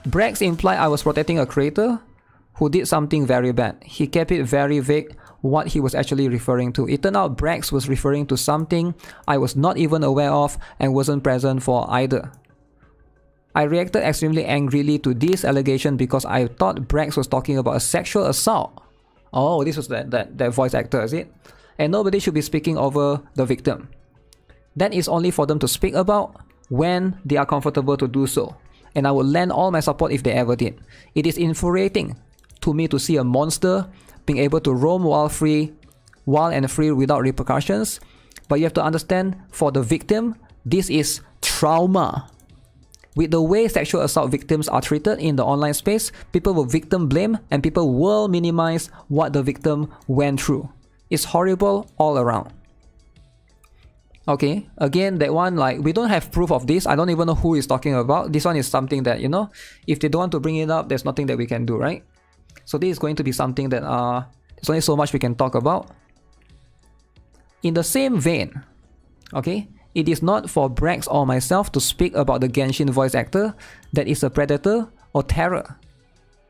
Brax implied I was protecting a creator who did something very bad. He kept it very vague what he was actually referring to. It turned out Brax was referring to something I was not even aware of and wasn't present for either. I reacted extremely angrily to this allegation because I thought Brax was talking about a sexual assault. Oh, this was that voice actor, is it? And nobody should be speaking over the victim. That is only for them to speak about when they are comfortable to do so. And I would lend all my support if they ever did. It is infuriating to me to see a monster being able to roam wild and free without repercussions. But you have to understand, for the victim, this is trauma. With the way sexual assault victims are treated in the online space, people will victim blame and people will minimize what the victim went through. It's horrible all around. Okay, again, that one, like, we don't have proof of this. I don't even know who is talking about. This one is something that, you know, if they don't want to bring it up, there's nothing that we can do, right? So this is going to be something that there's only so much we can talk about. In the same vein, okay, it is not for Brax or myself to speak about the Genshin voice actor that is a predator or terror.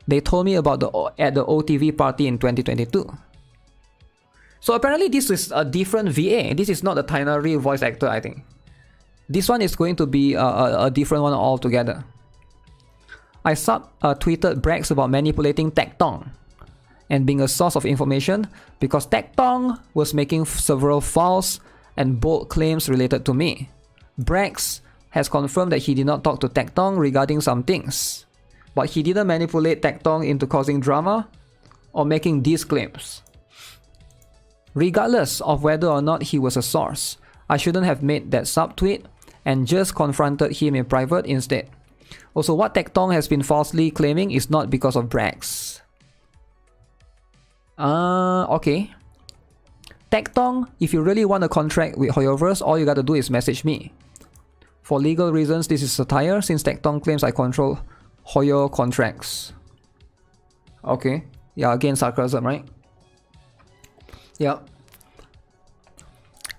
They told me about at the OTV party in 2022. So apparently this is a different VA. This is not the Tainari voice actor, I think. This one is going to be a different one altogether. I tweeted Brax about manipulating Tectong and being a source of information because Tectong was making several false and bold claims related to me. Brax has confirmed that he did not talk to Tectong regarding some things, but he didn't manipulate Tectong into causing drama or making these claims. Regardless of whether or not he was a source, I shouldn't have made that subtweet and just confronted him in private instead. Also, what Tectong has been falsely claiming is not because of Brax. Okay. Tectong, if you really want a contract with Hoyoverse, all you gotta do is message me. For legal reasons, this is satire since Tectong claims I control Hoyo contracts. Okay. Yeah, again, sarcasm, right? Yeah.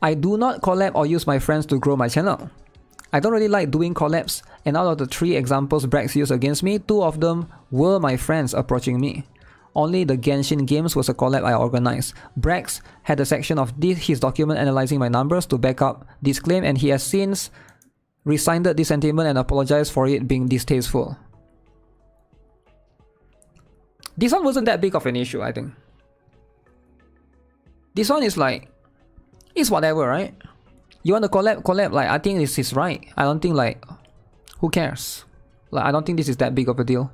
I do not collab or use my friends to grow my channel. I don't really like doing collabs, and out of the 3 examples Brax used against me, 2 of them were my friends approaching me. Only the Genshin games was a collab I organized. Brax had a section of his document analyzing my numbers to back up this claim, and he has since rescinded this sentiment and apologized for it being distasteful. This one wasn't that big of an issue, I think. This one is like, it's whatever, right? You want to collab, like, I think this is right. I don't think, like, who cares? Like, I don't think this is that big of a deal.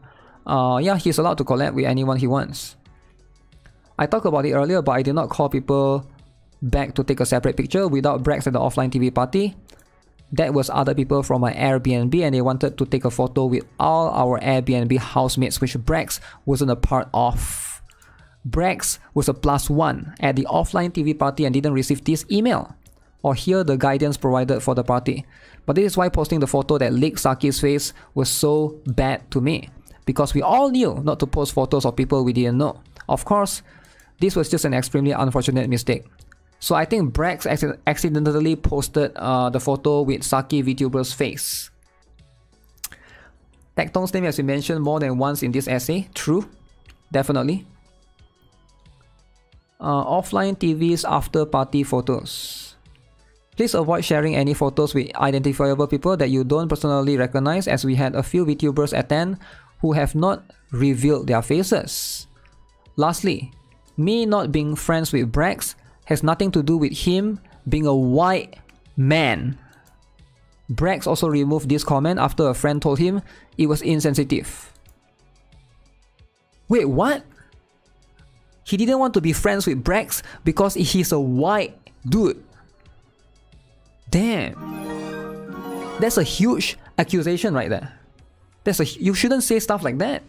Yeah, he's allowed to collab with anyone he wants. I talked about it earlier, but I did not call people back to take a separate picture without Brax at the offline TV party. That was other people from my Airbnb, and they wanted to take a photo with all our Airbnb housemates, which Brax wasn't a part of. Brax was a +1 at the offline TV party and didn't receive this email or hear the guidance provided for the party. But this is why posting the photo that leaked Saki's face was so bad to me, because we all knew not to post photos of people we didn't know. Of course, this was just an extremely unfortunate mistake. So I think Brax accidentally posted the photo with Saki Vtuber's face. Tectong's name has been mentioned more than once in this essay. True, definitely. Offline TV's after party photos. Please avoid sharing any photos with identifiable people that you don't personally recognize, as we had a few VTubers attend who have not revealed their faces. Lastly, me not being friends with Brax has nothing to do with him being a white man. Brax also removed this comment after a friend told him it was insensitive. Wait, what? He didn't want to be friends with Brax because he's a white dude. Damn. That's a huge accusation right there. You shouldn't say stuff like that.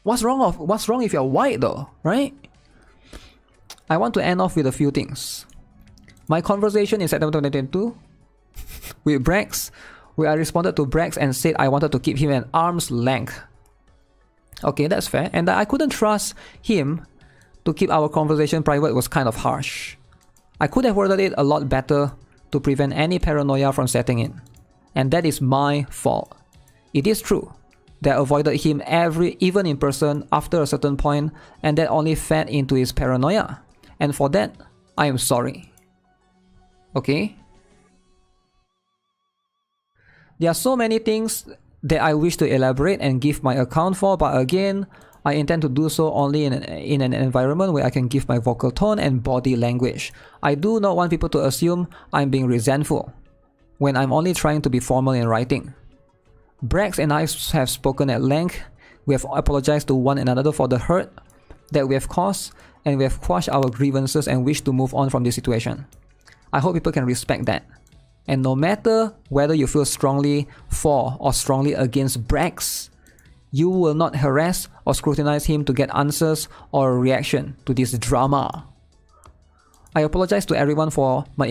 What's wrong if you're white though, right? I want to end off with a few things. My conversation in September 2022 with Brax, where I responded to Brax and said I wanted to keep him at arm's length. Okay, that's fair. And that I couldn't trust him to keep our conversation private was kind of harsh. I could have worded it a lot better to prevent any paranoia from setting in. And that is my fault. It is true that I avoided him even in person after a certain point, and that only fed into his paranoia. And for that, I am sorry. Okay? There are so many things that I wish to elaborate and give my account for, but again, I intend to do so only in an environment where I can give my vocal tone and body language. I do not want people to assume I'm being resentful when I'm only trying to be formal in writing. Brax and I have spoken at length. We have apologized to one another for the hurt that we have caused, and we have quashed our grievances and wish to move on from this situation. I hope people can respect that. And no matter whether you feel strongly for or strongly against Brax, you will not harass or scrutinize him to get answers or a reaction to this drama. I apologize to everyone for my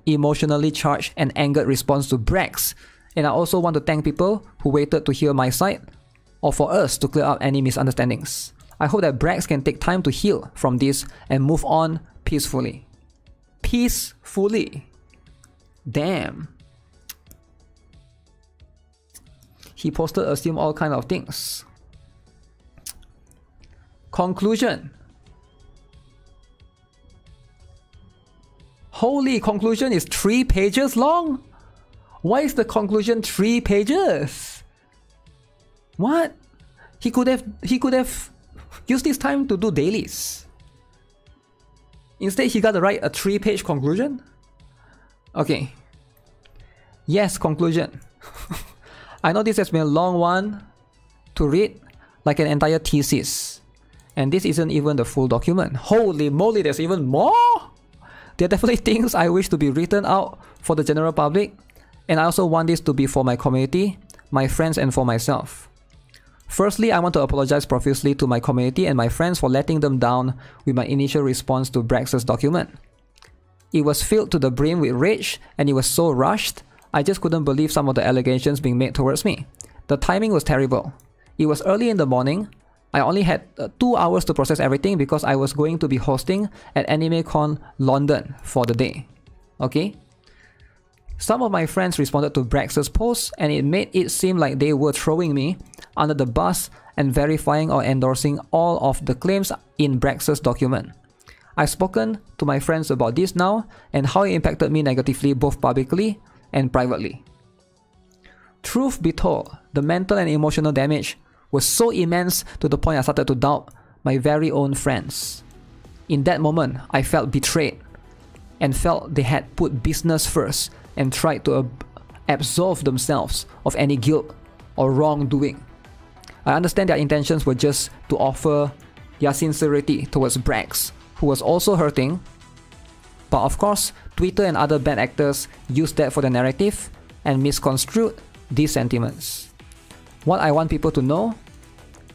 emotionally charged and angered response to Brax, and I also want to thank people who waited to hear my side or for us to clear up any misunderstandings. I hope that Brax can take time to heal from this and move on peacefully. Peacefully. Damn. He posted assume all kind of things. Conclusion. Holy, conclusion is 3 pages long? Why is the conclusion 3 pages? What? He could have used this time to do dailies. Instead, he got to write a 3-page conclusion? Okay. Yes, conclusion. I know this has been a long one to read, like an entire thesis. And this isn't even the full document. Holy moly, there's even more! There are definitely things I wish to be written out for the general public, and I also want this to be for my community, my friends, and for myself. Firstly, I want to apologize profusely to my community and my friends for letting them down with my initial response to Brax's document. It was filled to the brim with rage, and it was so rushed, I just couldn't believe some of the allegations being made towards me. The timing was terrible. It was early in the morning. I only had 2 hours to process everything because I was going to be hosting at AnimeCon London for the day. Okay? Some of my friends responded to Brax's post, and it made it seem like they were throwing me under the bus and verifying or endorsing all of the claims in Brax's document. I've spoken to my friends about this now and how it impacted me negatively both publicly and privately. Truth be told, the mental and emotional damage was so immense to the point I started to doubt my very own friends. In that moment, I felt betrayed and felt they had put business first and tried to absolve themselves of any guilt or wrongdoing. I understand their intentions were just to offer their sincerity towards Brax, who was also hurting, but of course, Twitter and other bad actors used that for their narrative and misconstrued these sentiments. What I want people to know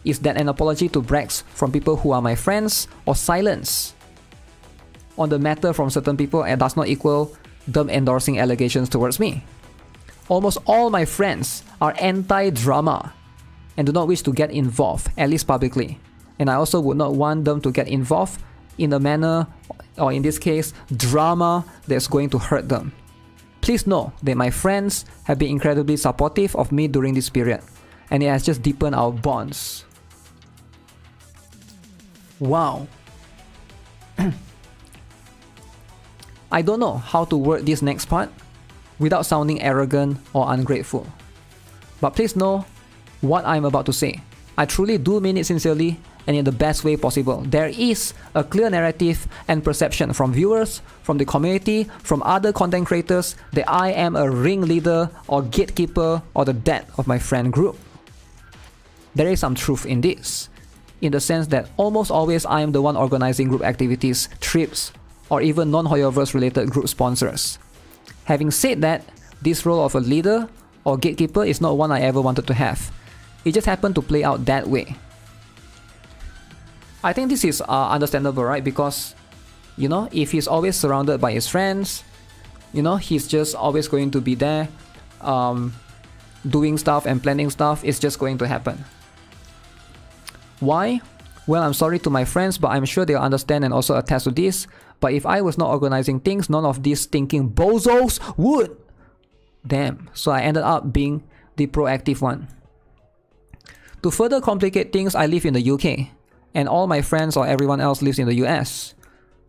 is that an apology to Brax from people who are my friends or silence on the matter from certain people does not equal them endorsing allegations towards me. Almost all my friends are anti-drama and do not wish to get involved, at least publicly. And I also would not want them to get involved in a manner, or in this case, drama that's going to hurt them. Please know that my friends have been incredibly supportive of me during this period, and it has just deepened our bonds. Wow. I don't know how to word this next part without sounding arrogant or ungrateful. But please know what I'm about to say. I truly do mean it sincerely and in the best way possible. There is a clear narrative and perception from viewers, from the community, from other content creators that I am a ringleader or gatekeeper or the dad of my friend group. There is some truth in this, in the sense that almost always I am the one organizing group activities, trips, or even non-Hoyoverse related group sponsors. Having said that, this role of a leader or gatekeeper is not one I ever wanted to have. It just happened to play out that way. I think this is understandable, right? Because You know, if he's always surrounded by his friends, you know, he's just always going to be there, doing stuff and planning stuff. It's just going to happen. Why? Well, I'm sorry to my friends, but I'm sure they'll understand and also attest to this. But if I was not organizing things, none of these stinking bozos would. Damn. So I ended up being the proactive one. To further complicate things, I live in the UK, and all my friends or everyone else lives in the US.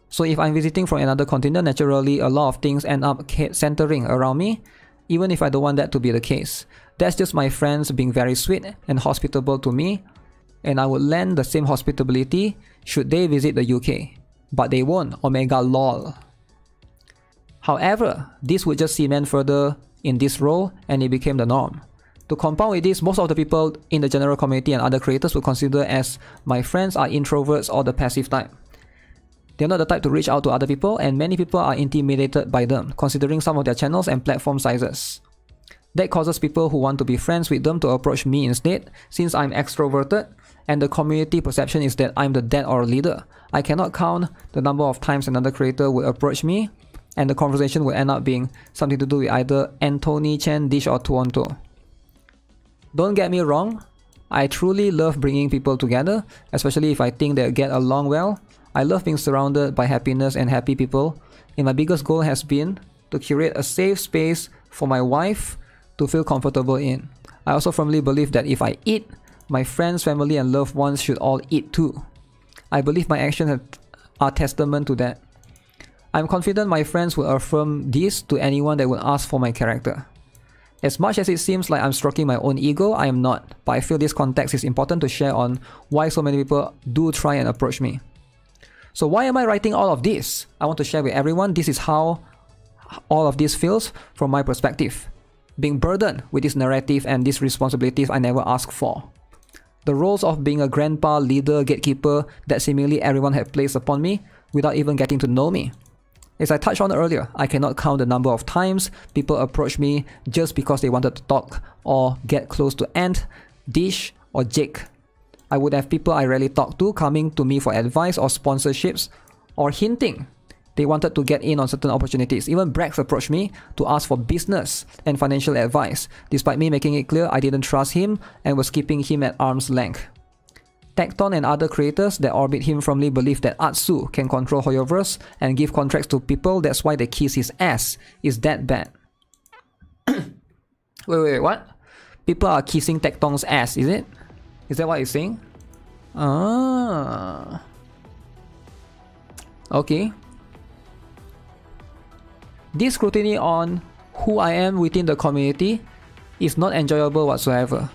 So if I'm visiting from another continent, naturally a lot of things end up centering around me, even if I don't want that to be the case. That's just my friends being very sweet and hospitable to me, and I would lend the same hospitality should they visit the UK. But they won't. Omega lol. However, this would just cement further in this role, and it became the norm. To compound with this, most of the people in the general community and other creators would consider as my friends are introverts or the passive type. They're not the type to reach out to other people, and many people are intimidated by them, considering some of their channels and platform sizes. That causes people who want to be friends with them to approach me instead, since I'm extroverted, and the community perception is that I'm the dad or leader. I cannot count the number of times another creator would approach me, and the conversation would end up being something to do with either Anthony Chen, Dish, or Tuonto. Don't get me wrong, I truly love bringing people together, especially if I think they'll get along well. I love being surrounded by happiness and happy people, and my biggest goal has been to curate a safe space for my wife to feel comfortable in. I also firmly believe that if I eat, my friends, family, and loved ones should all eat too. I believe my actions are testament to that. I'm confident my friends will affirm this to anyone that will ask for my character. As much as it seems like I'm stroking my own ego, I am not, but I feel this context is important to share on why so many people do try and approach me. So why am I writing all of this? I want to share with everyone, this is how all of this feels from my perspective. Being burdened with this narrative and these responsibilities I never asked for. The roles of being a grandpa, leader, gatekeeper that seemingly everyone had placed upon me without even getting to know me. As I touched on earlier, I cannot count the number of times people approach me just because they wanted to talk or get close to Ant, Dish, or Jake. I would have people I rarely talk to coming to me for advice or sponsorships, or hinting they wanted to get in on certain opportunities. Even Brax approached me to ask for business and financial advice, despite me making it clear I didn't trust him and was keeping him at arm's length. Tecton and other creators that orbit him firmly believe that Atsu can control Hoyoverse and give contracts to people, that's why they kiss his ass. Is that bad? Wait, what? People are kissing Tecton's ass, is it? Is that what you're saying? Ah. Okay. This scrutiny on who I am within the community is not enjoyable whatsoever.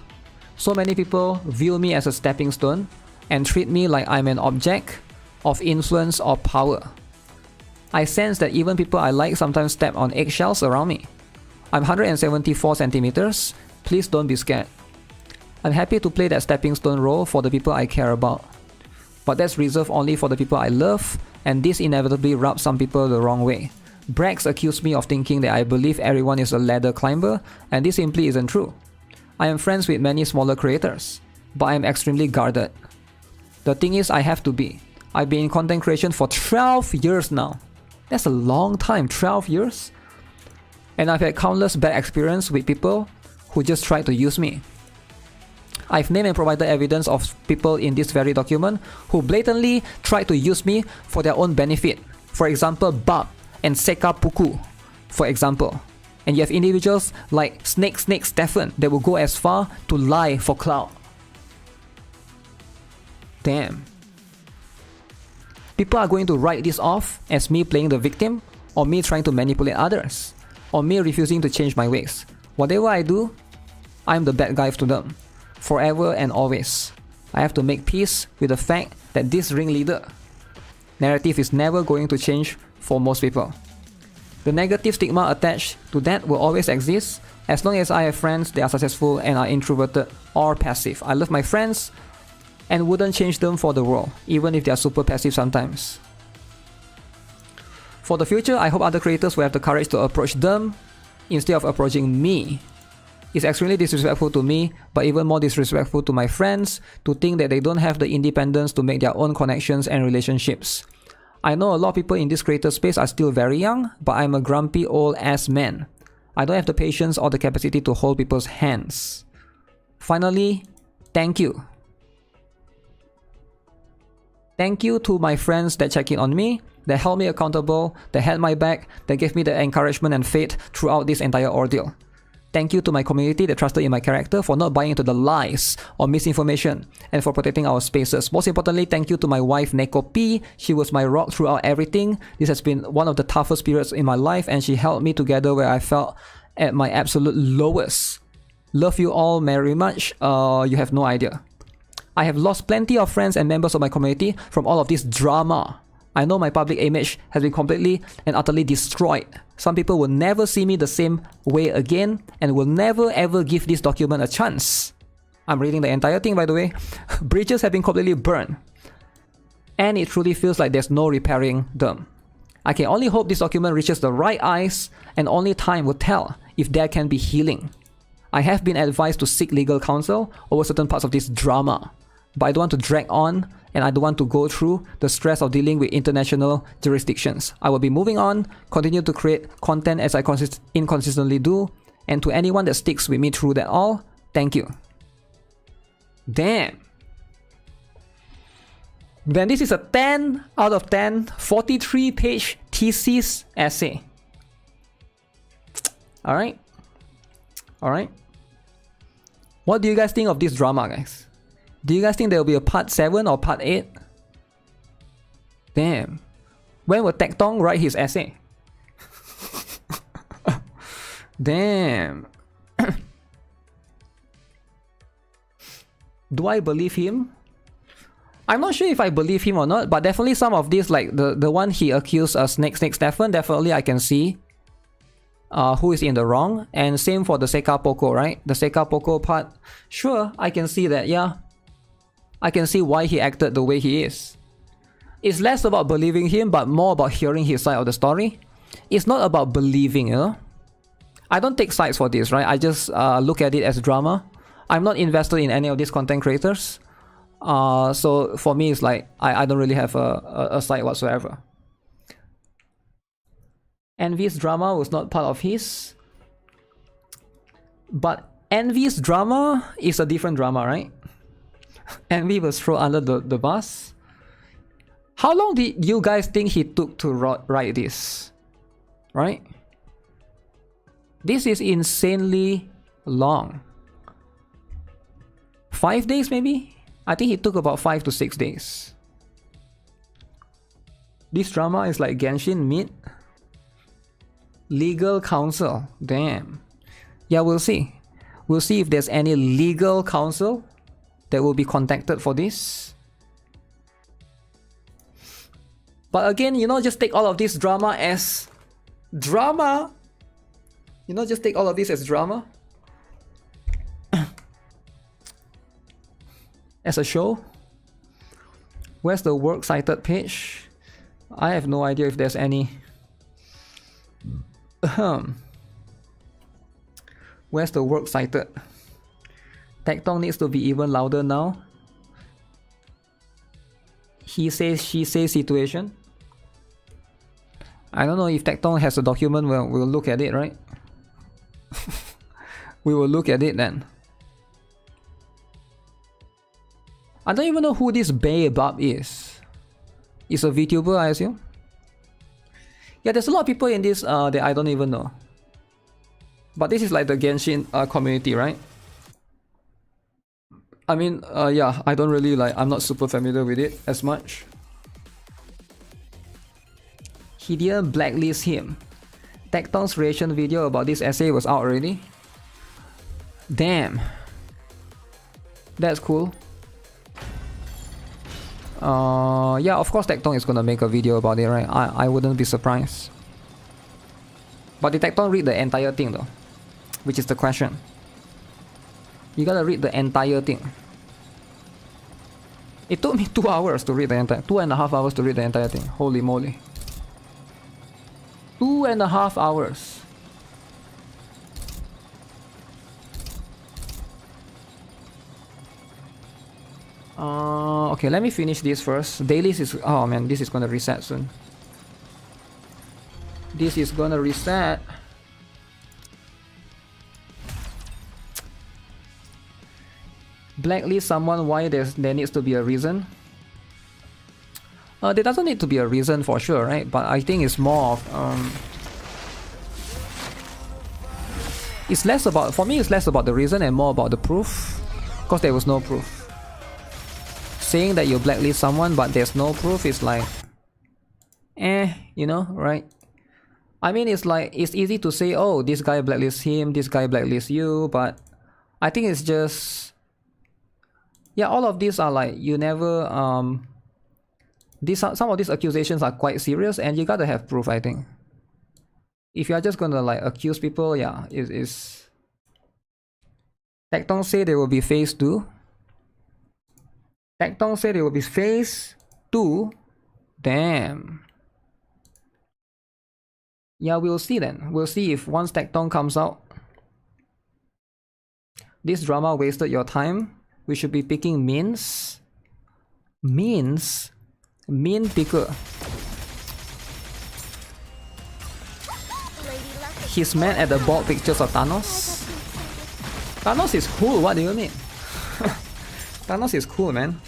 So many people view me as a stepping stone and treat me like I'm an object of influence or power. I sense that even people I like sometimes step on eggshells around me. I'm 174 centimeters, please don't be scared. I'm happy to play that stepping stone role for the people I care about. But that's reserved only for the people I love, and this inevitably rubs some people the wrong way. Brax accused me of thinking that I believe everyone is a ladder climber, and this simply isn't true. I am friends with many smaller creators, but I am extremely guarded. The thing is, I have to be. I've been in content creation for 12 years now. That's a long time, 12 years? And I've had countless bad experiences with people who just tried to use me. I've named and provided evidence of people in this very document who blatantly tried to use me for their own benefit. For example, Bab and Seka Puku, for example. And you have individuals like Snake Stefan that will go as far to lie for clout. Damn. People are going to write this off as me playing the victim, or me trying to manipulate others, or me refusing to change my ways. Whatever I do, I'm the bad guy to them. Forever and always. I have to make peace with the fact that this ringleader narrative is never going to change for most people. The negative stigma attached to that will always exist as long as I have friends that are successful and are introverted or passive. I love my friends and wouldn't change them for the world, even if they are super passive sometimes. For the future, I hope other creators will have the courage to approach them instead of approaching me. It's extremely disrespectful to me, but even more disrespectful to my friends to think that they don't have the independence to make their own connections and relationships. I know a lot of people in this creator space are still very young, but I'm a grumpy old ass man. I don't have the patience or the capacity to hold people's hands. Finally, thank you. Thank you to my friends that check in on me, that held me accountable, that had my back, that gave me the encouragement and faith throughout this entire ordeal. Thank you to my community that trusted in my character for not buying into the lies or misinformation and for protecting our spaces. Most importantly, thank you to my wife NIKKE. She was my rock throughout everything. This has been one of the toughest periods in my life and she held me together where I felt at my absolute lowest. Love you all very much. You have no idea. I have lost plenty of friends and members of my community from all of this drama. I know my public image has been completely and utterly destroyed. Some people will never see me the same way again and will never ever give this document a chance. I'm reading the entire thing, by the way. Bridges have been completely burned. And it truly feels like there's no repairing them. I can only hope this document reaches the right eyes and only time will tell if there can be healing. I have been advised to seek legal counsel over certain parts of this drama. But I don't want to drag on and I don't want to go through the stress of dealing with international jurisdictions. I will be moving on, continue to create content as I inconsistently do, and to anyone that sticks with me through that all, thank you. Damn. Then this is a 10 out of 10, 43-page thesis essay. Alright? Alright? What do you guys think of this drama, guys? Do you guys think there will be a part 7 or part 8? Damn. When will Tectong write his essay? Damn. Do I believe him? I'm not sure if I believe him or not, but definitely some of these, like the one he accused Snake Stefan, definitely I can see who is in the wrong. And same for the Seka Poco, right? The Seka Poco part, sure, I can see that, yeah. I can see why he acted the way he is. It's less about believing him, but more about hearing his side of the story. It's not about believing, you know? I don't take sides for this, right? I just look at it as drama. I'm not invested in any of these content creators. So for me, it's like, I don't really have a side whatsoever. Envy's drama was not part of his. But Envy's drama is a different drama, right? Envy was thrown under the bus. How long did you guys think he took to write this? Right? This is insanely long. 5 days maybe? I think he took about 5 to 6 days. This drama is like Genshin mid. Legal counsel. Damn. Yeah, we'll see. We'll see if there's any legal counsel that will be contacted for this. But again, you know, just take all of this drama as drama. You know, just take all of this as drama. As a show. Where's the work cited page? I have no idea if there's any. Where's the work cited? Tectong needs to be even louder now. He says, she says situation. I don't know if Tectong has a document. We'll look at it, right? We will look at it then. I don't even know who this Baebab is. It's a VTuber, I assume. Yeah, there's a lot of people in this that I don't even know. But this is like the Genshin community, right? I mean, yeah, I don't really like, I'm not super familiar with it as much. He didn't blacklist him. Tectong's reaction video about this essay was out already. Damn. That's cool. Yeah, of course Tectong is gonna make a video about it, right? I wouldn't be surprised. But did Tectong read the entire thing though? Which is the question. You gotta read the entire thing. It took me 2 hours to read the entire, 2.5 hours to read the entire thing. Holy moly. 2.5 hours. Okay, let me finish this first. Dailies is... Oh man, this is gonna reset soon. This is gonna reset. Blacklist someone, why there needs to be a reason. There doesn't need to be a reason for sure, right? But I think it's more of... it's less about... For me, it's less about the reason and more about the proof. Because there was no proof. Saying that you blacklist someone but there's no proof is like... you know, right? I mean, it's like... It's easy to say, oh, this guy blacklists him, this guy blacklists you, but... I think it's just... Yeah, all of these are like... You never... some of these accusations are quite serious and you gotta have proof, I think. If you're just gonna like accuse people, yeah, it's... Tecton say they will be phase 2. Tecton said it will be phase 2. Damn. Yeah, we'll see then. We'll see if once Tecton comes out. This drama wasted your time. We should be picking Means. Means? Mean picker. He's mad at the bald pictures of Thanos. Thanos is cool, what do you mean? Thanos is cool, man.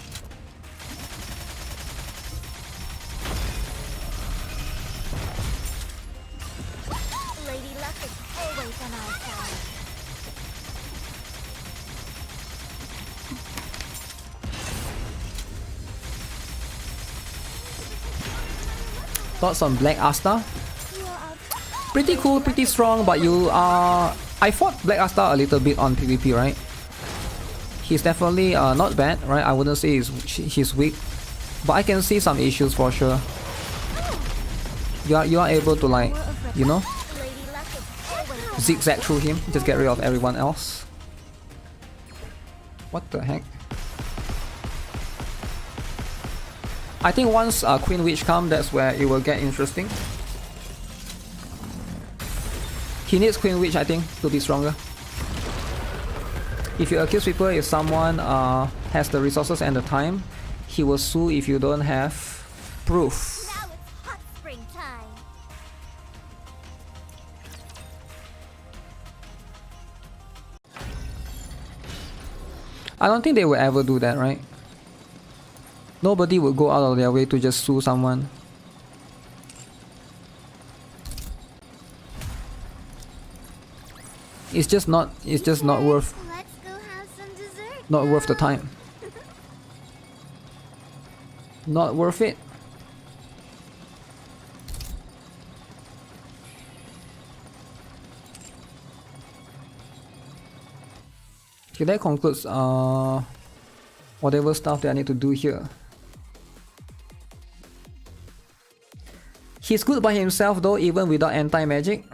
Lady Luck is always on our side. Thoughts on Black Asta? Pretty cool, pretty strong, but you are... I fought Black Asta a little bit on PvP, right? He's definitely not bad, right? I wouldn't say he's weak, but I can see some issues for sure. You are able to like, you know, zigzag through him, just get rid of everyone else. What the heck? I think once Queen Witch comes, that's where it will get interesting. He needs Queen Witch, I think, to be stronger. If you accuse people, if someone has the resources and the time, he will sue if you don't have proof. Now it's hot spring time. I don't think they will ever do that, right? Nobody would go out of their way to just sue someone. It's just not worth... Not worth the time. Not worth it. Okay, that concludes whatever stuff that I need to do here. He's good by himself though, even without anti-magic.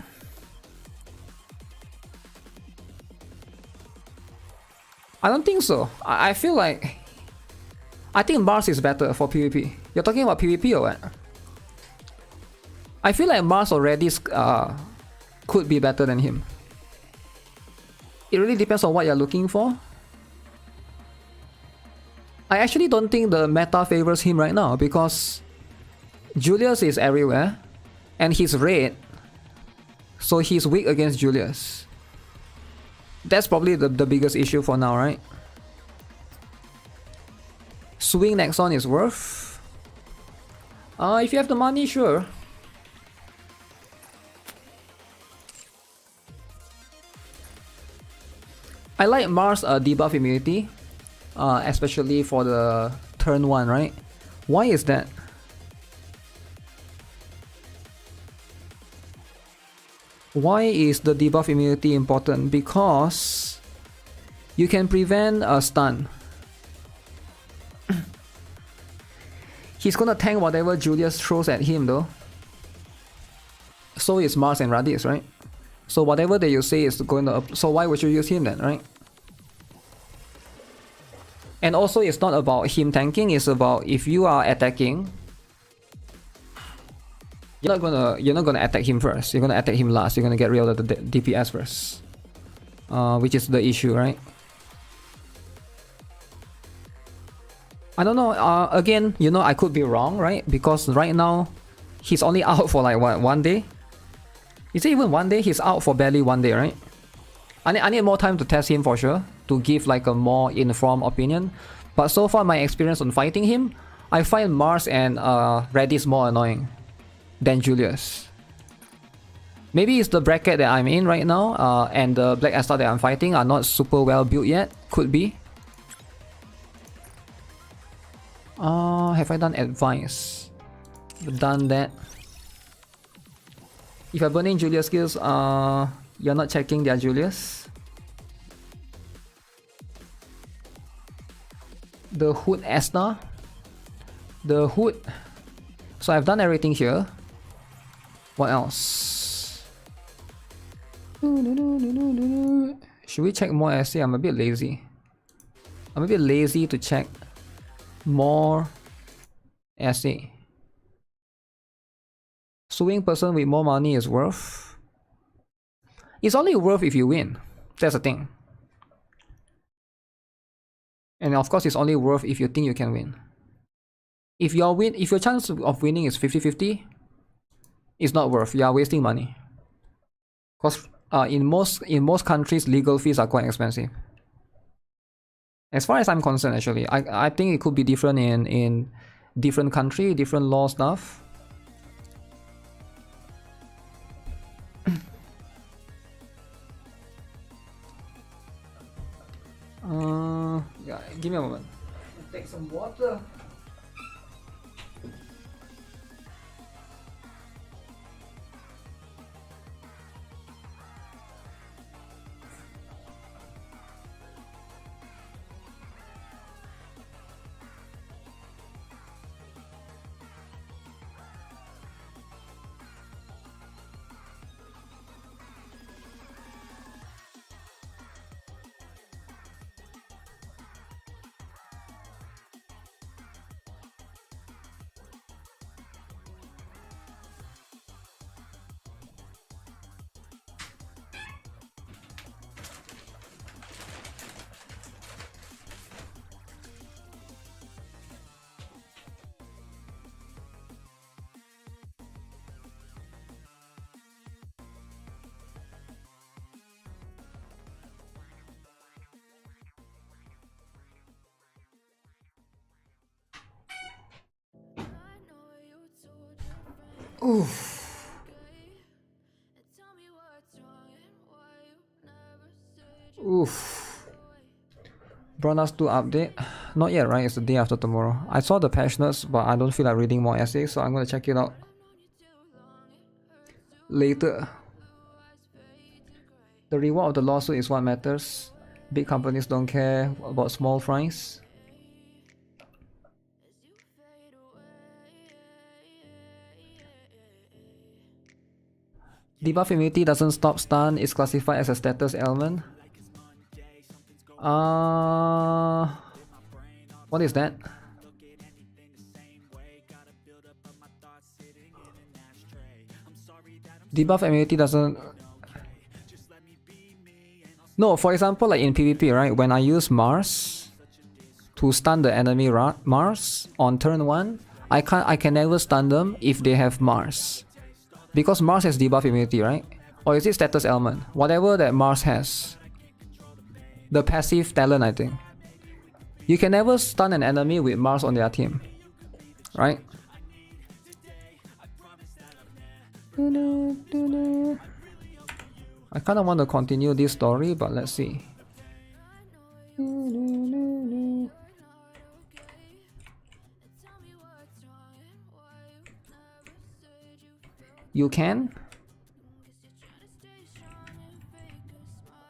I don't think so. I feel like... I think Mars is better for PvP. You're talking about PvP or what? I feel like Mars already could be better than him. It really depends on what you're looking for. I actually don't think the meta favors him right now because Julius is everywhere and he's red, so he's weak against Julius. That's probably the biggest issue for now, right? Swing Nexon is worth. If you have the money, sure. I like Mars debuff immunity, especially for the turn 1, right? Why is that? Why is the debuff immunity important? Because you can prevent a stun. He's gonna tank whatever Julius throws at him though. So is Mars and Raditz, right? So whatever that you say is going to... So why would you use him then, right? And also it's not about him tanking, it's about if you are attacking, you're not gonna attack him first. You're gonna attack him last. You're gonna get rid of the DPS first, which is the issue, right? I don't know. Again, you know, I could be wrong, right? Because right now, he's only out for like what, 1 day? Is it even 1 day? He's out for barely 1 day, right? I need more time to test him for sure, to give like a more informed opinion. But so far, my experience on fighting him, I find Mars and Redis more annoying than Julius. Maybe it's the bracket that I'm in right now, and the Black Astar that I'm fighting are not super well built yet. Could be. Have I done advice? Done that. If I'm burning Julius skills, you're not checking their Julius. The Hood Astar. The Hood. So I've done everything here. What else? Should we check more essay? I'm a bit lazy. I'm a bit lazy to check more essay. Suing person with more money is worth. It's only worth if you win. That's the thing. And of course, it's only worth if you think you can win. If your chance of winning is 50-50, it's not worth. You are wasting money. Because in most countries, legal fees are quite expensive. As far as I'm concerned, actually, I think it could be different in different country, different law stuff. Yeah, give me a moment. Take some water. Oof. Oof. Bronas 2 update? Not yet, right? It's the day after tomorrow. I saw the patch notes, but I don't feel like reading more essays, so I'm gonna check it out later. The reward of the lawsuit is what matters. Big companies don't care about small fries. Debuff immunity doesn't stop stun, it's classified as a status ailment. What is that? Debuff immunity doesn't... No, for example, like in PvP, right? When I use Mars to stun the enemy Mars on turn 1, I can never stun them if they have Mars. Because Mars has debuff immunity, right? Or is it status ailment? Whatever that Mars has. The passive talent, I think. You can never stun an enemy with Mars on their team. Right? I kind of want to continue this story, but let's see. You can?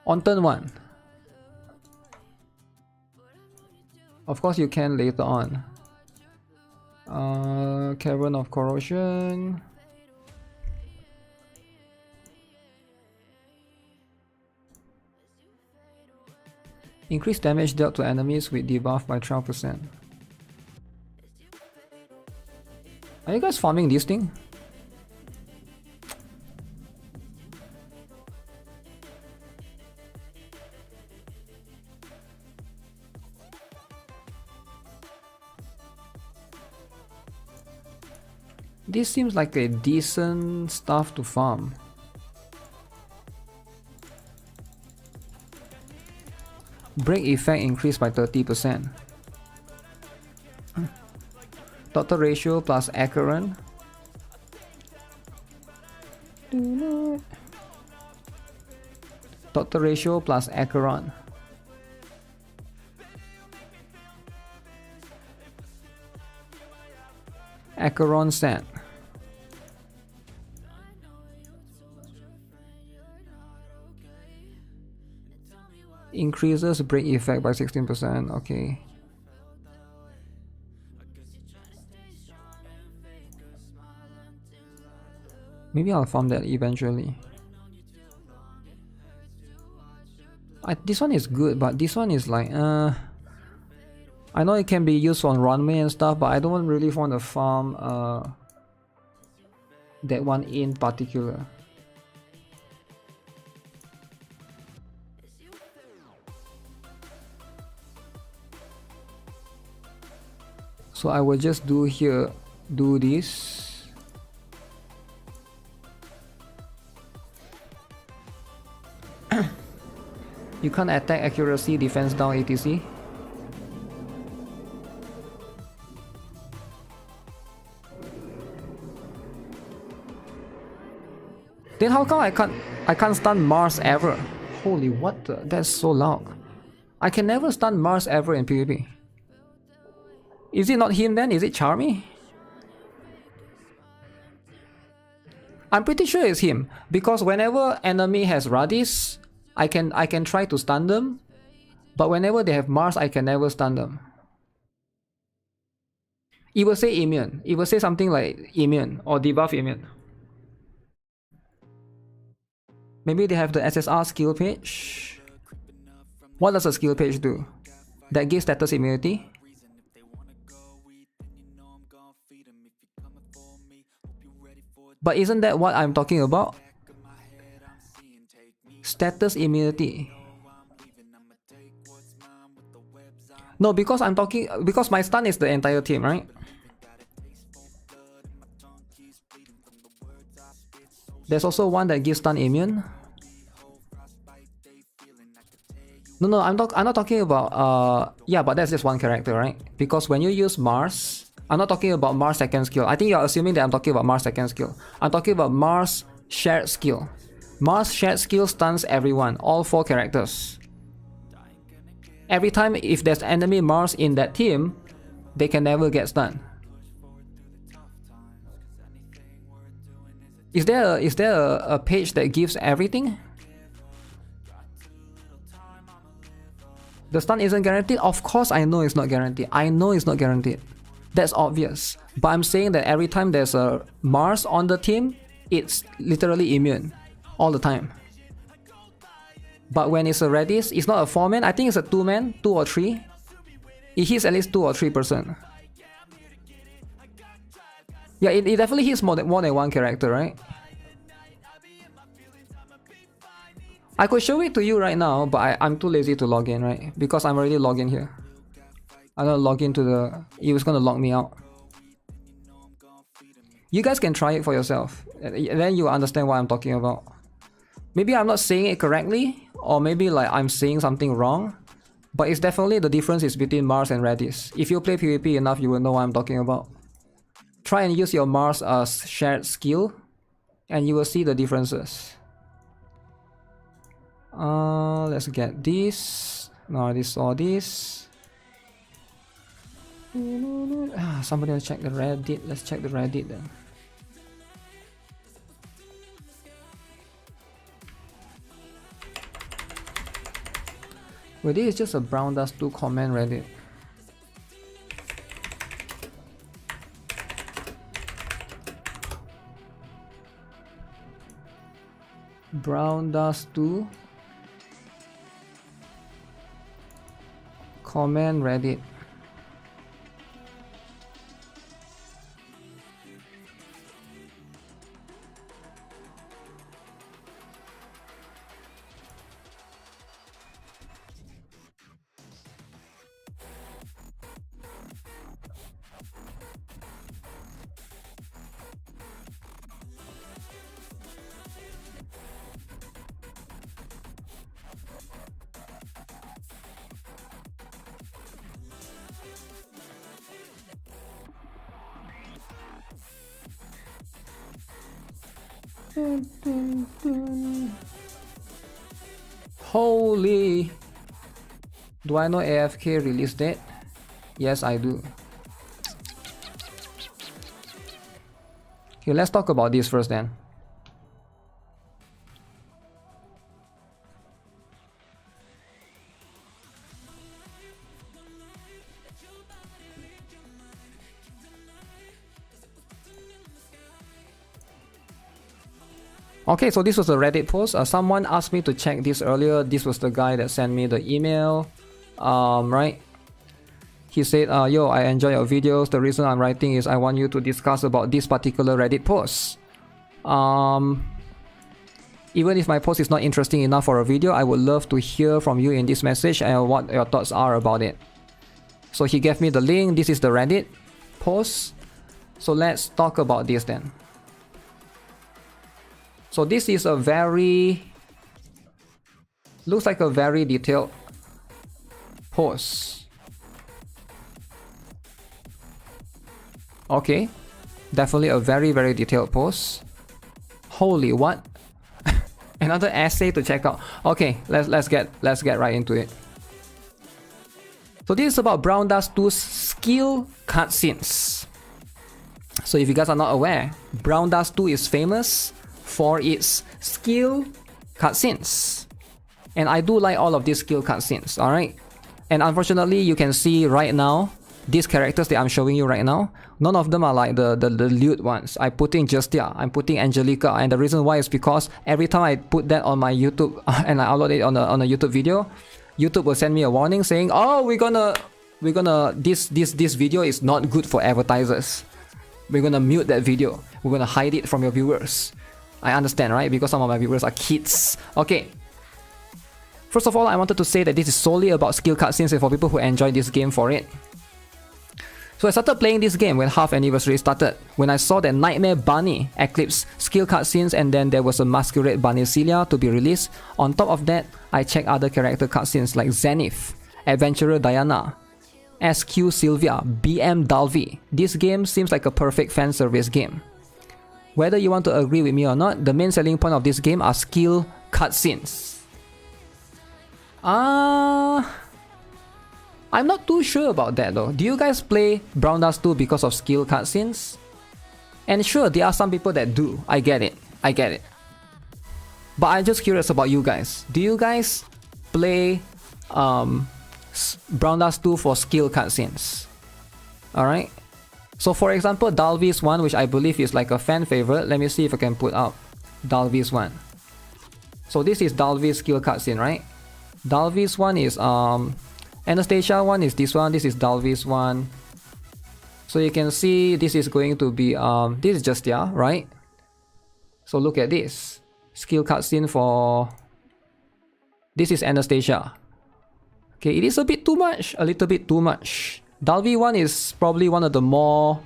On turn 1. Of course you can later on. Cavern of Corrosion. Increase damage dealt to enemies with debuff by 12%. Are you guys farming this thing? This seems like a decent stuff to farm. Break effect increased by 30%. Total ratio plus Acheron. Total ratio plus Acheron. Acheron set. Increases break effect by 16%. Okay. Maybe I'll farm that eventually. This one is good, but this one is like, I know it can be used on runway and stuff, but I don't really want to farm that one in particular. So I will just do this. You can't attack, accuracy, defense down, etc. Then how come I can't stun Mars ever? Holy what the, that's so loud. I can never stun Mars ever in PvP. Is it not him then? Is it Charmy? I'm pretty sure it's him, because whenever enemy has Radis, I can try to stun them, but whenever they have Mars, I can never stun them. It will say immune. It will say something like immune or debuff immune. Maybe they have the SSR skill page. What does a skill page do? That gives status immunity. But isn't that what I'm talking about? Status immunity. No, because because my stun is the entire team, right? There's also one that gives stun immune. No, I'm not talking about yeah, but that's just one character, right? Because when you use Mars, I'm not talking about Mars second skill. I think you're assuming that I'm talking about Mars second skill. I'm talking about Mars shared skill. Mars shared skill stuns everyone, all 4 characters. Every time if there's enemy Mars in that team, they can never get stunned. Is there a page that gives everything? The stun isn't guaranteed? Of course I know it's not guaranteed. I know it's not guaranteed. That's obvious. But I'm saying that every time there's a Mars on the team, it's literally immune. All the time. But when it's a Redis, it's not a 4-man, I think it's a 2-man, 2 or 3. It hits at least 2 or 3%. Yeah, it definitely hits more than one character, right? I could show it to you right now, but I'm too lazy to log in, right? Because I'm already logged in here. I'm gonna log into the... It was gonna log me out. You guys can try it for yourself. Then you understand what I'm talking about. Maybe I'm not saying it correctly, or maybe like I'm saying something wrong, but it's definitely the difference is between Mars and Redis. If you play PvP enough, you will know what I'm talking about. Try and use your Mars as shared skill, and you will see the differences. Let's get this. No, I already saw this. Somebody will check the Reddit. Let's check the Reddit then. Wait, this is just a brown dust 2 comment Reddit. Brown dust 2 comment Reddit. Holy. Do I know AFK release date? Yes, I do. Okay, let's talk about this first then. Okay, so this was a Reddit post. Someone asked me to check this earlier. This was the guy that sent me the email. Right? He said, yo, I enjoy your videos. The reason I'm writing is I want you to discuss about this particular Reddit post. Even if my post is not interesting enough for a video, I would love to hear from you in this message and what your thoughts are about it. So he gave me the link. This is the Reddit post. So let's talk about this then. So this is a looks like a very detailed post. Okay, definitely a very detailed post. Holy what? Another essay to check out. Okay, let's get right into it. So this is about Brown Dust 2's skill cutscenes. So if you guys are not aware, Brown Dust 2 is famous for its skill cutscenes, and I do like all of these skill cutscenes. All right, and unfortunately, you can see right now these characters that I'm showing you right now. None of them are like the lewd ones. I put in Justia, I'm putting Angelica, and the reason why is because every time I put that on my YouTube and I upload it on a YouTube video, YouTube will send me a warning saying, "Oh, we're gonna this video is not good for advertisers. We're gonna mute that video. We're gonna hide it from your viewers." I understand, right? Because some of my viewers are kids. Okay. First of all, I wanted to say that this is solely about skill cutscenes and for people who enjoy this game for it. So I started playing this game when half anniversary started, when I saw that Nightmare Bunny Eclipse skill cutscenes, and then there was a Masquerade Bunny Celia to be released. On top of that, I checked other character cutscenes like Zenith, Adventurer Diana, SQ Sylvia, BM Dalvi. This game seems like a perfect fan service game. Whether you want to agree with me or not, the main selling point of this game are skill cutscenes. I'm not too sure about that though. Do you guys play Brown Dust 2 because of skill cutscenes? And sure, there are some people that do. I get it. But I'm just curious about you guys. Do you guys play Brown Dust 2 for skill cutscenes? Alright. So for example, Dalvi's one, which I believe is like a fan favorite. Let me see if I can put up Dalvi's one. So this is Dalvi's skill cutscene, right? Dalvi's one is Anastasia one is this one. This is Dalvi's one. So you can see this is going to be this is Justia, right? So look at this skill cutscene for this is Anastasia. Okay, it is a bit too much, a little bit too much. Dalvi one is probably one of the more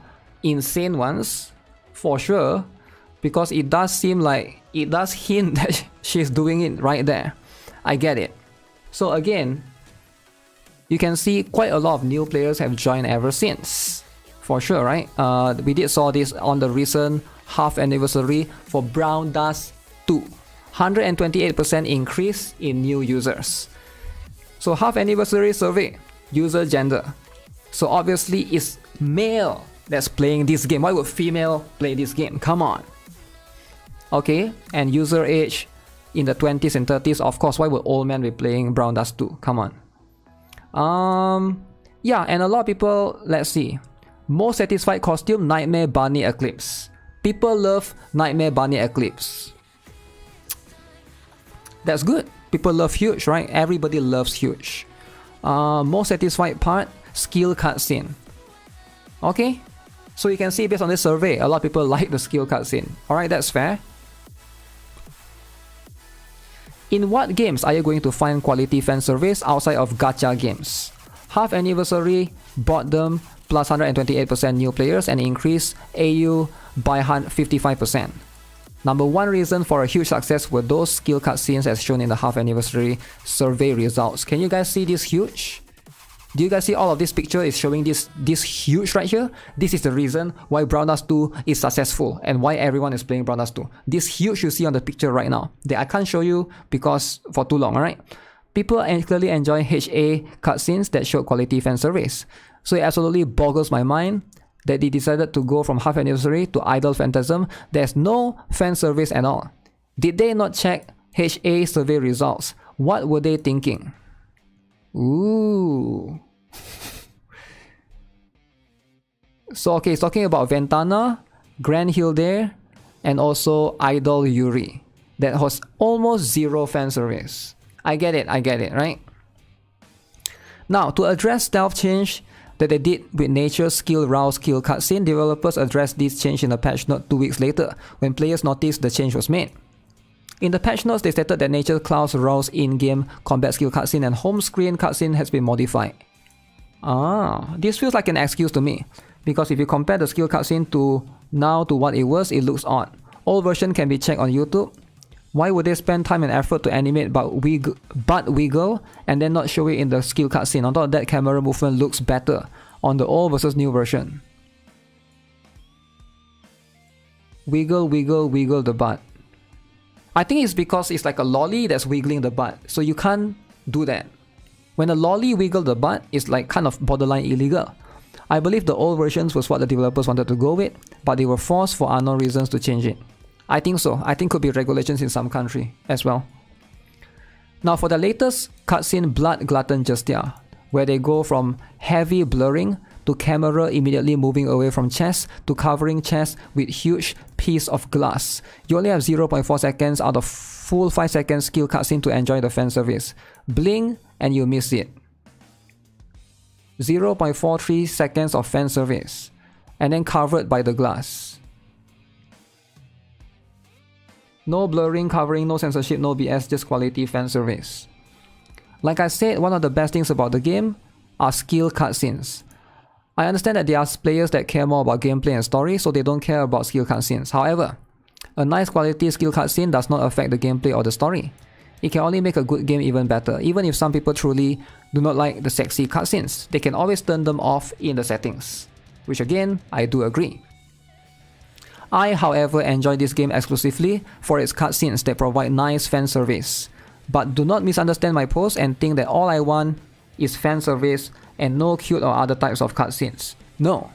insane ones, for sure, because it does seem like, it does hint that she's doing it right there. I get it. So again, you can see quite a lot of new players have joined ever since, for sure, right? We did saw this on the recent half anniversary for Brown Dust 2. 128% increase in new users. So half anniversary survey, user gender. So obviously it's male that's playing this game. Why would female play this game? Come on. Okay, and user age in the 20s and 30s. Of course, why would old men be playing Brown Dust 2? Come on. Yeah, and a lot of people, let's see. Most satisfied costume, Nightmare Bunny Eclipse. People love Nightmare Bunny Eclipse. That's good. People love Huge, right? Everybody loves Huge. Most satisfied part, skill cutscene. Okay, so you can see based on this survey, a lot of people like the skill cutscene. Alright, that's fair. In what games are you going to find quality fan service outside of gacha games? Half anniversary bought them plus 128% new players and increased AU by 55%. Number one reason for a huge success were those skill cutscenes as shown in the half anniversary survey results. Can you guys see this huge? Do you guys see all of this picture is showing this huge right here? This is the reason why Brown Dust 2 is successful and why everyone is playing Brown Dust 2. This huge you see on the picture right now that I can't show you because for too long, alright? People clearly enjoy HA cutscenes that show quality fan service. So it absolutely boggles my mind that they decided to go from half anniversary to Idol Phantasm. There's no fan service at all. Did they not check HA survey results? What were they thinking? Ooh. So okay, it's talking about Ventana, Grand Hilde, and also Idol Yuri. That has almost zero fan service. I get it, right? Now, to address stealth change that they did with Nature Skill Rouse Kill cutscene, developers addressed this change in a patch note 2 weeks later, when players noticed the change was made. In the patch notes, they stated that Nature Cloud's Rouse in-game combat skill cutscene and home screen cutscene has been modified. This feels like an excuse to me, because if you compare the skill cutscene to now to what it was, it looks odd. Old version can be checked on YouTube. Why would they spend time and effort to animate but wiggle and then not show it in the skill cutscene? On top of that, camera movement looks better on the old versus new version. Wiggle, wiggle, wiggle the butt. I think it's because it's like a lolly that's wiggling the butt, so you can't do that. When a lolly wiggle the butt, it's like kind of borderline illegal. I believe the old versions was what the developers wanted to go with, but they were forced for unknown reasons to change it. I think so. I think could be regulations in some country as well. Now for the latest cutscene Blood Glutton Justia, where they go from heavy blurring to camera immediately moving away from chest to covering chest with huge piece of glass. You only have 0.4 seconds out of full 5 seconds skill cutscene to enjoy the fan service. Blink and you miss it. 0.43 seconds of fan service and then covered by the glass. No blurring, covering, no censorship, no BS, just quality fan service. Like I said, one of the best things about the game are skill cutscenes. I understand that there are players that care more about gameplay and story, so they don't care about skill cutscenes. However, a nice quality skill cutscene does not affect the gameplay or the story. It can only make a good game even better. Even if some people truly do not like the sexy cutscenes, they can always turn them off in the settings. Which again, I do agree. I, however, enjoy this game exclusively for its cutscenes that provide nice fan service. But do not misunderstand my post and think that all I want is fan service and no cute or other types of cutscenes. No.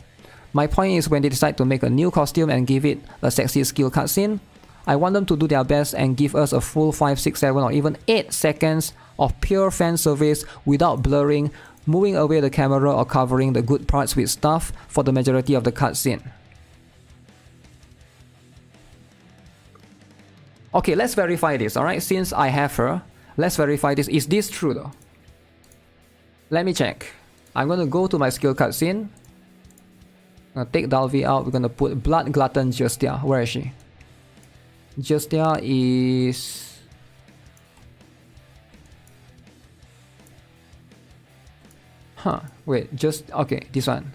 My point is when they decide to make a new costume and give it a sexy skill cutscene, I want them to do their best and give us a full 5, 6, 7 or even 8 seconds of pure fan service without blurring, moving away the camera or covering the good parts with stuff for the majority of the cutscene. Okay, let's verify this, alright? Since I have her, let's verify this. Is this true though? Let me check. I'm gonna go to my skill cutscene. I'm gonna take Dalvi out. We're gonna put Blood Glutton Justia. Where is she? Justia is... Huh, wait, just... Okay, this one.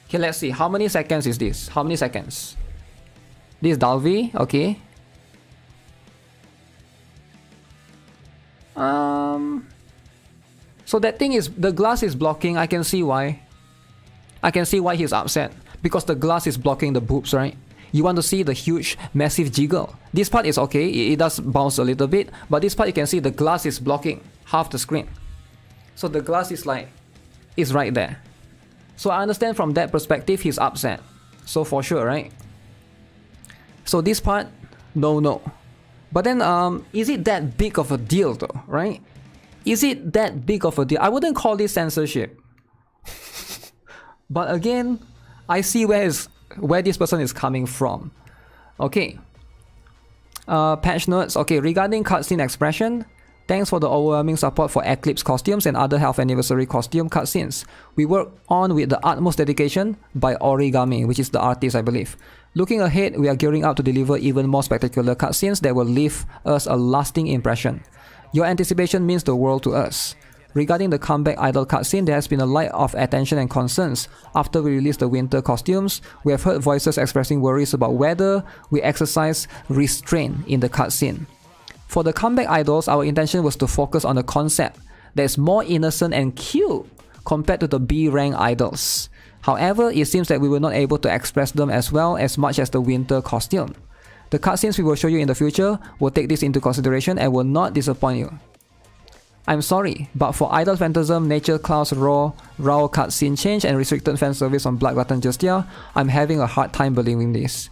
Okay, let's see. How many seconds is this? How many seconds? This is Dalvi, okay. So that thing is, the glass is blocking. I can see why. I can see why he's upset. Because the glass is blocking the boobs, right? You want to see the huge, massive jiggle. This part is okay. It does bounce a little bit. But this part you can see the glass is blocking half the screen. So the glass is like, is right there. So I understand from that perspective, he's upset. So for sure, right? So this part, no. But then, is it that big of a deal though, right? Is it that big of a deal? I wouldn't call this censorship. But again, I see where this person is coming from. Okay. Patch notes. Okay, regarding cutscene expression, thanks for the overwhelming support for Eclipse costumes and other half anniversary costume cutscenes. We work on with the utmost dedication by Origami, which is the artist, I believe. Looking ahead, we are gearing up to deliver even more spectacular cutscenes that will leave us a lasting impression. Your anticipation means the world to us. Regarding the comeback idol cutscene, there has been a lot of attention and concerns. After we released the winter costumes, we have heard voices expressing worries about whether we exercise restraint in the cutscene. For the comeback idols, our intention was to focus on the concept that is more innocent and cute compared to the B rank idols. However, it seems that we were not able to express them as well as much as the winter costume. The cutscenes we will show you in the future will take this into consideration and will not disappoint you. I'm sorry, but for Idol Phantasm, Nature Cloud's raw cutscene change and restricted fan service on Blood Button Justia, I'm having a hard time believing this.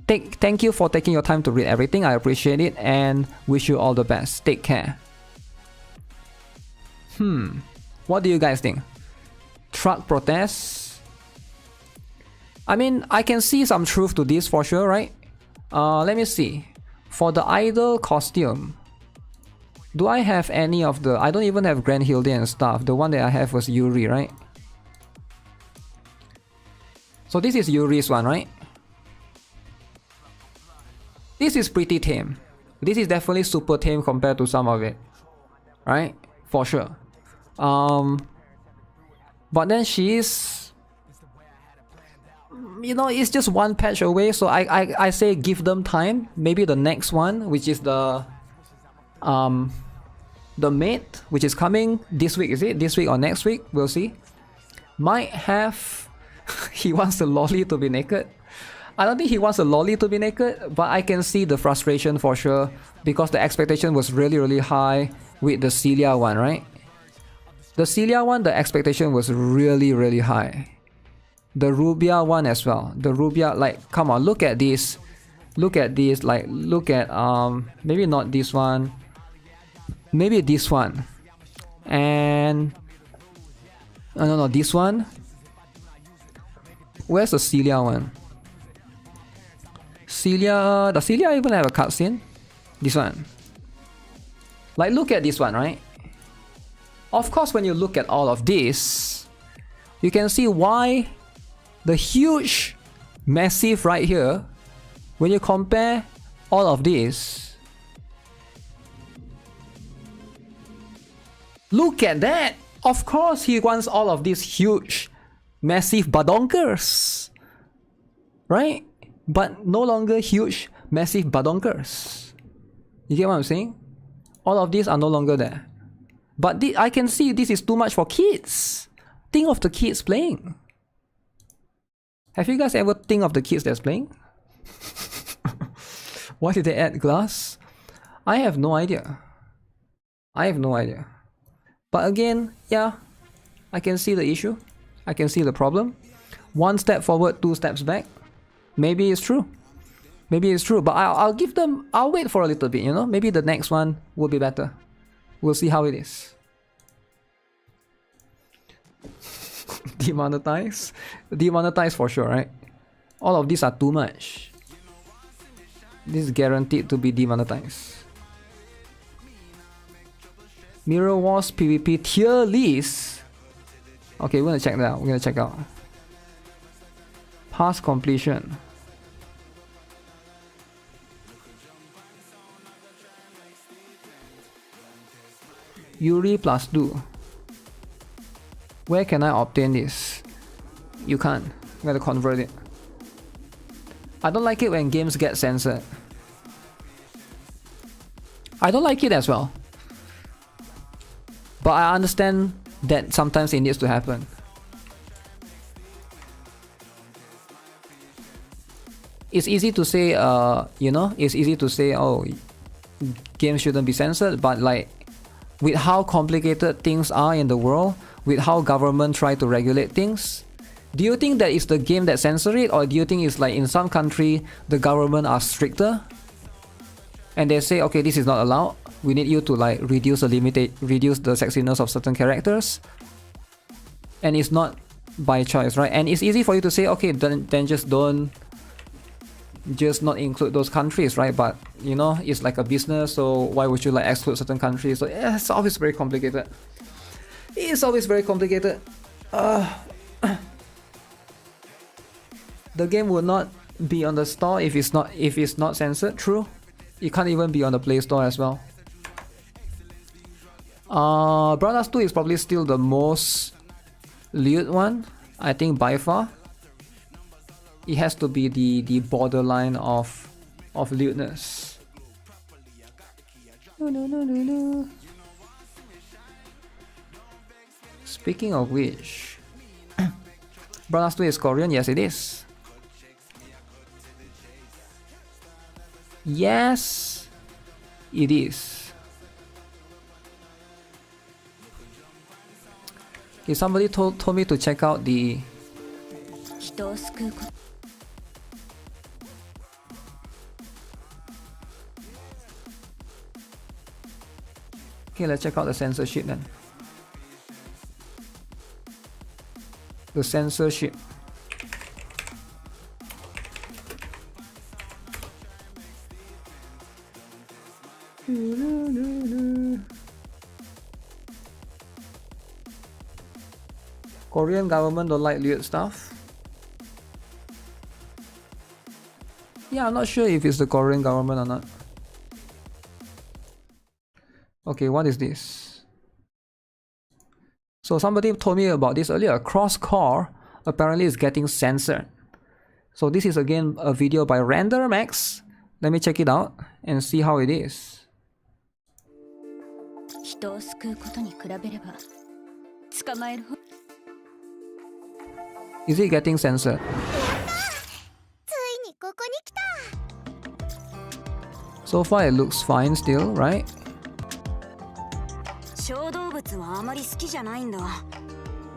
Thank you for taking your time to read everything, I appreciate it and wish you all the best. Take care. What do you guys think? Truck protests? I mean, I can see some truth to this for sure, right? Let me see. For the idol costume, do I have any of the... I don't even have Grand Hilde and stuff. The one that I have was Yuri, right? So this is Yuri's one, right? This is pretty tame. This is definitely super tame compared to some of it. Right? For sure. But then she's... You know, it's just one patch away, so I say give them time. Maybe the next one, which is the mate, which is coming this week, is it? This week or next week? We'll see. Might have... he wants the lolly to be naked. I don't think he wants a lolly to be naked, but I can see the frustration for sure because the expectation was really, really high with the Celia one, right? The Celia one, the expectation was really, really high. The Rubia one as well. The Rubia, like, come on, look at this. Look at this, like, look at, maybe not this one. Maybe this one. And... no, this one. Where's the Celia one? Celia... Does Celia even have a cutscene? This one. Like, look at this one, right? Of course, when you look at all of this, you can see why the huge, massive right here, when you compare all of this, look at that! Of course, he wants all of these huge, massive badonkers, right? But no longer huge, massive badonkers. You get what I'm saying? All of these are no longer there. But I can see this is too much for kids. Think of the kids playing. Have you guys ever think of the kids that's playing? Why did they add glass? I have no idea. I have no idea. But again, yeah, I can see the issue. I can see the problem. One step forward, two steps back. Maybe it's true. Maybe it's true. But I'll give them... I'll wait for a little bit, you know? Maybe the next one will be better. We'll see how it is. Demonetize? Demonetize for sure, right? All of these are too much. This is guaranteed to be demonetized. Mirror Wars PvP tier list. Okay, we're gonna check that out. We're gonna check out. Past completion. Yuri plus Do. Where can I obtain this? You can't. You gotta convert it. I don't like it when games get censored. I don't like it as well. But I understand that sometimes it needs to happen. It's easy to say, you know, it's easy to say, oh, games shouldn't be censored, but like, with how complicated things are in the world, with how government try to regulate things, do you think that it's the game that censor it, or do you think it's like in some country the government are stricter and they say, okay, this is not allowed, we need you to like reduce the sexiness of certain characters, and it's not by choice, right? And it's easy for you to say, okay, then just don't, just not include those countries, right? But you know, it's like a business, so why would you like exclude certain countries? So yeah, it's always very complicated. It's always very complicated. The game will not be on the store if it's not censored. True, it can't even be on the Play Store as well. Brothers 2 is probably still the most lewd one, I think, by far. It has to be the borderline of lewdness. Speaking of which, Brothers 2 is Korean. Yes, it is. Yes, it is. Okay, somebody told me to check out the Okay, let's check out the censorship then. The censorship. Korean government don't like weird stuff. Yeah, I'm not sure if it's the Korean government or not. Okay, what is this? So somebody told me about this earlier. Crosscore apparently is getting censored. So this is again a video by RenderMax. Let me check it out and see how it is. Is it getting censored? So far it looks fine still, right?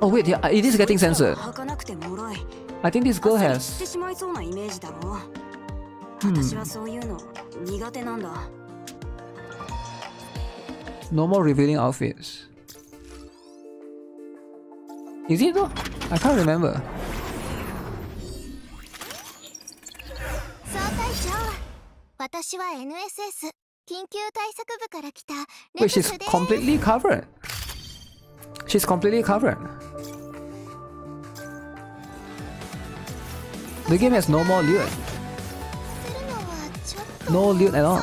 Oh wait, yeah, it is getting censored. I think this girl has... No more revealing outfits. Is it though? I can't remember. Wait, she's completely covered. She's completely covered. The game has no more loot. No loot at all.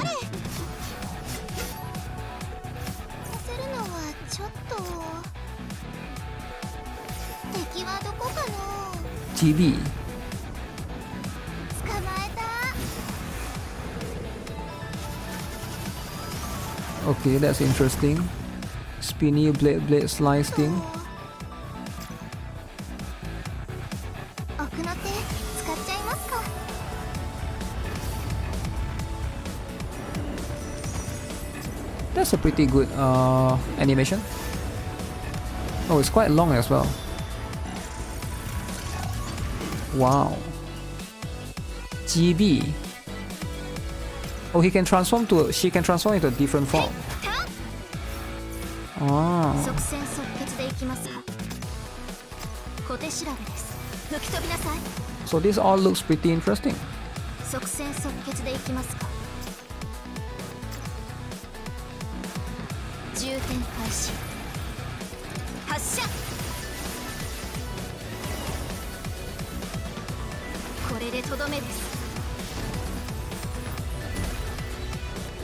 GB. Okay, that's interesting. Spinny blade slice thing. That's a pretty good animation. Oh, it's quite long as well. Wow. GB. Oh, he can transform to. She can transform into a different form. Ah. So this all looks pretty interesting.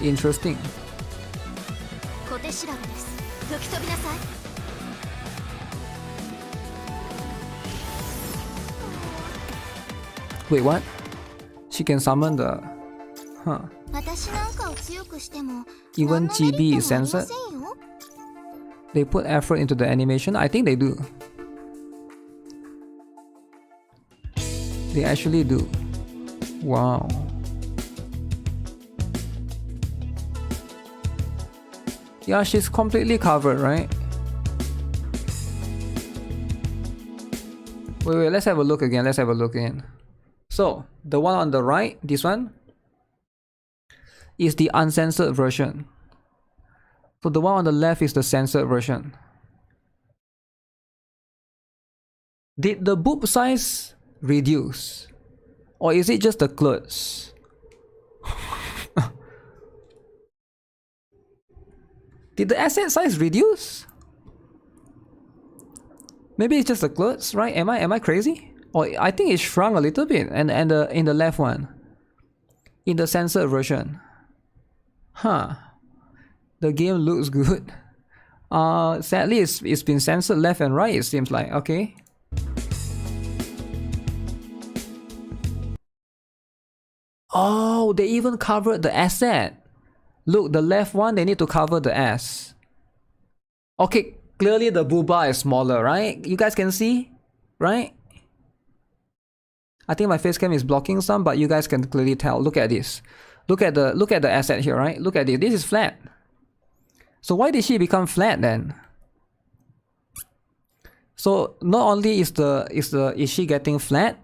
Interesting. Wait, what? She can summon the... Huh. Even GB is censored? They put effort into the animation? I think they do. They actually do. Wow. Yeah, she's completely covered, right? Wait, let's have a look again. Let's have a look again. So, the one on the right, this one, is the uncensored version. So the one on the left is the censored version. Did the boob size reduce? Or is it just the clothes? Did the asset size reduce? Maybe it's just the clothes, right? Am I crazy? Or I think it shrunk a little bit, and in the left one, in the censored version. Huh. The game looks good. Sadly, it's been censored left and right. It seems like. Okay. Oh, they even covered the asset. Look, the left one, they need to cover the S. Okay, clearly the booba is smaller, right? You guys can see, right? I think my face cam is blocking some, but you guys can clearly tell. Look at this. Look at the asset here, right? Look at this. This is flat. So why did she become flat then? So not only is she getting flat,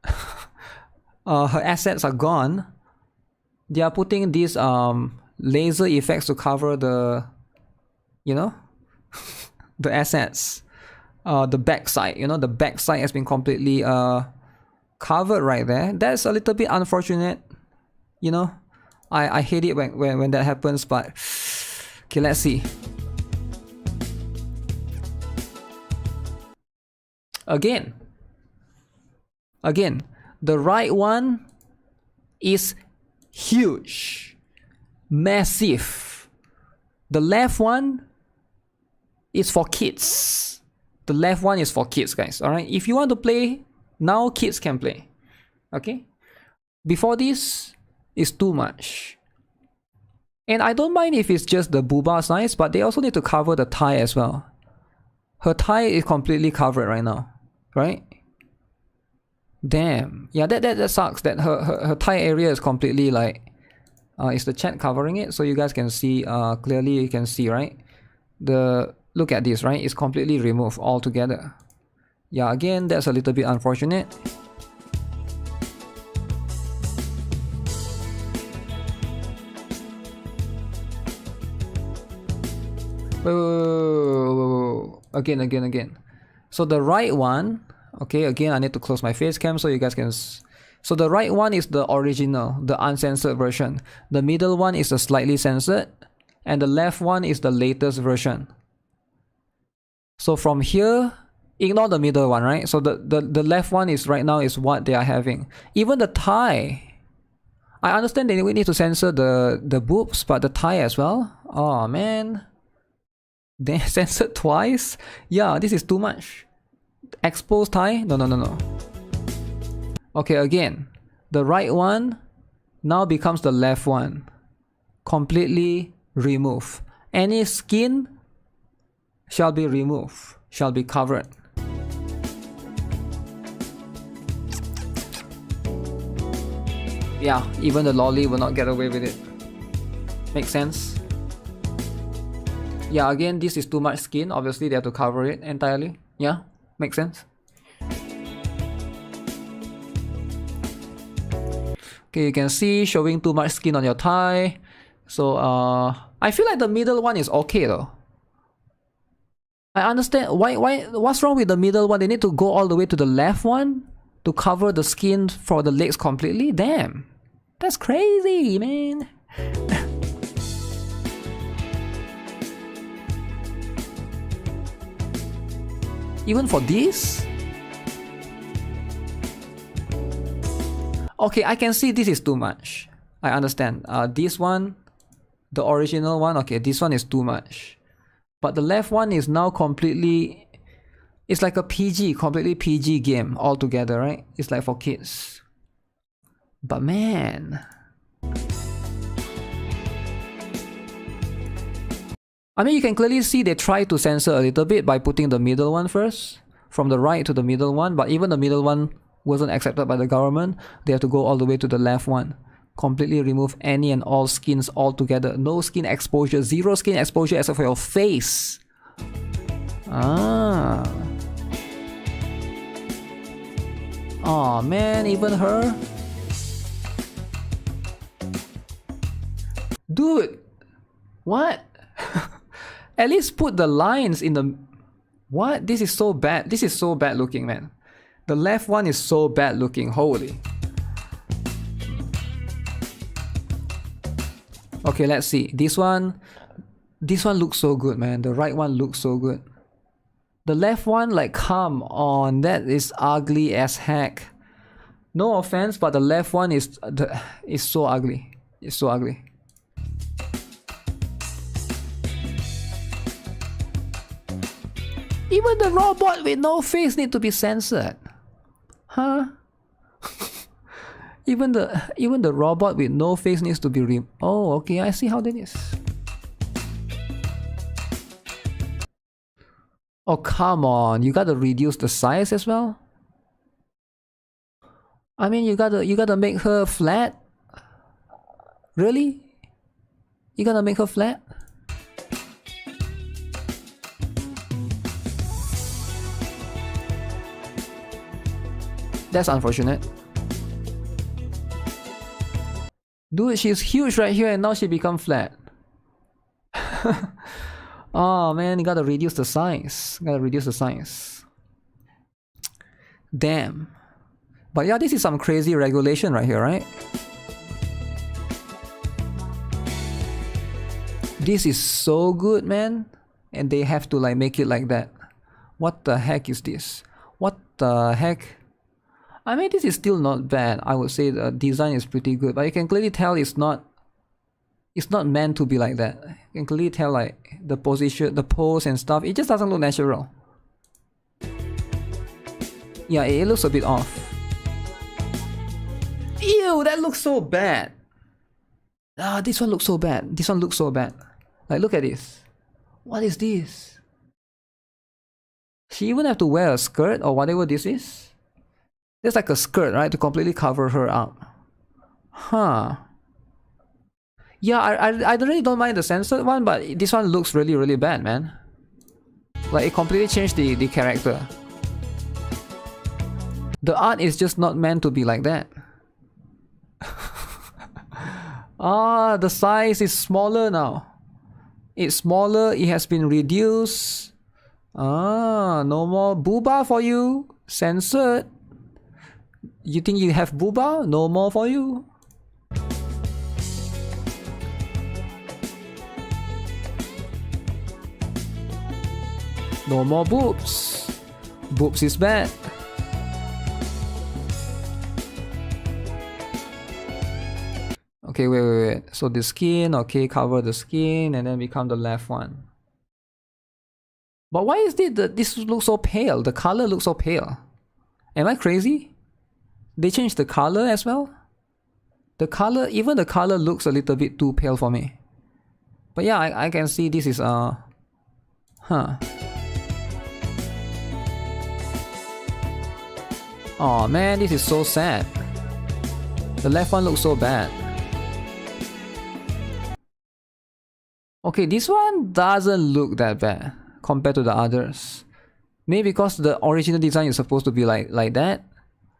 her assets are gone. They are putting these laser effects to cover the, you know, the assets. The backside, you know, the backside has been completely covered right there. That's a little bit unfortunate, you know. I hate it when that happens, but okay, let's see. Again, the right one is huge, massive. The left one is for kids. The left one is for kids, guys. All right. If you want to play now, kids can play. Okay. Before this is too much. And I don't mind if it's just the booba size, but they also need to cover the thigh as well. Her thigh is completely covered right now, right? Damn. Yeah, that sucks. That her thigh area is completely like. Is the chat covering it so you guys can see clearly? You can see, right? Look at this, right? It's completely removed altogether. Yeah, again, that's a little bit unfortunate. Whoa. Again. So the right one, okay, again, I need to close my face cam so you guys can. So the right one is the original, the uncensored version. The middle one is the slightly censored, and the left one is the latest version. So from here, ignore the middle one, right? So the left one is right now is what they are having. Even the thigh, I understand that we need to censor the boobs, but the thigh as well. Oh man, they censored twice. Yeah, this is too much. Exposed thigh? No. Okay, again, the right one now becomes the left one. Completely remove. Any skin shall be removed, shall be covered. Yeah, even the lolly will not get away with it. Makes sense? Yeah, again, this is too much skin. Obviously, they have to cover it entirely. Yeah, makes sense. Okay, you can see showing too much skin on your thigh. So I feel like the middle one is okay though. I understand what's wrong with the middle one. They need to go all the way to the left one to cover the skin for the legs completely. Damn, that's crazy, man. Even for this? Okay, I can see this is too much. I understand. This one, the original one, okay, this one is too much. But the left one is now completely... It's like a PG, completely PG game altogether, right? It's like for kids. But man... I mean, you can clearly see they try to censor a little bit by putting the middle one first. From the right to the middle one. But even the middle one wasn't accepted by the government. They have to go all the way to the left one. Completely remove any and all skins altogether. No skin exposure. Zero skin exposure except for your face. Ah. Oh man, even her? Dude! What? At least put the lines in the... What? This is so bad. This is so bad looking, man. The left one is so bad looking. Holy. Okay, let's see. This one looks so good, man. The right one looks so good. The left one, like, come on. That is ugly as heck. No offense, but the left one is so ugly. It's so ugly. Even the robot with no face need to be censored. Huh? Even the robot with no face needs to be oh, okay, I see how that is. Oh, come on, you gotta reduce the size as well. I mean, you gotta make her flat. Really? You gotta make her flat? That's unfortunate. Dude, she's huge right here and now she become flat. Oh man, you gotta reduce the size. Damn. But yeah, this is some crazy regulation right here, right? This is so good, man. And they have to like make it like that. What the heck is this? What the heck? I mean, this is still not bad. I would say the design is pretty good, but you can clearly tell it's not meant to be like that. You can clearly tell like the position, the pose and stuff. It just doesn't look natural. Yeah, it looks a bit off. Ew, that looks so bad. Ah, this one looks so bad. This one looks so bad. Like, look at this. What is this? She even have to wear a skirt or whatever this is? There's like a skirt, right, to completely cover her up. Huh. Yeah, I really don't mind the censored one, but this one looks really, really bad, man. Like, it completely changed the character. The art is just not meant to be like that. Ah, the size is smaller now. It's smaller, it has been reduced. Ah, no more booba for you. Censored. You think you have booba? No more for you. No more boobs. Boobs is bad. Okay, wait. So the skin, okay, cover the skin and then become the left one. But why is it that this looks so pale? The color looks so pale. Am I crazy? They changed the color as well? The color, even the color looks a little bit too pale for me. But yeah, I can see this is huh. Oh man, this is so sad. The left one looks so bad. Okay, this one doesn't look that bad compared to the others. Maybe because the original design is supposed to be like that.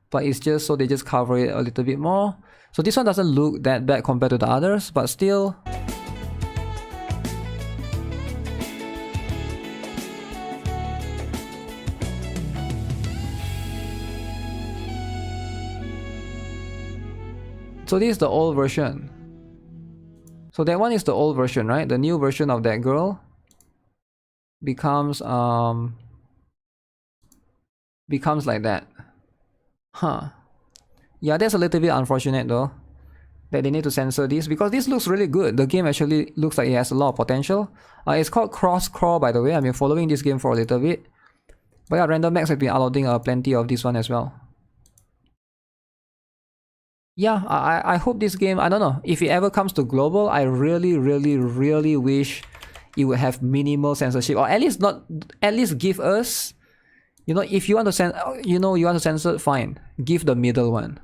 But it's just so they just cover it a little bit more. So this one doesn't look that bad compared to the others, but still. So this is the old version. So that one is the old version, right? The new version of that girl becomes like that. Huh. Yeah, that's a little bit unfortunate though, that they need to censor this, because this looks really good. The game actually looks like it has a lot of potential. It's called Cross Crawl, by the way. I've been following this game for a little bit. But yeah, Random Max have been uploading plenty of this one as well. Yeah, I hope this game, I don't know, if it ever comes to global, I really wish it would have minimal censorship, or at least give us, you know, if you want to censor, fine, give the middle one.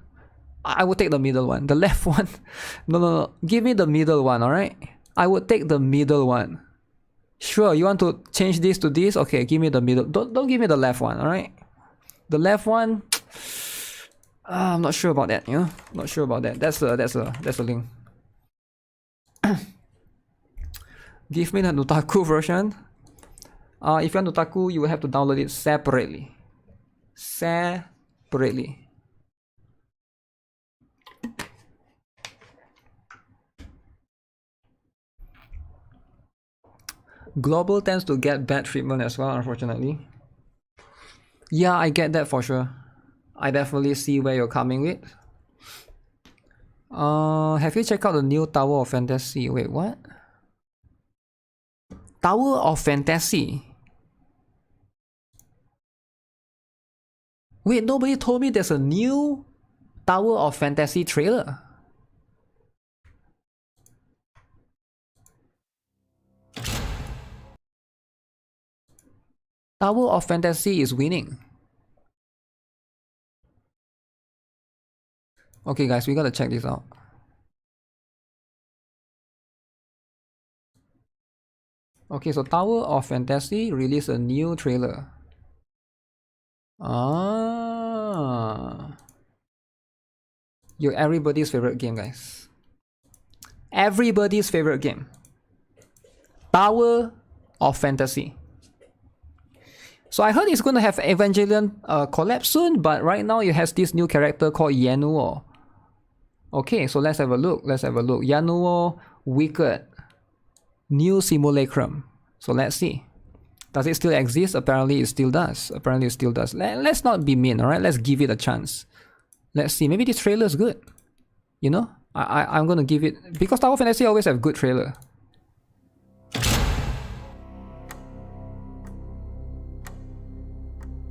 I would take the middle one. The left one, no, give me the middle one, alright? I would take the middle one. Sure, you want to change this to this? Okay, give me the middle. Don't give me the left one, alright? The left one, I'm not sure about that, you know? Not sure about that. That's a link. Give me the Nutaku version. If you want Nutaku, you will have to download it separately. Global tends to get bad treatment as well, unfortunately. Yeah, I get that for sure. I definitely see where you're coming with. Have you checked out the new Tower of Fantasy? Wait, what? Tower of Fantasy? Wait, nobody told me there's a new Tower of Fantasy trailer. Tower of Fantasy is winning. Okay guys, we gotta check this out. Okay, so Tower of Fantasy released a new trailer. Your everybody's favorite game, guys. Everybody's favorite game. Tower of Fantasy. So I heard it's going to have Evangelion collab soon, but right now it has this new character called Yanuo. Okay, so let's have a look. Yanuo Wicked. New Simulacrum. So let's see. Does it still exist? Apparently it still does. Let's not be mean, alright? Let's give it a chance. Let's see. Maybe this trailer is good. You know? I'm gonna give it... Because Tower of Fantasy always have good trailer.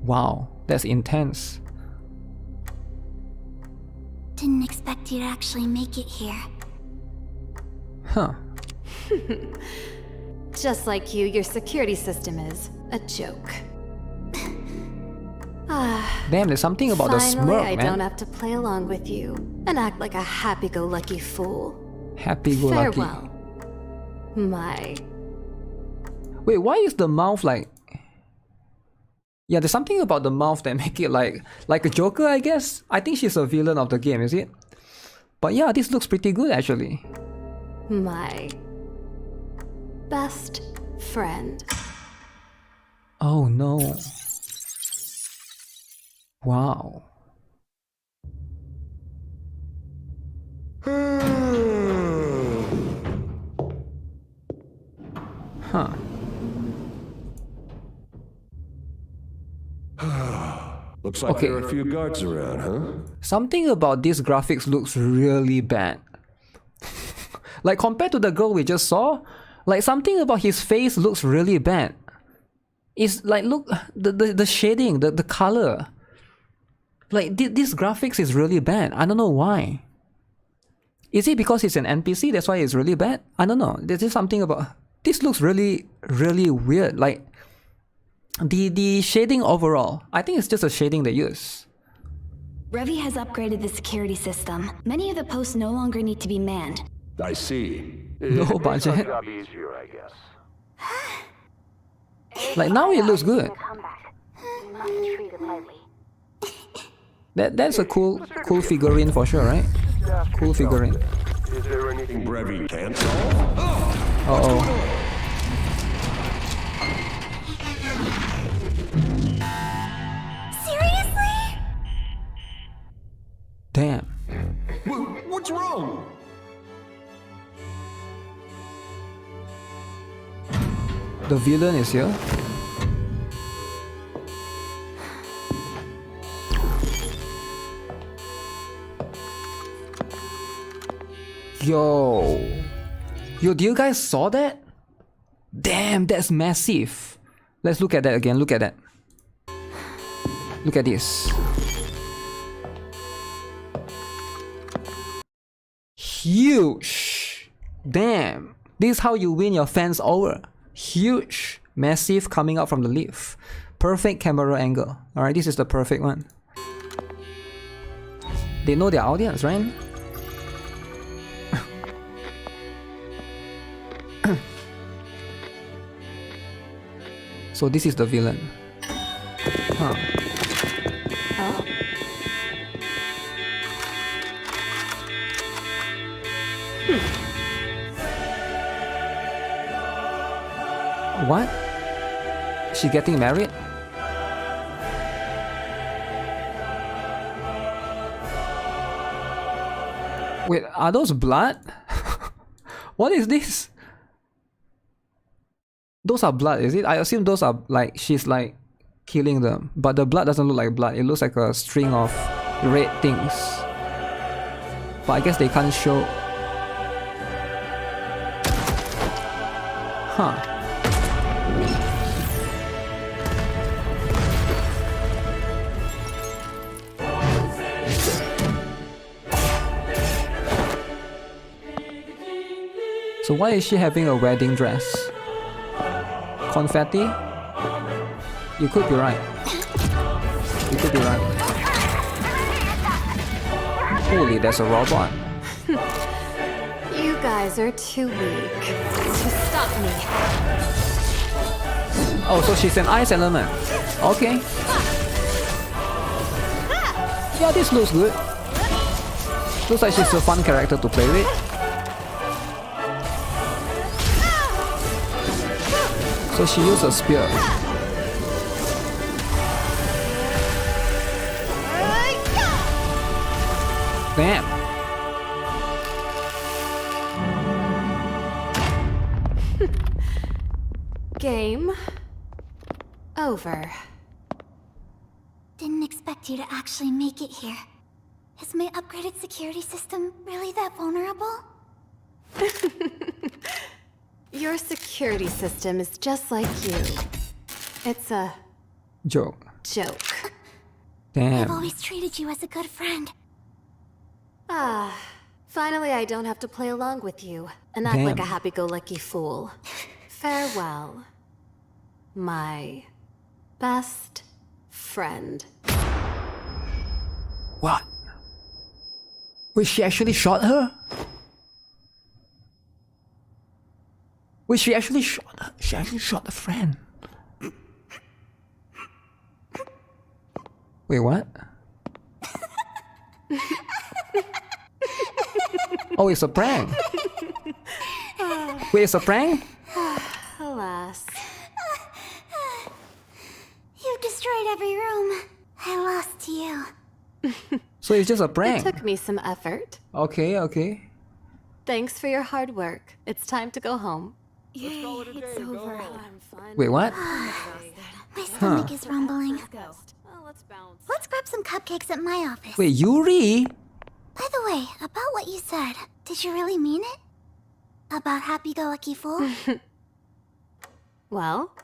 Wow, that's intense. Didn't expect you to actually make it here. Huh. Just like you, your security system is a joke. Damn, there's something about the Finally, smirk, I man. don't have to play along with you and act like a happy-go-lucky fool. Happy-go-lucky. Farewell. My... Wait, why is the mouth like... Yeah, there's something about the mouth that make it like a Joker, I guess. I think she's a villain of the game, is it? But yeah, this looks pretty good actually. My... best friend. Oh no. Wow. Huh. Looks like there are a few guards around, huh? Something about these graphics looks really bad. Like compared to the girl we just saw, like something about his face looks really bad. It's like, look, the shading, the color. Like this graphics is really bad. I don't know why. Is it because it's an NPC, that's why it's really bad? I don't know. There's just something about... This looks really, really weird. Like, the shading overall, I think it's just a shading they use. Revi has upgraded the security system. Many of the posts no longer need to be manned. I see. No It makes our budget. job easier, I guess. Like now it looks good. That's a cool figurine for sure, right? Cool figurine. Is there anything Brevi can't solve? Uh-oh. Seriously? Damn. What's wrong? The villain is here. Yo, do you guys saw that? Damn, that's massive. Let's look at that again. Look at that. Look at this. Huge. Damn. This is how you win your fans over. Huge. Massive coming out from the leaf. Perfect camera angle. Alright, this is the perfect one. They know their audience, right? So this is the villain. Huh. What? She getting married? Wait, are those blood? What is this? Those are blood, is it? I assume those are like, she's like killing them. But the blood doesn't look like blood. It looks like a string of red things. But I guess they can't show. Huh. So why is she having a wedding dress? Confetti? You could be right. You could be right. Holy, there's a robot. You guys are too weak to stop me. Oh, so she's an ice element. Okay. Yeah, this looks good. Looks like she's a fun character to play with. So she used a spear. Bam. Game over. Didn't expect you to actually make it here. Is my upgraded security system really that vulnerable? Your security system is just like you. It's a Joke. joke. I've Damn. always treated you as a good friend. Ah, finally I don't have to play along with you and act like a Damn. happy-go-lucky fool. Farewell, my best friend. What? Wait, she actually shot her? Wait, she actually shot her? She actually shot the friend. Wait, what? Oh, it's a prank. Wait, it's a prank? Alas. You destroyed every room. I lost to you. So it's just a It prank. took me some effort. Okay, okay. Thanks for your hard work. It's time to go home. Yay, it's over. Wait, what? My stomach is rumbling. Let's grab some cupcakes at my office. Wait, Yuri? By the way, about what you said, did you really mean it? About happy-go-lucky fool? Well,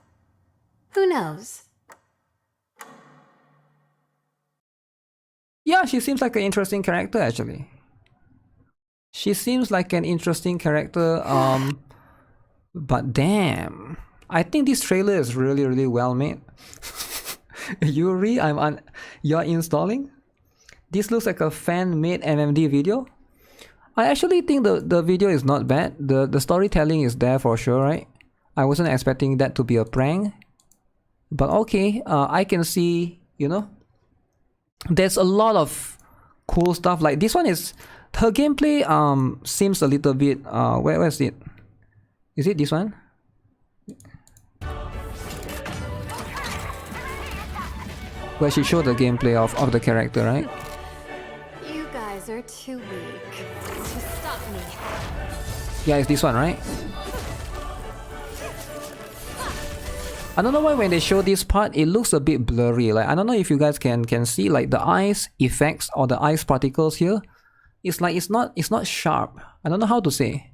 who knows? Yeah, she seems like an interesting character actually. She seems like an interesting character, but damn. I think this trailer is really, really well made. Yuri, you're installing? This looks like a fan-made MMD video. I actually think the video is not bad. The storytelling is there for sure, right? I wasn't expecting that to be a prank. But okay, I can see, you know, there's a lot of cool stuff. Like this one is, her gameplay seems a little bit, where is it? Is it this one? Where she showed the gameplay of the character, right? You guys are too weak to stop me. Yeah, it's this one, right? I don't know why when they show this part, it looks a bit blurry. Like, I don't know if you guys can see like the ice effects or the ice particles here. It's like it's not sharp. I don't know how to say.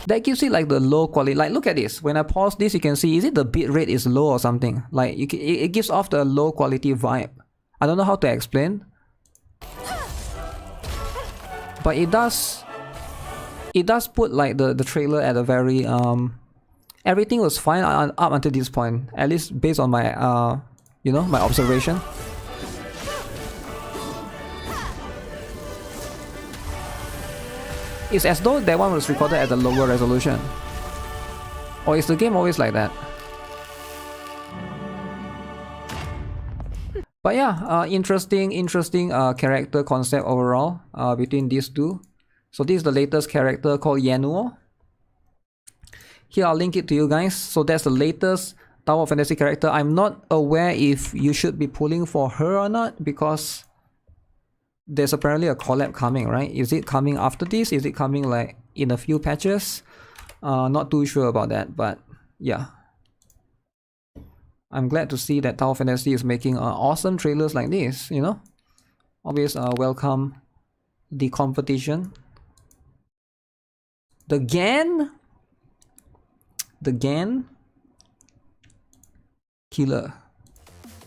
That gives it like the low quality. Like, look at this. When I pause this, you can see, is it the bit rate is low or something? Like, it gives off the low quality vibe. I don't know how to explain. But it does put like the trailer at a very everything was fine up until this point, at least based on my you know, my observation. It's as though that one was recorded at a lower resolution. Or is the game always like that? But yeah, interesting character concept overall between these two. So this is the latest character called Yenuo. Here I'll link it to you guys. So that's the latest Tower of Fantasy character. I'm not aware if you should be pulling for her or not, because there's apparently a collab coming, right? Is it coming after this? Is it coming like in a few patches? Not too sure about that, but yeah. I'm glad to see that Tower of Fantasy is making awesome trailers like this, you know? Always welcome the competition. The Gan Killer.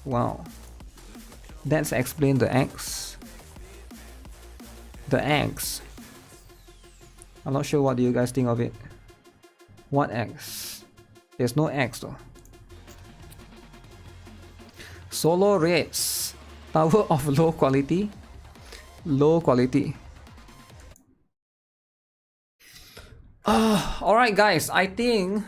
Wow. That's explained the X. The X. I'm not sure what do you guys think of it. What X? There's no X though. Solo raids. Tower of low quality. Low quality. Alright guys, I think...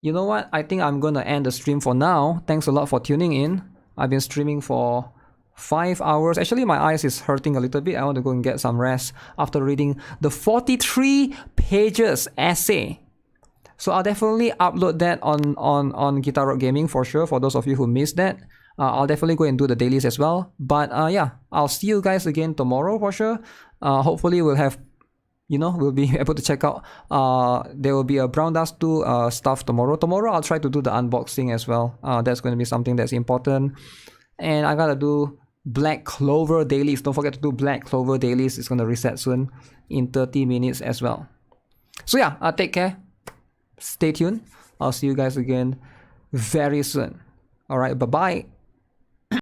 You know what? I think I'm gonna end the stream for now. Thanks a lot for tuning in. I've been streaming for 5 hours. Actually, my eyes is hurting a little bit. I want to go and get some rest after reading the 43 pages essay. So I'll definitely upload that on GuitarRock Gaming for sure, for those of you who missed that. I'll definitely go and do the dailies as well. But yeah, I'll see you guys again tomorrow for sure. Hopefully we'll have, you know, we'll be able to check out. There will be a Brown Dust 2 stuff tomorrow. Tomorrow I'll try to do the unboxing as well. That's going to be something that's important. And I gotta do Black Clover dailies. Don't forget to do Black Clover dailies. It's going to reset soon in 30 minutes as well. So yeah, take care. Stay tuned. I'll see you guys again very soon. Alright, bye-bye.